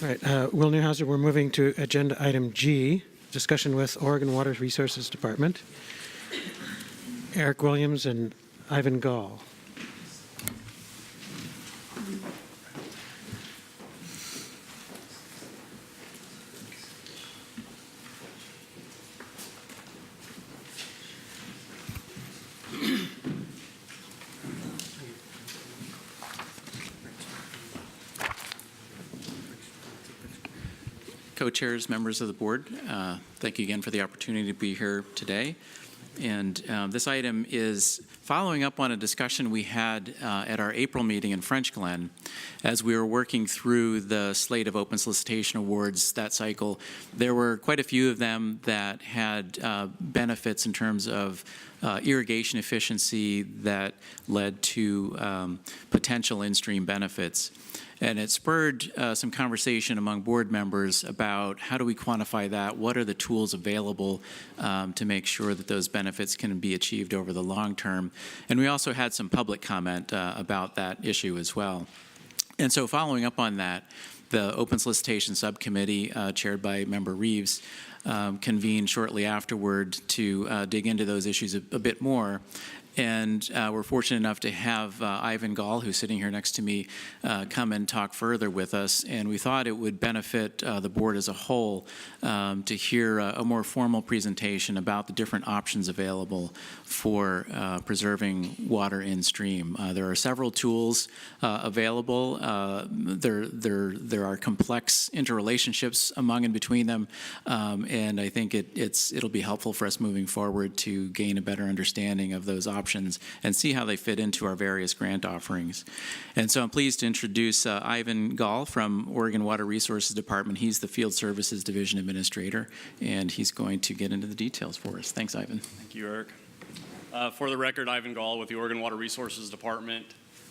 All right. Will Neuhauser, we're moving to agenda item G, discussion with Oregon Water Resources Department. Eric Williams and Ivan Gall. Co-chairs, members of the board, thank you again for the opportunity to be here today. And this item is following up on a discussion we had at our April meeting in French Glen. As we were working through the slate of open solicitation awards that cycle, there were quite a few of them that had benefits in terms of irrigation efficiency that led to potential in-stream benefits. And it spurred some conversation among board members about how do we quantify that? What are the tools available to make sure that those benefits can be achieved over the long term? And we also had some public comment about that issue as well. And so following up on that, the Open Solicitation Subcommittee, chaired by Member Reeves, convened shortly afterward to dig into those issues a bit more. And we're fortunate enough to have Ivan Gall, who's sitting here next to me, come and talk further with us. And we thought it would benefit the board as a whole to hear a more formal presentation about the different options available for preserving water in stream. There are several tools available. There are complex interrelationships among and between them. And I think it'll be helpful for us moving forward to gain a better understanding of those options and see how they fit into our various grant offerings. And so I'm pleased to introduce Ivan Gall from Oregon Water Resources Department. He's the Field Services Division Administrator, and he's going to get into the details for us. Thanks, Ivan. Thank you, Eric. For the record, Ivan Gall with the Oregon Water Resources Department.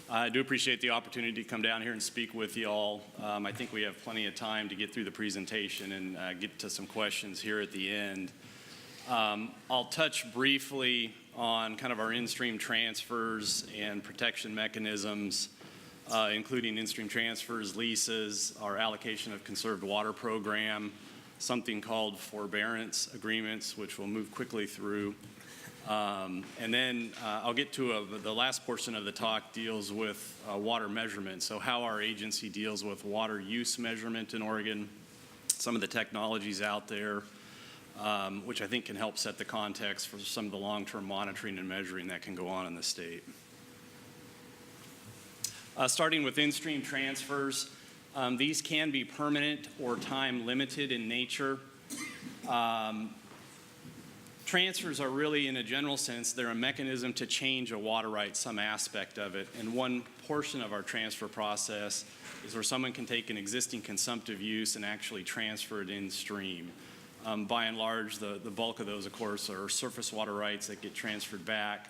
I do appreciate the opportunity to come down here and speak with you all. I think we have plenty of time to get through the presentation and get to some questions here at the end. I'll touch briefly on kind of our in-stream transfers and protection mechanisms, including in-stream transfers, leases, our allocation of conserved water program, something called forbearance agreements, which we'll move quickly through. And then I'll get to the last portion of the talk deals with water measurement, so how our agency deals with water use measurement in Oregon, some of the technologies out there, which I think can help set the context for some of the long-term monitoring and measuring that can go on in the state. Starting with in-stream transfers, these can be permanent or time-limited in nature. Transfers are really, in a general sense, they're a mechanism to change a water right, some aspect of it. And one portion of our transfer process is where someone can take an existing consumptive use and actually transfer it in stream. By and large, the bulk of those, of course, are surface water rights that get transferred back.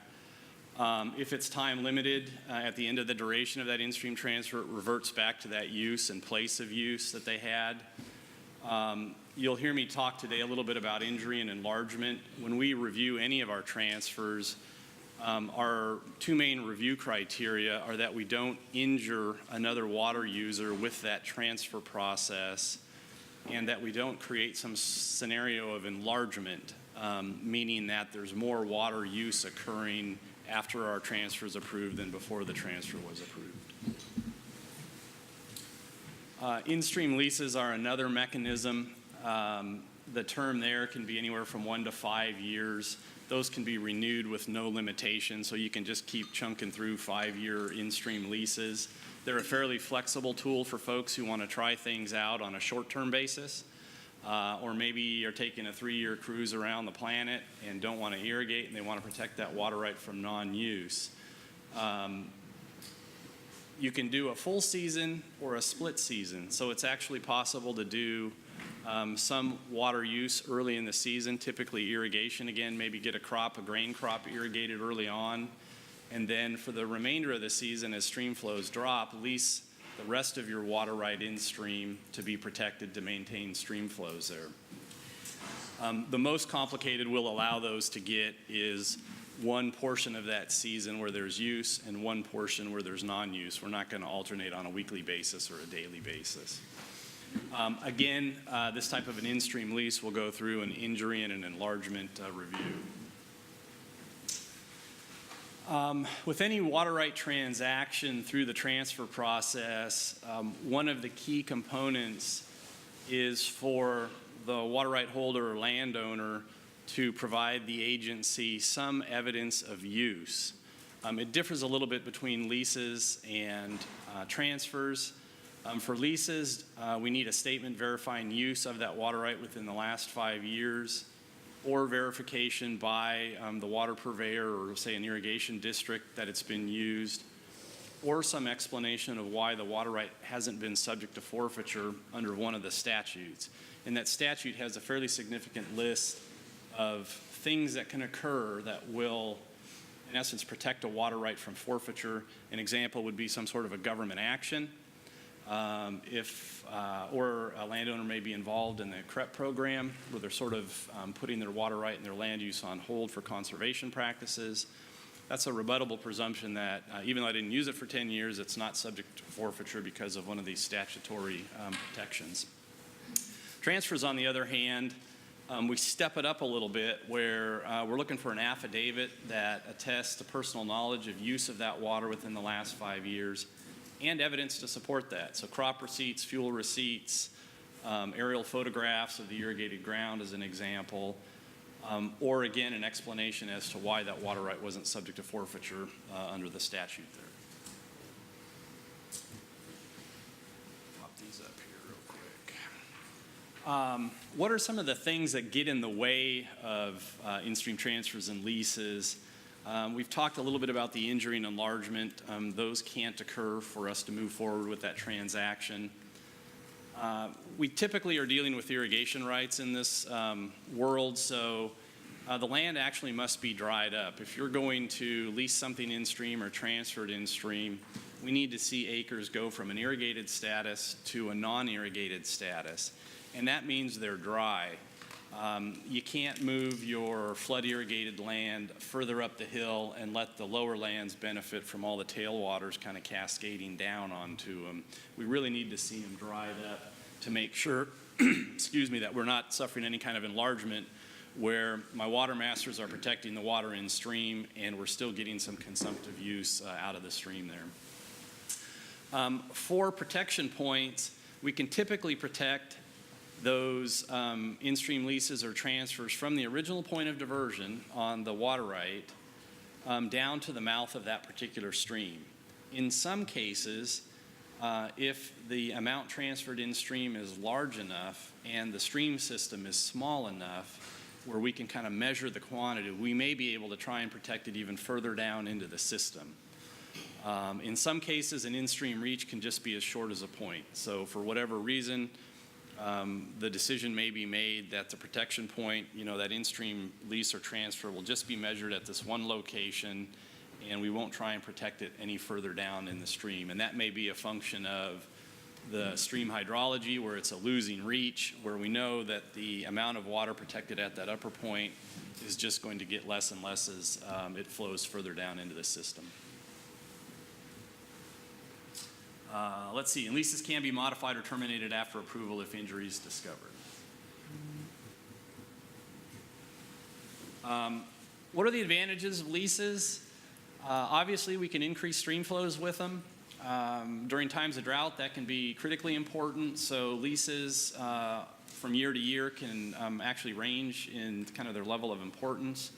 If it's time limited, at the end of the duration of that in-stream transfer, it reverts back to that use and place of use that they had. You'll hear me talk today a little bit about injury and enlargement. When we review any of our transfers, our two main review criteria are that we don't injure another water user with that transfer process, and that we don't create some scenario of enlargement, meaning that there's more water use occurring after our transfer is approved than before the transfer was approved. In-stream leases are another mechanism. The term there can be anywhere from 1 to 5 years. Those can be renewed with no limitation, so you can just keep chunking through 5-year in-stream leases. They're a fairly flexible tool for folks who want to try things out on a short-term basis, or maybe you're taking a 3-year cruise around the planet and don't want to irrigate and they want to protect that water right from non-use. You can do a full season or a split season, so it's actually possible to do some water use early in the season, typically irrigation again, maybe get a grain crop irrigated early on. And then for the remainder of the season, as stream flows drop, lease the rest of your water right in stream to be protected to maintain stream flows there. The most complicated we'll allow those to get is one portion of that season where there's use and one portion where there's non-use. We're not going to alternate on a weekly basis or a daily basis. Again, this type of an in-stream lease will go through an injury and an enlargement review. With any water right transaction through the transfer process, one of the key components is for the water right holder or landowner to provide the agency some evidence of use. It differs a little bit between leases and transfers. For leases, we need a statement verifying use of that water right within the last 5 years, or verification by the water purveyor or, say, an irrigation district that it's been used, or some explanation of why the water right hasn't been subject to forfeiture under one of the statutes. And that statute has a fairly significant list of things that can occur that will, in essence, protect a water right from forfeiture. An example would be some sort of a government action. or a landowner may be involved in the CREP program, where they're sort of putting their water right and their land use on hold for conservation practices. That's a rebuttable presumption that even though I didn't use it for 10 years, it's not subject to forfeiture because of one of these statutory protections. Transfers, on the other hand, we step it up a little bit, where we're looking for an affidavit that attests to personal knowledge of use of that water within the last 5 years, and evidence to support that. So crop receipts, fuel receipts, aerial photographs of the irrigated ground as an example, or again, an explanation as to why that water right wasn't subject to forfeiture under the statute there. Pop these up here real quick. What are some of the things that get in the way of in-stream transfers and leases? We've talked a little bit about the injury and enlargement. Those can't occur for us to move forward with that transaction. We typically are dealing with irrigation rights in this world, so the land actually must be dried up. If you're going to lease something in stream or transfer it in stream, we need to see acres go from an irrigated status to a non-irrigated status, and that means they're dry. You can't move your flood irrigated land further up the hill and let the lower lands benefit from all the tailwaters kind of cascading down onto them. We really need to see them dried up to make sure, excuse me, that we're not suffering any kind of enlargement where my water masters are protecting the water in stream and we're still getting some consumptive use out of the stream there. For protection points, we can typically protect those in-stream leases or transfers from the original point of diversion on the water right down to the mouth of that particular stream. In some cases, if the amount transferred in stream is large enough and the stream system is small enough where we can kind of measure the quantity, we may be able to try and protect it even further down into the system. In some cases, an in-stream reach can just be as short as a point. So for whatever reason, the decision may be made that the protection point, that in-stream lease or transfer will just be measured at this one location, and we won't try and protect it any further down in the stream. And that may be a function of the stream hydrology, where it's a losing reach, where we know that the amount of water protected at that upper point is just going to get less and less as it flows further down into the system. Let's see, and leases can be modified or terminated after approval if injury is discovered. What are the advantages of leases? Obviously, we can increase stream flows with them. During times of drought, that can be critically important. So leases from year to year can actually range in kind of their level of importance.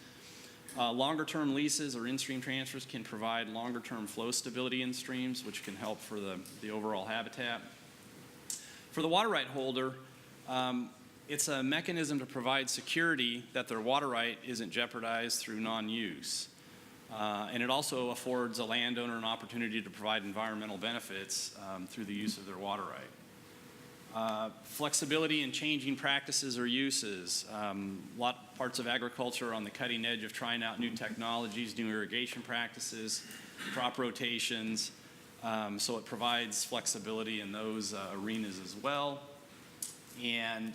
Longer-term leases or in-stream transfers can provide longer-term flow stability in streams, which can help for the overall habitat. For the water right holder, it's a mechanism to provide security that their water right isn't jeopardized through non-use. And it also affords a landowner an opportunity to provide environmental benefits through the use of their water right. Flexibility in changing practices or uses. Parts of agriculture are on the cutting edge of trying out new technologies, new irrigation practices, crop rotations. So it provides flexibility in those arenas as well. And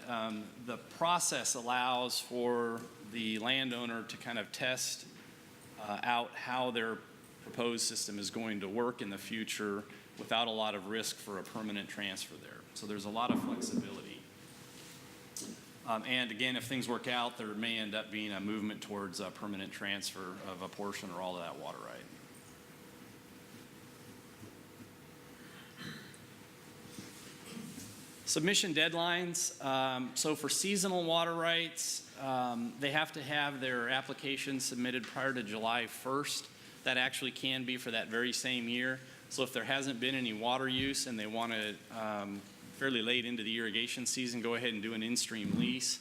the process allows for the landowner to kind of test out how their proposed system is going to work in the future without a lot of risk for a permanent transfer there. So there's a lot of flexibility. And again, if things work out, there may end up being a movement towards a permanent transfer of a portion or all of that water right. Submission deadlines. So for seasonal water rights, they have to have their application submitted prior to July 1st. That actually can be for that very same year. So if there hasn't been any water use and they want to fairly late into the irrigation season go ahead and do an in-stream lease,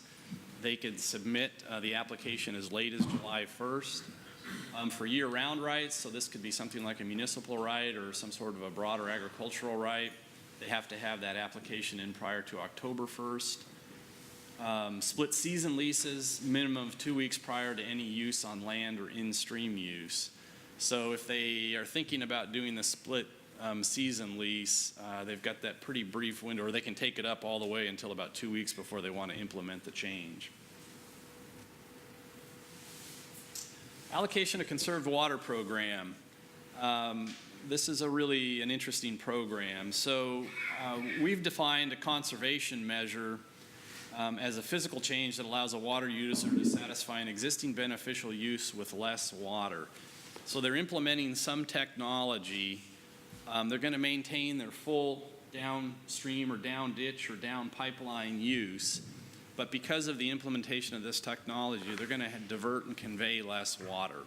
they could submit the application as late as July 1st. For year-round rights, so this could be something like a municipal right or some sort of a broader agricultural right, they have to have that application in prior to October 1st. Split season leases, minimum of 2 weeks prior to any use on land or in-stream use. So if they are thinking about doing the split season lease, they've got that pretty brief window, or they can take it up all the way until about 2 weeks before they want to implement the change. Allocation of Conserved Water Program. This is an interesting program. So we've defined a conservation measure as a physical change that allows a water user to satisfy an existing beneficial use with less water. So they're implementing some technology. They're going to maintain their full downstream or down ditch or down pipeline use. But because of the implementation of this technology, they're going to divert and convey less water.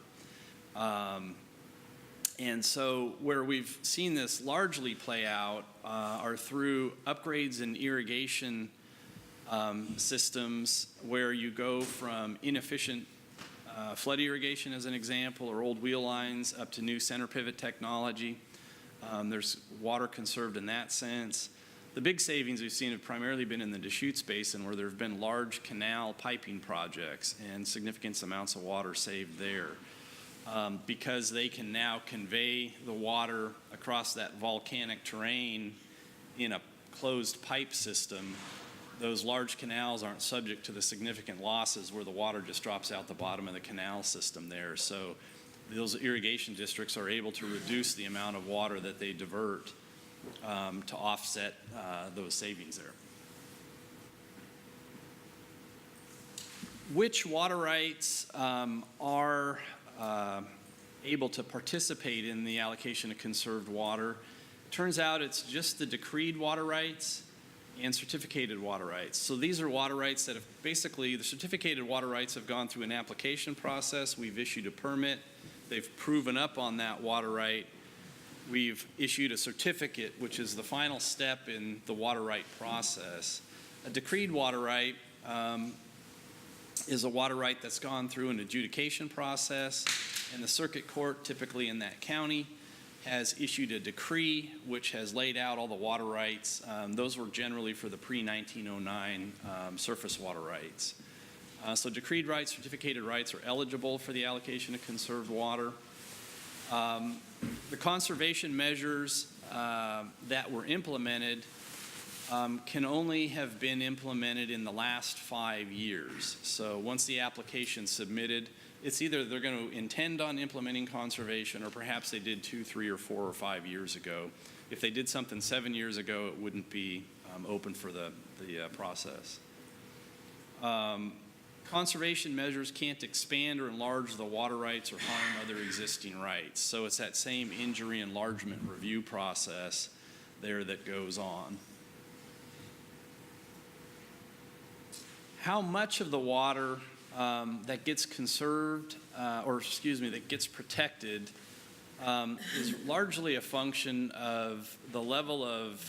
And so where we've seen this largely play out are through upgrades in irrigation systems, where you go from inefficient flood irrigation, as an example, or old wheel lines, up to new center pivot technology. There's water conserved in that sense. The big savings we've seen have primarily been in the Deschutes Basin, where there have been large canal piping projects and significant amounts of water saved there. Because they can now convey the water across that volcanic terrain in a closed pipe system, those large canals aren't subject to the significant losses where the water just drops out the bottom of the canal system there. So those irrigation districts are able to reduce the amount of water that they divert to offset those savings there. Which water rights are able to participate in the allocation of conserved water? Turns out it's just the decreed water rights and certificated water rights. So these are water rights that have basically, the certificated water rights have gone through an application process. We've issued a permit. They've proven up on that water right. We've issued a certificate, which is the final step in the water right process. A decreed water right is a water right that's gone through an adjudication process, and the circuit court, typically in that county, has issued a decree which has laid out all the water rights. Those were generally for the pre-1909 surface water rights. So decreed rights, certificated rights are eligible for the allocation of conserved water. The conservation measures that were implemented can only have been implemented in the last 5 years. So once the application's submitted, it's either they're going to intend on implementing conservation, or perhaps they did 2, 3, or 4, or 5 years ago. If they did something 7 years ago, it wouldn't be open for the process. Conservation measures can't expand or enlarge the water rights or harm other existing rights. So it's that same injury enlargement review process there that goes on. How much of the water that gets conserved, that gets protected, is largely a function of the level of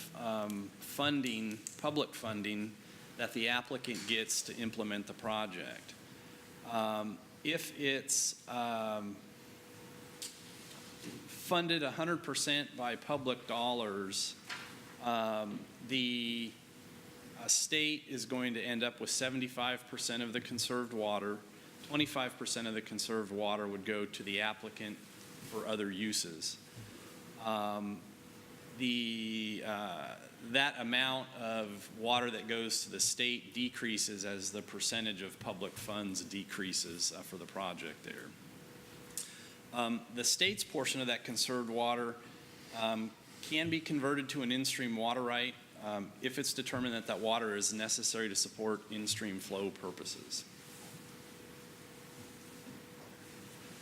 funding, public funding, that the applicant gets to implement the project. If it's funded 100% by public dollars, the state is going to end up with 75% of the conserved water. 25% of the conserved water would go to the applicant for other uses. That amount of water that goes to the state decreases as the percentage of public funds decreases for the project there. The state's portion of that conserved water can be converted to an in-stream water right if it's determined that that water is necessary to support in-stream flow purposes.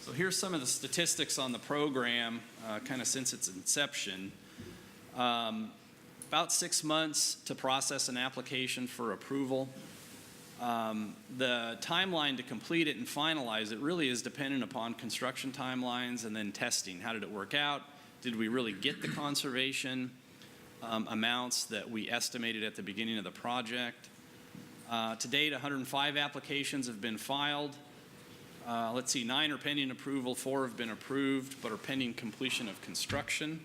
So here's some of the statistics on the program, kind of since its inception. About 6 months to process an application for approval. The timeline to complete it and finalize it really is dependent upon construction timelines and then testing. How did it work out? Did we really get the conservation amounts that we estimated at the beginning of the project? To date, 105 applications have been filed. 9 are pending approval, 4 have been approved but are pending completion of construction.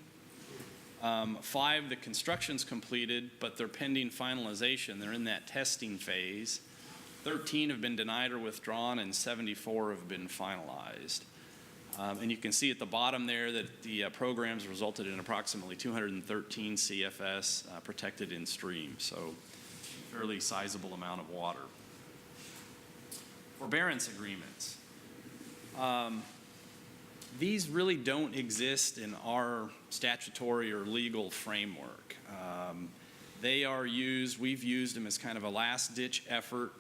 5, the construction's completed, but they're pending finalization. They're in that testing phase. 13 have been denied or withdrawn, and 74 have been finalized. And you can see at the bottom there that the programs resulted in approximately 213 CFS protected in stream, so fairly sizable amount of water. Forbearance agreements. These really don't exist in our statutory or legal framework. They are used, we've used them as kind of a last-ditch effort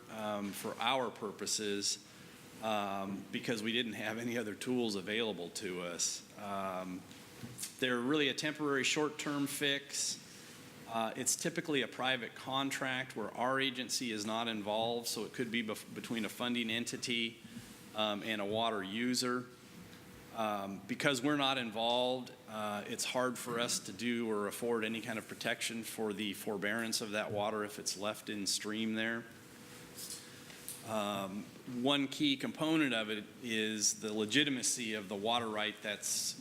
for our purposes because we didn't have any other tools available to us. They're really a temporary short-term fix. It's typically a private contract where our agency is not involved, so it could be between a funding entity and a water user. Because we're not involved, it's hard for us to do or afford any kind of protection for the forbearance of that water if it's left in stream there. One key component of it is the legitimacy of the water right that's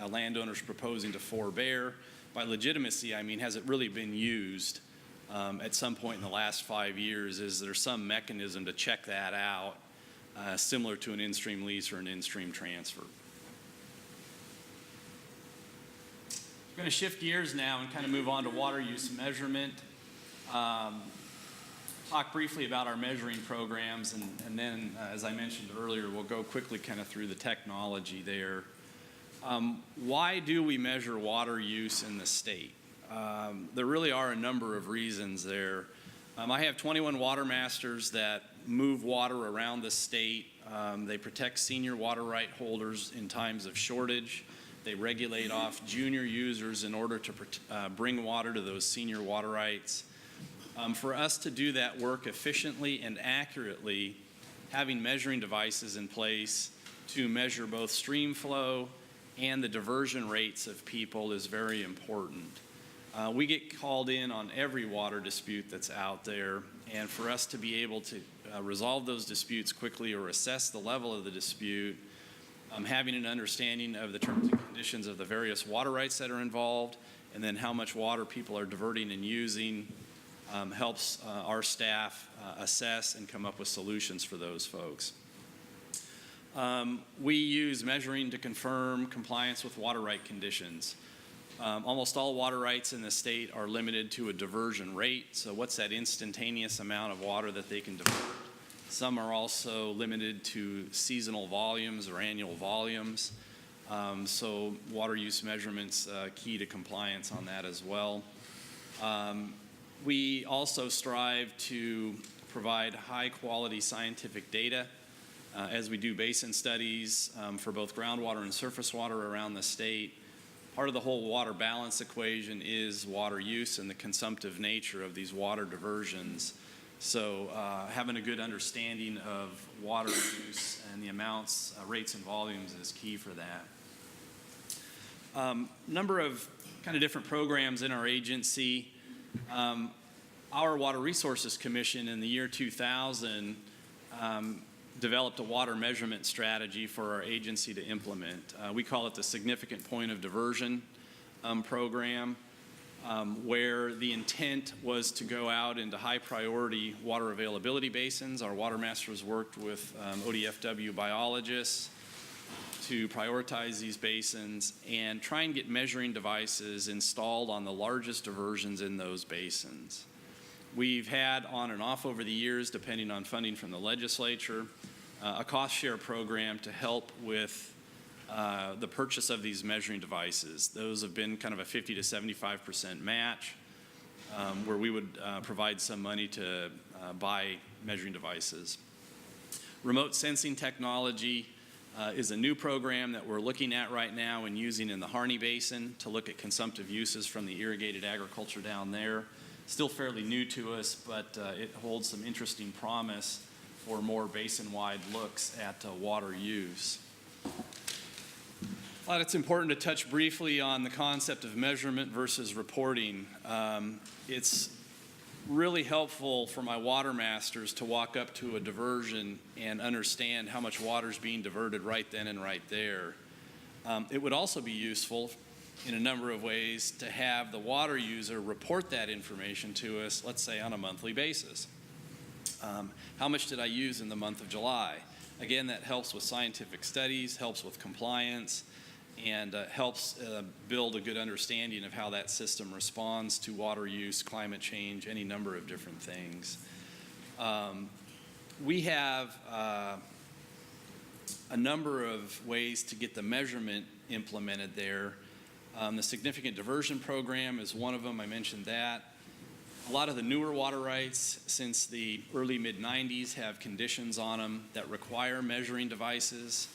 a landowner's proposing to forbear. By legitimacy, I mean, has it really been used at some point in the last 5 years? Is there some mechanism to check that out? Similar to an in-stream lease or an in-stream transfer. I'm going to shift gears now and kind of move on to water use measurement. Talk briefly about our measuring programs, and then, as I mentioned earlier, we'll go quickly kind of through the technology there. Why do we measure water use in the state? There really are a number of reasons there. I have 21 water masters that move water around the state. They protect senior water right holders in times of shortage. They regulate off junior users in order to bring water to those senior water rights. For us to do that work efficiently and accurately, having measuring devices in place to measure both stream flow and the diversion rates of people is very important. We get called in on every water dispute that's out there, and for us to be able to resolve those disputes quickly or assess the level of the dispute, having an understanding of the terms and conditions of the various water rights that are involved, and then how much water people are diverting and using helps our staff assess and come up with solutions for those folks. We use measuring to confirm compliance with water right conditions. Almost all water rights in the state are limited to a diversion rate. So what's that instantaneous amount of water that they can divert? Some are also limited to seasonal volumes or annual volumes. So water use measurements key to compliance on that as well. We also strive to provide high quality scientific data as we do basin studies for both groundwater and surface water around the state. Part of the whole water balance equation is water use and the consumptive nature of these water diversions. So having a good understanding of water use and the amounts, rates, and volumes is key for that. Number of kind of different programs in our agency. Our Water Resources Commission in the year 2000 developed a water measurement strategy for our agency to implement. We call it the Significant Point of Diversion program, where the intent was to go out into high priority water availability basins. Our water masters worked with ODFW biologists to prioritize these basins and try and get measuring devices installed on the largest diversions in those basins. We've had on and off over the years, depending on funding from the legislature, a cost share program to help with the purchase of these measuring devices. Those have been kind of a 50 to 75% match, where we would provide some money to buy measuring devices. Remote sensing technology is a new program that we're looking at right now and using in the Harney Basin to look at consumptive uses from the irrigated agriculture down there. Still fairly new to us, but it holds some interesting promise for more basin-wide looks at water use. I thought it's important to touch briefly on the concept of measurement versus reporting. It's really helpful for my water masters to walk up to a diversion and understand how much water is being diverted right then and right there. It would also be useful in a number of ways to have the water user report that information to us, let's say on a monthly basis. How much did I use in the month of July? Again, that helps with scientific studies, helps with compliance, and helps build a good understanding of how that system responds to water use, climate change, any number of different things. We have a number of ways to get the measurement implemented there. The significant diversion program is one of them. I mentioned that. A lot of the newer water rights since the early mid-90s have conditions on them that require measuring devices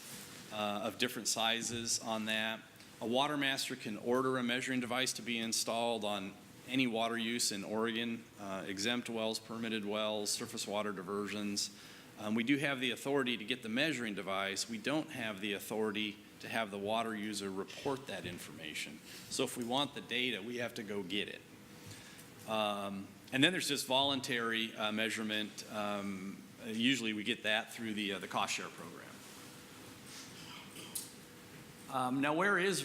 of different sizes on that. A water master can order a measuring device to be installed on any water use in Oregon, exempt wells, permitted wells, surface water diversions. We do have the authority to get the measuring device. We don't have the authority to have the water user report that information. So if we want the data, we have to go get it. And then there's just voluntary measurement. Usually we get that through the cost share program. Now, where is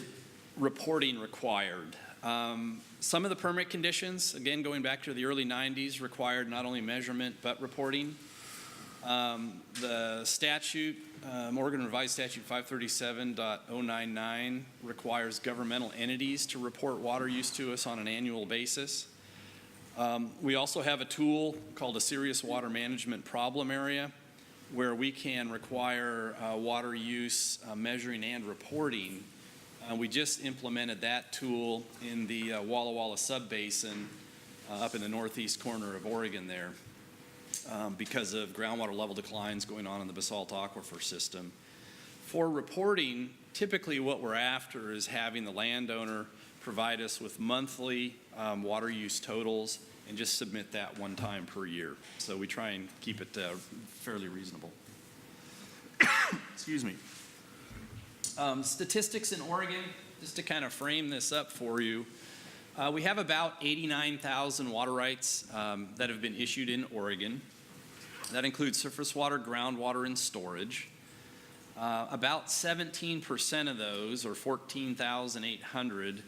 reporting required? Some of the permit conditions, again, going back to the early 90s, required not only measurement but reporting. The statute, Oregon Revised Statute 537.099 requires governmental entities to report water use to us on an annual basis. We also have a tool called a Serious Water Management Problem Area where we can require water use measuring and reporting. We just implemented that tool in the Walla Walla Subbasin up in the northeast corner of Oregon there because of groundwater level declines going on in the basalt aquifer system. For reporting, typically what we're after is having the landowner provide us with monthly water use totals and just submit that one time per year. So we try and keep it fairly reasonable. Excuse me. Statistics in Oregon, just to kind of frame this up for you. We have about 89,000 water rights that have been issued in Oregon. That includes surface water, groundwater, and storage. About 17% of those, or 14,800,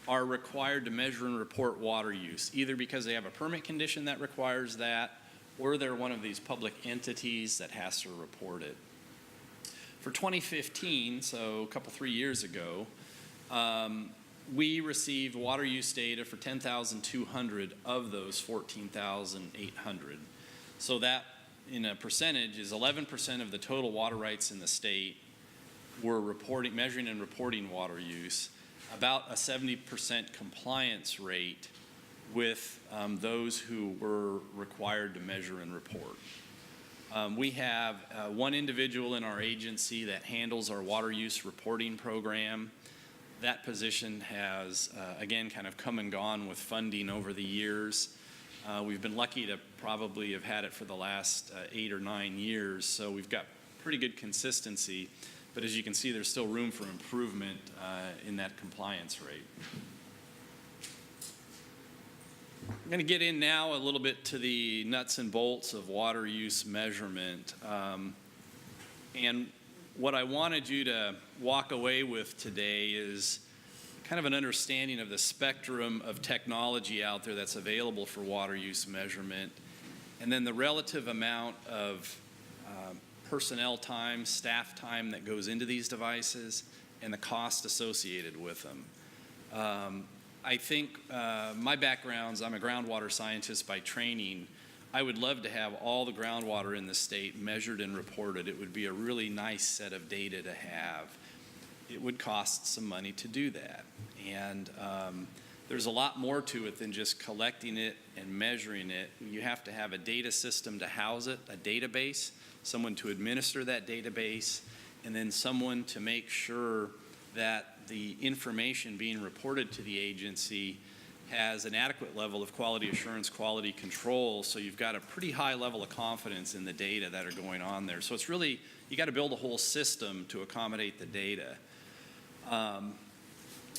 are required to measure and report water use, either because they have a permit condition that requires that, or they're one of these public entities that has to report it. For 2015, so a 3 years ago, we received water use data for 10,200 of those 14,800. So that, in a percentage, is 11% of the total water rights in the state were measuring and reporting water use. About a 70% compliance rate with those who were required to measure and report. We have one individual in our agency that handles our water use reporting program. That position has, again, kind of come and gone with funding over the years. We've been lucky to probably have had it for the last 8 or 9 years, so we've got pretty good consistency. But as you can see, there's still room for improvement in that compliance rate. I'm going to get in now a little bit to the nuts and bolts of water use measurement. And what I wanted you to walk away with today is kind of an understanding of the spectrum of technology out there that's available for water use measurement, and then the relative amount of personnel time, staff time that goes into these devices, and the cost associated with them. I think my background's, I'm a groundwater scientist by training. I would love to have all the groundwater in the state measured and reported. It would be a really nice set of data to have. It would cost some money to do that. And there's a lot more to it than just collecting it and measuring it. You have to have a data system to house it, a database, someone to administer that database, and then someone to make sure that the information being reported to the agency has an adequate level of quality assurance, quality control, so you've got a pretty high level of confidence in the data that are going on there. So it's really, you got to build a whole system to accommodate the data.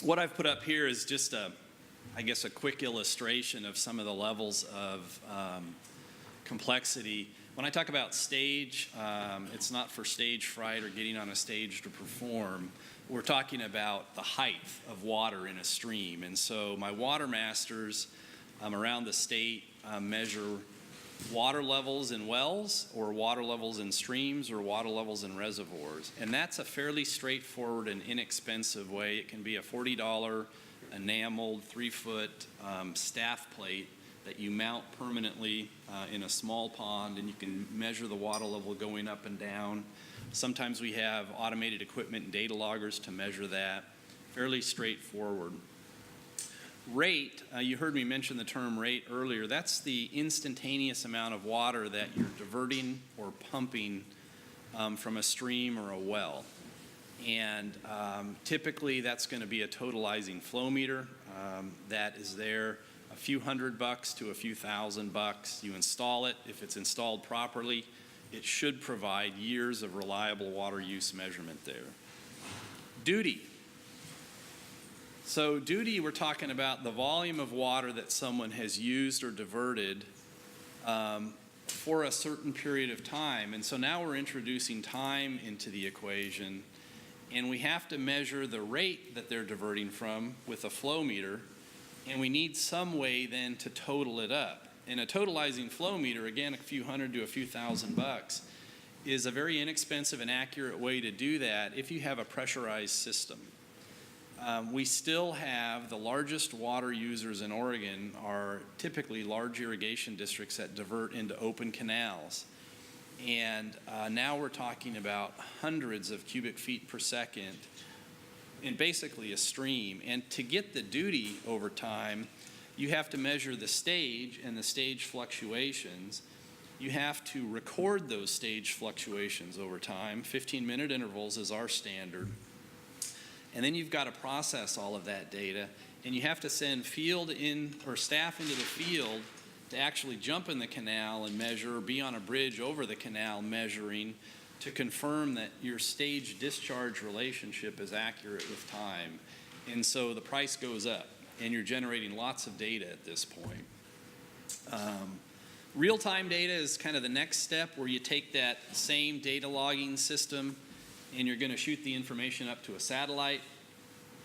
What I've put up here is just I guess a quick illustration of some of the levels of complexity. When I talk about stage, it's not for stage fright or getting on a stage to perform. We're talking about the height of water in a stream. And so my water masters around the state measure water levels in wells or water levels in streams or water levels in reservoirs. And that's a fairly straightforward and inexpensive way. It can be a $40 enameled 3-foot staff plate that you mount permanently in a small pond, and you can measure the water level going up and down. Sometimes we have automated equipment and data loggers to measure that. Fairly straightforward. Rate, you heard me mention the term rate earlier. That's the instantaneous amount of water that you're diverting or pumping from a stream or a well. And typically that's going to be a totalizing flow meter that is there, a few $100 to a few $1,000. You install it. If it's installed properly, it should provide years of reliable water use measurement there. Duty. So duty, we're talking about the volume of water that someone has used or diverted for a certain period of time. And so now we're introducing time into the equation, and we have to measure the rate that they're diverting from with a flow meter, and we need some way then to total it up. And a totalizing flow meter, again, a few $100 to a few $1,000, is a very inexpensive and accurate way to do that if you have a pressurized system. We still have the largest water users in Oregon are typically large irrigation districts that divert into open canals. And now we're talking about hundreds of cubic feet per second in basically a stream. And to get the duty over time, you have to measure the stage and the stage fluctuations. You have to record those stage fluctuations over time. 15-minute intervals is our standard. And then you've got to process all of that data, and you have to send field in or staff into the field to actually jump in the canal and measure, or be on a bridge over the canal measuring to confirm that your stage discharge relationship is accurate with time. And so the price goes up, and you're generating lots of data at this point. Real-time data is kind of the next step, where you take that same data logging system and you're going to shoot the information up to a satellite,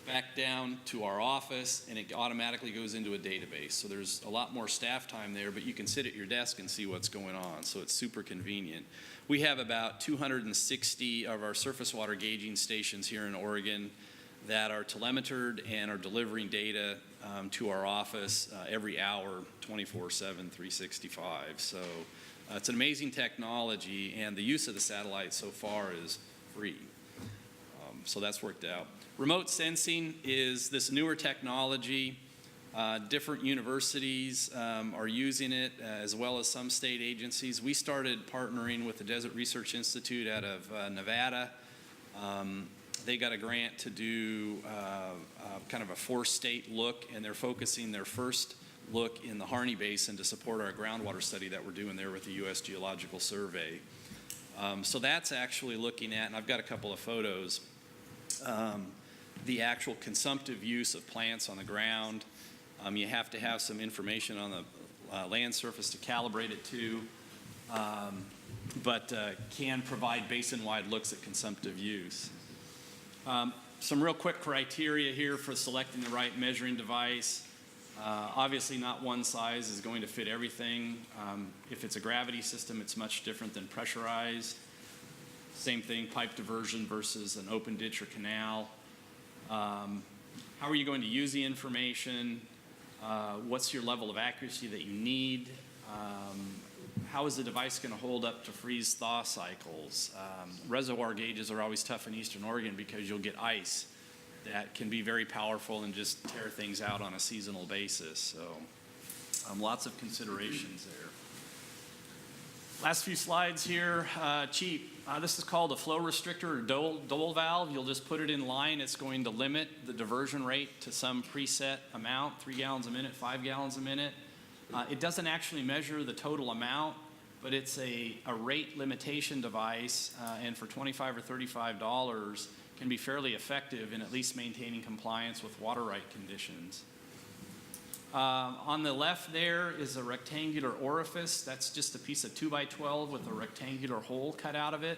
back down to our office, and it automatically goes into a database. So there's a lot more staff time there, but you can sit at your desk and see what's going on, so it's super convenient. We have about 260 of our surface water gauging stations here in Oregon that are telemetered and are delivering data to our office every hour, 24/7, 365. So it's an amazing technology, and the use of the satellite so far is free. So that's worked out. Remote sensing is this newer technology. Different universities are using it, as well as some state agencies. We started partnering with the Desert Research Institute out of Nevada. They got a grant to do kind of a 4-state look, and they're focusing their first look in the Harney Basin to support our groundwater study that we're doing there with the U.S. Geological Survey. So that's actually looking at, and I've got a couple of photos, the actual consumptive use of plants on the ground. You have to have some information on the land surface to calibrate it to, but can provide basin-wide looks at consumptive use. Some real quick criteria here for selecting the right measuring device. Obviously not one size is going to fit everything. If it's a gravity system, it's much different than pressurized. Same thing, pipe diversion versus an open ditch or canal. How are you going to use the information? What's your level of accuracy that you need? How is the device going to hold up to freeze-thaw cycles? Reservoir gauges are always tough in Eastern Oregon because you'll get ice that can be very powerful and just tear things out on a seasonal basis. So lots of considerations there. Last few slides here, cheap. This is called a flow restrictor or dole valve. You'll just put it in line. It's going to limit the diversion rate to some preset amount, 3 gallons a minute, 5 gallons a minute. It doesn't actually measure the total amount, but it's a rate limitation device, and for $25 or $35 can be fairly effective in at least maintaining compliance with water right conditions. On the left there is a rectangular orifice. That's just a piece of 2x12 with a rectangular hole cut out of it.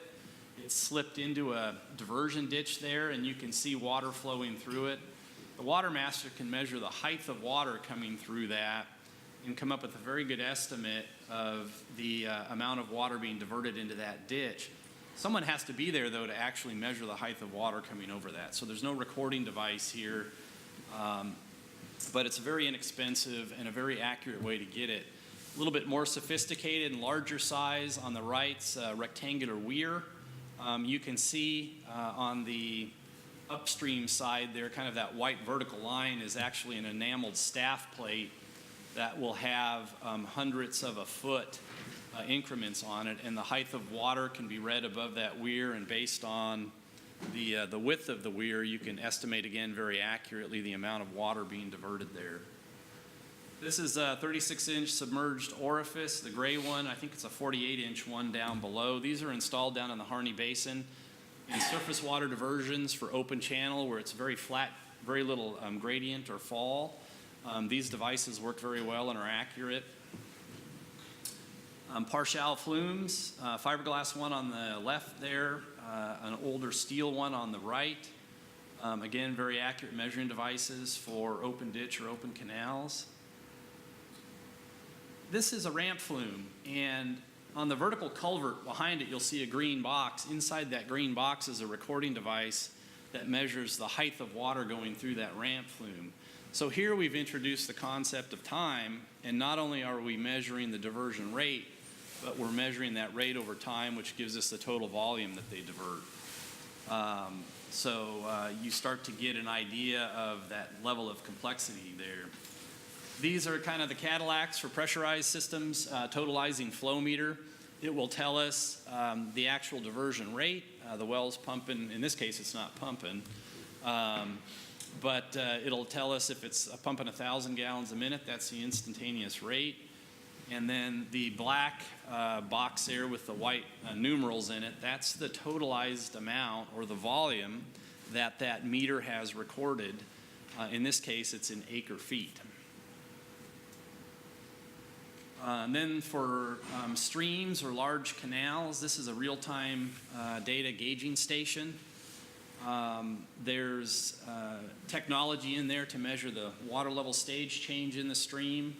It's slipped into a diversion ditch there, and you can see water flowing through it. The water master can measure the height of water coming through that, and come up with a very good estimate of the amount of water being diverted into that ditch. Someone has to be there, though, to actually measure the height of water coming over that. So there's no recording device here, but it's very inexpensive and a very accurate way to get it. A little bit more sophisticated and larger size on the right's rectangular weir. You can see on the upstream side there, kind of that white vertical line is actually an enameled staff plate that will have hundredths of a foot increments on it, and the height of water can be read above that weir, and based on the width of the weir, you can estimate again very accurately the amount of water being diverted there. This is a 36-inch submerged orifice. The gray one, I think it's a 48-inch one down below. These are installed down in the Harney Basin in surface water diversions for open channel where it's very flat, very little gradient or fall. These devices work very well and are accurate. Partial flumes, fiberglass one on the left there, an older steel one on the right. Again, very accurate measuring devices for open ditch or open canals. This is a ramp flume, and on the vertical culvert behind it, you'll see a green box. Inside that green box is a recording device that measures the height of water going through that ramp flume. So here we've introduced the concept of time, and not only are we measuring the diversion rate, but we're measuring that rate over time, which gives us the total volume that they divert. So you start to get an idea of that level of complexity there. These are kind of the Cadillacs for pressurized systems, totalizing flow meter. It will tell us the actual diversion rate. The well's pumping, in this case it's not pumping, but it'll tell us if it's pumping 1,000 gallons a minute, that's the instantaneous rate. And then the black box there with the white numerals in it, that's the totalized amount or the volume that that meter has recorded. In this case, it's in acre feet. And then for streams or large canals, this is a real-time data gauging station. There's technology in there to measure the water level stage change in the stream.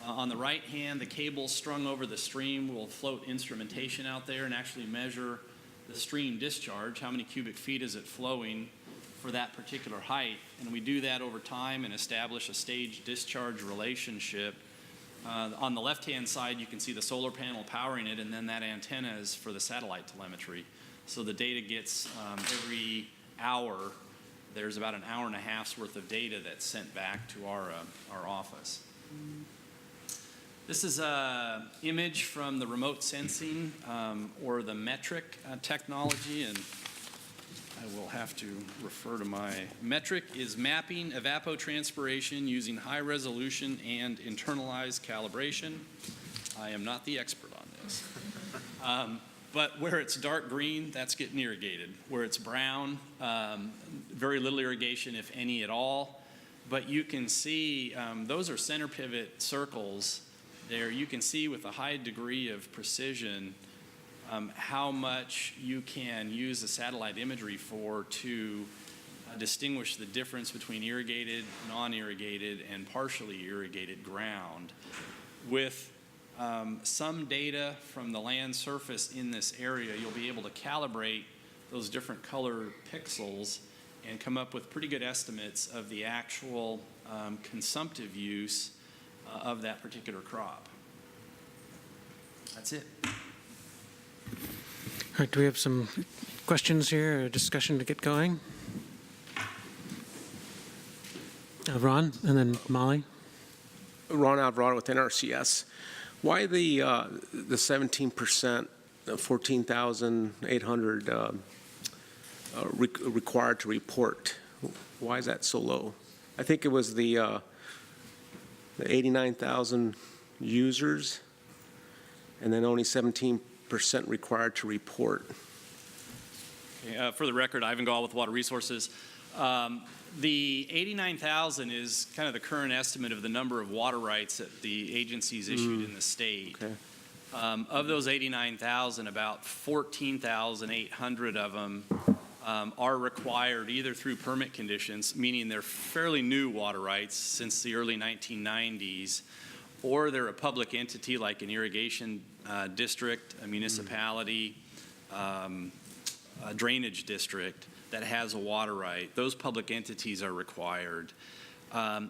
On the right hand, the cable strung over the stream will float instrumentation out there and actually measure the stream discharge, how many cubic feet is it flowing for that particular height. And we do that over time and establish a stage discharge relationship. On the left-hand side, you can see the solar panel powering it, and then that antenna is for the satellite telemetry. So the data gets every hour. There's about an hour and a half's worth of data that's sent back to our office. This is an image from the remote sensing or the metric technology, and I will have to refer to my metric is mapping evapotranspiration using high resolution and internalized calibration. I am not the expert on this. But where it's dark green, that's getting irrigated. Where it's brown, very little irrigation, if any at all. But you can see, those are center pivot circles there. You can see with a high degree of precision how much you can use the satellite imagery for to distinguish the difference between irrigated, non-irrigated, and partially irrigated ground. With some data from the land surface in this area, you'll be able to calibrate those different color pixels and come up with pretty good estimates of the actual consumptive use of that particular crop. That's it. All right, do we have some questions here, or discussion to get going? Ron, and then Molly. Ron Alvarado with NRCS. Why the 17%, 14,800 required to report? Why is that so low? I think it was the 89,000 users, and then only 17% required to report. Okay, for the record, Ivan Gall with Water Resources. The 89,000 is kind of the current estimate of the number of water rights that the agencies issued in the state. Okay. Of those 89,000, about 14,800 of them are required either through permit conditions, meaning they're fairly new water rights since the early 1990s, or they're a public entity like an irrigation district, a municipality, a drainage district that has a water right, those public entities are required.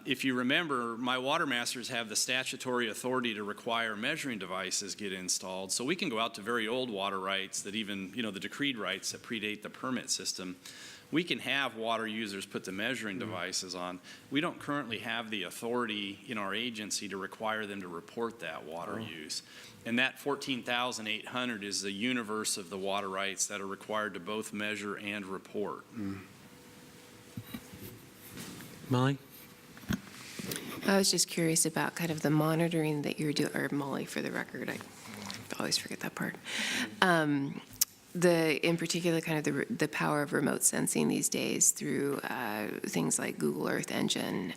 If you remember, my water masters have the statutory authority to require measuring devices get installed. So we can go out to very old water rights that even, the decreed rights that predate the permit system. We can have water users put the measuring devices on. We don't currently have the authority in our agency to require them to report that water use. And that 14,800 is the universe of the water rights that are required to both measure and report. Molly? I was just curious about kind of the monitoring that you're doing, or Molly for the record, I always forget that part. In particular, kind of the power of remote sensing these days through things like Google Earth Engine.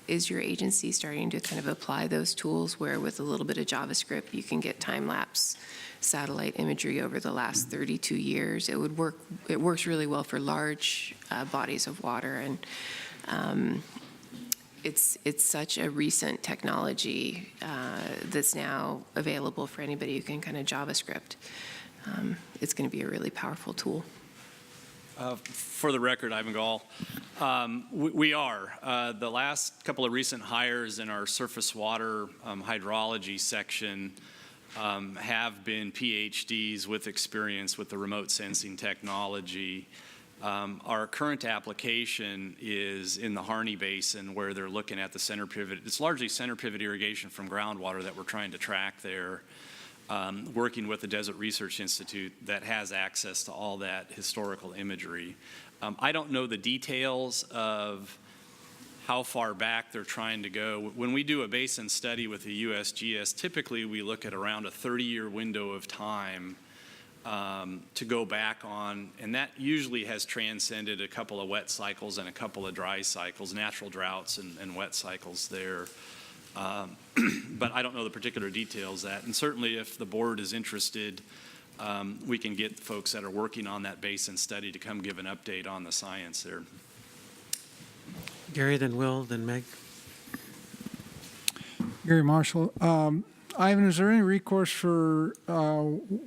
Is your agency starting to kind of apply those tools where with a little bit of JavaScript you can get time-lapse satellite imagery over the last 32 years? It works really well for large bodies of water, and it's such a recent technology that's now available for anybody who can kind of JavaScript. It's going to be a really powerful tool. For the record, Ivan Gall, we are. The last couple of recent hires in our surface water hydrology section have been PhDs with experience with the remote sensing technology. Our current application is in the Harney Basin where they're looking at the center pivot. It's largely center pivot irrigation from groundwater that we're trying to track there. Working with the Desert Research Institute that has access to all that historical imagery. I don't know the details of how far back they're trying to go. When we do a basin study with the USGS, typically we look at around a 30-year window of time to go back on, and that usually has transcended a couple of wet cycles and a couple of dry cycles, natural droughts and wet cycles there. But I don't know the particular details of that. And certainly if the board is interested, we can get folks that are working on that basin study to come give an update on the science there. Gary, then Will, then Meg. Gary Marshall. Ivan, is there any recourse for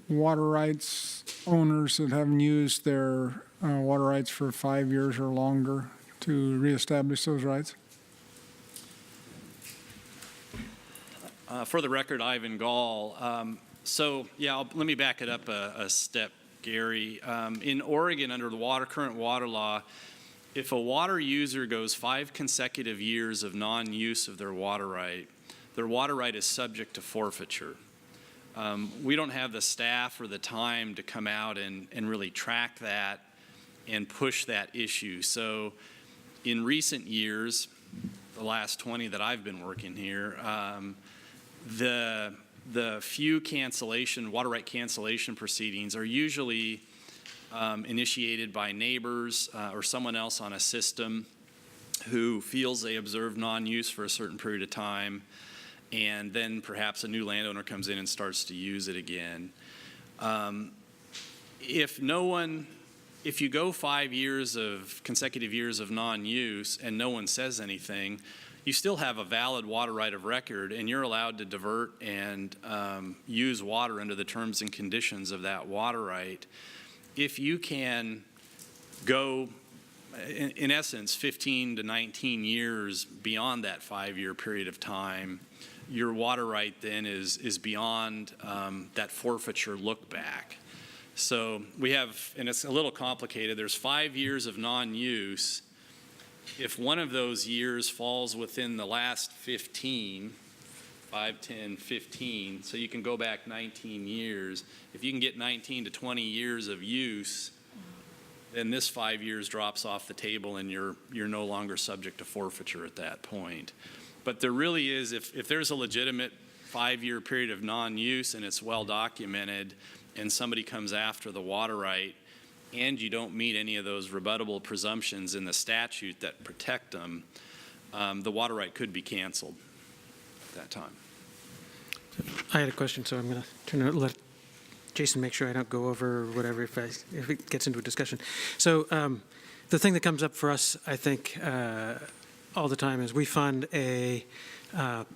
water rights owners that haven't used their water rights for 5 years or longer to reestablish those rights? For the record, Ivan Gall. Let me back it up a step, Gary. In Oregon, under the current water law, if a water user goes 5 consecutive years of non-use of their water right is subject to forfeiture. We don't have the staff or the time to come out and really track that and push that issue. So in recent years, the last 20 that I've been working here, the few water right cancellation proceedings are usually initiated by neighbors or someone else on a system who feels they observe non-use for a certain period of time, and then perhaps a new landowner comes in and starts to use it again. If you go 5 consecutive years of non-use and no one says anything, you still have a valid water right of record, and you're allowed to divert and use water under the terms and conditions of that water right. If you can go, in essence, 15 to 19 years beyond that 5-year period of time, your water right then is beyond that forfeiture look back. So we have, and it's a little complicated, there's 5 years of non-use. If one of those years falls within the last 15, 5, 10, 15, so you can go back 19 years. If you can get 19 to 20 years of use, then this 5 years drops off the table and you're no longer subject to forfeiture at that point. But there really is, if there's a legitimate 5-year period of non-use and it's well documented and somebody comes after the water right, and you don't meet any of those rebuttable presumptions in the statute that protect them, the water right could be canceled at that time. I had a question, so I'm going to let Jason make sure I don't go over whatever if it gets into a discussion. So the thing that comes up for us, I think, all the time is we fund a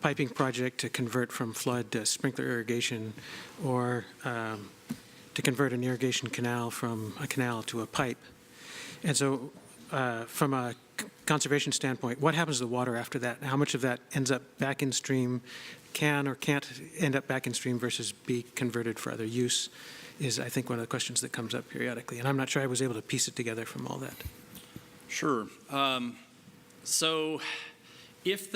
piping project to convert from flood to sprinkler irrigation, or to convert an irrigation canal from a canal to a pipe. And so from a conservation standpoint, what happens to the water after that? How much of that ends up back in stream, can or can't end up back in stream versus be converted for other use is, I think, one of the questions that comes up periodically. And I'm not sure I was able to piece it together from all that. Sure. So if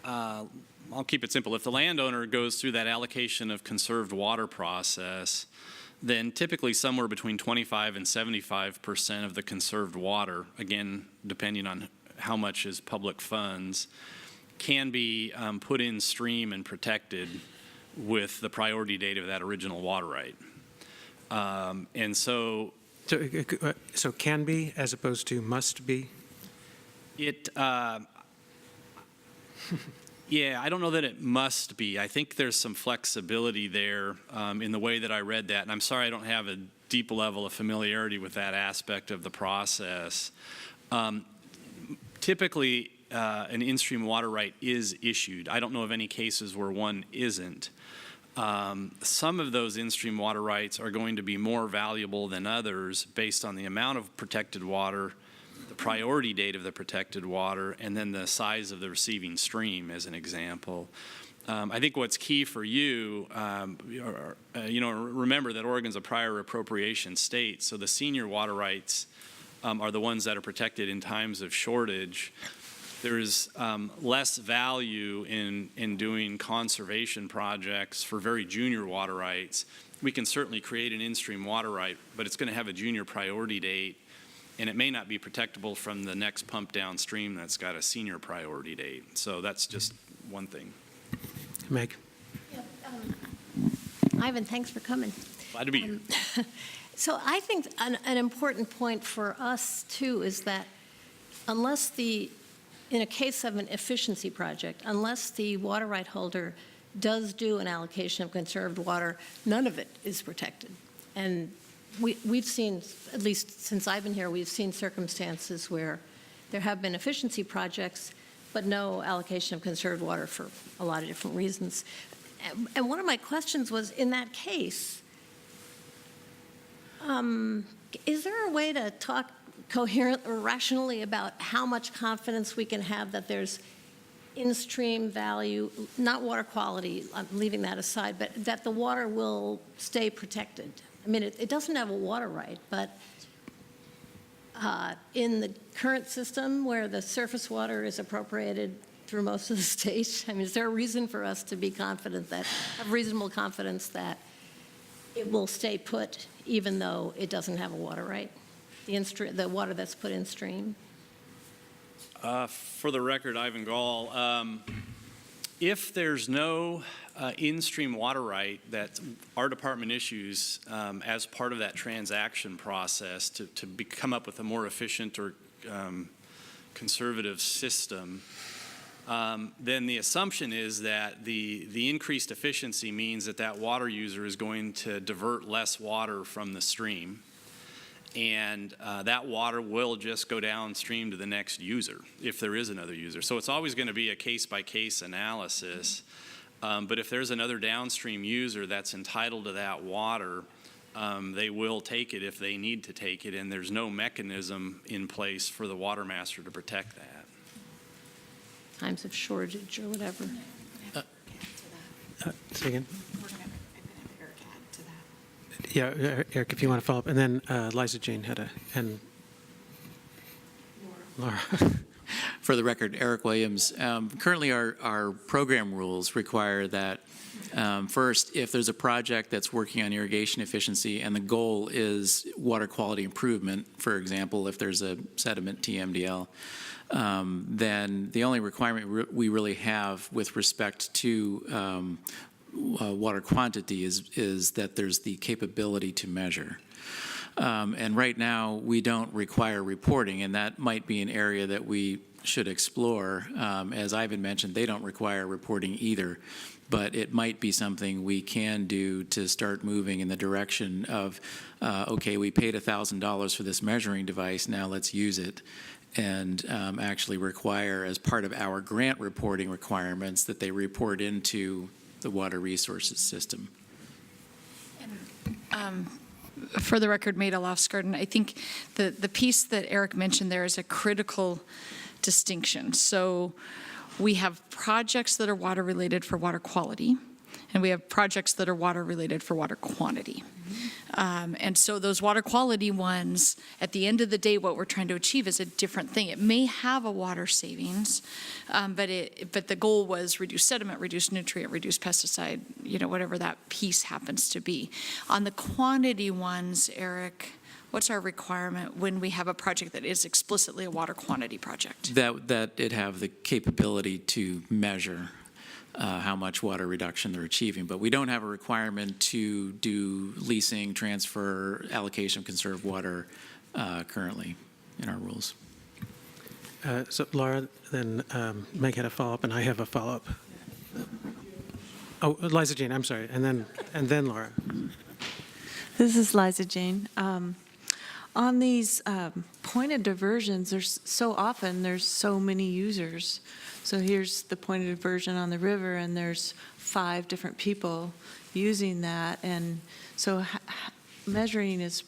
I'll keep it simple. If the landowner goes through that allocation of conserved water process, then typically somewhere between 25 and 75% of the conserved water, again, depending on how much is public funds, can be put in stream and protected with the priority date of that original water right. And so... So can be as opposed to must be? Yeah, I don't know that it must be. I think there's some flexibility there in the way that I read that. And I'm sorry I don't have a deep level of familiarity with that aspect of the process. Typically, an in-stream water right is issued. I don't know of any cases where one isn't. Some of those in-stream water rights are going to be more valuable than others based on the amount of protected water, the priority date of the protected water, and then the size of the receiving stream, as an example. I think what's key for you, remember that Oregon's a prior appropriation state, so the senior water rights are the ones that are protected in times of shortage. There's less value in doing conservation projects for very junior water rights. We can certainly create an in-stream water right, but it's going to have a junior priority date, and it may not be protectable from the next pump downstream that's got a senior priority date. So that's just one thing. Meg. Yep, Ivan, thanks for coming. Glad to be here. So I think an important point for us, too, is that unless in a case of an efficiency project, unless the water right holder does do an allocation of conserved water, none of it is protected. And we've seen, at least since I've been here, we've seen circumstances where there have been efficiency projects, but no allocation of conserved water for a lot of different reasons. And one of my questions was, in that case, is there a way to talk coherent or rationally about how much confidence we can have that there's in-stream value, not water quality, I'm leaving that aside, but that the water will stay protected? I mean, it doesn't have a water right, but in the current system where the surface water is appropriated through most of the state, I mean, is there a reason for us to be confident that, have reasonable confidence that it will stay put even though it doesn't have a water right? The water that's put in stream? For the record, Ivan Gall, if there's no in-stream water right that our department issues as part of that transaction process to come up with a more efficient or conservative system, then the assumption is that the increased efficiency means that water user is going to divert less water from the stream. And that water will just go downstream to the next user, if there is another user. So it's always going to be a case-by-case analysis. But if there's another downstream user that's entitled to that water, they will take it if they need to take it, and there's no mechanism in place for the water master to protect that. Times of shortage or whatever. Say again? Yeah, Eric, if you want to follow up. And then Liza Jane had and Laura. For the record, Eric Williams. Currently, our program rules require that first, if there's a project that's working on irrigation efficiency and the goal is water quality improvement, for example, if there's a sediment TMDL, then the only requirement we really have with respect to water quantity is that there's the capability to measure. And right now, we don't require reporting, and that might be an area that we should explore. As Ivan mentioned, they don't require reporting either, but it might be something we can do to start moving in the direction of, okay, we paid $1,000 for this measuring device, now let's use it. and actually require, as part of our grant reporting requirements, that they report into the water resources system. For the record, Maida Lofsgarden, I think the piece that Eric mentioned there is a critical distinction. So we have projects that are water related for water quality, and we have projects that are water related for water quantity. And so those water quality ones, at the end of the day, what we're trying to achieve is a different thing. It may have a water savings, but the goal was reduce sediment, reduce nutrient, reduce pesticide, whatever that piece happens to be. On the quantity ones, Eric, what's our requirement when we have a project that is explicitly a water quantity project? That it have the capability to measure how much water reduction they're achieving. But we don't have a requirement to do leasing, transfer, allocation of conserved water currently in our rules. So Laura, then Meg had a follow-up, and I have a follow-up. Oh, Liza Jane, I'm sorry, and then Laura. This is Liza Jane. On these point of diversions, there's so many users. So here's the point of diversion on the river, and there's 5 different people using that, and so measuring is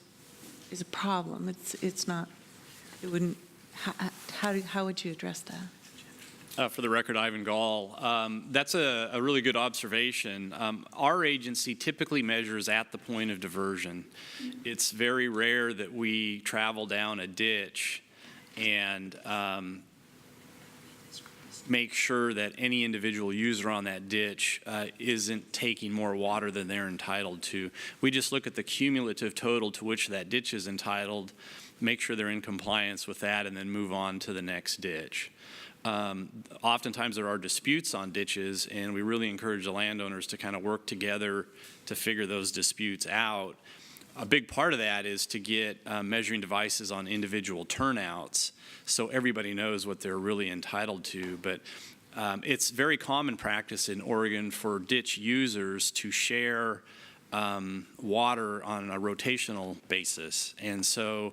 a problem. It's not. It wouldn't. How would you address that? For the record, Ivan Gall, that's a really good observation. Our agency typically measures at the point of diversion. It's very rare that we travel down a ditch and make sure that any individual user on that ditch isn't taking more water than they're entitled to. We just look at the cumulative total to which that ditch is entitled, make sure they're in compliance with that, and then move on to the next ditch. Oftentimes there are disputes on ditches, and we really encourage the landowners to kind of work together to figure those disputes out. A big part of that is to get measuring devices on individual turnouts so everybody knows what they're really entitled to. But it's very common practice in Oregon for ditch users to share water on a rotational basis. And so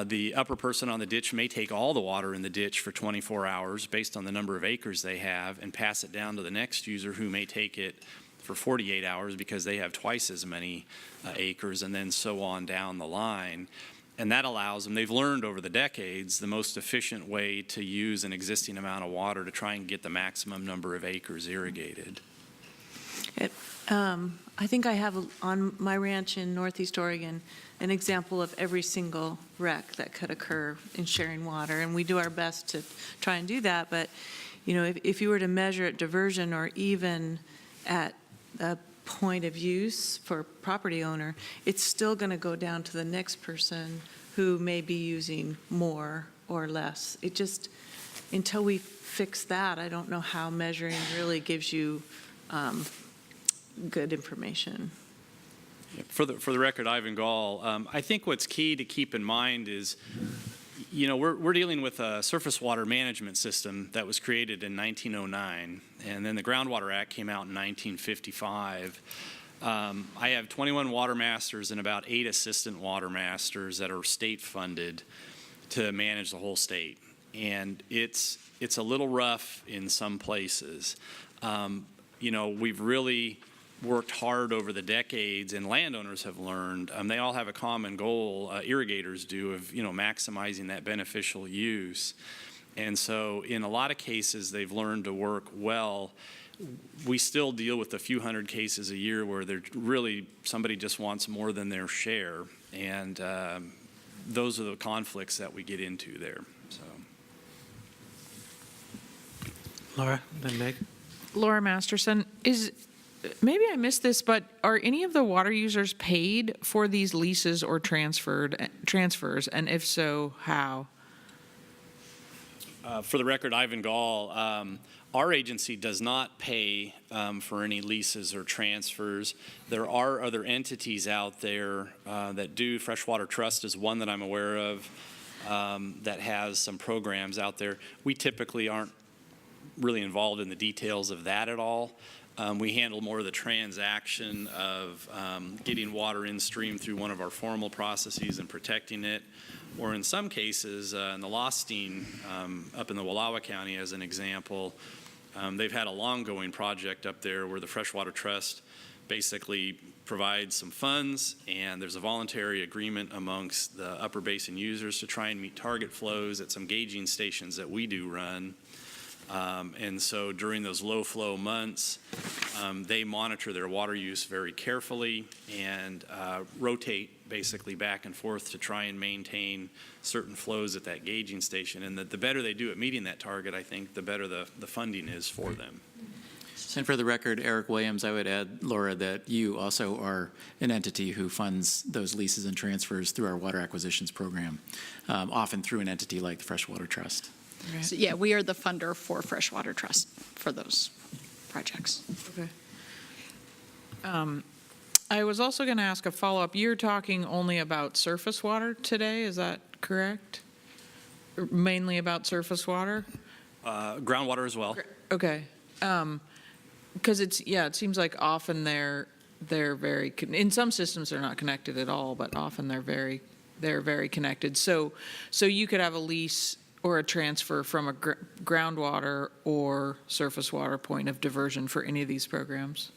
the upper person on the ditch may take all the water in the ditch for 24 hours based on the number of acres they have and pass it down to the next user who may take it for 48 hours because they have twice as many acres, and then so on down the line. And that allows them, they've learned over the decades, the most efficient way to use an existing amount of water to try and get the maximum number of acres irrigated. I think I have on my ranch in Northeast Oregon an example of every single wreck that could occur in sharing water, and we do our best to try and do that. But if you were to measure at diversion or even at a point of use for property owner, it's still going to go down to the next person who may be using more or less. It just, until we fix that, I don't know how measuring really gives you good information. For the record, Ivan Gall, I think what's key to keep in mind is, we're dealing with a surface water management system that was created in 1909, and then the Groundwater Act came out in 1955. I have 21 water masters and about 8 assistant water masters that are state funded to manage the whole state, and it's a little rough in some places. We've really worked hard over the decades, and landowners have learned. They all have a common goal, irrigators do, of maximizing that beneficial use. And so in a lot of cases, they've learned to work well. We still deal with a few hundred cases a year where they're really, somebody just wants more than their share. And those are the conflicts that we get into there. So. Laura, then Meg. Laura Masterson, maybe I missed this, but are any of the water users paid for these leases or transfers? And if so, how? For the record, Ivan Gall, our agency does not pay for any leases or transfers. There are other entities out there that do. Freshwater Trust is one that I'm aware of that has some programs out there. We typically aren't really involved in the details of that at all. We handle more of the transaction of getting water in stream through one of our formal processes and protecting it, or in some cases, in the Lostine, up in the Wallowa County as an example, they've had a long-going project up there where the Freshwater Trust basically provides some funds, and there's a voluntary agreement amongst the upper basin users to try and meet target flows at some gauging stations that we do run. And so during those low flow months, they monitor their water use very carefully and rotate basically back and forth to try and maintain certain flows at that gauging station. And the better they do at meeting that target, I think, the better the funding is for them. And for the record, Eric Williams, I would add, Laura, that you also are an entity who funds those leases and transfers through our water acquisitions program, often through an entity like the Freshwater Trust. Right. So, yeah, we are the funder for Freshwater Trust for those projects. Okay. I was also going to ask a follow-up. You're talking only about surface water today, is that correct? Or mainly about surface water? Groundwater as well. Okay. Because it seems like often they're very, in some systems they're not connected at all, but often they're very connected. So you could have a lease or a transfer from a groundwater or surface water point of diversion for any of these programs?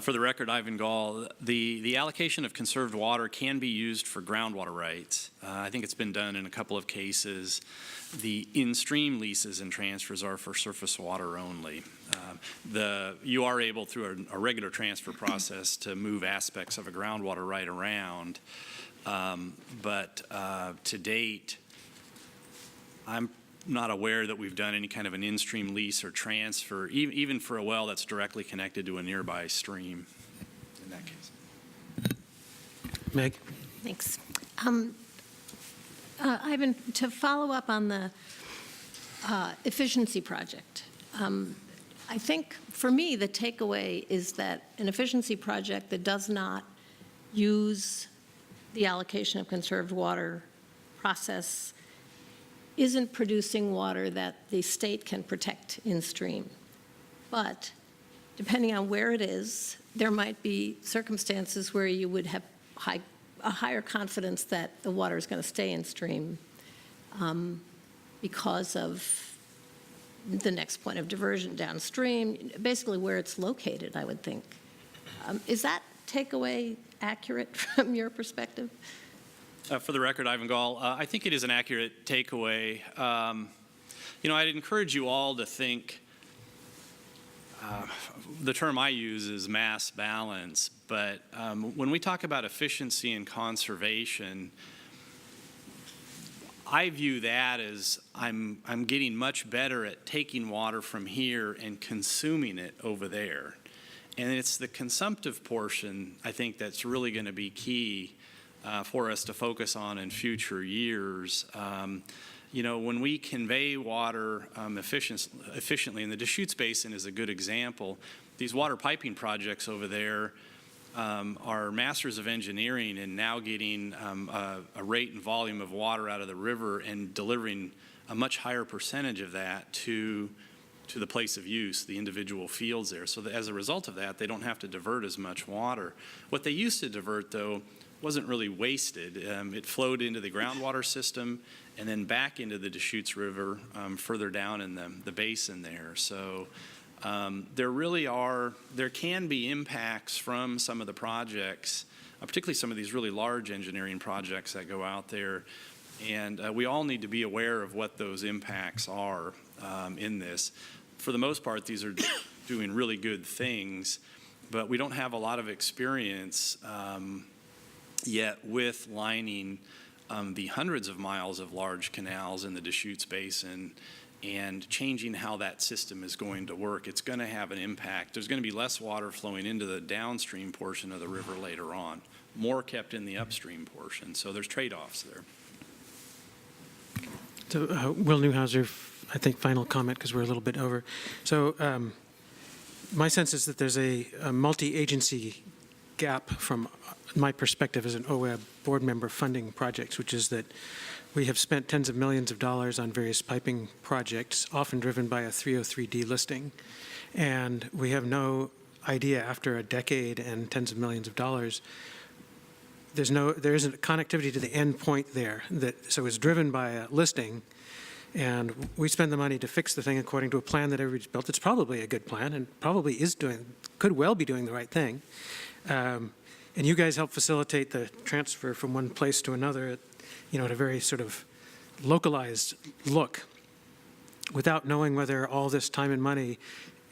For the record, Ivan Gall, the allocation of conserved water can be used for groundwater rights. I think it's been done in a couple of cases. The in-stream leases and transfers are for surface water only. You are able, through a regular transfer process, to move aspects of a groundwater right around. But to date, I'm not aware that we've done any kind of an in-stream lease or transfer, even for a well that's directly connected to a nearby stream in that case. Meg? Thanks. Ivan, to follow up on the efficiency project, I think for me the takeaway is that an efficiency project that does not use the allocation of conserved water process isn't producing water that the state can protect in stream. But depending on where it is, there might be circumstances where you would have a higher confidence that the water is going to stay in stream because of the next point of diversion downstream, basically where it's located, I would think. Is that takeaway accurate from your perspective? For the record, Ivan Gall, I think it is an accurate takeaway. I'd encourage you all to think, the term I use is mass balance, but when we talk about efficiency and conservation, I view that as I'm getting much better at taking water from here and consuming it over there. And it's the consumptive portion, I think, that's really going to be key for us to focus on in future years. When we convey water efficiently, and the Deschutes Basin is a good example, these water piping projects over there are masters of engineering and now getting a rate and volume of water out of the river and delivering a much higher percentage of that to the place of use, the individual fields there. So that as a result of that, they don't have to divert as much water. What they used to divert, though, wasn't really wasted. It flowed into the groundwater system and then back into the Deschutes River further down in the basin there. So there can be impacts from some of the projects, particularly some of these really large engineering projects that go out there. And we all need to be aware of what those impacts are in this. For the most part, these are doing really good things, but we don't have a lot of experience yet with lining the hundreds of miles of large canals in the Deschutes Basin and changing how that system is going to work. It's going to have an impact. There's going to be less water flowing into the downstream portion of the river later on, more kept in the upstream portion. So there's trade-offs there. So Will Newhouser, I think final comment because we're a little bit over. So my sense is that there's a multi-agency gap from my perspective as an OWEB board member funding projects, which is that we have spent tens of millions of dollars on various piping projects, often driven by a 303D listing. And we have no idea after a decade and tens of millions of dollars there isn't connectivity to the end point there. So it's driven by a listing, and we spend the money to fix the thing according to a plan that everybody's built. It's probably a good plan and probably could well be doing the right thing. And you guys help facilitate the transfer from one place to another at a very sort of localized look without knowing whether all this time and money,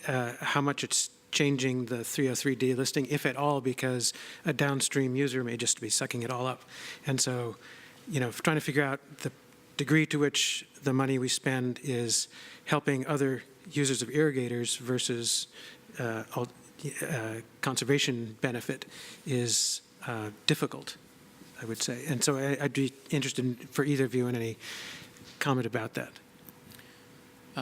how much it's changing the 303D listing, if at all, because a downstream user may just be sucking it all up. And so, trying to figure out the degree to which the money we spend is helping other users of irrigators versus conservation benefit is difficult, I would say. And so I'd be interested for either of you in any comment about that.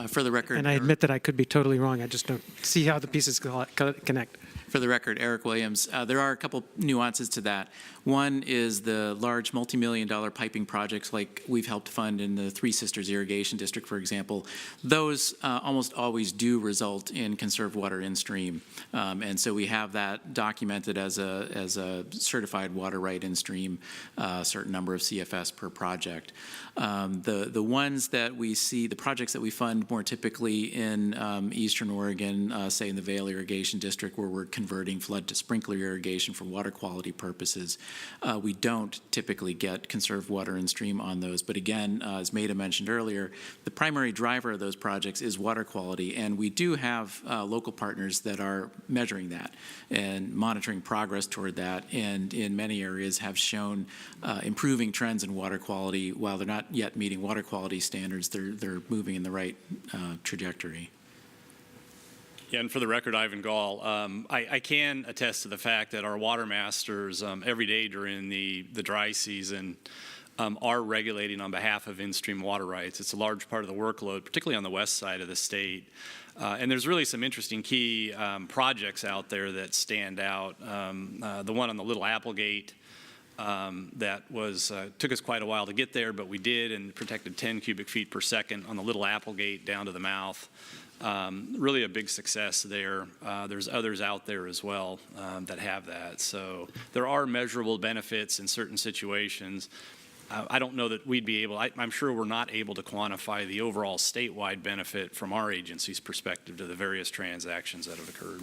For the record, and I admit that I could be totally wrong. I just don't see how the pieces connect. For the record, Eric Williams, there are a couple nuances to that. One is the large multi-million-dollar piping projects like we've helped fund in the Three Sisters Irrigation District, for example. Those almost always do result in conserved water in stream. And so we have that documented as a certified water right in stream, a certain number of CFS per project. The ones that we see, the projects that we fund more typically in Eastern Oregon, say in the Vail Irrigation District, where we're converting flood to sprinkler irrigation for water quality purposes, we don't typically get conserved water in stream on those. But again, as Maida mentioned earlier, the primary driver of those projects is water quality, and we do have local partners that are measuring that and monitoring progress toward that, and in many areas have shown improving trends in water quality. While they're not yet meeting water quality standards, they're moving in the right trajectory. Yeah, and for the record, Ivan Gall, I can attest to the fact that our water masters every day during the dry season are regulating on behalf of in-stream water rights. It's a large part of the workload, particularly on the west side of the state. And there's really some interesting key projects out there that stand out. The one on the Little Applegate that took us quite a while to get there, but we did, and protected 10 cubic feet per second on the Little Applegate down to the mouth. Really a big success there. There's others out there as well that have that. So there are measurable benefits in certain situations. I don't know that we'd be able, I'm sure we're not able to quantify the overall statewide benefit from our agency's perspective to the various transactions that have occurred.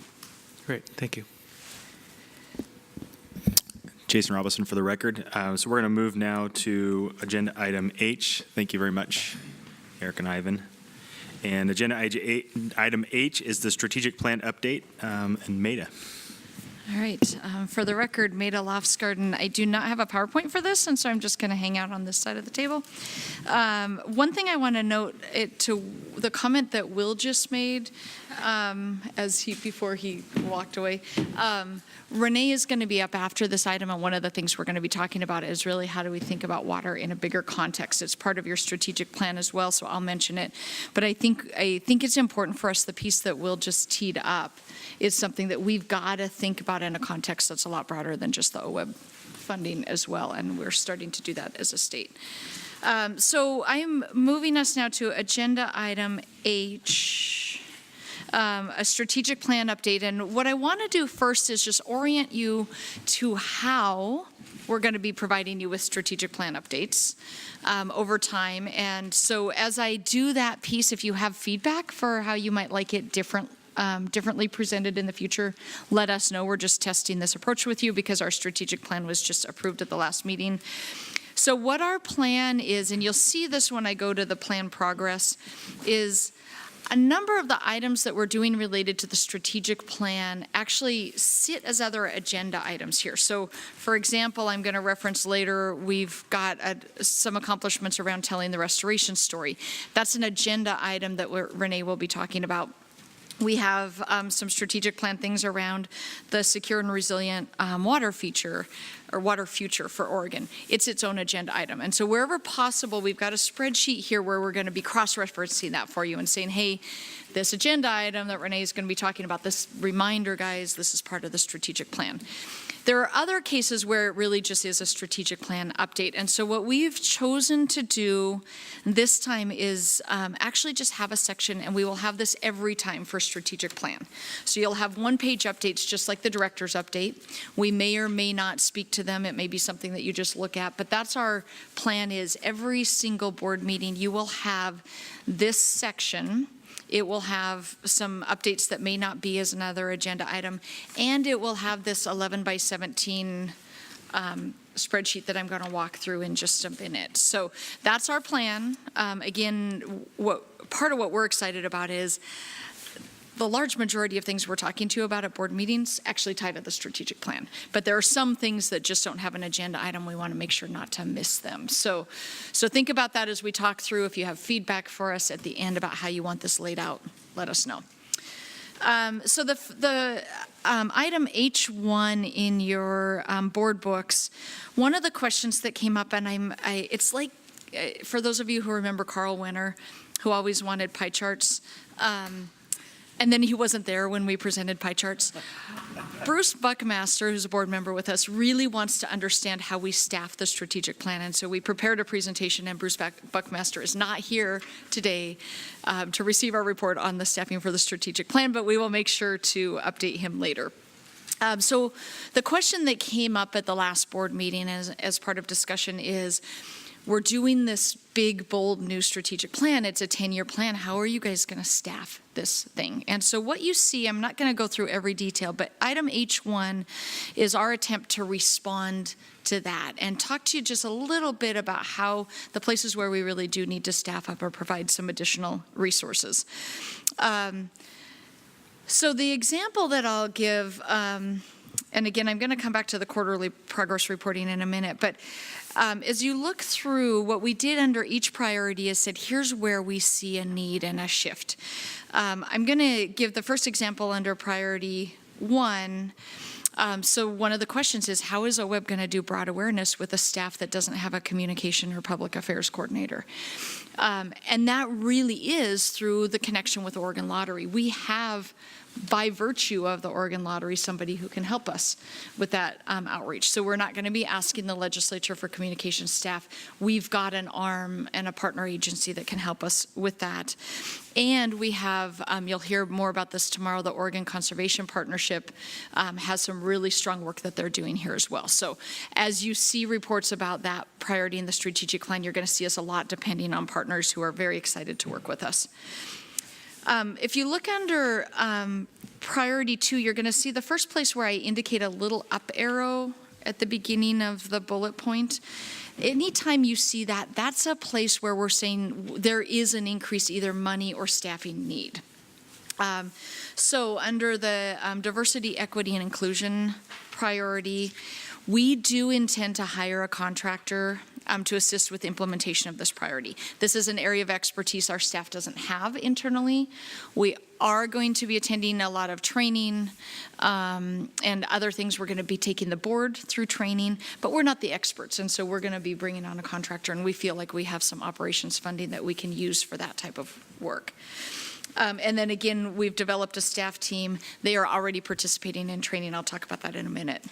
Great, thank you. Jason Robinson for the record. So we're going to move now to agenda item H. Thank you very much, Eric and Ivan. And agenda item H is the strategic plan update, and Maida. All right. For the record, Maida Lofsgarden, I do not have a PowerPoint for this, and so I'm just going to hang out on this side of the table. One thing I want to note to the comment that Will just made, before he walked away. Renee is going to be up after this item, and one of the things we're going to be talking about is really how do we think about water in a bigger context. It's part of your strategic plan as well, so I'll mention it. But I think it's important for us, the piece that Will just teed up is something that we've got to think about in a context that's a lot broader than just the OWEB funding as well, and we're starting to do that as a state. So I'm moving us now to agenda item H. A strategic plan update. And what I want to do first is just orient you to how we're going to be providing you with strategic plan updates over time. And so as I do that piece, if you have feedback for how you might like it differently presented in the future, let us know. We're just testing this approach with you because our strategic plan was just approved at the last meeting. So what our plan is, and you'll see this when I go to the plan progress, is a number of the items that we're doing related to the strategic plan actually sit as other agenda items here. So, for example, I'm going to reference later, we've got some accomplishments around telling the restoration story. That's an agenda item that Renee will be talking about. We have some strategic plan things around the secure and resilient water feature or water future for Oregon. It's its own agenda item. And so wherever possible, we've got a spreadsheet here where we're going to be cross-referencing that for you and saying, hey, this agenda item that Renee is going to be talking about, this reminder, guys, this is part of the strategic plan. There are other cases where it really just is a strategic plan update. And so what we've chosen to do this time is actually just have a section, and we will have this every time for strategic plan. So you'll have one-page updates just like the director's update. We may or may not speak to to them. It may be something that you just look at, but that's our plan. Is every single board meeting, you will have this section. It will have some updates that may not be as another agenda item, and it will have this 11 by 17 spreadsheet that I'm going to walk through in just a minute. So that's our plan. Again, part of what we're excited about is the large majority of things we're talking to you about at board meetings actually tie to the strategic plan. But there are some things that just don't have an agenda item. We want to make sure not to miss them. So think about that as we talk through. If you have feedback for us at the end about how you want this laid out, let us know. So the item H1 in your board books, one of the questions that came up, and it's like, for those of you who remember Carl Winter, who always wanted pie charts, and then he wasn't there when we presented pie charts. Bruce Buckmaster, who's a board member with us, really wants to understand how we staff the strategic plan. And so we prepared a presentation, and Bruce Buckmaster is not here today to receive our report on the staffing for the strategic plan, but we will make sure to update him later. So the question that came up at the last board meeting as part of discussion is, we're doing this big, bold, new strategic plan. It's a 10-year plan. How are you guys going to staff this thing? And so what you see, I'm not going to go through every detail, but item H1 is our attempt to respond to that and talk to you just a little bit about how the places where we really do need to staff up or provide some additional resources. So the example that I'll give, and again, I'm going to come back to the quarterly progress reporting in a minute, but as you look through, what we did under each priority is said, here's where we see a need and a shift. I'm going to give the first example under priority 1. So one of the questions is, how is OWEB going to do broad awareness with a staff that doesn't have a communication or public affairs coordinator? And that really is through the connection with Oregon Lottery. We have, by virtue of the Oregon Lottery, somebody who can help us with that outreach. So we're not going to be asking the legislature for communication staff. We've got an arm and a partner agency that can help us with that. And we have, you'll hear more about this tomorrow, the Oregon Conservation Partnership has some really strong work that they're doing here as well. So as you see reports about that priority in the strategic plan, you're going to see us a lot depending on partners who are very excited to work with us. If you look under priority 2, you're going to see the first place where I indicate a little up arrow at the beginning of the bullet point. Anytime you see that, that's a place where we're saying there is an increase, either money or staffing need. So under the diversity, equity, and inclusion priority, we do intend to hire a contractor to assist with implementation of this priority. This is an area of expertise our staff doesn't have internally. We are going to be attending a lot of training and other things. We're going to be taking the board through training, but we're not the experts, and so we're going to be bringing on a contractor, and we feel like we have some operations funding that we can use for that type of work. And then again, we've developed a staff team. They are already participating in training. I'll talk about that in a minute.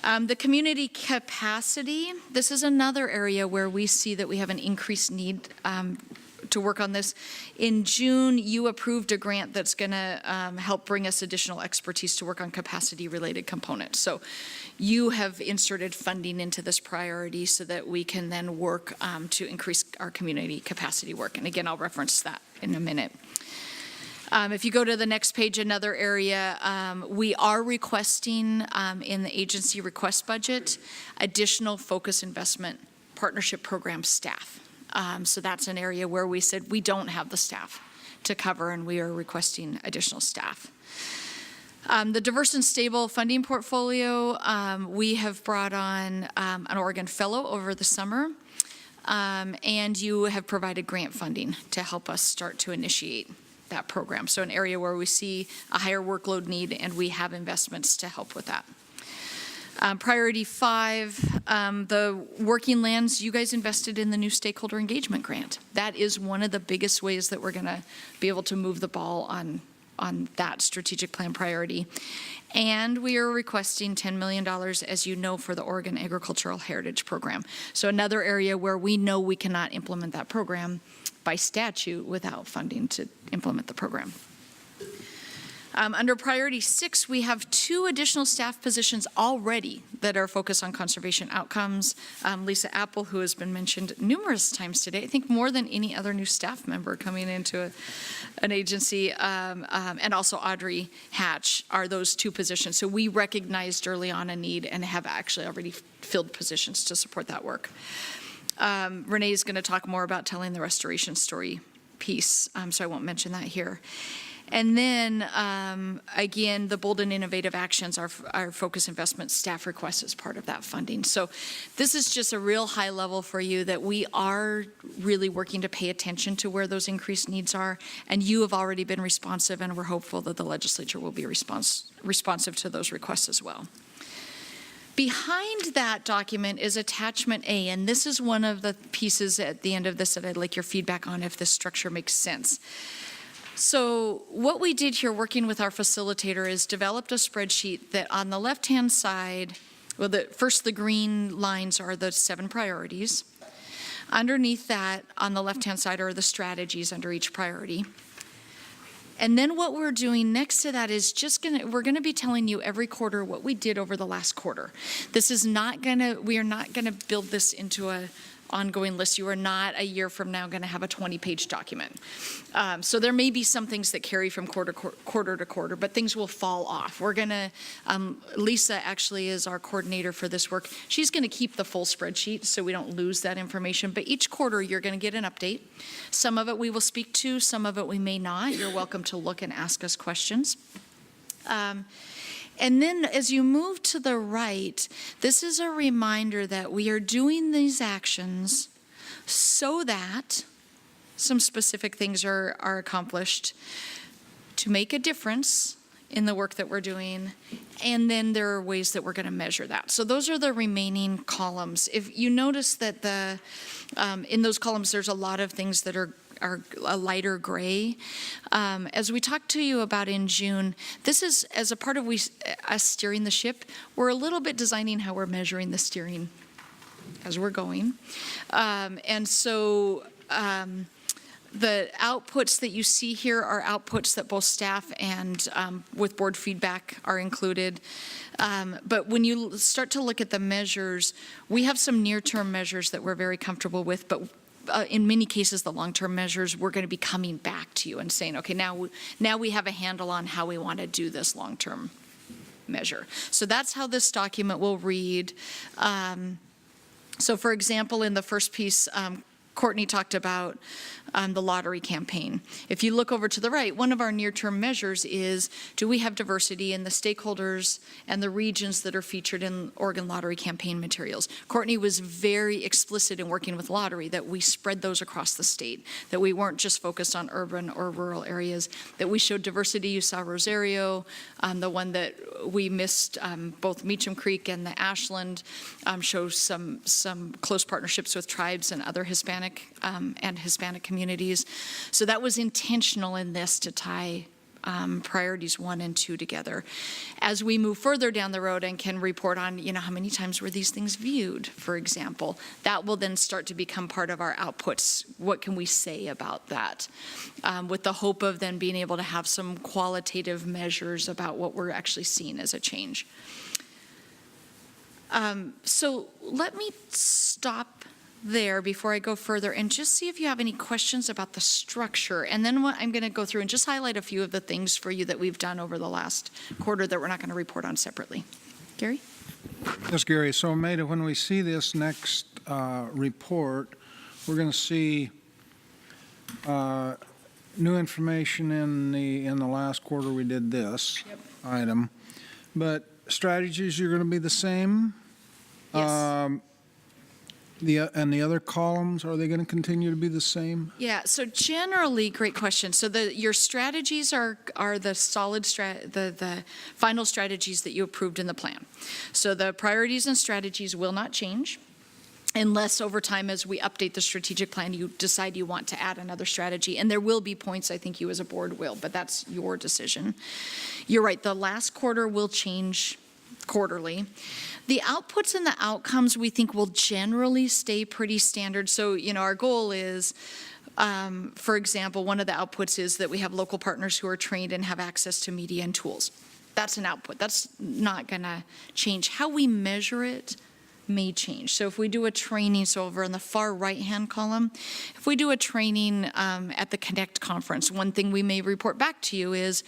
The community capacity, this is another area where we see that we have an increased need to work on this. In June, you approved a grant that's going to help bring us additional expertise to work on capacity-related components. So you have inserted funding into this priority so that we can then work to increase our community capacity work. And again, I'll reference that in a minute. If you go to the next page, another area, we are requesting in the agency request budget additional focus investment partnership program staff. So that's an area where we said we don't have the staff to cover, and we are requesting additional staff. The diverse and stable funding portfolio, we have brought on an Oregon fellow over the summer, and you have provided grant funding to help us start to initiate that program. So an area where we see a higher workload need, and we have investments to help with that. Priority 5, the working lands, you guys invested in the new stakeholder engagement grant. That is one of the biggest ways that we're going to be able to move the ball on that strategic plan priority. And we are requesting $10 million, as you know, for the Oregon Agricultural Heritage Program. So another area where we know we cannot implement that program by statute without funding to implement the program. Under priority 6, we have 2 additional staff positions already that are focused on conservation outcomes. Lisa Apple, who has been mentioned numerous times today, I think more than any other new staff member coming into an agency, and also Audrey Hatch are those 2 positions. So we recognized early on a need and have actually already filled positions to support that work. Renee is going to talk more about telling the restoration story piece, so I won't mention that here. And then, again, the bold and innovative actions, our focus investment staff request is part of that funding. So this is just a real high level for you that we are really working to pay attention to where those increased needs are. And you have already been responsive, and we're hopeful that the legislature will be responsive to those requests as well. Behind that document is attachment A, and this is one of the pieces at the end of this that I'd like your feedback on if this structure makes sense. So what we did here working with our facilitator is developed a spreadsheet that on the left-hand side, well, first the green lines are the 7 priorities. Underneath that, on the left-hand side are the strategies under each priority. And then what we're doing next to that is we're gonna be telling you every quarter what we did over the last quarter. We are not gonna build this into a ongoing list. You are not a year from now going to have a 20-page document. So there may be some things that carry from quarter to quarter, but things will fall off. We're going to, Lisa actually is our coordinator for this work. She's going to keep the full spreadsheet so we don't lose that information, but each quarter you're going to get an update. Some of it we will speak to, some of it we may not. You're welcome to look and ask us questions. And then as you move to the right, this is a reminder that we are doing these actions so that some specific things are accomplished to make a difference in the work that we're doing. And then there are ways that we're going to measure that. So those are the remaining columns. If you notice that in those columns, there's a lot of things that are a lighter gray. As we talked to you about in June, this is as a part of us steering the ship, we're a little bit designing how we're measuring the steering as we're going. And so the outputs that you see here are outputs that both staff and with board feedback are included. But when you start to look at the measures, we have some near-term measures that we're very comfortable with, but in many cases, the long-term measures, we're going to be coming back to you and saying, okay, now we have a handle on how we want to do this long-term measure. So that's how this document will read. So for example, in the first piece, Courtney talked about the lottery campaign. If you look over to the right, one of our near-term measures is, do we have diversity in the stakeholders and the regions that are featured in Oregon lottery campaign materials? Courtney was very explicit in working with lottery that we spread those across the state, that we weren't just focused on urban or rural areas, that we showed diversity. You saw Rosario, the one that we missed, both Meacham Creek and the Ashland, shows some close partnerships with tribes and other Hispanic communities. So that was intentional in this to tie priorities 1 and 2 together. As we move further down the road and can report on, how many times were these things viewed, for example, that will then start to become part of our outputs. What can we say about that? With the hope of then being able to have some qualitative measures about what we're actually seeing as a change. So let me stop there before I go further and just see if you have any questions about the structure. And then what I'm going to go through and just highlight a few of the things for you that we've done over the last quarter that we're not going to report on separately. Gary? Yes, Gary. So, Maida, when we see this next report, we're going to see new information in the last quarter we did this item. But strategies are going to be the same? Yes. And the other columns, are they going to continue to be the same? Yeah, so generally, great question. So your strategies are the solid the final strategies that you approved in the plan. So the priorities and strategies will not change unless over time as we update the strategic plan, you decide you want to add another strategy. And there will be points I think you as a board will, but that's your decision. You're right, the last quarter will change quarterly. The outputs and the outcomes we think will generally stay pretty standard. So, our goal is For example, one of the outputs is that we have local partners who are trained and have access to media and tools. That's an output. That's not going to change. How we measure it may change. So if we do a training, so over in the far right-hand column, if we do a training at the Connect conference, one thing we may report back to you is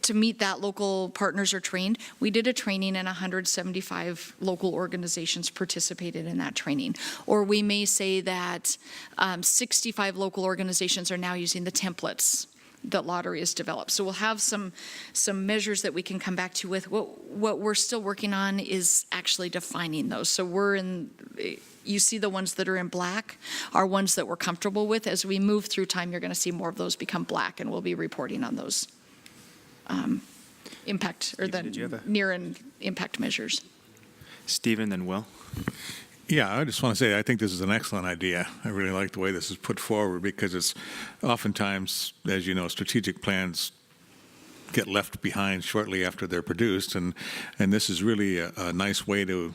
to meet that local partners are trained. We did a training and 175 local organizations participated in that training. Or we may say that 65 local organizations are now using the templates that Lottery has developed. So we'll have some measures that we can come back to with. What we're still working on is actually defining those. So you see the ones that are in black are ones that we're comfortable with. As we move through time, you're going to see more of those become black, and we'll be reporting on those impact or the near and impact measures. Stephen, then Will. Yeah, I just want to say I think this is an excellent idea. I really like the way this is put forward because it's oftentimes, as you know, strategic plans get left behind shortly after they're produced, and this is really a nice way to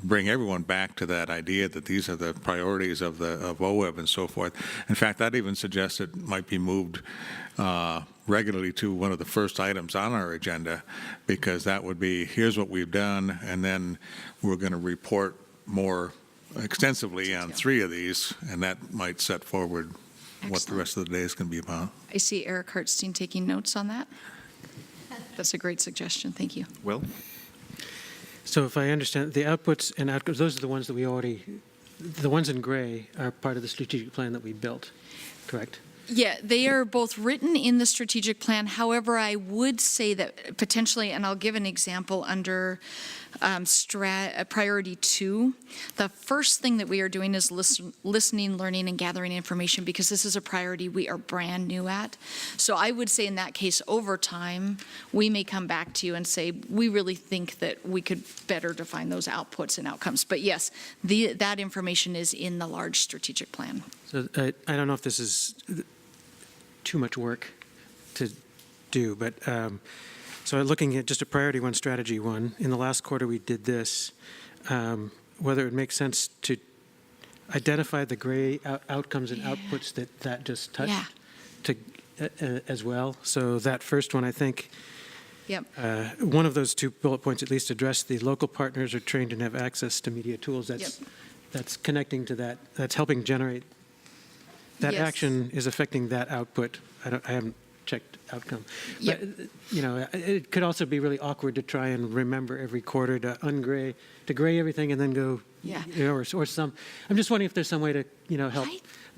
bring everyone back to that idea that these are the priorities of OWEB and so forth. In fact, I'd even suggest it might be moved regularly to one of the first items on our agenda, because that would be, here's what we've done, and then we're going to report more extensively on 3 of these, and that might set forward what the rest of the day is going to be about. I see Eric Hartstein taking notes on that. That's a great suggestion. Thank you. Will? So if I understand, the outputs and outcomes, those are the ones that the ones in gray are part of the strategic plan that we built, correct? Yeah, they are both written in the strategic plan. However, I would say that potentially, and I'll give an example under priority 2, the first thing that we are doing is listening, learning, and gathering information, because this is a priority we are brand new at. So I would say in that case, over time, we may come back to you and say, we really think that we could better define those outputs and outcomes. But yes, that information is in the large strategic plan. So I don't know if this is too much work to do, but so looking at just a priority 1, strategy 1, in the last quarter we did this, whether it would make sense to identify the gray outcomes and outputs that just touched as well. So that first one, I think, one of those 2 bullet points at least address the local partners are trained and have access to media tools. That's connecting to that. That's helping generate. That action is affecting that output. I haven't checked outcome. But, it could also be really awkward to try and remember every quarter to gray everything and then go, or some. I'm just wondering if there's some way to, help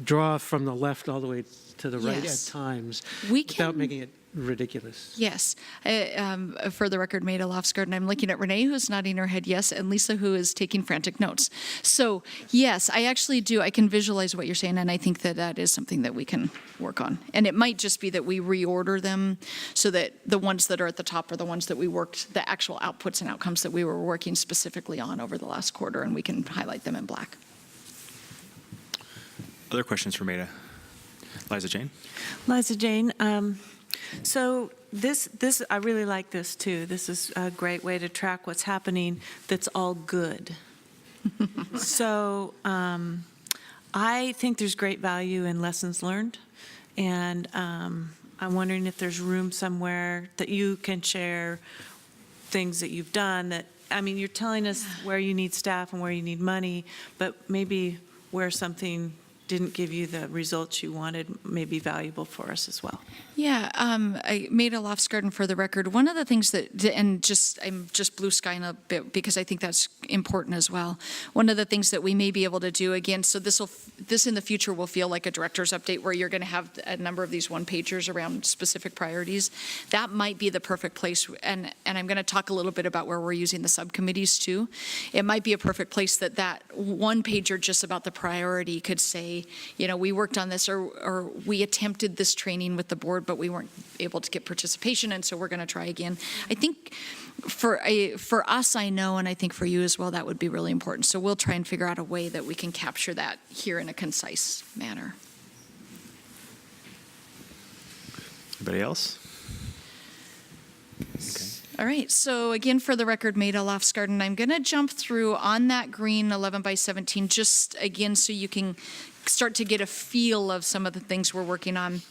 draw from the left all the way to the right at times without making it ridiculous. Yes. For the record, Maida Lofsgarden, I'm looking at Renee, who's nodding her head yes, and Lisa, who is taking frantic notes. So, yes, I actually do. I can visualize what you're saying, and I think that is something that we can work on. And it might just be that we reorder them so that the ones that are at the top are the ones that we worked, the actual outputs and outcomes that we were working specifically on over the last quarter, and we can highlight them in black. Other questions for Maida? Liza Jane? Liza Jane, so this I really like this too. This is a great way to track what's happening that's all good. So I think there's great value in lessons learned, and I'm wondering if there's room somewhere that you can share things that you've done that, I mean, you're telling us where you need staff and where you need money, but maybe where something didn't give you the results you wanted may be valuable for us as well. Yeah, I made a Lofsgarden for the record. One of the things that, and I'm just blue skying a bit because I think that's important as well. One of the things that we may be able to do again, so this in the future will feel like a director's update where you're going to have a number of these one-pagers around specific priorities. That might be the perfect place, and I'm going to talk a little bit about where we're using the subcommittees too. It might be a perfect place that one-pager just about the priority could say, we worked on this or we attempted this training with the board, but we weren't able to get participation, and so we're going to try again. I think for us, I know, and I think for you as well, that would be really important. So we'll try and figure out a way that we can capture that here in a concise manner. Anybody else? Okay. All right, so again, for the record, Maida Lofsgarden, I'm going to jump through on that green 11 by 17, just again, so you can start to get a feel of some of the things we're working on.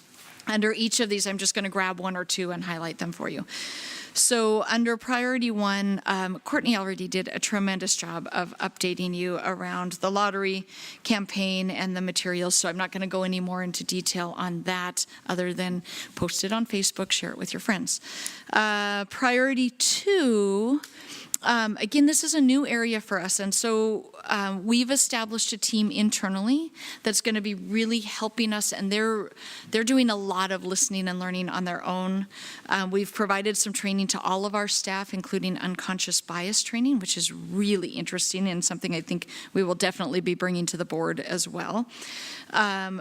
Under each of these, I'm just going to grab one or two and highlight them for you. So under priority one, Courtney already did a tremendous job of updating you around the lottery campaign and the materials, so I'm not going to go any more into detail on that other than post it on Facebook, share it with your friends. Priority two, again, this is a new area for us, and so we've established a team internally that's going to be really helping us, and they're doing a lot of listening and learning on their own. We've provided some training to all of our staff, including unconscious bias training, which is really interesting and something I think we will definitely be bringing to the board as well.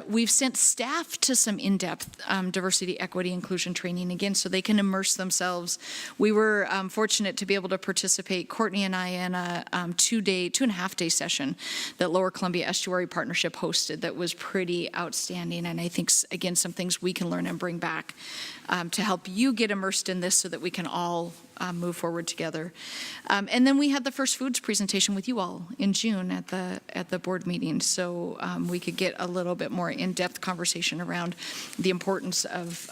We've sent staff to some in-depth diversity, equity, inclusion training, again, so they can immerse themselves. We were fortunate to be able to participate, Courtney and I, in a 2.5-day session that Lower Columbia Estuary Partnership hosted that was pretty outstanding, and I think, again, some things we can learn and bring back to help you get immersed in this so that we can all move forward together. And then we had the first foods presentation with you all in June at the board meeting, so we could get a little bit more in-depth conversation around the importance of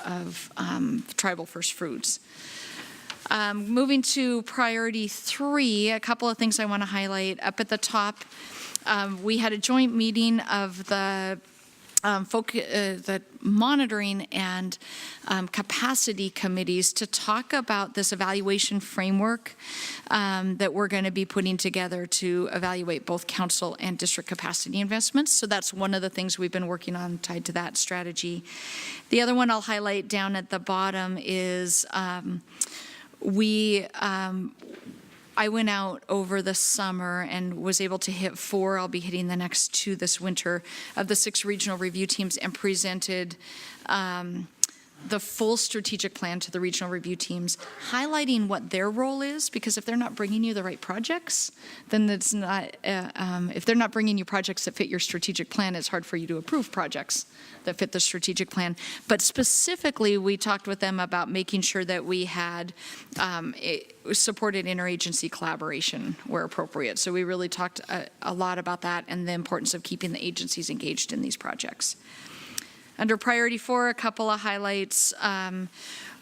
tribal first foods. Moving to priority three, a couple of things I want to highlight. Up at the top, we had a joint meeting of the monitoring and capacity committees to talk about this evaluation framework that we're going to be putting together to evaluate both council and district capacity investments. So that's one of the things we've been working on tied to that strategy. The other one I'll highlight down at the bottom is I went out over the summer and was able to hit 4, I'll be hitting the next 2 this winter, of the 6 regional review teams and presented the full strategic plan to the regional review teams, highlighting what their role is, because if they're not bringing you the right projects, then it's not, if they're not bringing you projects that fit your strategic plan, it's hard for you to approve projects that fit the strategic plan. But specifically, we talked with them about making sure that we had supported interagency collaboration where appropriate. So we really talked a lot about that and the importance of keeping the agencies engaged in these projects. Under priority 4, a couple of highlights.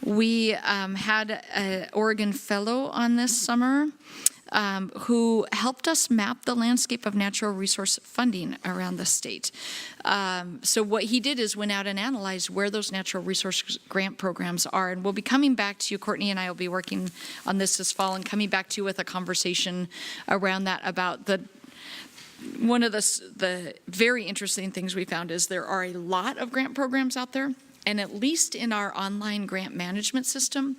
We had an Oregon fellow on this summer who helped us map the landscape of natural resource funding around the state. So what he did is went out and analyzed where those natural resource grant programs are. And we'll be coming back to you, Courtney and I will be working on this fall and coming back to you with a conversation around that about one of the very interesting things we found is there are a lot of grant programs out there, and at least in our online grant management system,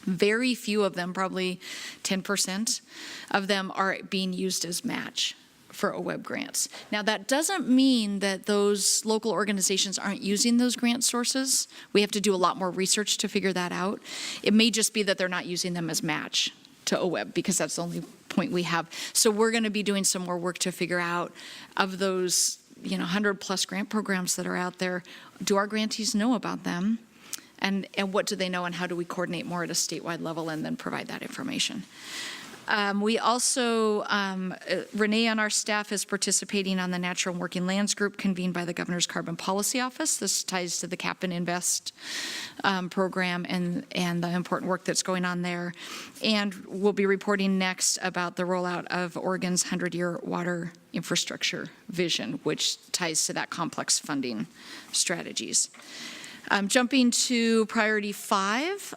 very few of them, probably 10% of them, are being used as match for OWEB grants. Now, that doesn't mean that those local organizations aren't using those grant sources. We have to do a lot more research to figure that out. It may just be that they're not using them as match to OWEB, because that's the only point we have. So we're going to be doing some more work to figure out, of those 100+ grant programs that are out there, do our grantees know about them? And what do they know, and how do we coordinate more at a statewide level and then provide that information? We also, Renee on our staff is participating on the Natural and Working Lands Group convened by the Governor's Carbon Policy Office. This ties to the Cap and Invest program and the important work that's going on there. And we'll be reporting next about the rollout of Oregon's 100-year water infrastructure vision, which ties to that complex funding strategies. Jumping to priority 5,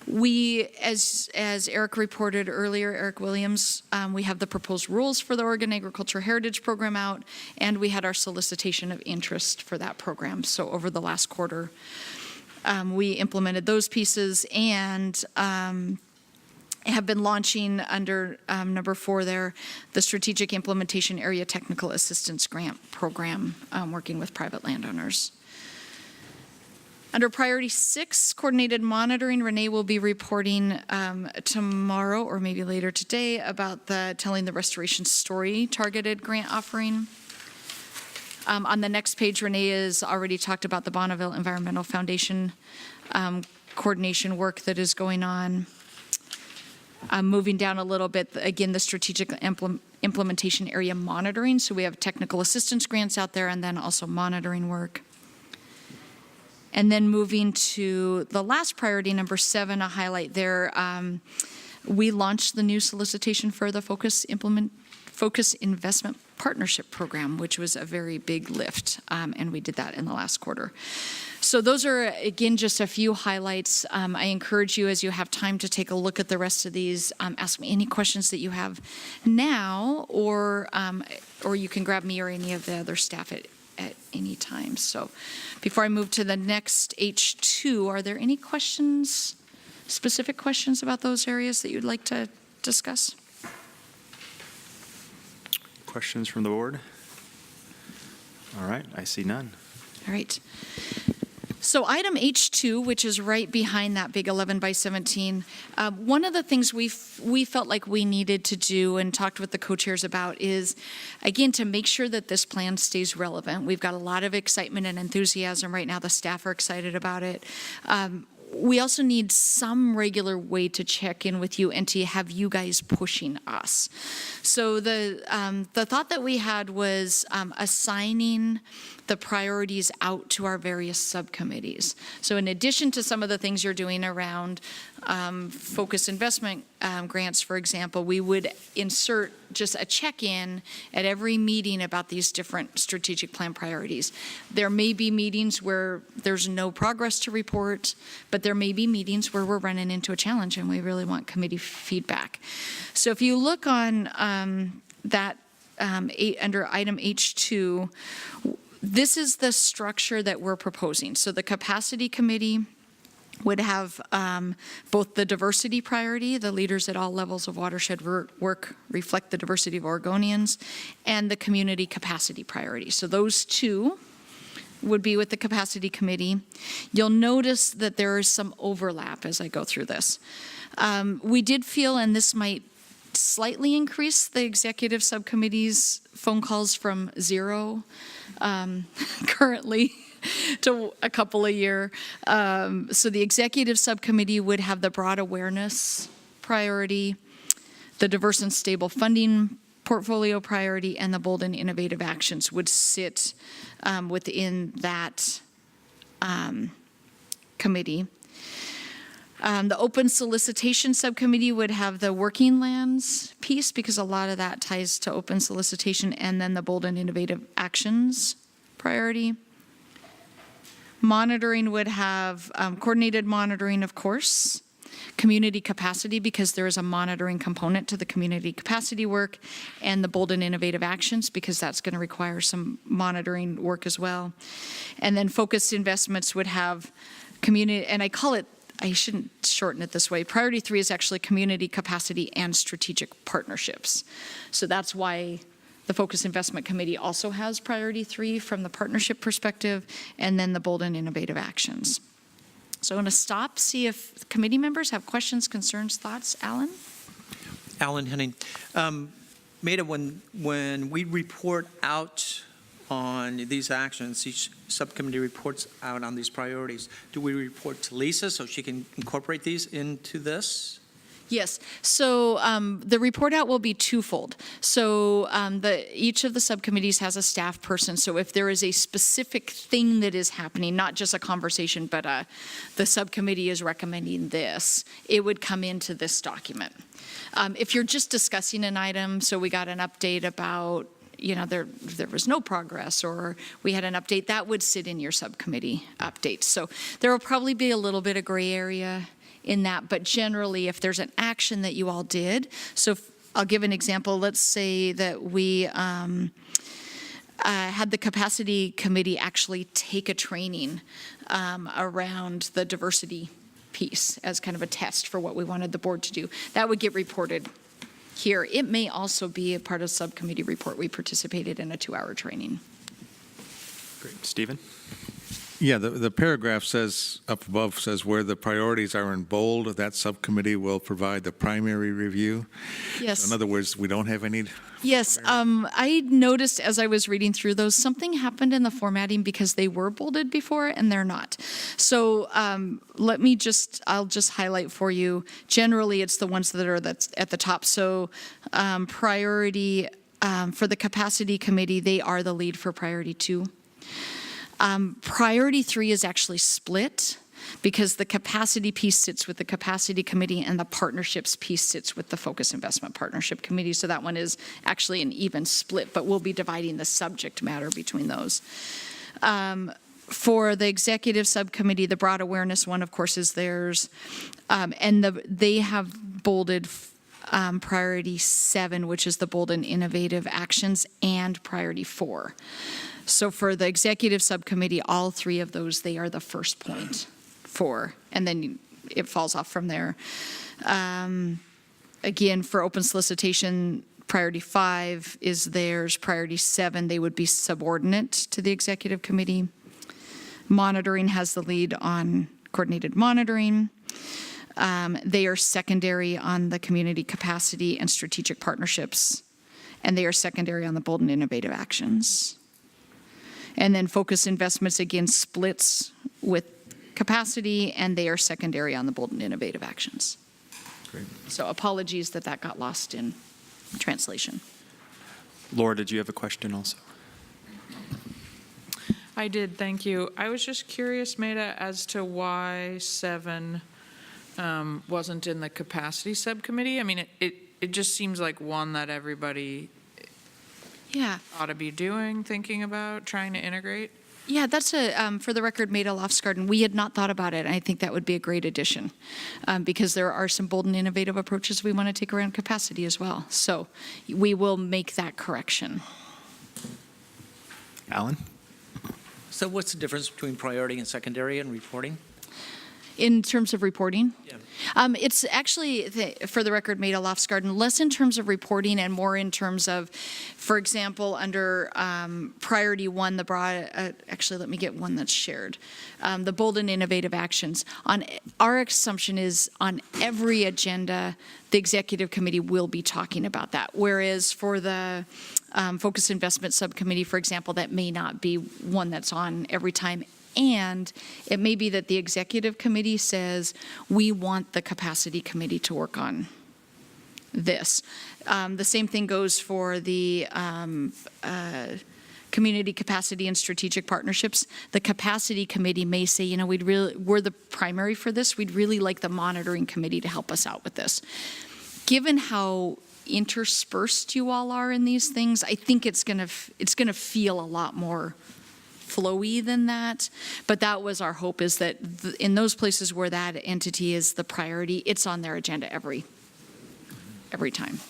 we, as Eric reported earlier, Eric Williams, we have the proposed rules for the Oregon Agriculture Heritage Program out, and we had our solicitation of interest for that program. So over the last quarter, we implemented those pieces and have been launching under number 4 there, the Strategic Implementation Area Technical Assistance Grant Program, working with private landowners. Under priority 6, coordinated monitoring, Renee will be reporting tomorrow or maybe later today about the Telling the Restoration Story targeted grant offering. On the next page, Renee has already talked about the Bonneville Environmental Foundation coordination work that is going on. Moving down a little bit, again, the Strategic implementation area monitoring. So we have technical assistance grants out there and then also monitoring work. And then moving to the last priority, number 7, a highlight there. We launched the new solicitation for the Focus Investment Partnership Program, which was a very big lift, and we did that in the last quarter. So those are, again, just a few highlights. I encourage you, as you have time to take a look at the rest of these, ask me any questions that you have now, or you can grab me or any of the other staff at any time. So before I move to the next H2, are there any questions, specific questions about those areas that you'd like to discuss? Questions from the board? All right, I see none. All right. So item H2, which is right behind that big 11 by 17, one of the things we felt like we needed to do and talked with the co-chairs about is, again, to make sure that this plan stays relevant. We've got a lot of excitement and enthusiasm right now. The staff are excited about it. We also need some regular way to check in with you and to have you guys pushing us. So the thought that we had was assigning the priorities out to our various subcommittees. So in addition to some of the things you're doing around focus investment grants, for example, we would insert just a check-in at every meeting about these different strategic plan priorities. There may be meetings where there's no progress to report, but there may be meetings where we're running into a challenge and we really want committee feedback. So if you look on that under item H2, this is the structure that we're proposing. So the capacity committee would have both the diversity priority, the leaders at all levels of watershed work reflect the diversity of Oregonians, and the community capacity priority. So those two would be with the capacity committee. You'll notice that there is some overlap as I go through this. We did feel, and this might slightly increase the executive subcommittee's phone calls from 0 currently to a couple a year. So the executive subcommittee would have the broad awareness priority, the diverse and stable funding portfolio priority, and the bold and innovative actions would sit within that committee. The open solicitation subcommittee would have the working lands piece because a lot of that ties to open solicitation, and then the bold and innovative actions priority. Monitoring would have coordinated monitoring, of course, community capacity because there is a monitoring component to the community capacity work, and the bold and innovative actions because that's going to require some monitoring work as well. And then focused investments would have community, and I shouldn't shorten it this way. Priority 3 is actually community capacity and strategic partnerships. So that's why the Focus Investment Committee also has priority 3 from the partnership perspective, and then the bold and innovative actions. So I'm going to stop, see if committee members have questions, concerns, thoughts. Alan? Alan Henning. Maida, when we report out on these actions, each subcommittee reports out on these priorities, do we report to Lisa so she can incorporate these into this? Yes. So the report out will be twofold. So each of the subcommittees has a staff person. So if there is a specific thing that is happening, not just a conversation, but the subcommittee is recommending this, it would come into this document. If you're just discussing an item, so we got an update about, there was no progress, or we had an update, that would sit in your subcommittee updates. So there will probably be a little bit of gray area in that, but generally if there's an action that you all did, so I'll give an example. Let's say that we had the capacity committee actually take a training around the diversity piece as kind of a test for what we wanted the board to do. That would get reported here. It may also be a part of subcommittee report. We participated in a 2-hour training. Great. Stephen? Yeah, the paragraph says, up above says where the priorities are in bold, that subcommittee will provide the primary review. Yes. So in other words, we don't have any. Yes, I noticed as I was reading through those, something happened in the formatting because they were bolded before and they're not. So I'll just highlight for you. Generally, it's the ones that's at the top. So priority for the capacity committee, they are the lead for priority 2. Priority 3 is actually split because the capacity piece sits with the capacity committee and the partnerships piece sits with the focus investment partnership committee. So that one is actually an even split, but we'll be dividing the subject matter between those. For the executive subcommittee, the broad awareness one, of course, is theirs. And they have bolded priority 7, which is the bold and innovative actions, and priority 4. So for the executive subcommittee, all 3 of those, they are the first point for, and then it falls off from there. Again, for open solicitation, priority 5 is theirs. Priority 7, they would be subordinate to the executive committee. Monitoring has the lead on coordinated monitoring. They are secondary on the community capacity and strategic partnerships, and they are secondary on the bold and innovative actions. And then focus investments, again, splits with capacity, and they are secondary on the bold and innovative actions. Great. So apologies that got lost in translation. Laura, did you have a question also? I did, thank you. I was just curious, Maida, as to why 7 wasn't in the capacity subcommittee. I mean, it just seems like one that everybody ought to be doing, thinking about, trying to integrate. Yeah, that's for the record, Maida Lofsgarden. We had not thought about it, and I think that would be a great addition because there are some bold and innovative approaches we want to take around capacity as well. So we will make that correction. Alan? So what's the difference between priority and secondary and reporting? In terms of reporting? Yeah. It's actually, for the record, Maida Lofsgarden, less in terms of reporting and more in terms of, for example, under priority 1, the broad, actually let me get one that's shared, the bold and innovative actions. Our assumption is on every agenda, the executive committee will be talking about that. Whereas for the focus investment subcommittee, for example, that may not be one that's on every time. And it may be that the executive committee says, we want the capacity committee to work on this. The same thing goes for the community capacity and strategic partnerships. The capacity committee may say, you know, we're the primary for this. We'd really like the monitoring committee to help us out with this. Given how interspersed you all are in these things, I think it's gonna feel a lot more flowy than that, but that was our hope, is that in those places where that entity is the priority, it's on their agenda every time.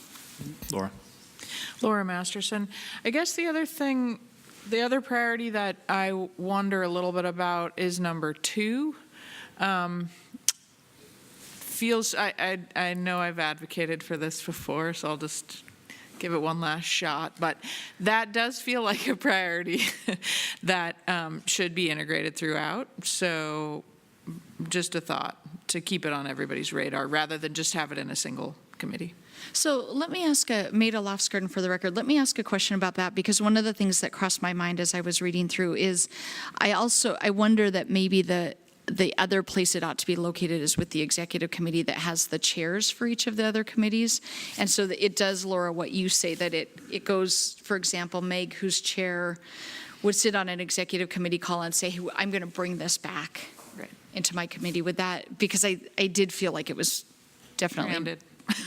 Laura Masterson. I guess the other priority that I wonder a little bit about is number 2. I know I've advocated for this before, so I'll just give it one last shot, but that does feel like a priority that should be integrated throughout. So just a thought to keep it on everybody's radar rather than just have it in a single committee. So let me ask Maida Lofsgarden, for the record, let me ask a question about that, because one of the things that crossed my mind as I was reading through is I wonder that maybe the other place it ought to be located is with the executive committee that has the chairs for each of the other committees. And so that it does, Laura, what you say, that it goes, for example, Meg, who's chair, would sit on an executive committee call and say, hey, I'm going to bring this back into my committee. With that, because I did feel like it was definitely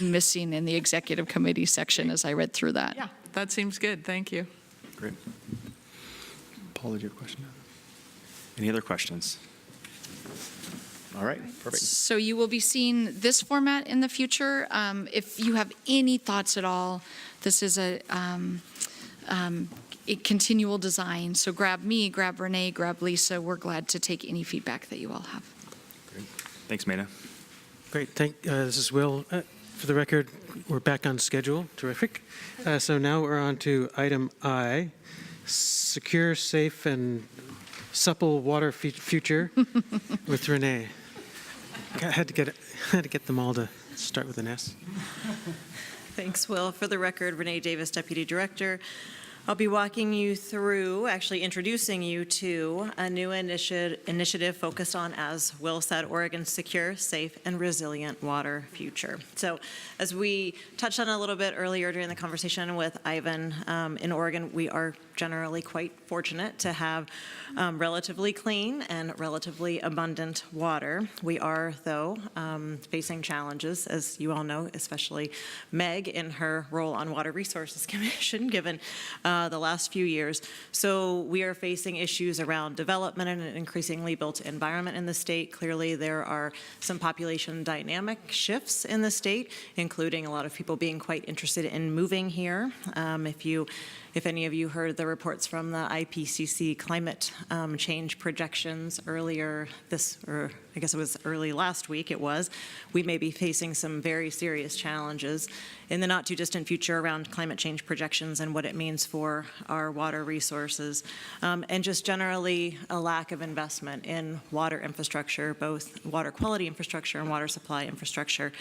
missing in the executive committee section as I read through that. Yeah, that seems good. Thank you. Great. Paul, did you have a question? Any other questions? All right, perfect. So you will be seeing this format in the future. If you have any thoughts at all, this is a continual design. So grab me, grab Renee, grab Lisa. We're glad to take any feedback that you all have. Great. Thanks, Maida. Great. This is Will. For the record, we're back on schedule. Terrific. So now we're on to item I, secure, safe, and supple water future with Renee. I had to get them all to start with an S. Thanks, Will. For the record, Renee Davis, Deputy Director. I'll be walking you through, actually introducing you to a new initiative focused on, as Will said, Oregon's secure, safe, and resilient water future. So as we touched on a little bit earlier during the conversation with Ivan, in Oregon, we are generally quite fortunate to have relatively clean and relatively abundant water. We are, though, facing challenges, as you all know, especially Meg in her role on Water Resources Commission, given the last few years. So we are facing issues around development and an increasingly built environment in the state. Clearly, there are some population dynamic shifts in the state, including a lot of people being quite interested in moving here. If any of you heard the reports from the IPCC climate change projections earlier or I guess it was early last week we may be facing some very serious challenges in the not too distant future around climate change projections and what it means for our water resources, and just generally a lack of investment in water infrastructure, both water quality infrastructure and water supply infrastructure,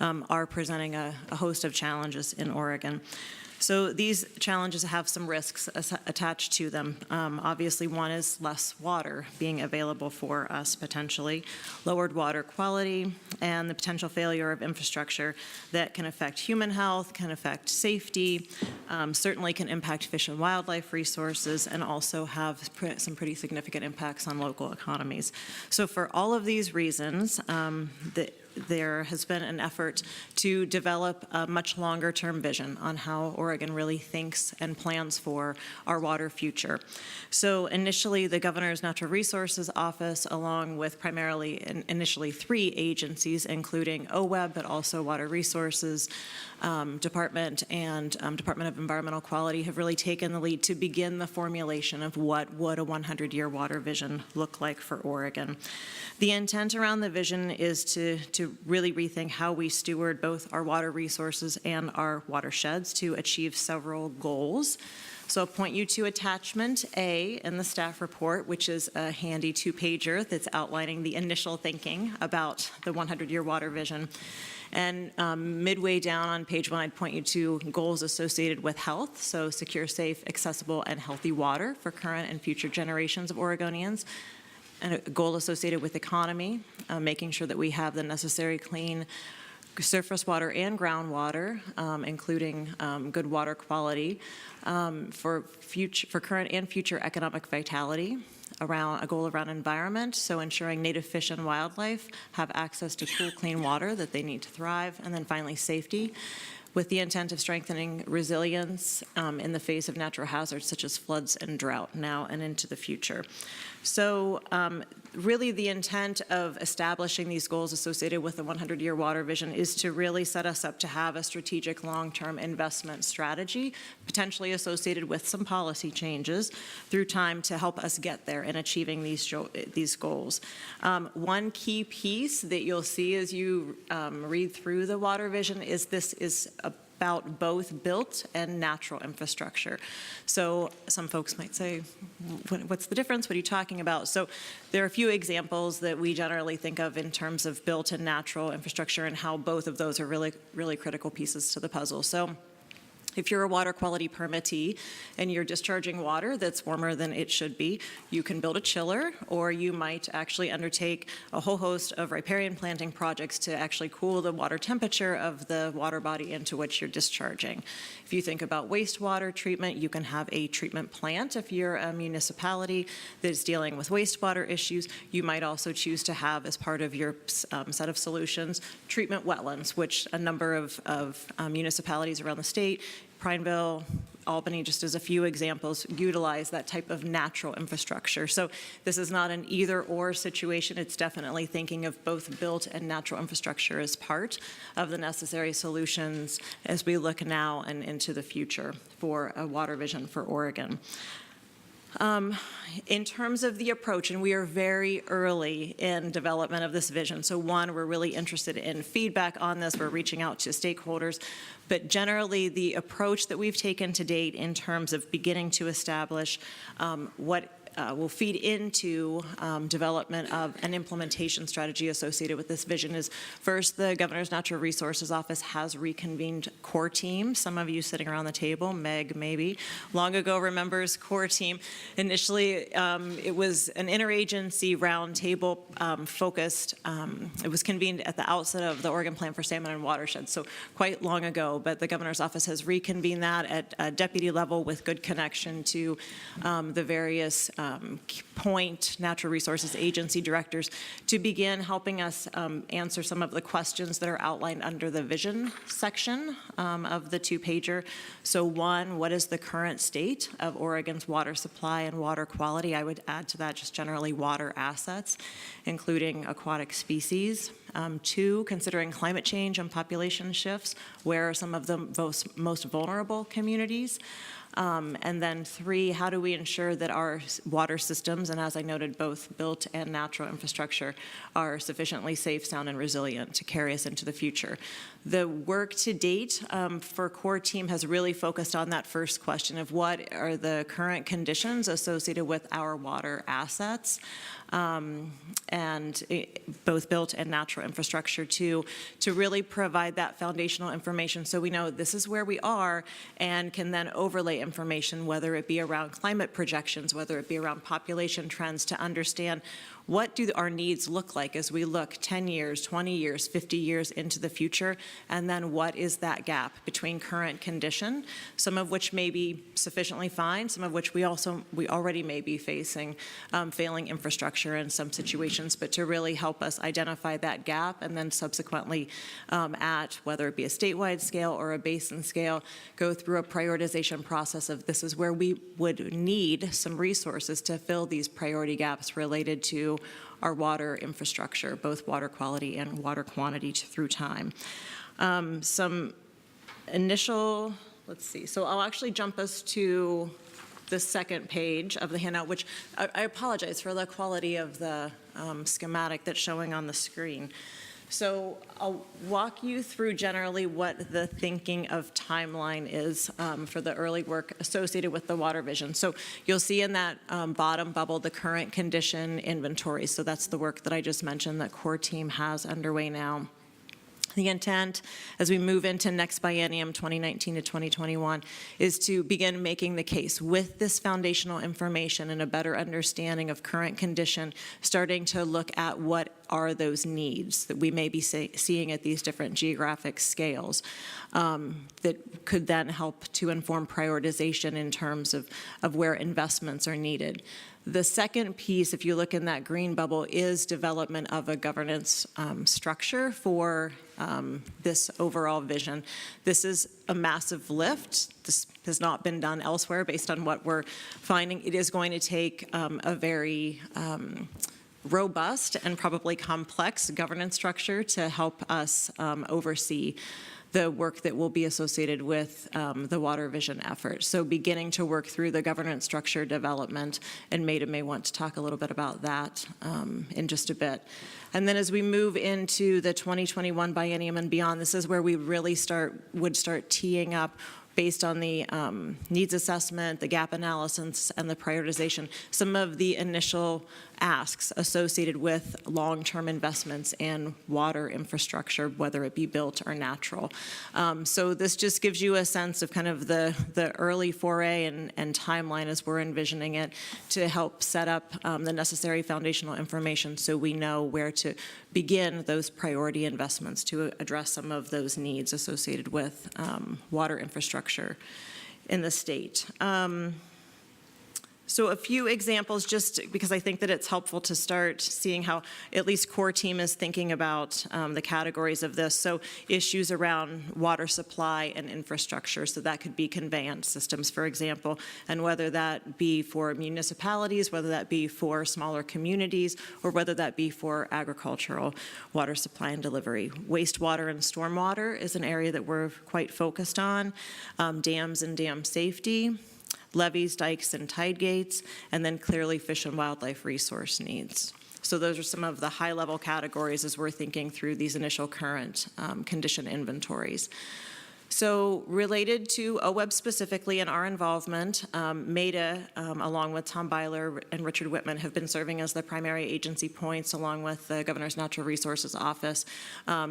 are presenting a host of challenges in Oregon. So these challenges have some risks attached to them. Obviously, one is less water being available for us potentially, lowered water quality, and the potential failure of infrastructure that can affect human health, can affect safety, certainly can impact fish and wildlife resources, and also have some pretty significant impacts on local economies. So for all of these reasons, there has been an effort to develop a much longer-term vision on how Oregon really thinks and plans for our water future. So initially, the Governor's Natural Resources Office, along with initially 3 agencies, including OWEB, but also Water Resources Department and Department of Environmental Quality, have really taken the lead to begin the formulation of what would a 100-year water vision look like for Oregon. The intent around the vision is to really rethink how we steward both our water resources and our watersheds to achieve several goals. So I'll point you to attachment A in the staff report, which is a handy 2-pager that's outlining the initial thinking about the 100-year water vision. And midway down on page 1, I'd point you to goals associated with health, so secure, safe, accessible, and healthy water for current and future generations of Oregonians. And a goal associated with economy, making sure that we have the necessary clean surface water and groundwater, including good water quality, for current and future economic vitality. A goal around environment, so ensuring native fish and wildlife have access to cool, clean water that they need to thrive. And then finally, safety, with the intent of strengthening resilience in the face of natural hazards such as floods and drought now and into the future. So really the intent of establishing these goals associated with the 100-year water vision is to really set us up to have a strategic long-term investment strategy, potentially associated with some policy changes through time to help us get there in achieving these goals. One key piece that you'll see as you read through the water vision is this is about both built and natural infrastructure. So some folks might say, what's the difference? What are you talking about? So there are a few examples that we generally think of in terms of built and natural infrastructure and how both of those are really, really critical pieces to the puzzle. So if you're a water quality permittee and you're discharging water that's warmer than it should be, you can build a chiller, or you might actually undertake a whole host of riparian planting projects to actually cool the water temperature of the water body into which you're discharging. If you think about wastewater treatment, you can have a treatment plant. If you're a municipality that's dealing with wastewater issues, you might also choose to have, as part of your set of solutions, treatment wetlands, which a number of municipalities around the state, Prineville, Albany, just as a few examples, utilize that type of natural infrastructure. So this is not an either-or situation. It's definitely thinking of both built and natural infrastructure as part of the necessary solutions as we look now and into the future for a water vision for Oregon. In terms of the approach, and we are very early in development of this vision, so one, we're really interested in feedback on this, we're reaching out to stakeholders, but generally the approach that we've taken to date in terms of beginning to establish what will feed into development of an implementation strategy associated with this vision is, first, the Governor's Natural Resources Office has reconvened core team. Some of you sitting around the table, Meg maybe, long ago remembers core team. Initially, it was an interagency roundtable focused. It was convened at the outset of the Oregon Plan for Salmon and Watershed, so quite long ago, but the Governor's Office has reconvened that at a deputy level with good connection to the various point natural resources agency directors to begin helping us answer some of the questions that are outlined under the vision section of the two-pager. So one, what is the current state of Oregon's water supply and water quality? I would add to that just generally water assets, including aquatic species. Two, considering climate change and population shifts, where are some of the most vulnerable communities? And then three, how do we ensure that our water systems, and as I noted, both built and natural infrastructure, are sufficiently safe, sound, and resilient to carry us into the future? The work to date for core team has really focused on that first question of what are the current conditions associated with our water assets, and both built and natural infrastructure to really provide that foundational information so we know this is where we are and can then overlay information, whether it be around climate projections, whether it be around population trends, to understand what do our needs look like as we look 10 years, 20 years, 50 years into the future, and then what is that gap between current condition, some of which may be sufficiently fine, some of which we already may be facing failing infrastructure in some situations, but to really help us identify that gap and then subsequently at whether it be a statewide scale or a basin scale, go through a prioritization process of this is where we would need some resources to fill these priority gaps related to our water infrastructure, both water quality and water quantity through time. Some initial, let's see, so I'll actually jump us to the second page of the handout, which I apologize for the quality of the schematic that's showing on the screen. So I'll walk you through generally what the thinking of timeline is for the early work associated with the water vision. So you'll see in that bottom bubble the current condition inventory. So that's the work that I just mentioned that core team has underway now. The intent, as we move into next biennium, 2019 to 2021, is to begin making the case with this foundational information and a better understanding of current condition, starting to look at what are those needs that we may be seeing at these different geographic scales that could then help to inform prioritization in terms of where investments are needed. The second piece, if you look in that green bubble, is development of a governance structure for this overall vision. This is a massive lift. This has not been done elsewhere based on what we're finding. It is going to take a very robust and probably complex governance structure to help us oversee the work that will be associated with the water vision effort. So beginning to work through the governance structure development, and Maida may want to talk a little bit about that in just a bit. And then as we move into the 2021 biennium and beyond, this is where we really would start teeing up based on the needs assessment, the gap analysis, and the prioritization, some of the initial asks associated with long-term investments in water infrastructure, whether it be built or natural. So this just gives you a sense of kind of the early foray and timeline as we're envisioning it to help set up the necessary foundational information so we know where to begin those priority investments to address some of those needs associated with water infrastructure in the state. So a few examples, just because I think that it's helpful to start seeing how at least core team is thinking about the categories of this. So issues around water supply and infrastructure. So that could be conveyance systems, for example, and whether that be for municipalities, whether that be for smaller communities, or whether that be for agricultural water supply and delivery. Wastewater and stormwater is an area that we're quite focused on. Dams and dam safety. Levees, dikes, and tide gates, and then clearly fish and wildlife resource needs. So those are some of the high-level categories as we're thinking through these initial current condition inventories. So related to OWEB specifically and our involvement, MEDA, along with Tom Byler and Richard Whitman, have been serving as the primary agency points, along with the Governor's Natural Resources Office,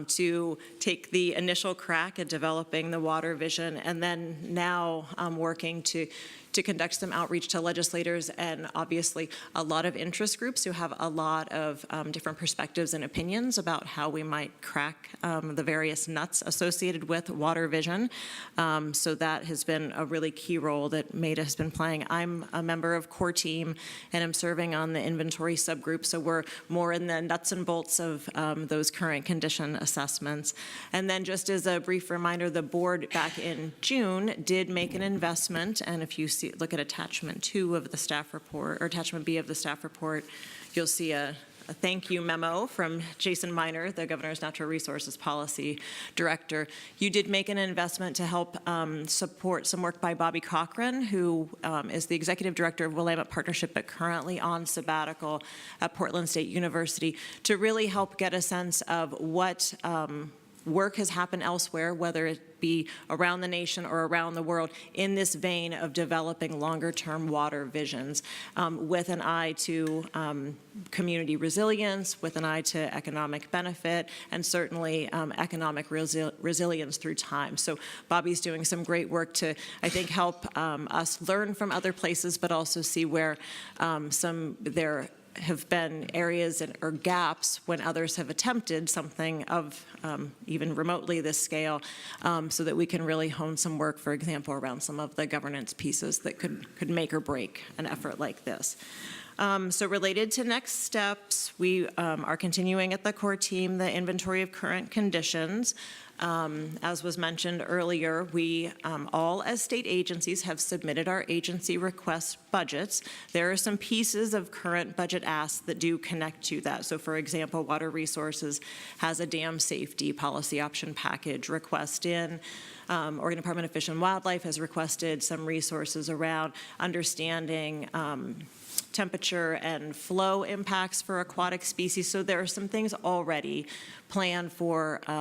to take the initial crack at developing the water vision, and then now working to conduct some outreach to legislators and obviously a lot of interest groups who have a lot of different perspectives and opinions about how we might crack the various nuts associated with water vision. So that has been a really key role that MEDA has been playing. I'm a member of core team and I'm serving on the inventory subgroup, so we're more in the nuts and bolts of those current condition assessments. And then just as a brief reminder, the board back in June did make an investment, and if you look at attachment 2 of the staff report, or attachment B of the staff report, you'll see a thank you memo from Jason Miner, the Governor's Natural Resources Policy Director. You did make an investment to help support some work by Bobby Cochran, who is the Executive Director of Willamette Partnership, but currently on sabbatical at Portland State University, to really help get a sense of what work has happened elsewhere, whether it be around the nation or around the world, in this vein of developing longer-term water visions with an eye to community resilience, with an eye to economic benefit, and certainly economic resilience through time. So Bobby's doing some great work to, I think, help us learn from other places, but also see where there have been areas or gaps when others have attempted something of even remotely this scale, so that we can really hone some work, for example, around some of the governance pieces that could make or break an effort like this. So related to next steps, we are continuing at the core team the inventory of current conditions. As was mentioned earlier, we all as state agencies have submitted our agency request budgets. There are some pieces of current budget asks that do connect to that. So for example, Water Resources has a dam safety policy option package request in. Oregon Department of Fish and Wildlife has requested some resources around understanding temperature and flow impacts for aquatic species. So there are some things already planned for the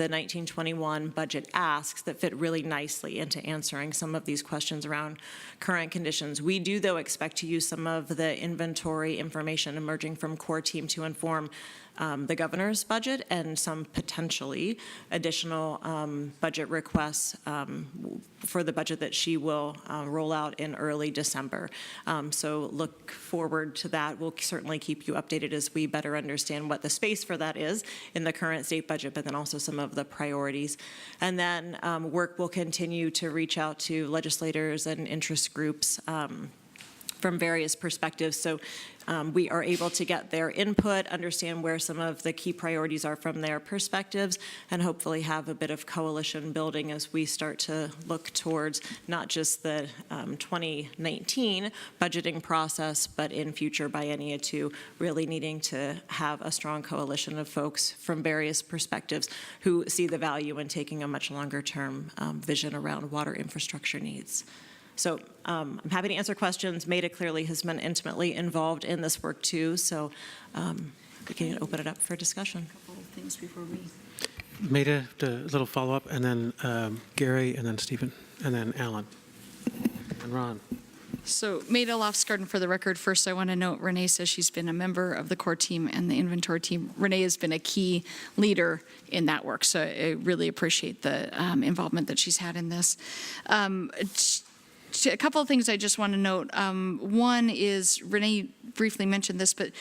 1921 budget asks that fit really nicely into answering some of these questions around current conditions. We do, though, expect to use some of the inventory information emerging from core team to inform the governor's budget and some potentially additional budget requests for the budget that she will roll out in early December. So look forward to that. We'll certainly keep you updated as we better understand what the space for that is in the current state budget, but then also some of the priorities. And then work will continue to reach out to legislators and interest groups from various perspectives. So we are able to get their input, understand where some of the key priorities are from their perspectives, and hopefully have a bit of coalition building as we start to look towards not just the 2019 budgeting process, but in future biennia too, really needing to have a strong coalition of folks from various perspectives who see the value in taking a much longer term vision around water infrastructure needs. So I'm happy to answer questions. MEDA clearly has been intimately involved in this work too, so we can open it up for discussion. A couple of things before we... MEDA, a little follow-up, and then Gary, and then Stephen, and then Alan, and Ron. So MEDA Loftsgarden, for the record, first I want to note Renee says she's been a member of the core team and the inventory team. Renee has been a key leader in that work, so I really appreciate the involvement that she's had in this. A couple of things I just want to note. One is, Renee briefly mentioned this, but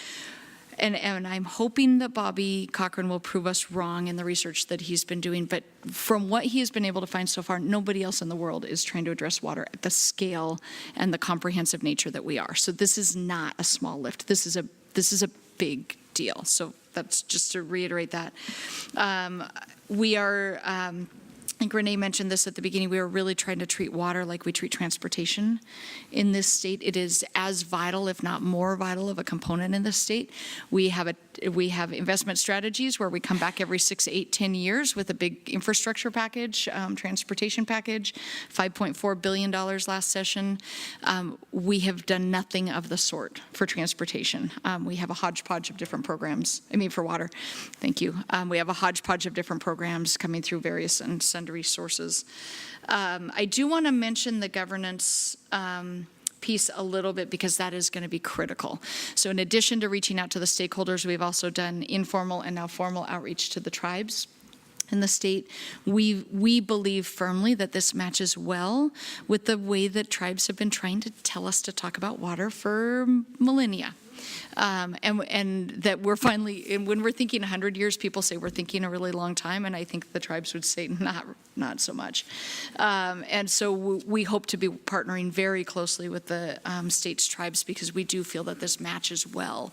and I'm hoping that Bobby Cochran will prove us wrong in the research that he's been doing, but from what he has been able to find so far, nobody else in the world is trying to address water at the scale and the comprehensive nature that we are. So this is not a small lift. This is a big deal. So that's just to reiterate that. We are I think Renee mentioned this at the beginning. We are really trying to treat water like we treat transportation in this state. It is as vital, if not more vital, of a component in this state. We have investment strategies where we come back every 6, 8, 10 years with a big infrastructure package, transportation package, $5.4 billion last session. We have done nothing of the sort for transportation. We have a hodgepodge of different programs. For water. Thank you. We have a hodgepodge of different programs coming through various and sundry and resources. I do want to mention the governance piece a little bit because that is going to be critical. So in addition to reaching out to the stakeholders, we've also done informal and now formal outreach to the tribes in the state. We believe firmly that this matches well with the way that tribes have been trying to tell us to talk about water for millennia. And that we're finally, and when we're thinking 100 years, people say we're thinking a really long time, and I think the tribes would say not so much. And so we hope to be partnering very closely with the state's tribes because we do feel that this matches well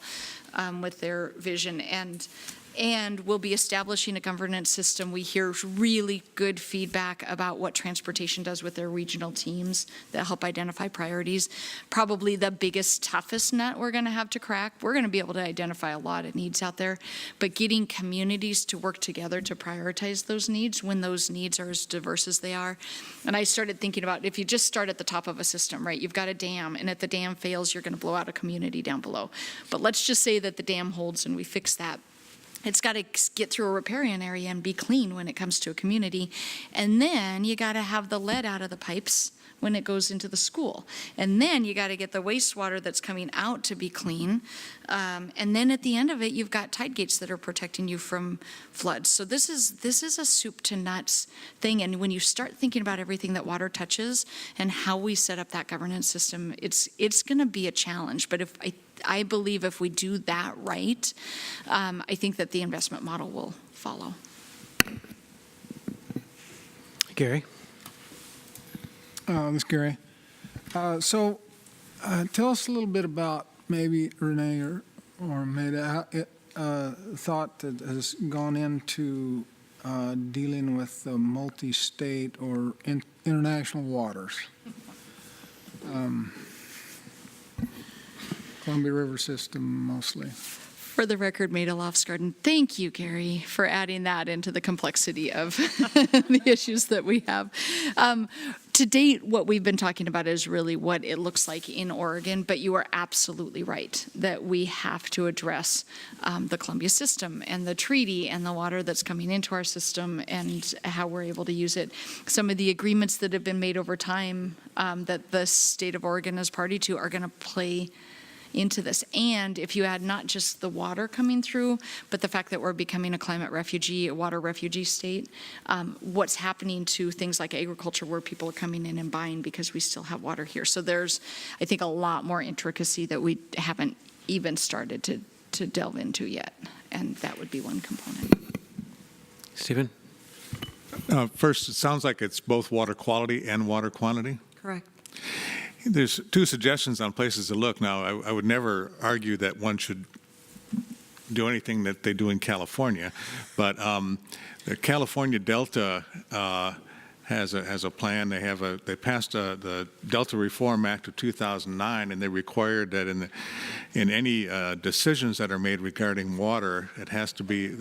with their vision. And we'll be establishing a governance system. We hear really good feedback about what transportation does with their regional teams that help identify priorities. Probably the biggest, toughest nut we're going to have to crack. We're going to be able to identify a lot of needs out there, but getting communities to work together to prioritize those needs when those needs are as diverse as they are. And I started thinking about if you just start at the top of a system, right? You've got a dam, and if the dam fails, you're going to blow out a community down below. But let's just say that the dam holds and we fix that. It's got to get through a riparian area and be clean when it comes to a community. And then you got to have the lead out of the pipes when it goes into the school. And then you got to get the wastewater that's coming out to be clean. And then at the end of it, you've got tide gates that are protecting you from floods. So this is a soup to nuts thing. And when you start thinking about everything that water touches and how we set up that governance system, it's going to be a challenge. But I believe if we do that right, I think that the investment model will follow. Gary? This is Gary. So tell us a little bit about maybe Renee or Maida, thought that has gone into dealing with the multi-state or international waters. Columbia River system mostly. For the record, Maida Lofsgarden, thank you, Gary, for adding that into the complexity of the issues that we have. To date, what we've been talking about is really what it looks like in Oregon, but you are absolutely right that we have to address the Columbia system and the treaty and the water that's coming into our system and how we're able to use it. Some of the agreements that have been made over time that the state of Oregon is party to are going to play into this. And if you add not just the water coming through, but the fact that we're becoming a climate refugee, a water refugee state, what's happening to things like agriculture where people are coming in and buying because we still have water here. So there's, I think, a lot more intricacy that we haven't even started to delve into yet. And that would be one component. Stephen? First, it sounds like it's both water quality and water quantity. Correct. There's two suggestions on places to look. Now, I would never argue that one should do anything that they do in California, but the California Delta has a plan. They passed the Delta Reform Act of 2009, and they required that in any decisions that are made regarding water, it has to be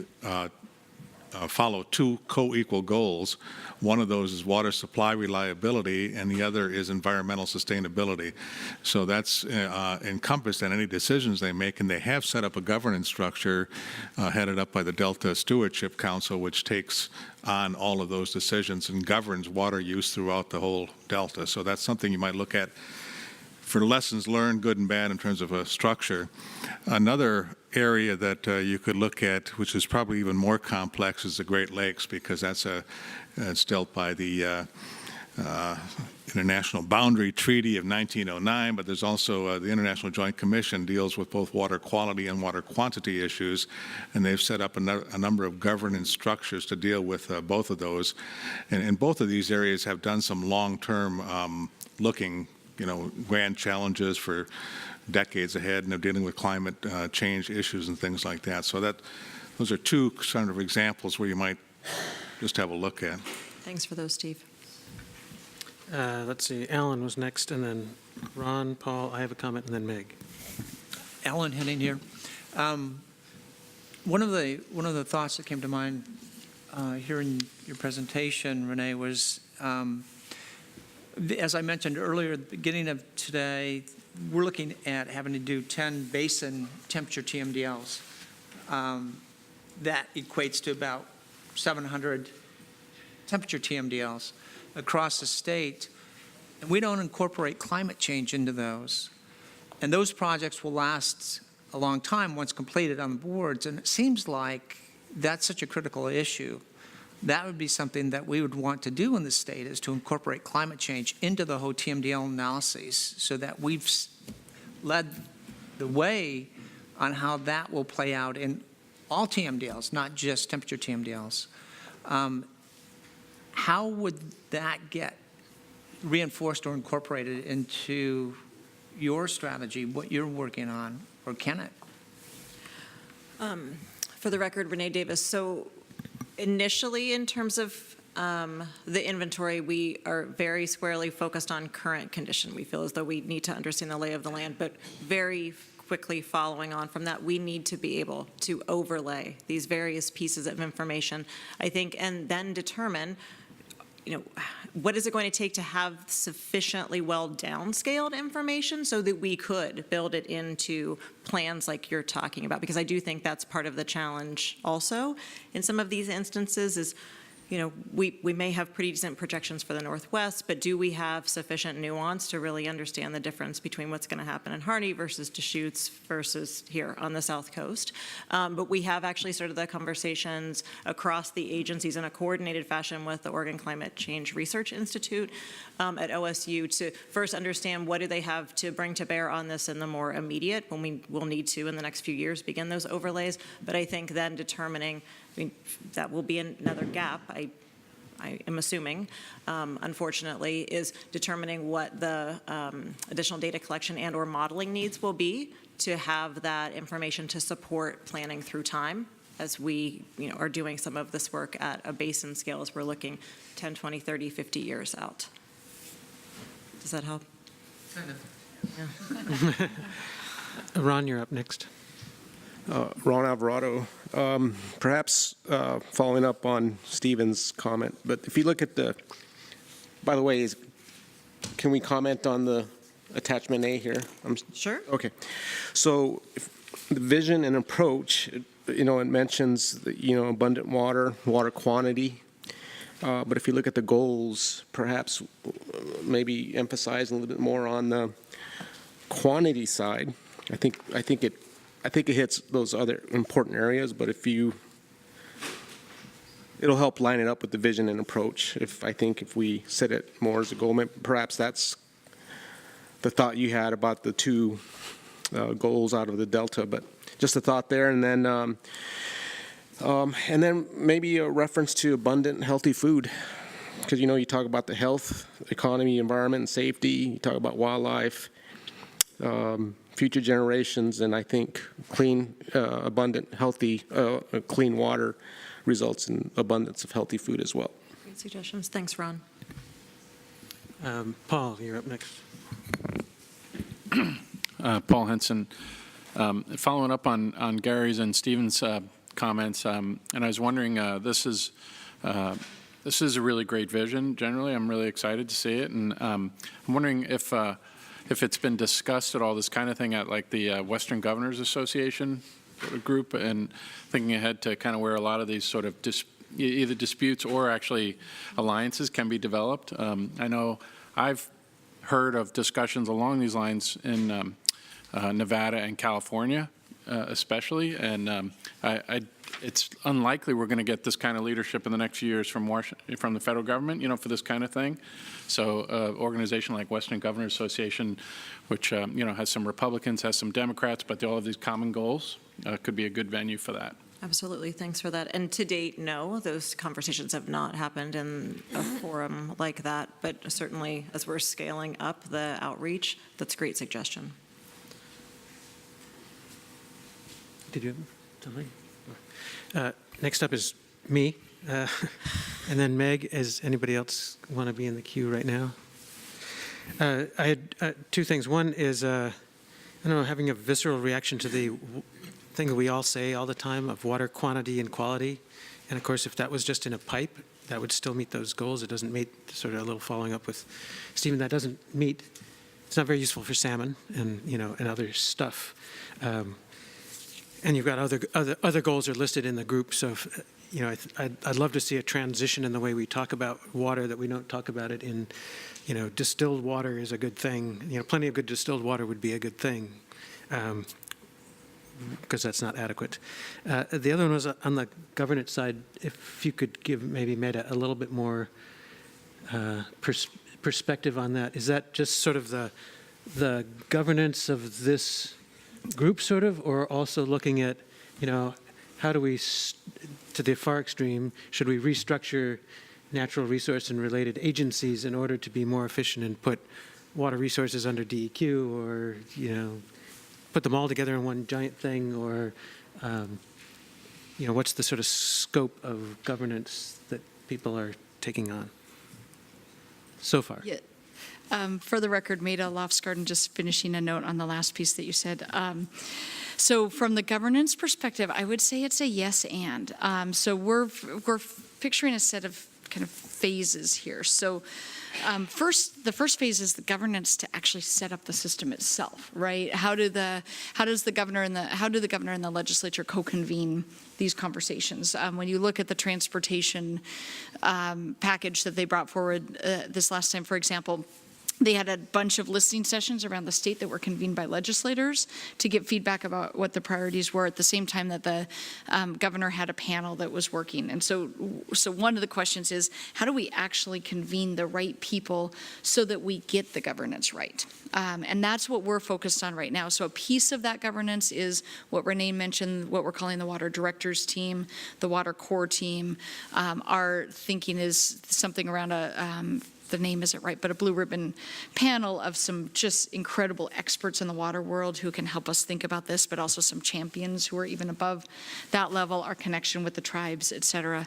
follow two co-equal goals. One of those is water supply reliability, and the other is environmental sustainability. So that's encompassed in any decisions they make, and they have set up a governance structure headed up by the Delta Stewardship Council, which takes on all of those decisions and governs water use throughout the whole Delta. So that's something you might look at for lessons learned, good and bad, in terms of a structure. Another area that you could look at, which is probably even more complex, is the Great Lakes, because that's it's dealt by the International Boundary Treaty of 1909, but there's also the International Joint Commission deals with both water quality and water quantity issues, and they've set up a number of governance structures to deal with both of those. And both of these areas have done some long-term looking, grand challenges for decades ahead, and they're dealing with climate change issues and things like that. So those are two sort of examples where you might just have a look at. Thanks for those, Steve. Let's see, Alan was next, and then Ron, Paul, I have a comment, and then Meg. Alan Henning here. One of the thoughts that came to mind hearing your presentation, Renee, was as I mentioned earlier at the beginning of today, we're looking at having to do 10 basin temperature TMDLs. That equates to about 700 temperature TMDLs across the state, and we don't incorporate climate change into those. And those projects will last a long time once completed on the boards, and it seems like that's such a critical issue. That would be something that we would want to do in the state, is to incorporate climate change into the whole TMDL analyses, so that we've led the way on how that will play out in all TMDLs, not just temperature TMDLs. How would that get reinforced or incorporated into your strategy, what you're working on, or can it? For the record, Renee Davis. So initially, in terms of the inventory, we are very squarely focused on current condition. We feel as though we need to understand the lay of the land, but very quickly following on from that, we need to be able to overlay these various pieces of information, I think, and then determine, what is it going to take to have sufficiently well downscaled information so that we could build it into plans like you're talking about? Because I do think that's part of the challenge also in some of these instances is, we may have pretty decent projections for the Northwest, but do we have sufficient nuance to really understand the difference between what's going to happen in Harney versus Deschutes versus here on the South Coast? But we have actually started the conversations across the agencies in a coordinated fashion with the Oregon Climate Change Research Institute at OSU to first understand what do they have to bring to bear on this in the more immediate, when we will need to in the next few years begin those overlays. But I think then determining, that will be another gap, I am assuming, unfortunately, is determining what the additional data collection and or modeling needs will be to have that information to support planning through time as we are doing some of this work at a basin scale as we're looking 10, 20, 30, 50 years out. Does that help? Kind of. Yeah. Ron, you're up next. Ron Alvarado, perhaps following up on Stephen's comment, but if you look at by the way, can we comment on the attachment A here? Sure. Okay. So the vision and approach, it mentions, abundant water quantity. But if you look at the goals, perhaps maybe emphasize a little bit more on the quantity side. I think it hits those other important areas, but it'll help line it up with the vision and approach. If we set it more as a goal, perhaps that's the thought you had about the two goals out of the Delta, but just a thought there. And then maybe a reference to abundant, healthy food, because you talk about the health, economy, environment, and safety. You talk about wildlife. Future generations, and I think clean, abundant, healthy, clean water results in abundance of healthy food as well. Great suggestions. Thanks, Ron. Paul, you're up next. Paul Henson. Following up on Gary's and Stephen's comments, and I was wondering, this is a really great vision. Generally, I'm really excited to see it, and I'm wondering if it's been discussed at all, this kind of thing at like the Western Governors Association group, and thinking ahead to kind of where a lot of these sort of either disputes or actually alliances can be developed. I know I've heard of discussions along these lines in Nevada and California, especially, and it's unlikely we're going to get this kind of leadership in the next few years from the federal government, for this kind of thing. So organization like Western Governors Association, which, has some Republicans, has some Democrats, but they all have these common goals, could be a good venue for that. Absolutely. Thanks for that. And to date, no, those conversations have not happened in a forum like that, but certainly as we're scaling up the outreach, that's a great suggestion. Did you have something? Next up is me, and then Meg. Is anybody else want to be in the queue right now? I had two things. One is, having a visceral reaction to the thing that we all say all the time of water quantity and quality. And of course, if that was just in a pipe, that would still meet those goals. It doesn't meet, sort of a little following up with Stephen, that doesn't meet, it's not very useful for salmon and, and other stuff. And you've got other goals are listed in the group. So, I'd love to see a transition in the way we talk about water, that we don't talk about it in, distilled water is a good thing. Plenty of good distilled water would be a good thing, because that's not adequate. The other one was on the governance side. If you could give maybe Meta a little bit more perspective on that. Is that just sort of the governance of this group, sort of, or also looking at, how do we, to the far extreme, should we restructure natural resource and related agencies in order to be more efficient and put water resources under DEQ, or, put them all together in one giant thing, or, what's the sort of scope of governance that people are taking on so far? Yeah. For the record, Maida Lofsgarden, just finishing a note on the last piece that you said. So from the governance perspective, I would say it's a yes and. So we're picturing a set of kind of phases here. So the first phase is the governance to actually set up the system itself, right? How do the governor and the legislature co-convene these conversations? When you look at the transportation package that they brought forward this last time, for example, they had a bunch of listening sessions around the state that were convened by legislators to get feedback about what the priorities were, at the same time that the governor had a panel that was working. And so one of the questions is, how do we actually convene the right people so that we get the governance right? And that's what we're focused on right now. So a piece of that governance is what Renee mentioned, what we're calling the water directors team, the water core team. Our thinking is something around the name isn't right, but a blue ribbon panel of some just incredible experts in the water world who can help us think about this, but also some champions who are even above that level, our connection with the tribes, et cetera.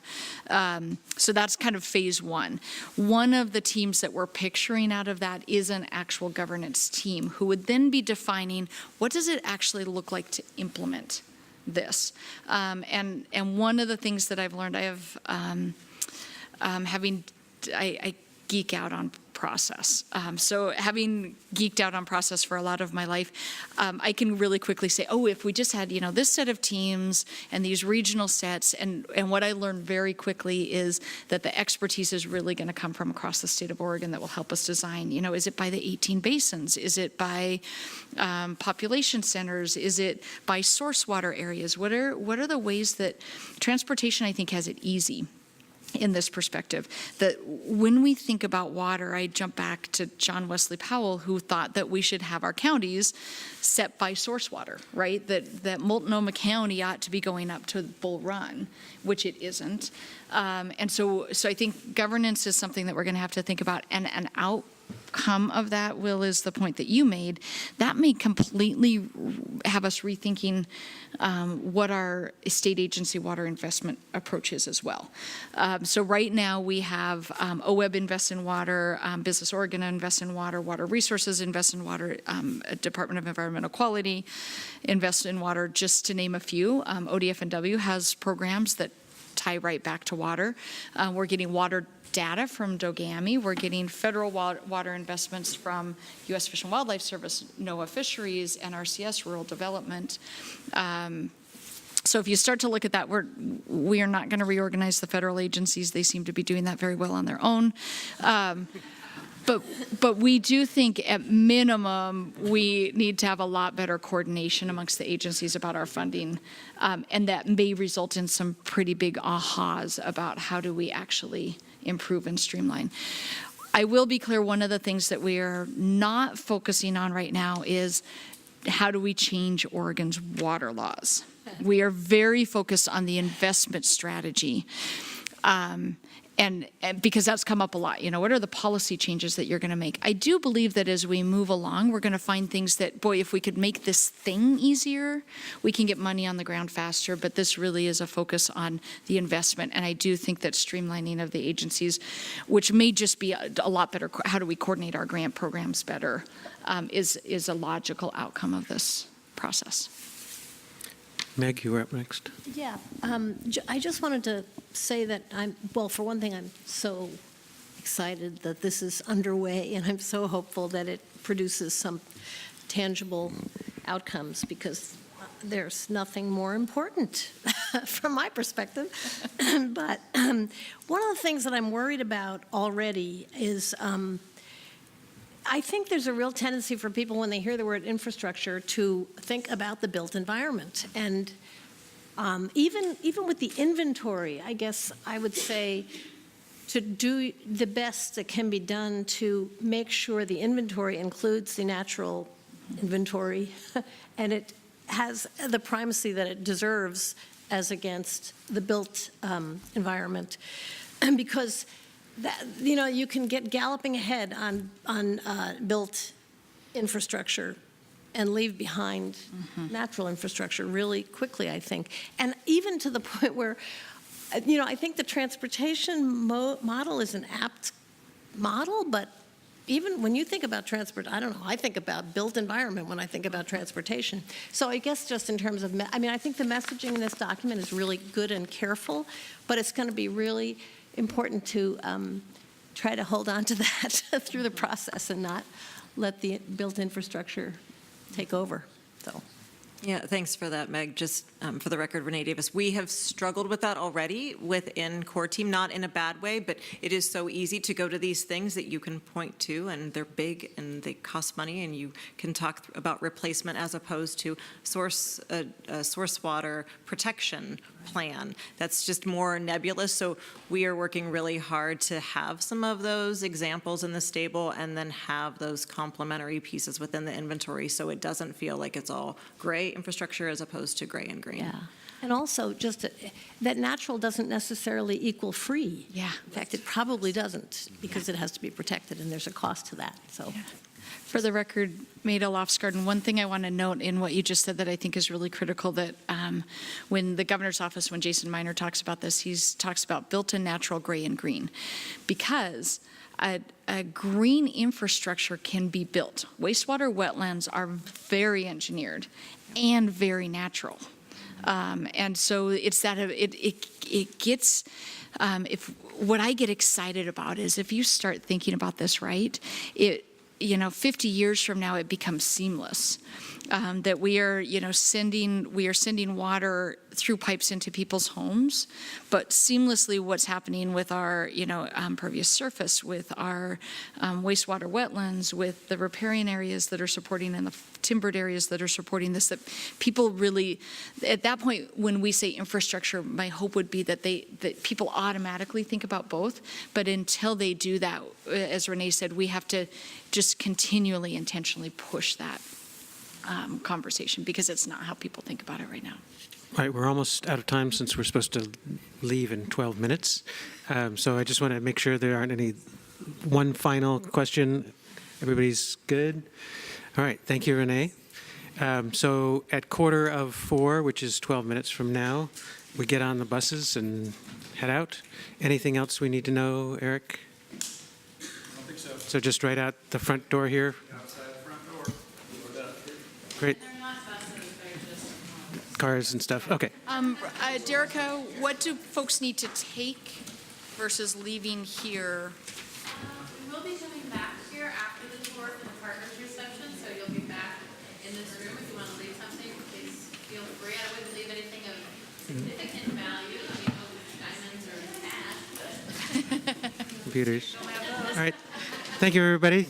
So that's kind of phase one. One of the teams that we're picturing out of that is an actual governance team who would then be defining what does it actually look like to implement this. And one of the things that I've learned, I geek out on process. So having geeked out on process for a lot of my life, I can really quickly say, oh, if we just had, this set of teams and these regional sets, and what I learned very quickly is that the expertise is really going to come from across the state of Oregon that will help us design. Is it by the 18 basins? Is it by population centers? Is it by source water areas? What are the ways that transportation, I think, has it easy in this perspective, that when we think about water, I jump back to John Wesley Powell, who thought that we should have our counties set by source water, right? That Multnomah County ought to be going up to Bull Run, which it isn't. And so I think governance is something that we're going to have to think about, and an outcome of that, Will, is the point that you made. That may completely have us rethinking what our state agency water investment approach is as well. So right now we have OWEB invest in water, Business Oregon invest in water, Water Resources invest in water, Department of Environmental Quality invest in water, just to name a few. ODF&W has programs that tie right back to water. We're getting water data from Dogami. We're getting federal water investments from U.S. Fish and Wildlife Service, NOAA Fisheries, NRCS, Rural Development. So if you start to look at that, we are not going to reorganize the federal agencies. They seem to be doing that very well on their own. But we do think at minimum we need to have a lot better coordination amongst the agencies about our funding, and that may result in some pretty big ahas about how do we actually improve and streamline. I will be clear, one of the things that we are not focusing on right now is how do we change Oregon's water laws. We are very focused on the investment strategy. And because that's come up a lot, what are the policy changes that you're going to make? I do believe that as we move along, we're going to find things that, boy, if we could make this thing easier, we can get money on the ground faster. But this really is a focus on the investment. And I do think that streamlining of the agencies, which may just be a lot better, how do we coordinate our grant programs better, is a logical outcome of this process. Meg, you were up next. Yeah, I just wanted to say that for one thing, I'm so excited that this is underway, and I'm so hopeful that it produces some tangible outcomes, because there's nothing more important from my perspective. But one of the things that I'm worried about already is I think there's a real tendency for people when they hear the word infrastructure to think about the built environment. And even with the inventory, I guess I would say to do the best that can be done to make sure the inventory includes the natural inventory and it has the primacy that it deserves as against the built environment. Because that, you can get galloping ahead on built infrastructure and leave behind natural infrastructure really quickly, I think. And even to the point where, I think the transportation model is an apt model, but even when you think about transport, I don't know, I think about built environment when I think about transportation. So I guess just in terms of, I think the messaging in this document is really good and careful, but it's going to be really important to try to hold on to that through the process and not let the built infrastructure take over. So. Yeah, thanks for that, Meg. Just for the record, Renee Davis, we have struggled with that already within core team, not in a bad way, but it is so easy to go to these things that you can point to, and they're big and they cost money, and you can talk about replacement as opposed to source water protection plan. That's just more nebulous. So we are working really hard to have some of those examples in the stable and then have those complementary pieces within the inventory so it doesn't feel like it's all gray infrastructure as opposed to gray and green. Yeah. And also just that natural doesn't necessarily equal free. Yeah. In fact, it probably doesn't because it has to be protected and there's a cost to that. So. Yeah. For the record, Maida Lofsgarden, one thing I want to note in what you just said that I think is really critical, that when the governor's office, when Jason Miner talks about this, he talks about built-in natural gray and green, because a green infrastructure can be built. Wastewater wetlands are very engineered and very natural. And so it's that it gets, what I get excited about is if you start thinking about this right, 50 years from now, it becomes seamless. That we are sending water through pipes into people's homes, but seamlessly what's happening with our, impervious surface, with our wastewater wetlands, with the riparian areas that are supporting and the timbered areas that are supporting this, that people really, at that point, when we say infrastructure, my hope would be that people automatically think about both, but until they do that, as Renee said, we have to just continually, intentionally push that conversation, because it's not how people think about it right now. All right, we're almost out of time since we're supposed to leave in 12 minutes. So I just want to make sure there aren't any one final question. Everybody's good? All right, thank you, Renee. So at 3:45, which is 12 minutes from now, we get on the buses and head out. Anything else we need to know, Eric? I don't think so. So just right out the front door here? Outside the front door. Great. Cars and stuff. Okay. Derica, what do folks need to take versus leaving here? We will be coming back here after the tour for the partners reception, so you'll be back in this room if you want to leave something. Please feel free. I wouldn't leave anything of significant value. I mean, no diamonds or cash, but Computers. All right. Thank you, everybody.